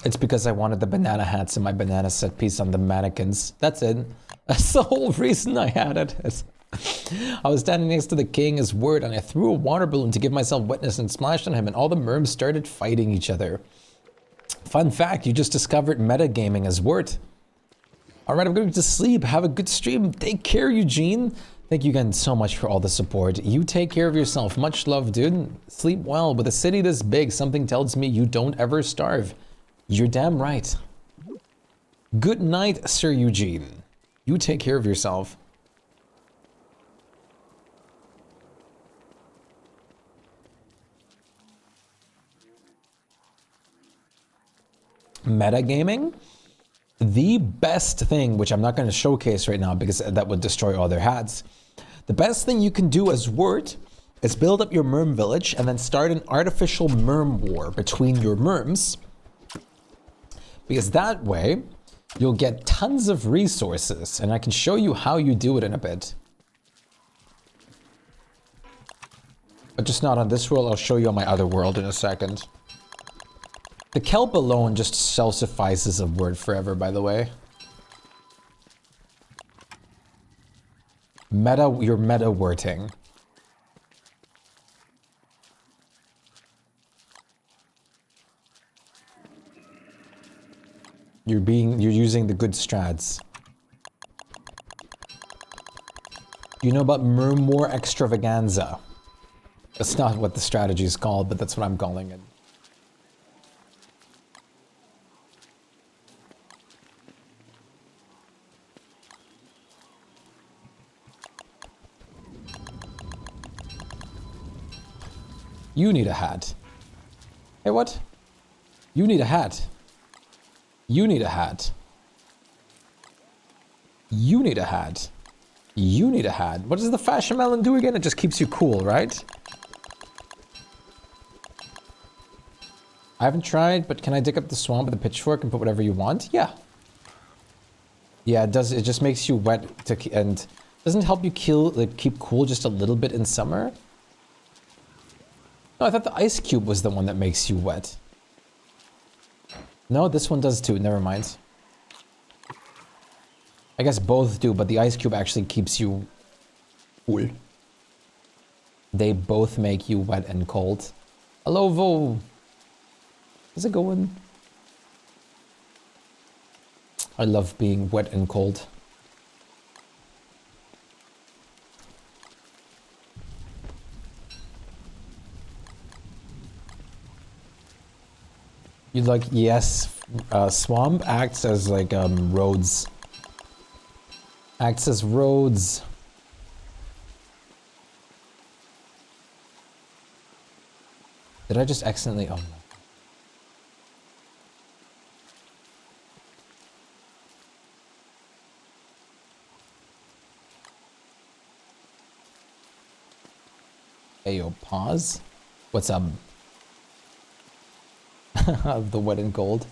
[SPEAKER 1] It's because I wanted the banana hats in my banana set piece on the mannequins. That's it. That's the whole reason I had it. I was standing next to the king as Word, and I threw a water balloon to give myself witness and splashed on him, and all the merms started fighting each other. Fun fact, you just discovered metagaming as Word. Alright, I'm going to sleep. Have a good stream. Take care, Eugene. Thank you again so much for all the support. You take care of yourself. Much love, dude. Sleep well. With a city this big, something tells me you don't ever starve. You're damn right. Good night, Sir Eugene. You take care of yourself. Metagaming? The best thing, which I'm not going to showcase right now because that would destroy all their hats. The best thing you can do as Word is build up your merm village and then start an artificial merm war between your merms. Because that way, you'll get tons of resources, and I can show you how you do it in a bit. But just not on this world, I'll show you on my other world in a second. The kelp alone just self-suffices a Word forever, by the way. You're meta-worting. You're using the good strats. You know about Mermore Extravaganza. That's not what the strategy is called, but that's what I'm calling it. You need a hat. Hey, what? You need a hat. You need a hat. You need a hat. You need a hat. What does the fashion melon do again? It just keeps you cool, right? I haven't tried, but can I dig up the swamp with a pitchfork and put whatever you want? Yeah. Yeah, it does. It just makes you wet and doesn't help you keep cool just a little bit in summer. No, I thought the ice cube was the one that makes you wet. No, this one does too. Never mind. I guess both do, but the ice cube actually keeps you cool. They both make you wet and cold. Hello, Vo. How's it going? I love being wet and cold. You like, yes, swamp acts as like roads. Acts as roads. Did I just accidentally? Oh no. Hey yo, pause. What's up? The wet and cold.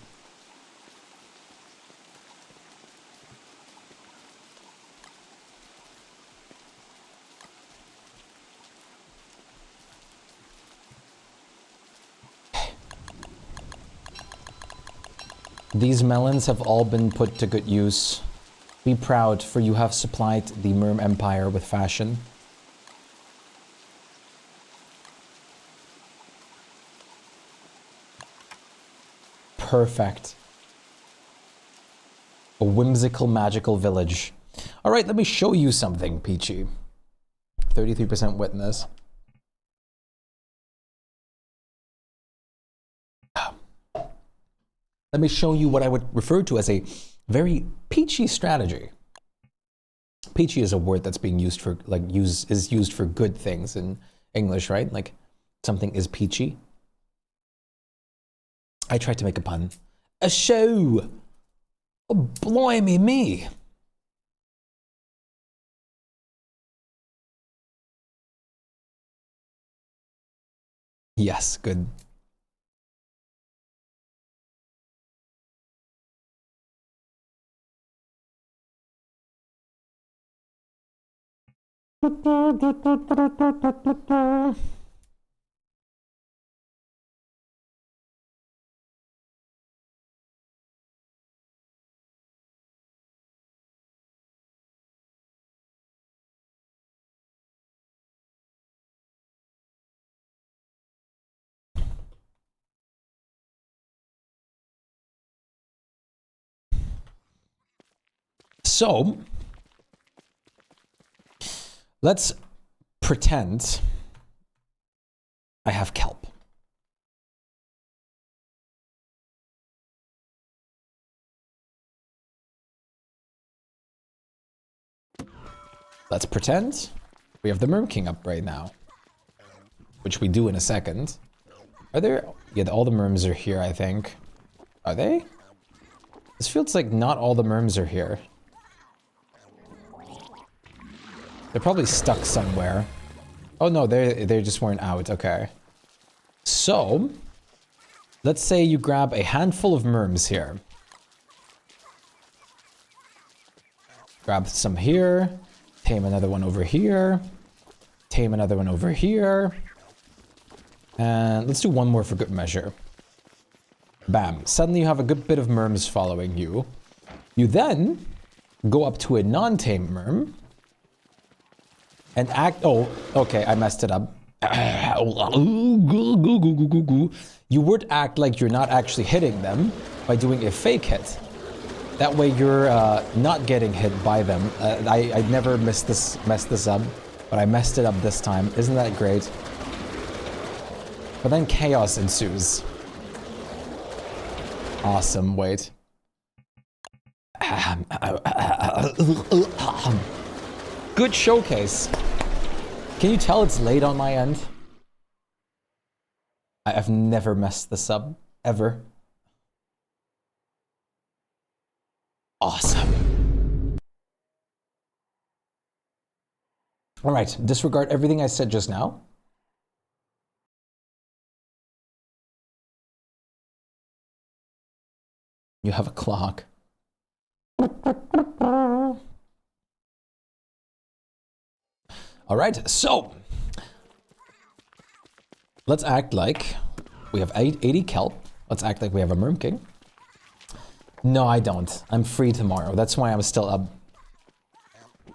[SPEAKER 1] These melons have all been put to good use. Be proud, for you have supplied the Merm Empire with fashion. Perfect. A whimsical, magical village. All right, let me show you something, Peachy. 33% wetness. Let me show you what I would refer to as a very peachy strategy. Peachy is a word that's being used for, like, is used for good things in English, right? Like, something is peachy. I tried to make a pun. A show! Oh, blimey me! Yes, good. So, let's pretend I have kelp. Let's pretend we have the Merm King up right now, which we do in a second. Are there? Yeah, all the Merms are here, I think. Are they? This feels like not all the Merms are here. They're probably stuck somewhere. Oh no, they just weren't out. Okay. So, let's say you grab a handful of Merms here. Grab some here. Tame another one over here. Tame another one over here. And let's do one more for good measure. Bam. Suddenly you have a good bit of Merms following you. You then go up to a non-tame Merm. And act, oh, okay, I messed it up. You would act like you're not actually hitting them by doing a fake hit. That way you're not getting hit by them. I never messed this up, but I messed it up this time. Isn't that great? But then chaos ensues. Awesome, wait. Good showcase. Can you tell it's late on my end? I've never messed this up, ever. Awesome. All right, disregard everything I said just now. You have a clock. All right, so let's act like we have 80 kelp. Let's act like we have a Merm King. No, I don't. I'm free tomorrow. That's why I'm still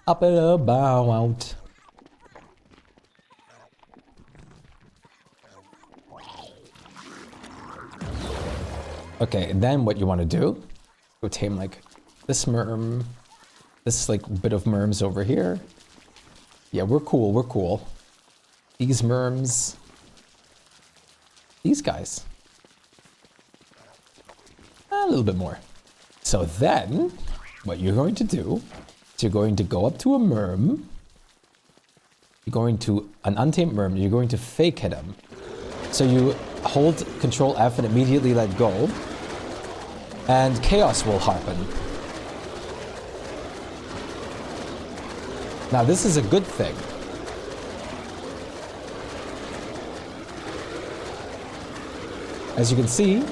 [SPEAKER 1] up and about. Okay, and then what you want to do, go tame like this Merm, this like bit of Merms over here. Yeah, we're cool, we're cool. These Merms, these guys. A little bit more. So then, what you're going to do is you're going to go up to a Merm. You're going to, an untamed Merm, you're going to fake hit him. So you hold Control F and immediately let go. And chaos will happen. Now this is a good thing. As you can see,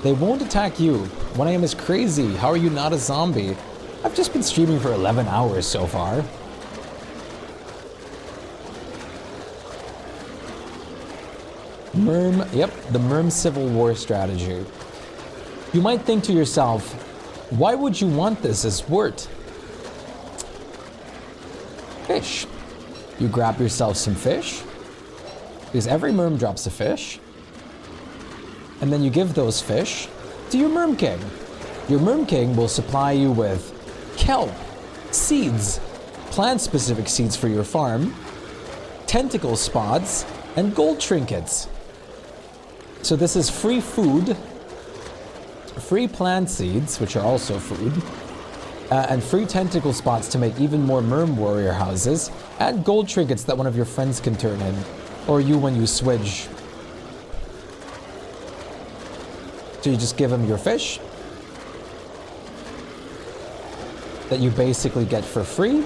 [SPEAKER 1] they won't attack you. 1 AM is crazy. How are you not a zombie? I've just been streaming for 11 hours so far. Merm, yep, the Merm Civil War strategy. You might think to yourself, why would you want this as wort? Fish. You grab yourself some fish, because every Merm drops a fish, and then you give those fish to your Merm King. Your Merm King will supply you with kelp, seeds, plant-specific seeds for your farm, tentacle spots, and gold trinkets. So this is free food, free plant seeds, which are also food, and free tentacle spots to make even more Merm warrior houses, and gold trinkets that one of your friends can turn in, or you when you switch. So you just give them your fish that you basically get for free.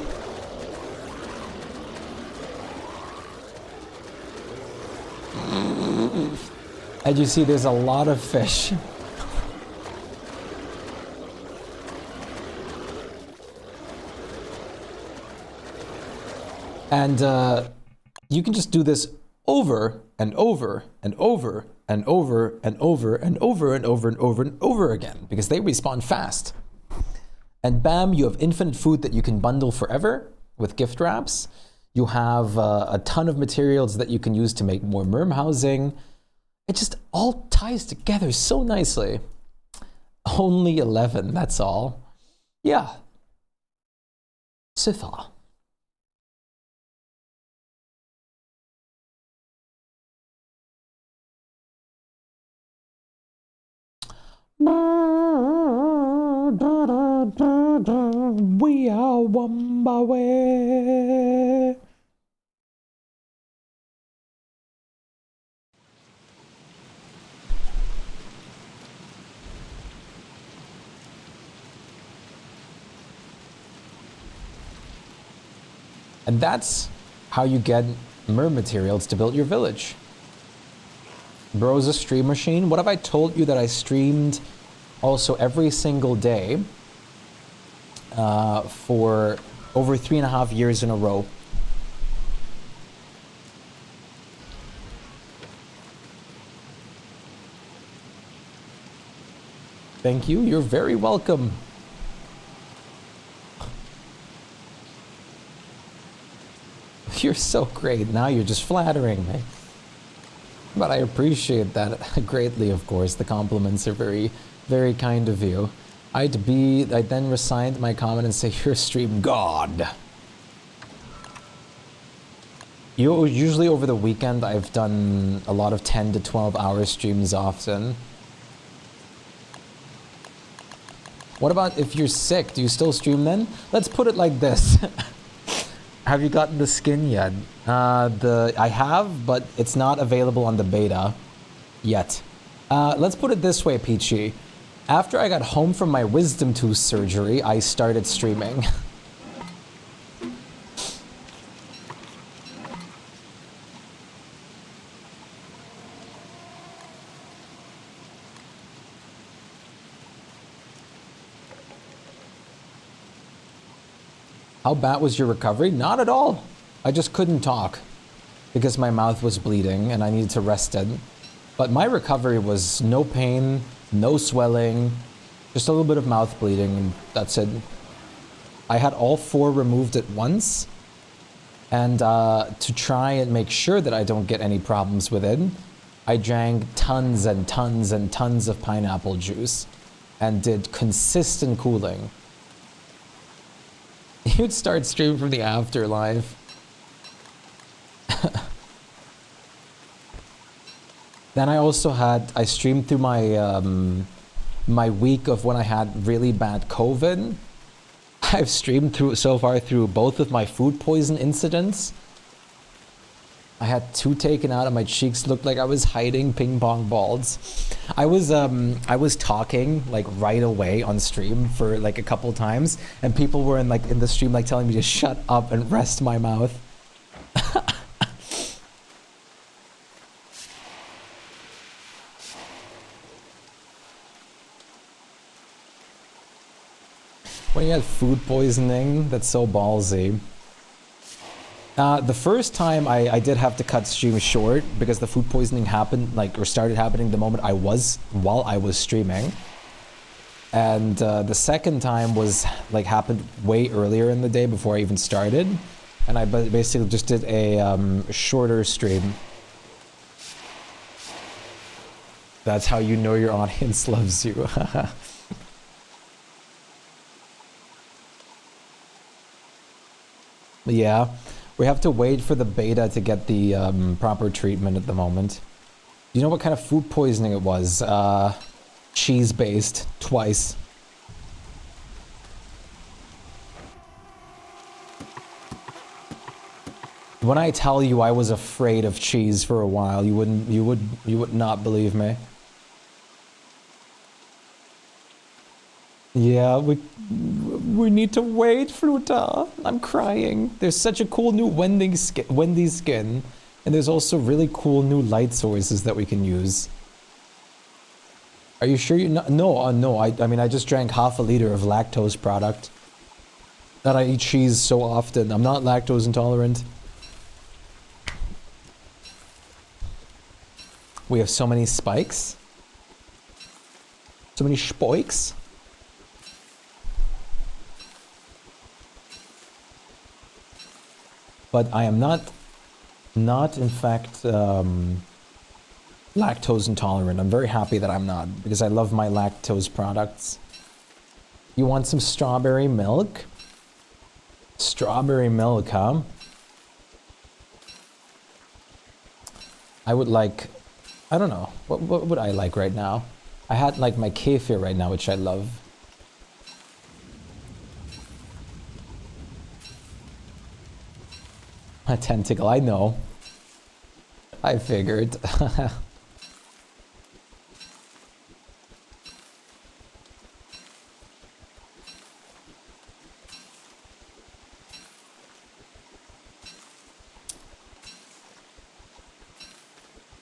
[SPEAKER 1] And you see there's a lot of fish. And you can just do this over and over and over and over and over and over and over and over and over again, because they respawn fast. And bam, you have infinite food that you can bundle forever with gift wraps. You have a ton of materials that you can use to make more Merm housing. It just all ties together so nicely. Only 11, that's all. Yeah. So far. We are Wumbawe. And that's how you get Merm materials to build your village. Bro's a stream machine. What have I told you that I streamed also every single day for over 3.5 years in a row? Thank you. You're very welcome. You're so great. Now you're just flattering me. But I appreciate that greatly, of course. The compliments are very, very kind of you. I then resigned my comment and say, you're a stream god. Usually over the weekend, I've done a lot of 10 to 12 hour streams often. What about if you're sick? Do you still stream then? Let's put it like this. Have you gotten the skin yet? I have, but it's not available on the beta yet. Let's put it this way, Peachy. After I got home from my wisdom tooth surgery, I started streaming. How bad was your recovery? Not at all. I just couldn't talk because my mouth was bleeding and I needed to rest it. But my recovery was no pain, no swelling, just a little bit of mouth bleeding, and that's it. I had all 4 removed at once. And to try and make sure that I don't get any problems with it, I drank tons and tons and tons of pineapple juice and did consistent cooling. You'd start streaming from the afterlife. Then I streamed through my my week of when I had really bad COVID. I've streamed through so far through both of my food poison incidents. I had 2 taken out and my cheeks looked like I was hiding ping pong balls. I was talking like right away on stream for like a couple times, and people were in the stream like telling me to shut up and rest my mouth. When you had food poisoning, that's so ballsy. The first time I did have to cut stream short because the food poisoning happened or started happening the moment while I was streaming. And the second time was happened way earlier in the day before I even started. And I basically just did a shorter stream. That's how you know your audience loves you. Yeah, we have to wait for the beta to get the proper treatment at the moment. Do you know what kind of food poisoning it was? Cheese-based, twice. When I tell you I was afraid of cheese for a while, you would not believe me. Yeah, we need to wait, Fruta. I'm crying. There's such a cool new Wendy skin, and there's also really cool new light sources that we can use. Are you sure you not? No, no. I mean, I just drank half a liter of lactose product. That I eat cheese so often. I'm not lactose intolerant. We have so many spikes. So many Shpykes. But I am not in fact lactose intolerant. I'm very happy that I'm not, because I love my lactose products. You want some strawberry milk? Strawberry milk, huh? I would like, I don't know, what would I like right now? I had like my kefir right now, which I love. A tentacle, I know. I figured.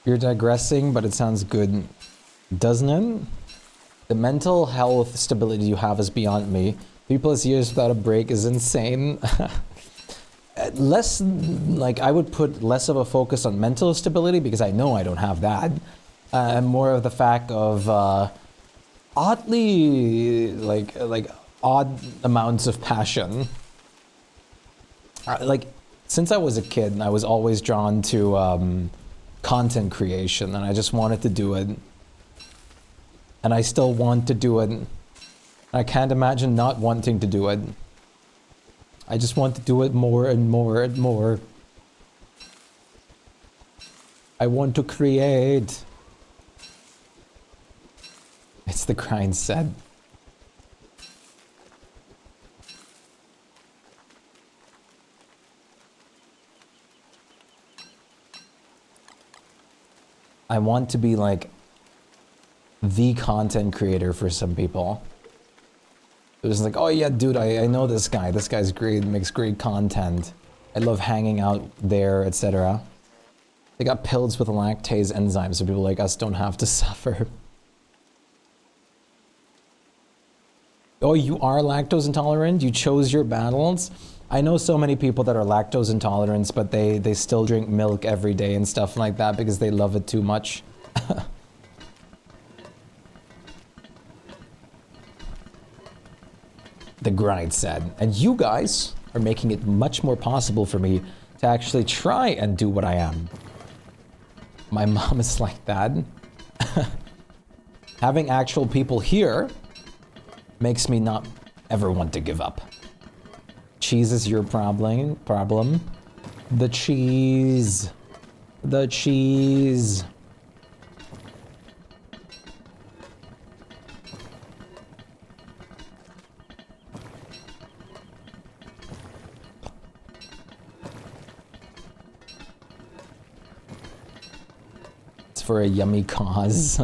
[SPEAKER 1] You're digressing, but it sounds good, doesn't it? The mental health stability you have is beyond me. 3+ years without a break is insane. Less, like, I would put less of a focus on mental stability because I know I don't have that. And more of the fact of oddly, like odd amounts of passion. Like, since I was a kid, I was always drawn to content creation, and I just wanted to do it. And I still want to do it. I can't imagine not wanting to do it. I just want to do it more and more and more. I want to create. It's the grind set. I want to be like the content creator for some people. It was like, oh yeah, dude, I know this guy. This guy's great, makes great content. I love hanging out there, etc. They got pills with lactase enzymes so people like us don't have to suffer. Oh, you are lactose intolerant? You chose your battles? I know so many people that are lactose intolerant, but they still drink milk every day and stuff like that because they love it too much. The grind said, and you guys are making it much more possible for me to actually try and do what I am. My mom is like that. Having actual people here makes me not ever want to give up. Cheese is your problem. The cheese. The cheese. It's for a yummy cause.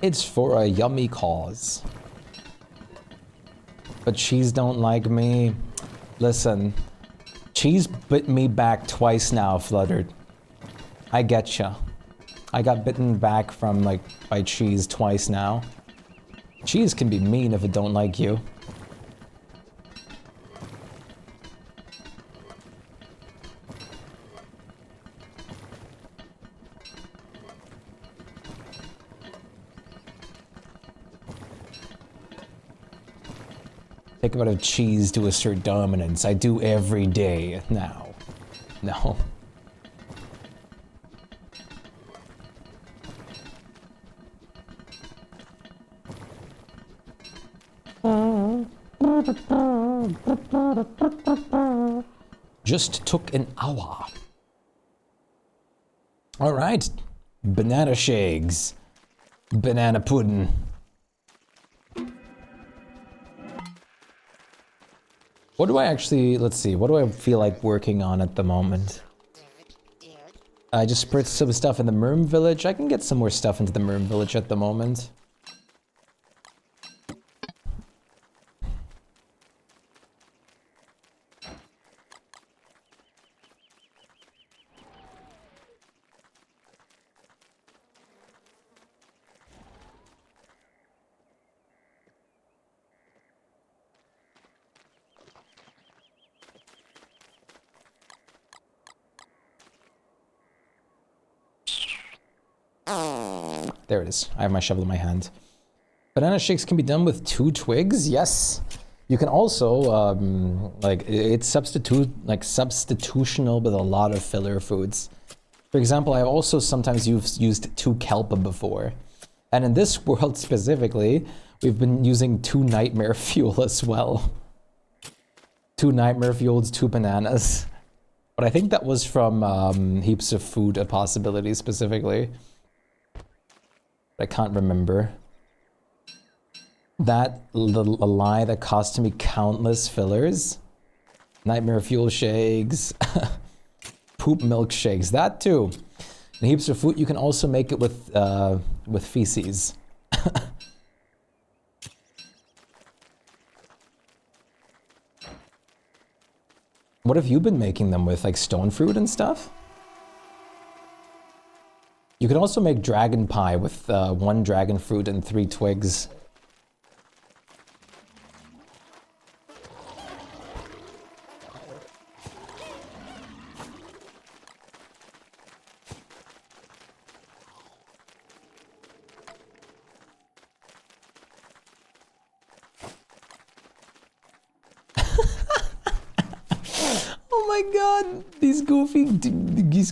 [SPEAKER 1] It's for a yummy cause. But cheese don't like me. Listen, cheese bit me back twice now, Fluttered. I getcha. I got bitten back from, like, by cheese twice now. Cheese can be mean if it don't like you. Take a bit of cheese to assert dominance. I do every day now. No. Just took an hour. All right. Banana shakes. Banana pudding. What do I actually, let's see, what do I feel like working on at the moment? I just put some stuff in the Merm Village. I can get some more stuff into the Merm Village at the moment. There it is. I have my shovel in my hand. Banana shakes can be done with 2 twigs. Yes. You can also, like, it's substitutional with a lot of filler foods. For example, I also sometimes used 2 kelp before. And in this world specifically, we've been using 2 nightmare fuel as well. 2 nightmare fuels, 2 bananas. But I think that was from Heaps of Food, a possibility specifically. I can't remember. That a lie that cost me countless fillers. Nightmare fuel shakes. Poop milkshakes, that too. And Heaps of Food, you can also make it with feces. What have you been making them with, like stone fruit and stuff? You can also make dragon pie with 1 dragon fruit and 3 twigs. Oh my god, these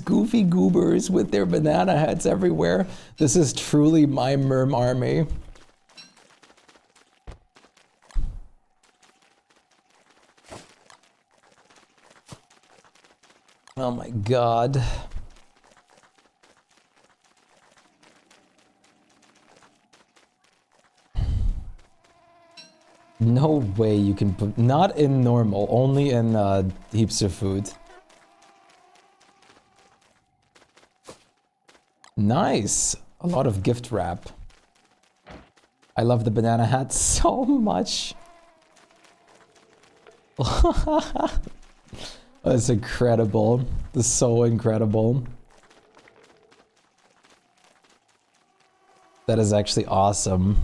[SPEAKER 1] goofy goobers with their banana hats everywhere. This is truly my Merm army. Oh my god. No way you can put, not in normal, only in Heaps of Food. Nice. A lot of gift wrap. I love the banana hat so much. That's incredible. That's so incredible. That is actually awesome.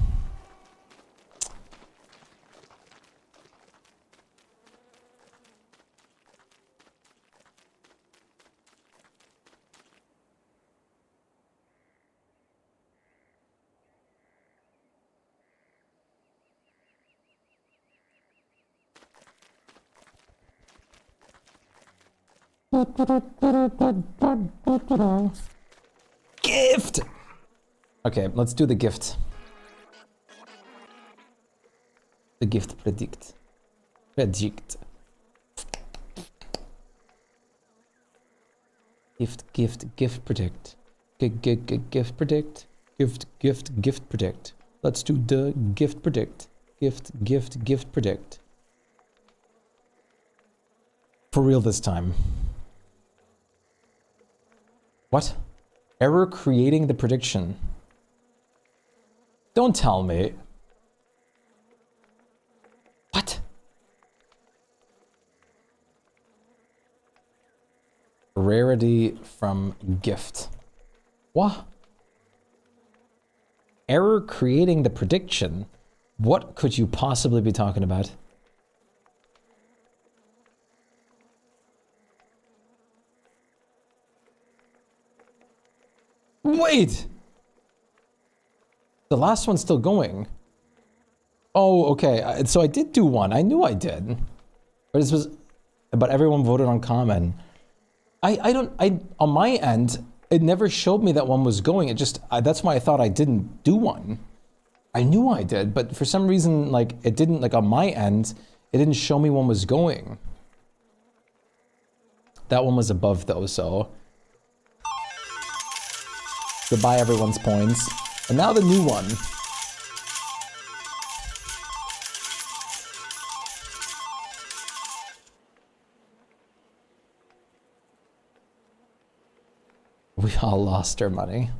[SPEAKER 1] Gift! Okay, let's do the gift. The gift predict. Predict. Gift predict. Gift predict. Gift predict. Let's do the gift predict. Gift predict. For real this time. What? Error creating the prediction. Don't tell me. What? Rarity from gift. What? Error creating the prediction? What could you possibly be talking about? Wait! The last one's still going. Oh, okay. So I did do one. I knew I did. But everyone voted on common. On my end, it never showed me that one was going. That's why I thought I didn't do one. I knew I did, but for some reason, like, it didn't, like, on my end, it didn't show me one was going. That one was above, though, so. Goodbye, everyone's points. And now the new one. We all lost our money.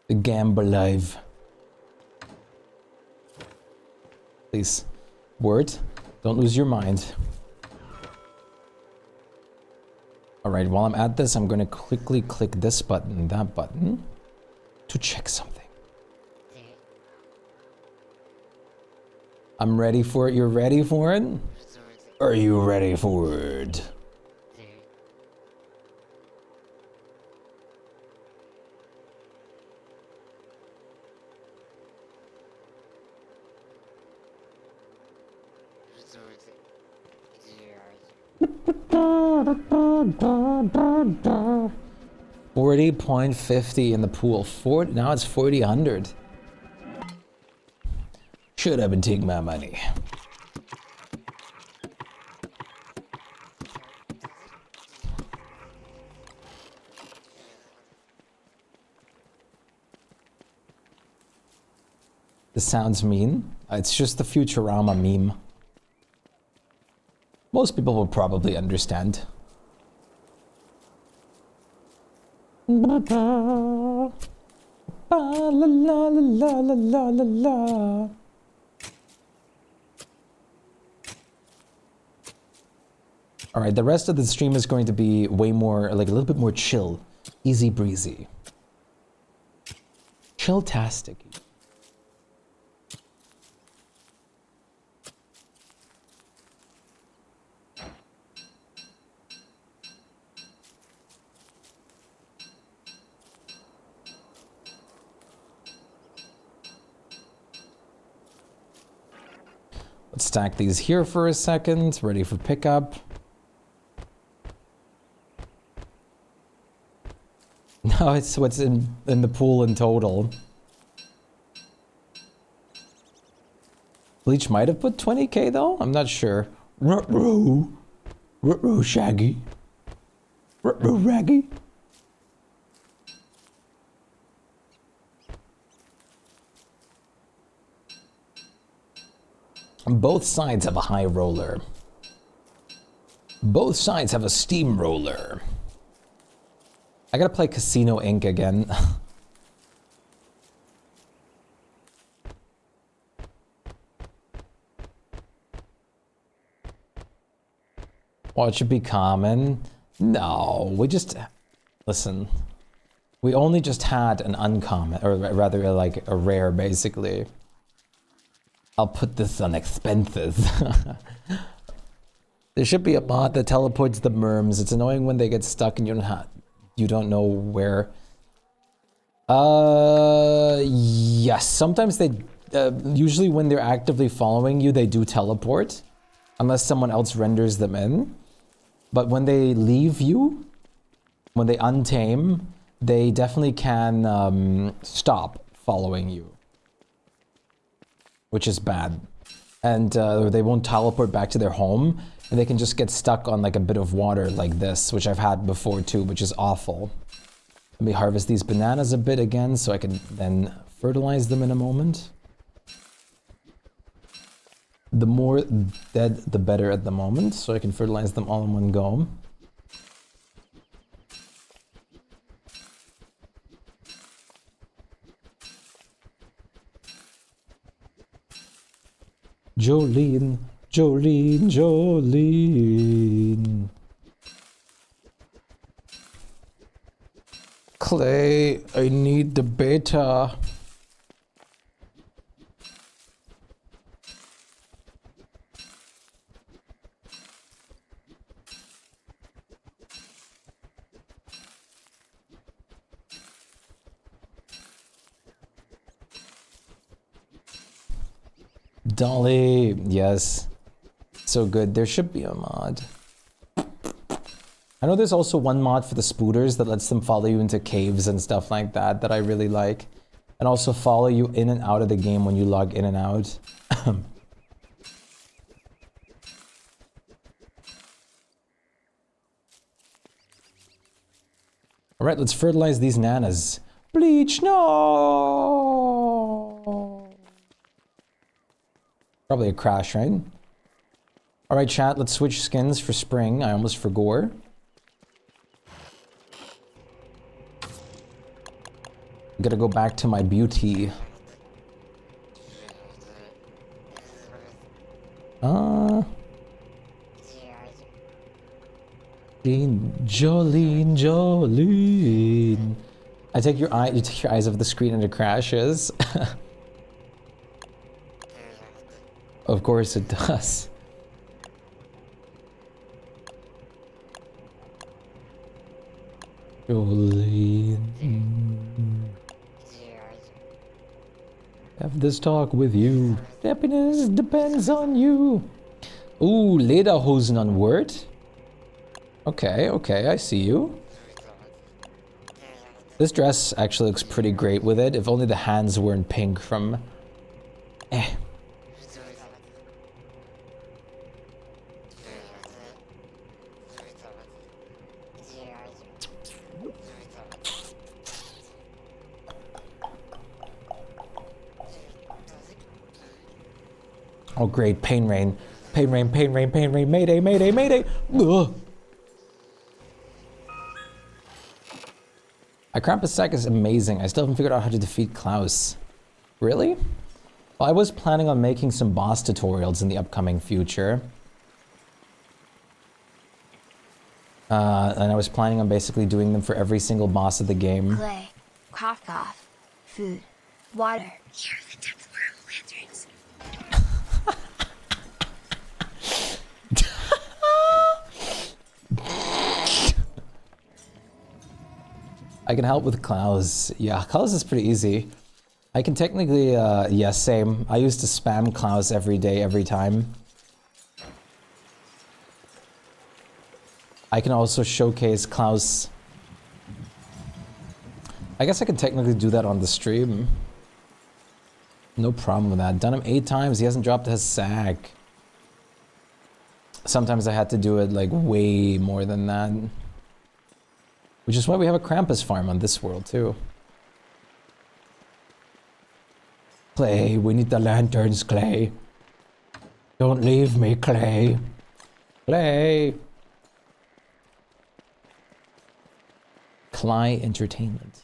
[SPEAKER 1] The gamble live. Please, word, don't lose your mind. All right, while I'm at this, I'm going to quickly click this button and that button to check something. I'm ready for it. You're ready for it? Are you ready for it? $40.50 in the pool. Now it's 40-100. Should have been taking my money. This sounds mean. It's just the Futurama meme. Most people will probably understand. La la la la la la la. All right, the rest of the stream is going to be way more, like a little bit more chill, easy breezy. Chill-tastic. Let's stack these here for a second, ready for pickup. No, it's what's in the pool in total. Bleach might have put 20k though? I'm not sure. Ruh-roh. Ruh-roh, Shaggy. Ruh-roh, Raggy. Both sides have a high roller. Both sides have a steamroller. I gotta play Casino Inc. again. Well, it should be common. No, we just... Listen. We only just had an uncommon, or rather like a rare, basically. I'll put this on expenses. There should be a mod that teleports the merms. It's annoying when they get stuck and you don't know where. Yes. Sometimes they, usually when they're actively following you, they do teleport, unless someone else renders them in. But when they leave you, when they untame, they definitely can stop following you, which is bad. And they won't teleport back to their home, and they can just get stuck on like a bit of water like this, which I've had before too, which is awful. Let me harvest these bananas a bit again so I can then fertilize them in a moment. The more dead, the better at the moment, so I can fertilize them all in one go. Jolene, Jolene, Jolene. Clay, I need the beta. Dolly, yes. So good. There should be a mod. I know there's also one mod for the spooters that lets them follow you into caves and stuff like that that I really like. And also follow you in and out of the game when you log in and out. Alright, let's fertilize these nanas. Bleach, no! Probably a crash, right? Alright, chat, let's switch skins for spring. I almost forgot. Gotta go back to my beauty. Jolene, Jolene. You take your eyes off the screen and it crashes. Of course it does. Jolene. Have this talk with you. Happiness depends on you. Ooh, Lederhosen on Word. Okay, okay, I see you. This dress actually looks pretty great with it. If only the hands weren't pink from... Oh great, pain rain. Pain rain, pain rain, pain rain, mayday, mayday, mayday! Ugh. Krampus is amazing. I still haven't figured out how to defeat Klaus. Really? Well, I was planning on making some boss tutorials in the upcoming future. And I was planning on basically doing them for every single boss of the game.
[SPEAKER 4] Clay, cough, food, water. Here are the temporal lanterns.
[SPEAKER 1] I can help with Klaus. Yeah, Klaus is pretty easy. I can technically, yeah, same. I used to spam Klaus every day, every time. I can also showcase Klaus. I guess I could technically do that on the stream. No problem with that. Done him 8 times, he hasn't dropped his sack. Sometimes I had to do it like way more than that. Which is why we have a Krampus farm on this world too. Clay, we need the lanterns, Clay. Don't leave me, Clay. Clay. Clay Entertainment.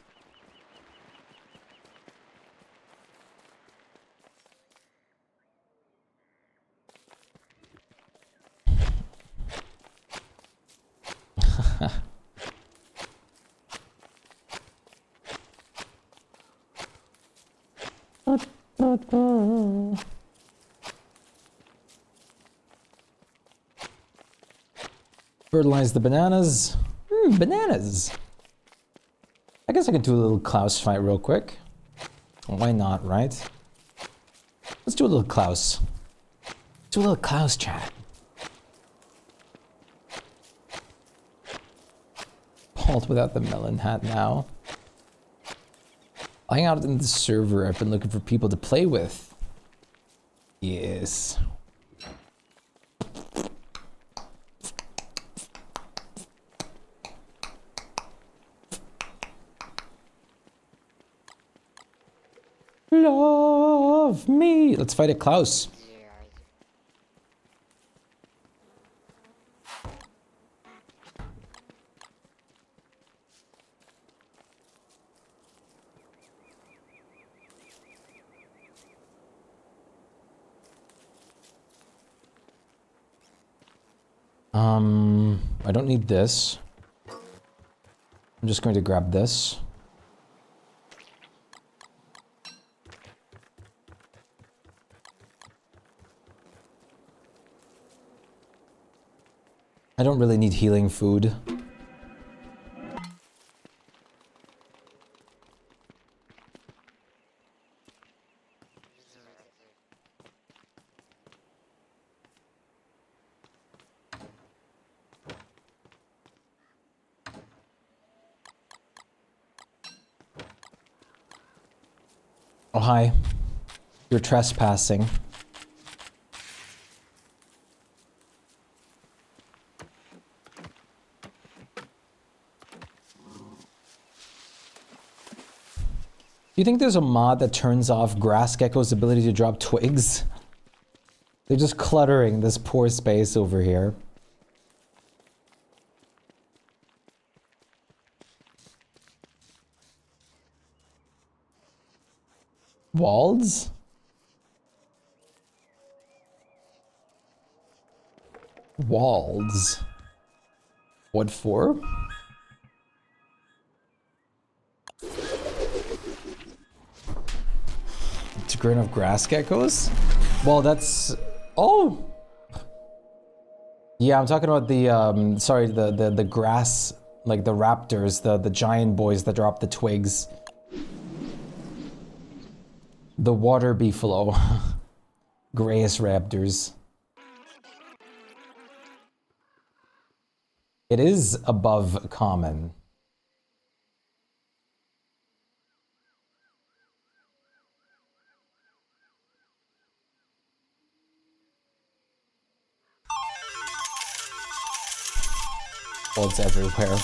[SPEAKER 1] Fertilize the bananas. Bananas. I guess I could do a little Klaus fight real quick. Why not, right? Let's do a little Klaus. Do a little Klaus chat. Bald without the melon hat now. I hang out in the server. I've been looking for people to play with. Yes. Love me. Let's fight a Klaus. I don't need this. I'm just going to grab this. I don't really need healing food. Oh, hi. You're trespassing. Do you think there's a mod that turns off grass gecko's ability to drop twigs? They're just cluttering this poor space over here. Walls? Walls. What for? To grain of grass geckos? Well, that's... Oh! Yeah, I'm talking about the, sorry, the grass, like the raptors, the giant boys that drop the twigs. The water beefalo. Grayest raptors. It is above common. Well, it's everywhere.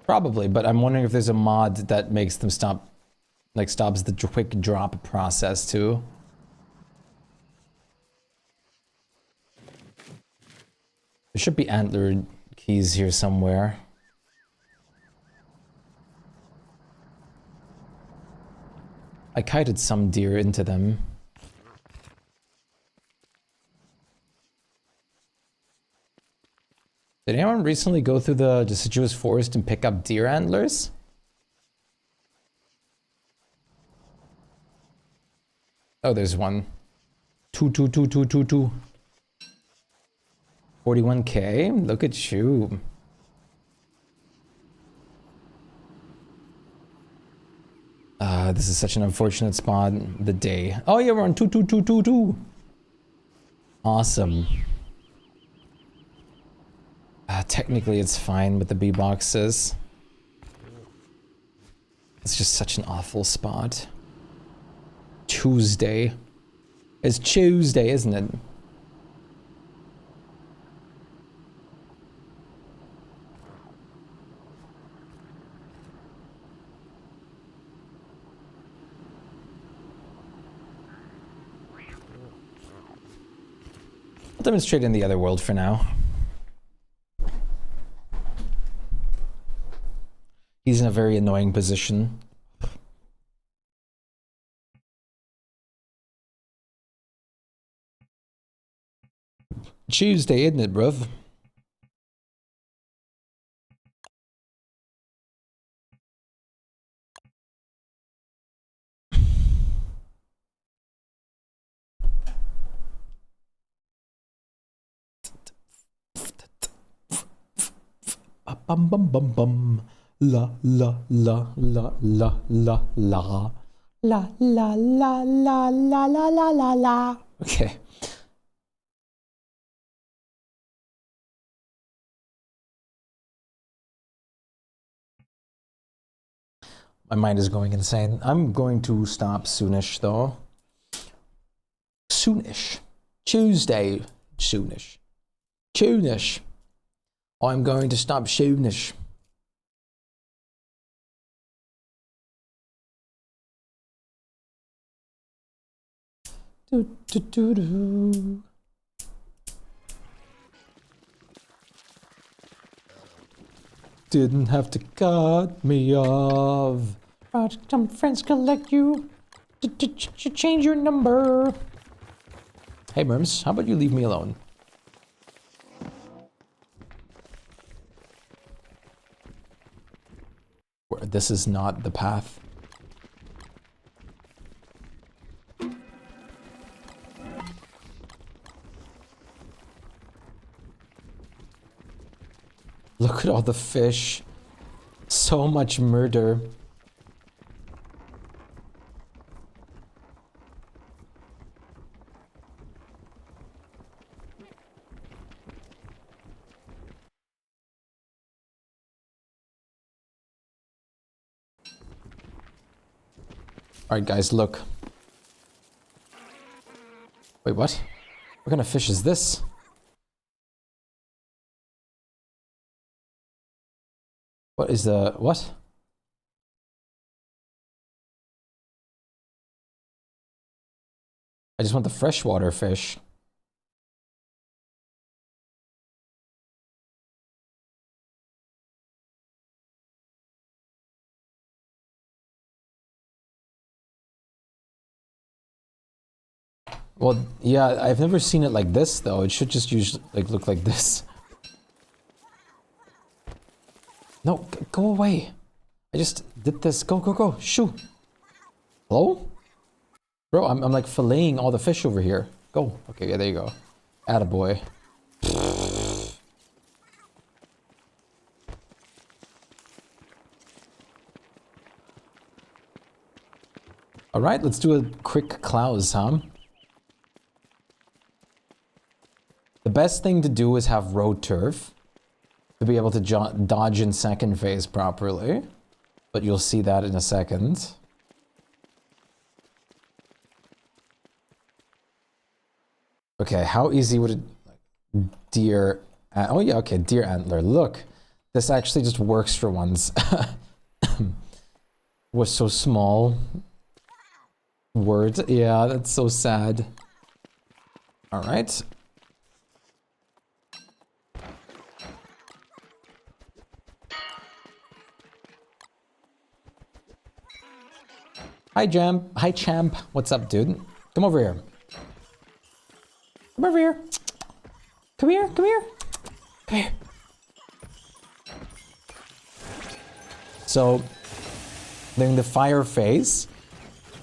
[SPEAKER 1] Probably, but I'm wondering if there's a mod that makes them stop, like stops the quick drop process too. There should be antler keys here somewhere. I kited some deer into them. Did anyone recently go through the deciduous forest and pick up deer antlers? Oh, there's one. 2. 41K? Look at you. This is such an unfortunate spot. The day. Oh yeah, we're on 2. Awesome. Technically it's fine with the B boxes. It's just such an awful spot. Tuesday. It's Tuesday, isn't it? I'll demonstrate in the other world for now. He's in a very annoying position. Tuesday, isn't it, bruv? Bum bum bum bum. La la la la la la la. La la la la la la la la la. Okay. My mind is going insane. I'm going to stop soonish though. Soonish. Tuesday. Soonish. Soonish. I'm going to stop soonish. Do, do, do, do. Didn't have to cut me off. Some friends collect you to change your number. Hey Merms, how about you leave me alone? This is not the path. Look at all the fish. So much murder. Alright guys, look. Wait, what? What kind of fish is this? What is the... what? I just want the freshwater fish. Well, yeah, I've never seen it like this though. It should just usually like look like this. No, go away. I just did this. Go, go, go. Shoo. Hello? Bro, I'm like filleting all the fish over here. Go. Okay, yeah, there you go. Attaboy. Alright, let's do a quick close, huh? The best thing to do is have road turf to be able to dodge in second phase properly, but you'll see that in a second. Okay, how easy would it... deer... oh yeah, okay, deer antler. Look, this actually just works for once. Was so small. Word, yeah, that's so sad. Alright. Hi, Jam. Hi, Champ. What's up, dude? Come over here. Come over here. Come here. Come here. Come here. So, during the fire phase,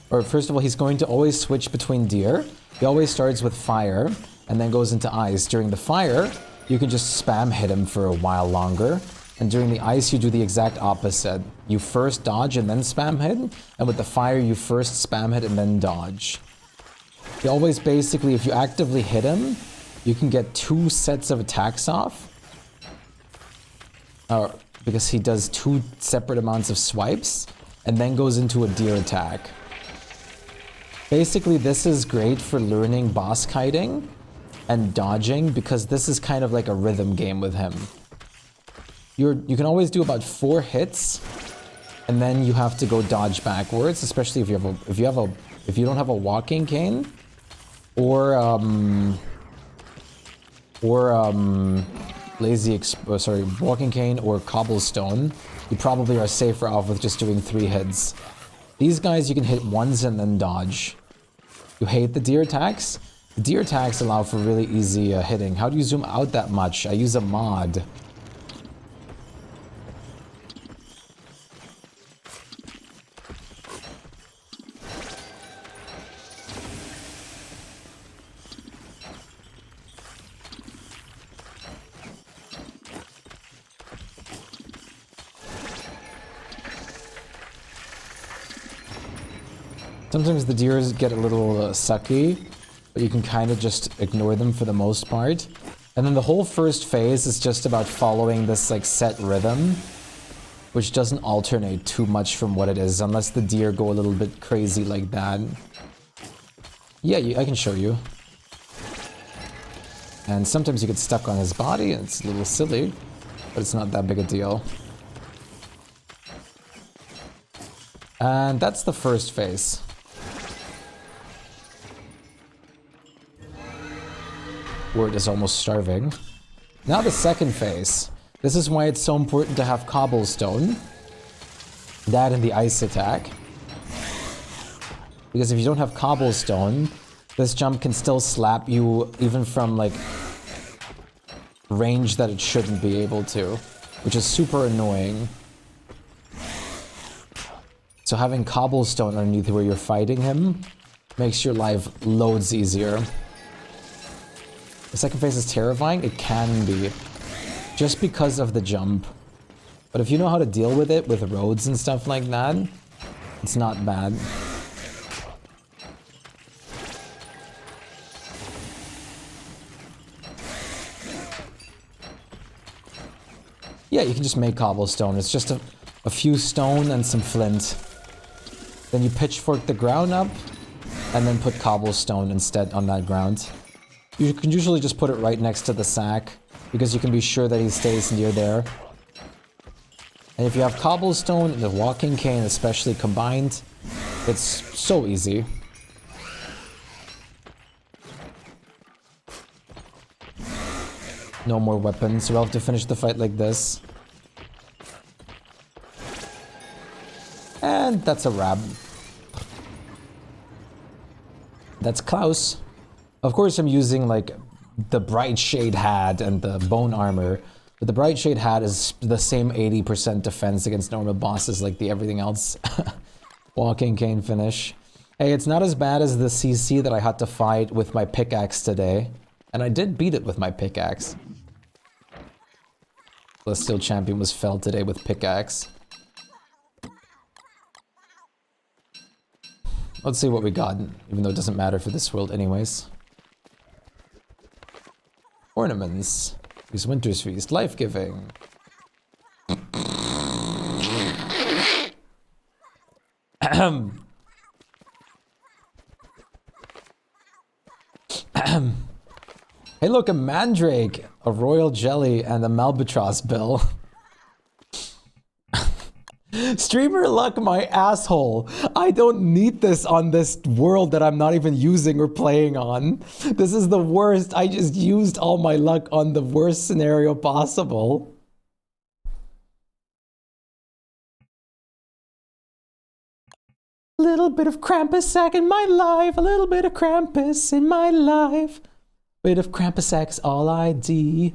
[SPEAKER 1] or first of all, he's going to always switch between deer. He always starts with fire and then goes into ice. During the fire, you can just spam hit him for a while longer. And during the ice, you do the exact opposite. You first dodge and then spam hit. And with the fire, you first spam hit and then dodge. You always basically, if you actively hit him, you can get 2 sets of attacks off. Because he does 2 separate amounts of swipes and then goes into a deer attack. Basically, this is great for learning boss kiting and dodging because this is kind of like a rhythm game with him. You can always do about 4 hits, and then you have to go dodge backwards, especially if you don't have a walking cane, or or walking cane or cobblestone, you probably are safer off with just doing 3 hits. These guys you can hit once and then dodge. You hate the deer attacks? The deer attacks allow for really easy hitting. How do you zoom out that much? I use a mod. Sometimes the deers get a little sucky, but you can kind of just ignore them for the most part. And then the whole first phase is just about following this like set rhythm, which doesn't alternate too much from what it is, unless the deer go a little bit crazy like that. Yeah, I can show you. And sometimes you get stuck on his body, and it's a little silly, but it's not that big a deal. And that's the first phase. Word is almost starving. Now the second phase. This is why it's so important to have cobblestone. That and the ice attack. Because if you don't have cobblestone, this jump can still slap you even from like range that it shouldn't be able to, which is super annoying. So having cobblestone underneath where you're fighting him makes your life loads easier. The second phase is terrifying. It can be, just because of the jump. But if you know how to deal with it, with roads and stuff like that, it's not bad. Yeah, you can just make cobblestone. It's just a few stone and some flint. Then you pitchfork the ground up, and then put cobblestone instead on that ground. You can usually just put it right next to the sack, because you can be sure that he stays near there. And if you have cobblestone and the walking cane especially combined, it's so easy. No more weapons, so we'll have to finish the fight like this. And that's a wrap. That's Klaus. Of course I'm using like the bright shade hat and the bone armor, but the bright shade hat is the same 80% defense against normal bosses like the everything else. Walking cane finish. Hey, it's not as bad as the CC that I had to fight with my pickaxe today. And I did beat it with my pickaxe. Celestial Champion was felled today with pickaxe. Let's see what we got, even though it doesn't matter for this world anyways. Ornaments. Use Winter's Feast. Life-giving. Hey look, a mandrake, a royal jelly, and a malbatross bill. Streamer luck, my asshole. I don't need this on this world that I'm not even using or playing on. This is the worst. I just used all my luck on the worst scenario possible. A little bit of Krampus-sack in my life. A little bit of Krampus in my life. Bit of Krampus-sack's all I do.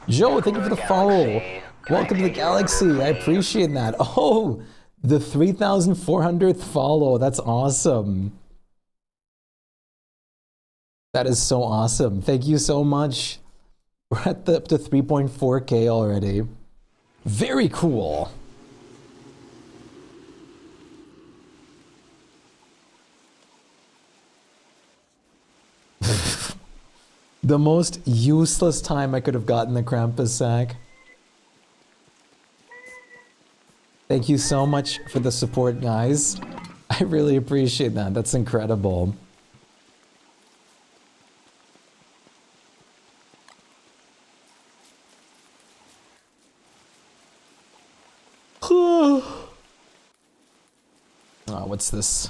[SPEAKER 1] Joe, thank you for the follow. Welcome to the galaxy. I appreciate that. Oh, the 3,400th follow. That's awesome. That is so awesome. Thank you so much. We're at up to 3.4K already. Very cool. The most useless time I could have gotten the Krampus sack. Thank you so much for the support, guys. I really appreciate that. That's incredible. Oh, what's this?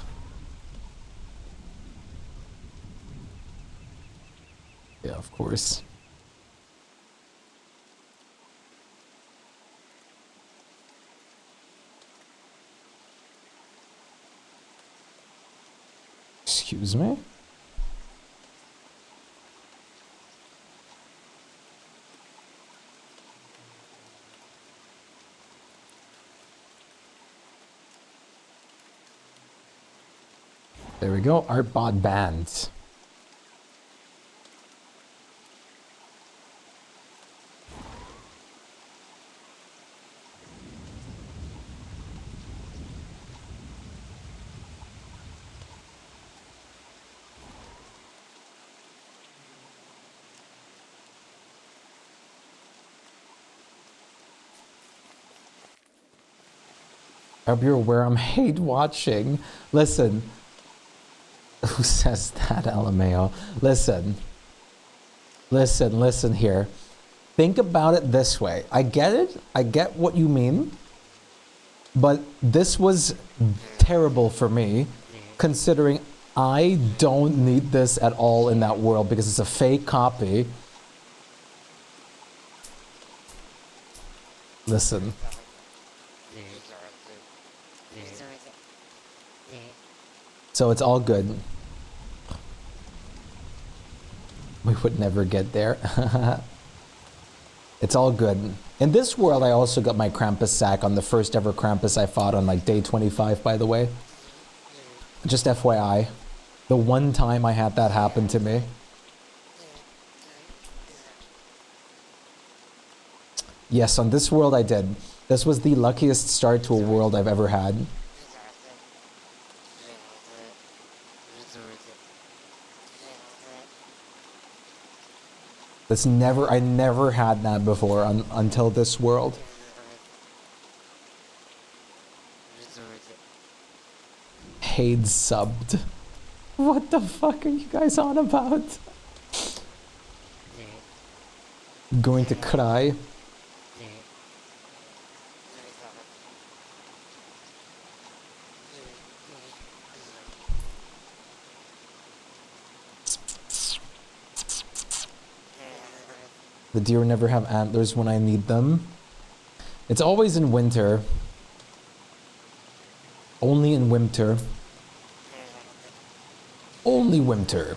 [SPEAKER 1] of course. Excuse me? There we go, Artbot banned. I hope you're aware I'm hate watching. Listen. Who says that, LMAO? Listen. Listen here. Think about it this way. I get it. I get what you mean. But this was terrible for me, considering I don't need this at all in that world because it's a fake copy. Listen. So it's all good. We would never get there. It's all good. In this world, I also got my Krampus sack on the first ever Krampus I fought on like day 25, by the way. Just FYI. The one time I had that happen to me. Yes, on this world I did. This was the luckiest start to a world I've ever had. I never had that before until this world. Paid subbed. What the fuck are you guys on about? Going to cry. The deer never have antlers when I need them. It's always in winter. Only in winter. Only winter.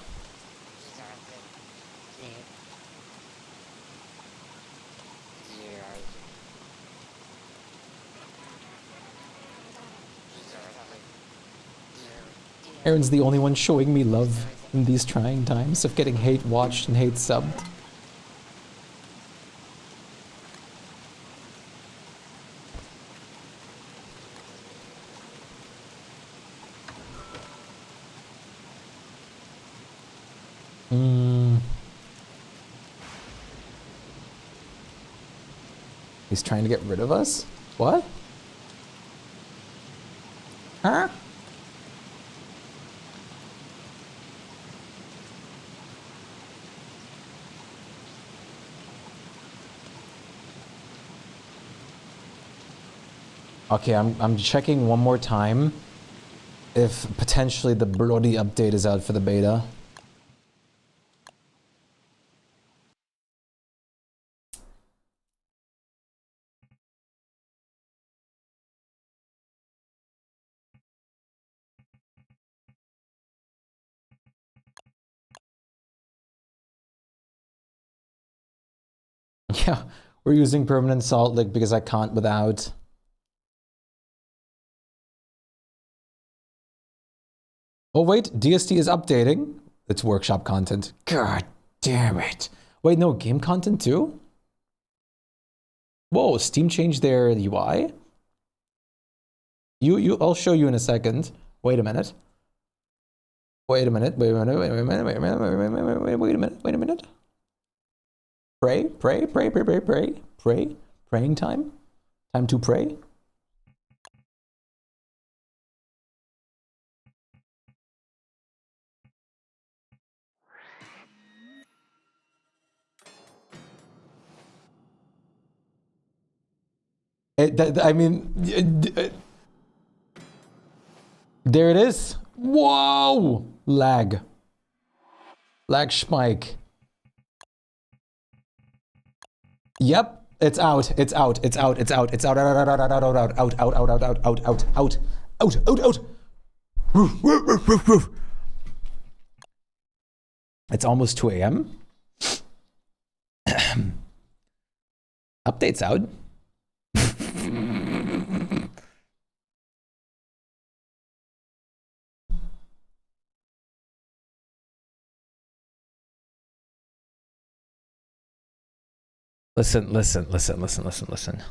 [SPEAKER 1] Aaron's the only one showing me love in these trying times of getting hate watched and hate subbed. He's trying to get rid of us? What? Huh? Okay, I'm checking one more time if potentially the bloody update is out for the beta. Yeah, we're using permanent salt lick because I can't without. Oh wait, DST is updating. It's workshop content. God damn it. Wait, no, game content too? Whoa, Steam changed their UI? I'll show you in a second. Wait a minute. Wait a minute, wait a minute, wait a minute, wait a minute, wait a minute, wait a minute, wait a minute. Pray, pray, pray, pray, pray, pray, pray, praying time. Time to pray. I mean, there it is. Whoa! Lag. Lag Shpyke. Yep, it's out. It's out. It's out. It's out. It's out. Out. Out. Out. Out. Out. Out. Out. Out. Out. Out. Out. Out. Out. Out. Out. Out. Roof. Roof. Roof. Roof. Roof. It's almost 2 a.m. Updates out. Listen, listen, listen, listen, listen, listen.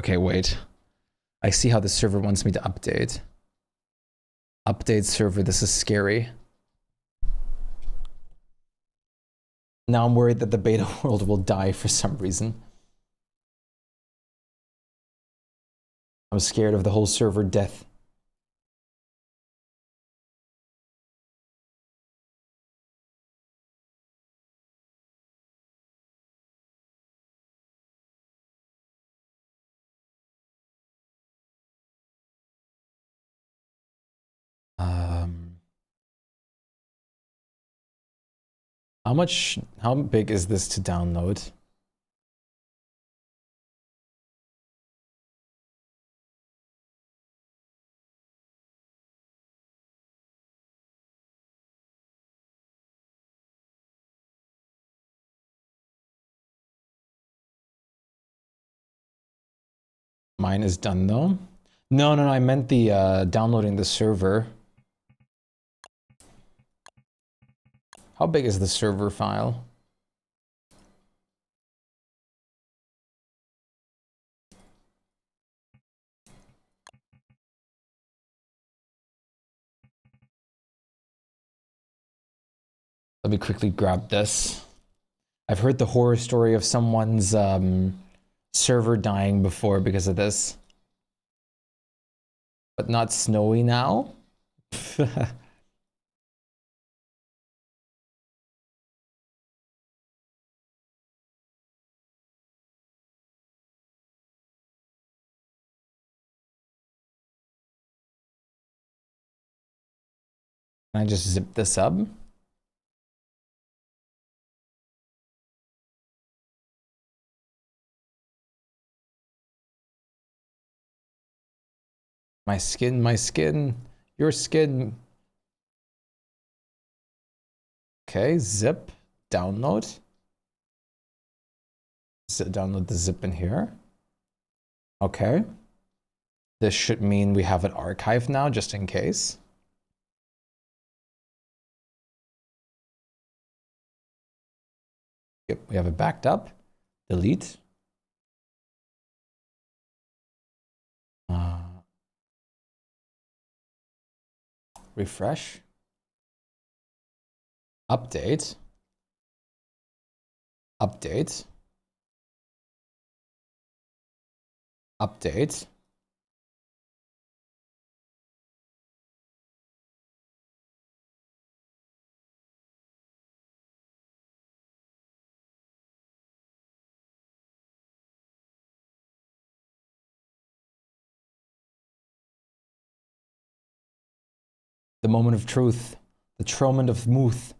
[SPEAKER 1] Okay, wait. I see how the server wants me to update. Update server, this is scary. Now I'm worried that the beta world will die for some reason. I'm scared of the whole server death. How big is this to download? Mine is done though. No, no, no, I meant the downloading the server. How big is the server file? Let me quickly grab this. I've heard the horror story of someone's server dying before because of this. But not snowy now? Can I just zip this up? My skin, your skin. Okay, zip, download. Download the zip in here. Okay. This should mean we have it archived now, just in case. Yep, we have it backed up. Delete. Refresh. Update. Update. Update. The moment of truth. The Troment of Muth.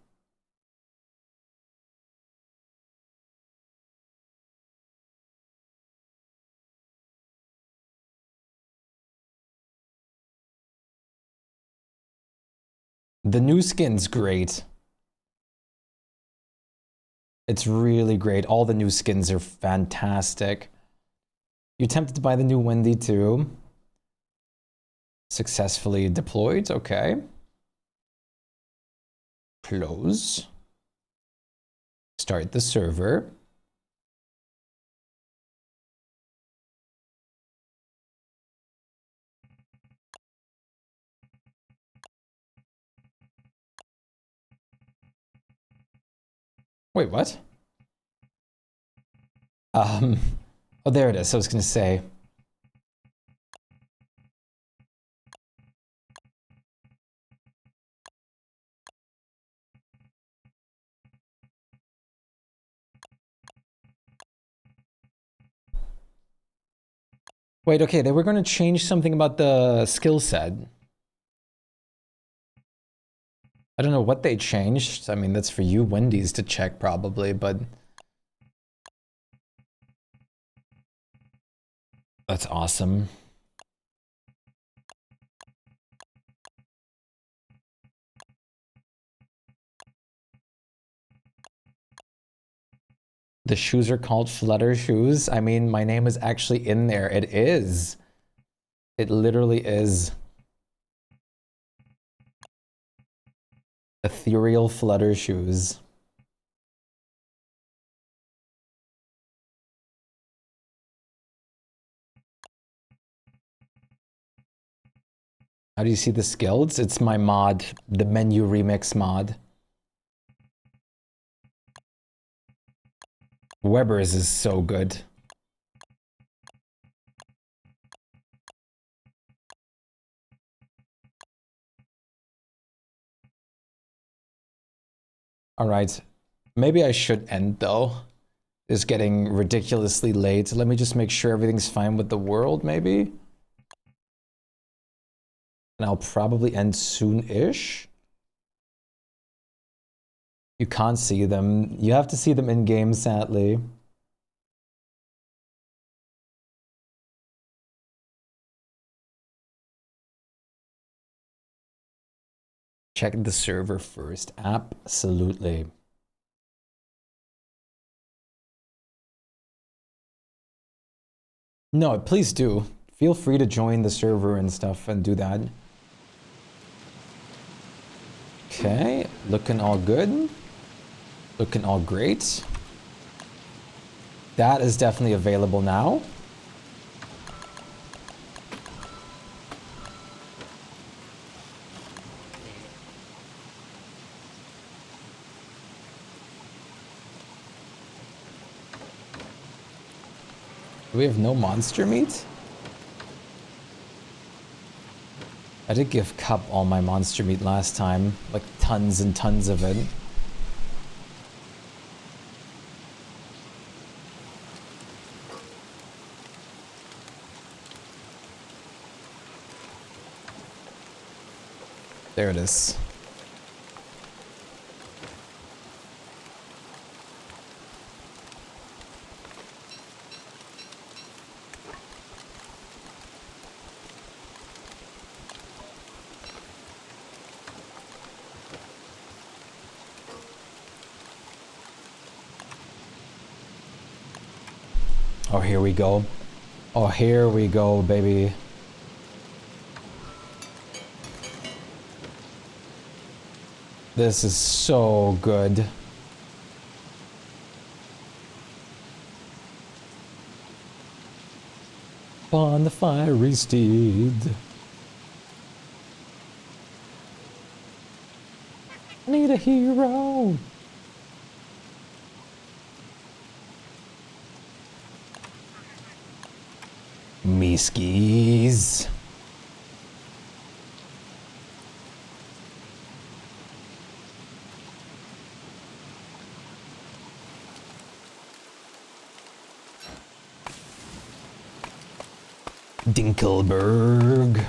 [SPEAKER 1] The new skin's great. It's really great. All the new skins are fantastic. You're tempted to buy the new Wendy too. Successfully deployed, okay. Close. Start the server. Wait, what? Oh, there it is. I was gonna say. Wait, okay, they were going to change something about the skill set. I don't know what they changed. I mean, that's for you Wendy's to check probably, but that's awesome. The shoes are called Flutter shoes. I mean, my name is actually in there. It is. It literally is. Ethereal Flutter shoes. How do you see the skills? It's my mod, the menu remix mod. Weber's is so good. All right, maybe I should end though. It's getting ridiculously late. Let me just make sure everything's fine with the world, maybe. And I'll probably end soon-ish. You can't see them. You have to see them in game, sadly. Check the server first. Absolutely. No, please do. Feel free to join the server and stuff and do that. Okay, looking all good. Looking all great. That is definitely available now. Do we have no monster meat? I did give Cup all my monster meat last time, like tons and tons of it. There it is. Oh, here we go. Oh, here we go, baby. This is so good. On the fiery steed. Need a hero. Me skis. Dinkelberg.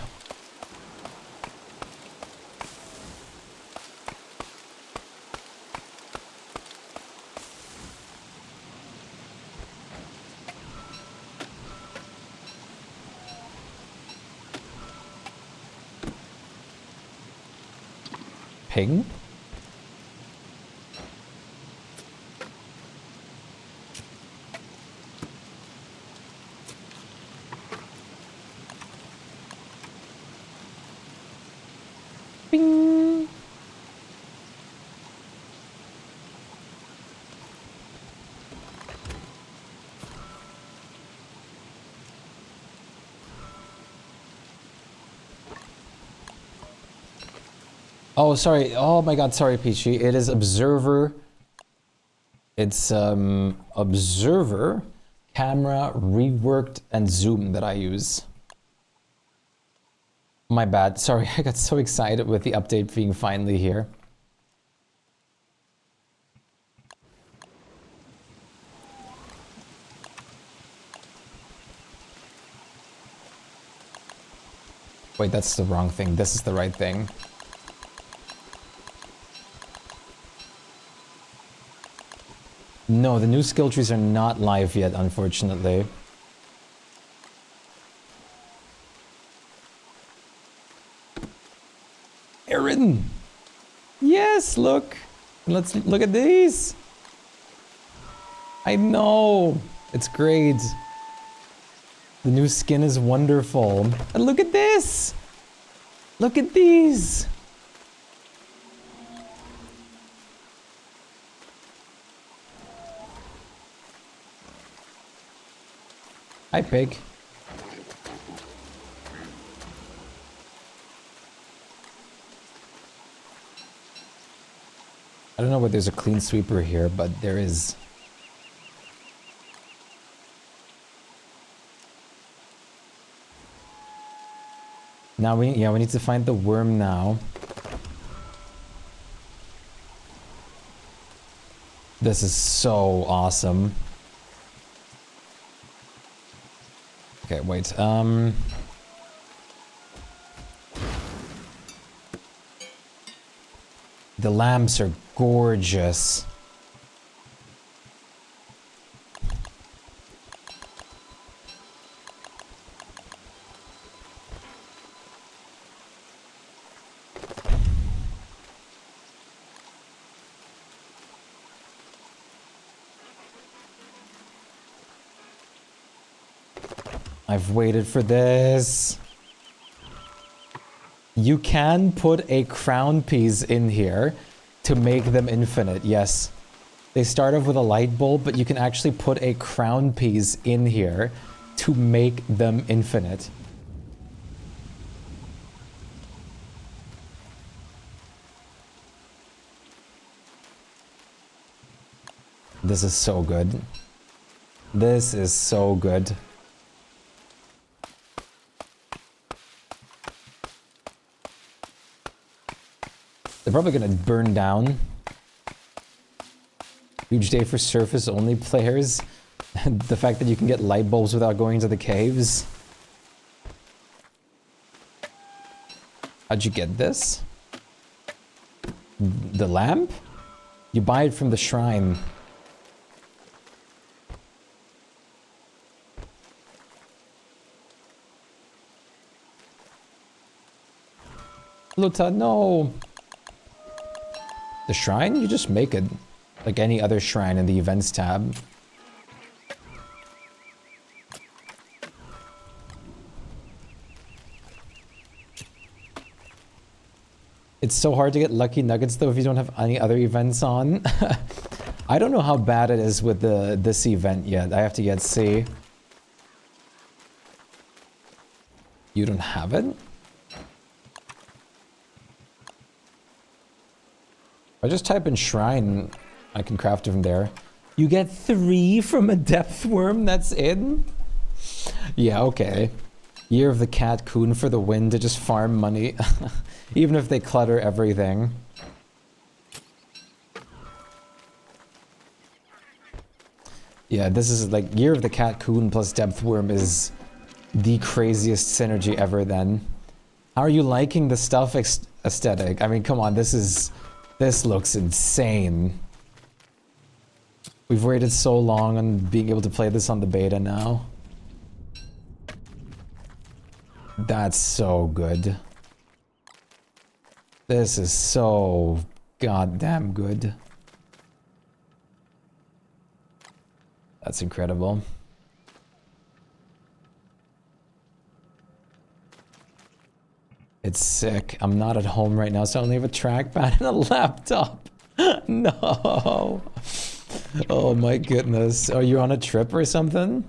[SPEAKER 1] Ping? Bing. Oh, sorry. Oh my god, sorry, Peachy. It is Observer. It's Observer, camera, reworked, and zoom that I use. My bad. Sorry, I got so excited with the update being finally here. Wait, that's the wrong thing. This is the right thing. No, the new skill trees are not live yet, unfortunately. Aaron! Yes, look! Let's look at these! I know! It's great. The new skin is wonderful. And look at this! Look at these! Hi, pig. I don't know whether there's a clean sweeper here, but there is. Now we need to find the worm now. This is so awesome. Okay, wait. The lamps are gorgeous. I've waited for this. You can put a crown piece in here to make them infinite, yes. They start off with a light bulb, but you can actually put a crown piece in here to make them infinite. This is so good. This is so good. They're probably gonna burn down. Huge day for surface only players. The fact that you can get light bulbs without going into the caves. How'd you get this? The lamp? You buy it from the shrine. Luta, no! The shrine? You just make it. Like any other shrine in the events tab. It's so hard to get lucky nuggets though if you don't have any other events on. I don't know how bad it is with this event yet. I have to yet see. You don't have it? I just type in shrine, I can craft it from there. You get 3 from a depth worm, that's it? Yeah, okay. Year of the cat coon for the win to just farm money. Even if they clutter everything. Yeah, this is like year of the cat coon plus depth worm is the craziest synergy ever then. How are you liking the stuff aesthetic? I mean, come on, this looks insane. We've waited so long on being able to play this on the beta now. That's so good. This is so goddamn good. That's incredible. It's sick. I'm not at home right now, so I only have a trackpad and a laptop. No. Oh my goodness. Are you on a trip or something?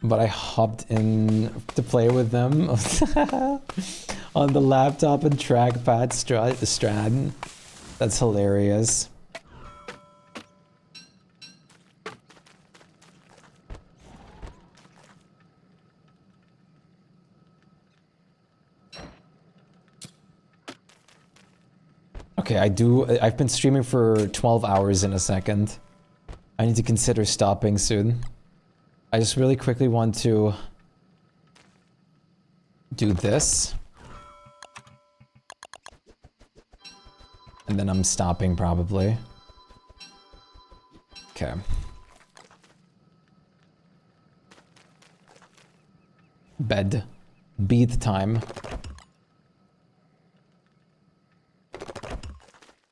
[SPEAKER 1] But I hopped in to play with them on the laptop and trackpad Strad. That's hilarious. Okay, I've been streaming for 12 hours in a second. I need to consider stopping soon. I just really quickly want to do this. And then I'm stopping probably. Okay. Bed. Beat time.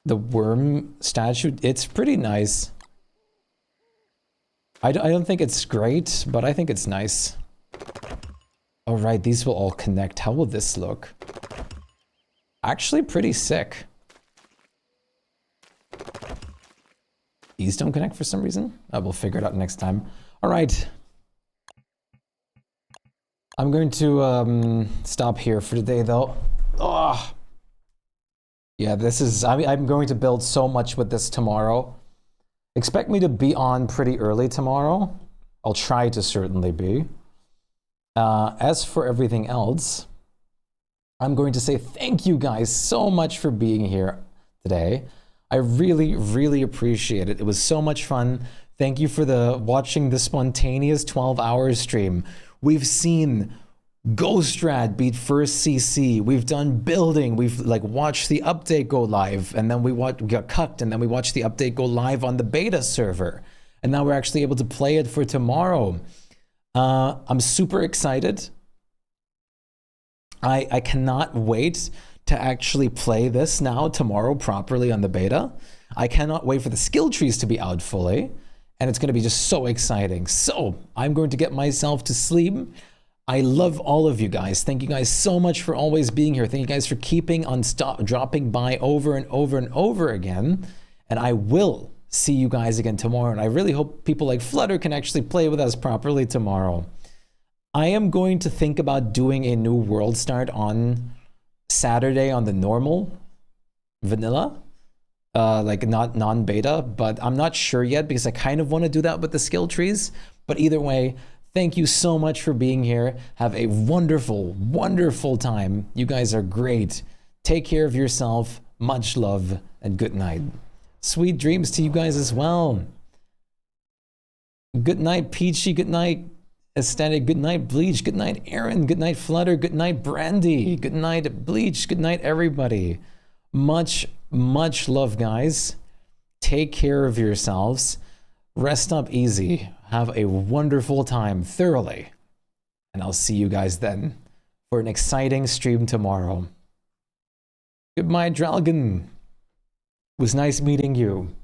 [SPEAKER 1] The worm statue, it's pretty nice. I don't think it's great, but I think it's nice. All right, these will all connect. How will this look? Actually pretty sick. These don't connect for some reason. We'll figure it out next time. All right. I'm going to stop here for today, though. Oh. Yeah, this is... I'm going to build so much with this tomorrow. Expect me to be on pretty early tomorrow. I'll try to certainly be. As for everything else, I'm going to say thank you guys so much for being here today. I really, really appreciate it. It was so much fun. Thank you for watching the spontaneous 12-hour stream. We've seen Ghostrad beat first CC. We've done building. We've like watched the update go live, and then we got cucked, and then we watched the update go live on the beta server. And now we're actually able to play it for tomorrow. I'm super excited. I cannot wait to actually play this now tomorrow properly on the beta. I cannot wait for the skill trees to be out fully, and it's going to be just so exciting. So I'm going to get myself to sleep. I love all of you guys. Thank you guys so much for always being here. Thank you guys for keeping on dropping by over and over and over again. And I will see you guys again tomorrow. And I really hope people like Flutter can actually play with us properly tomorrow. I am going to think about doing a new world start on Saturday on the normal vanilla, like not non-beta, but I'm not sure yet because I kind of want to do that with the skill trees. But either way, thank you so much for being here. Have a wonderful, wonderful time. You guys are great. Take care of yourself. Much love and good night. Sweet dreams to you guys as well. Good night, Peachy. Good night, Aesthetic. Good night, Bleach. Good night, Aaron. Good night, Flutter. Good night, Brandy. Good night, Bleach. Good night, everybody. Much, much love, guys. Take care of yourselves. Rest up easy. Have a wonderful time, thoroughly. And I'll see you guys then for an exciting stream tomorrow. Goodbye, Dralgan. It was nice meeting you.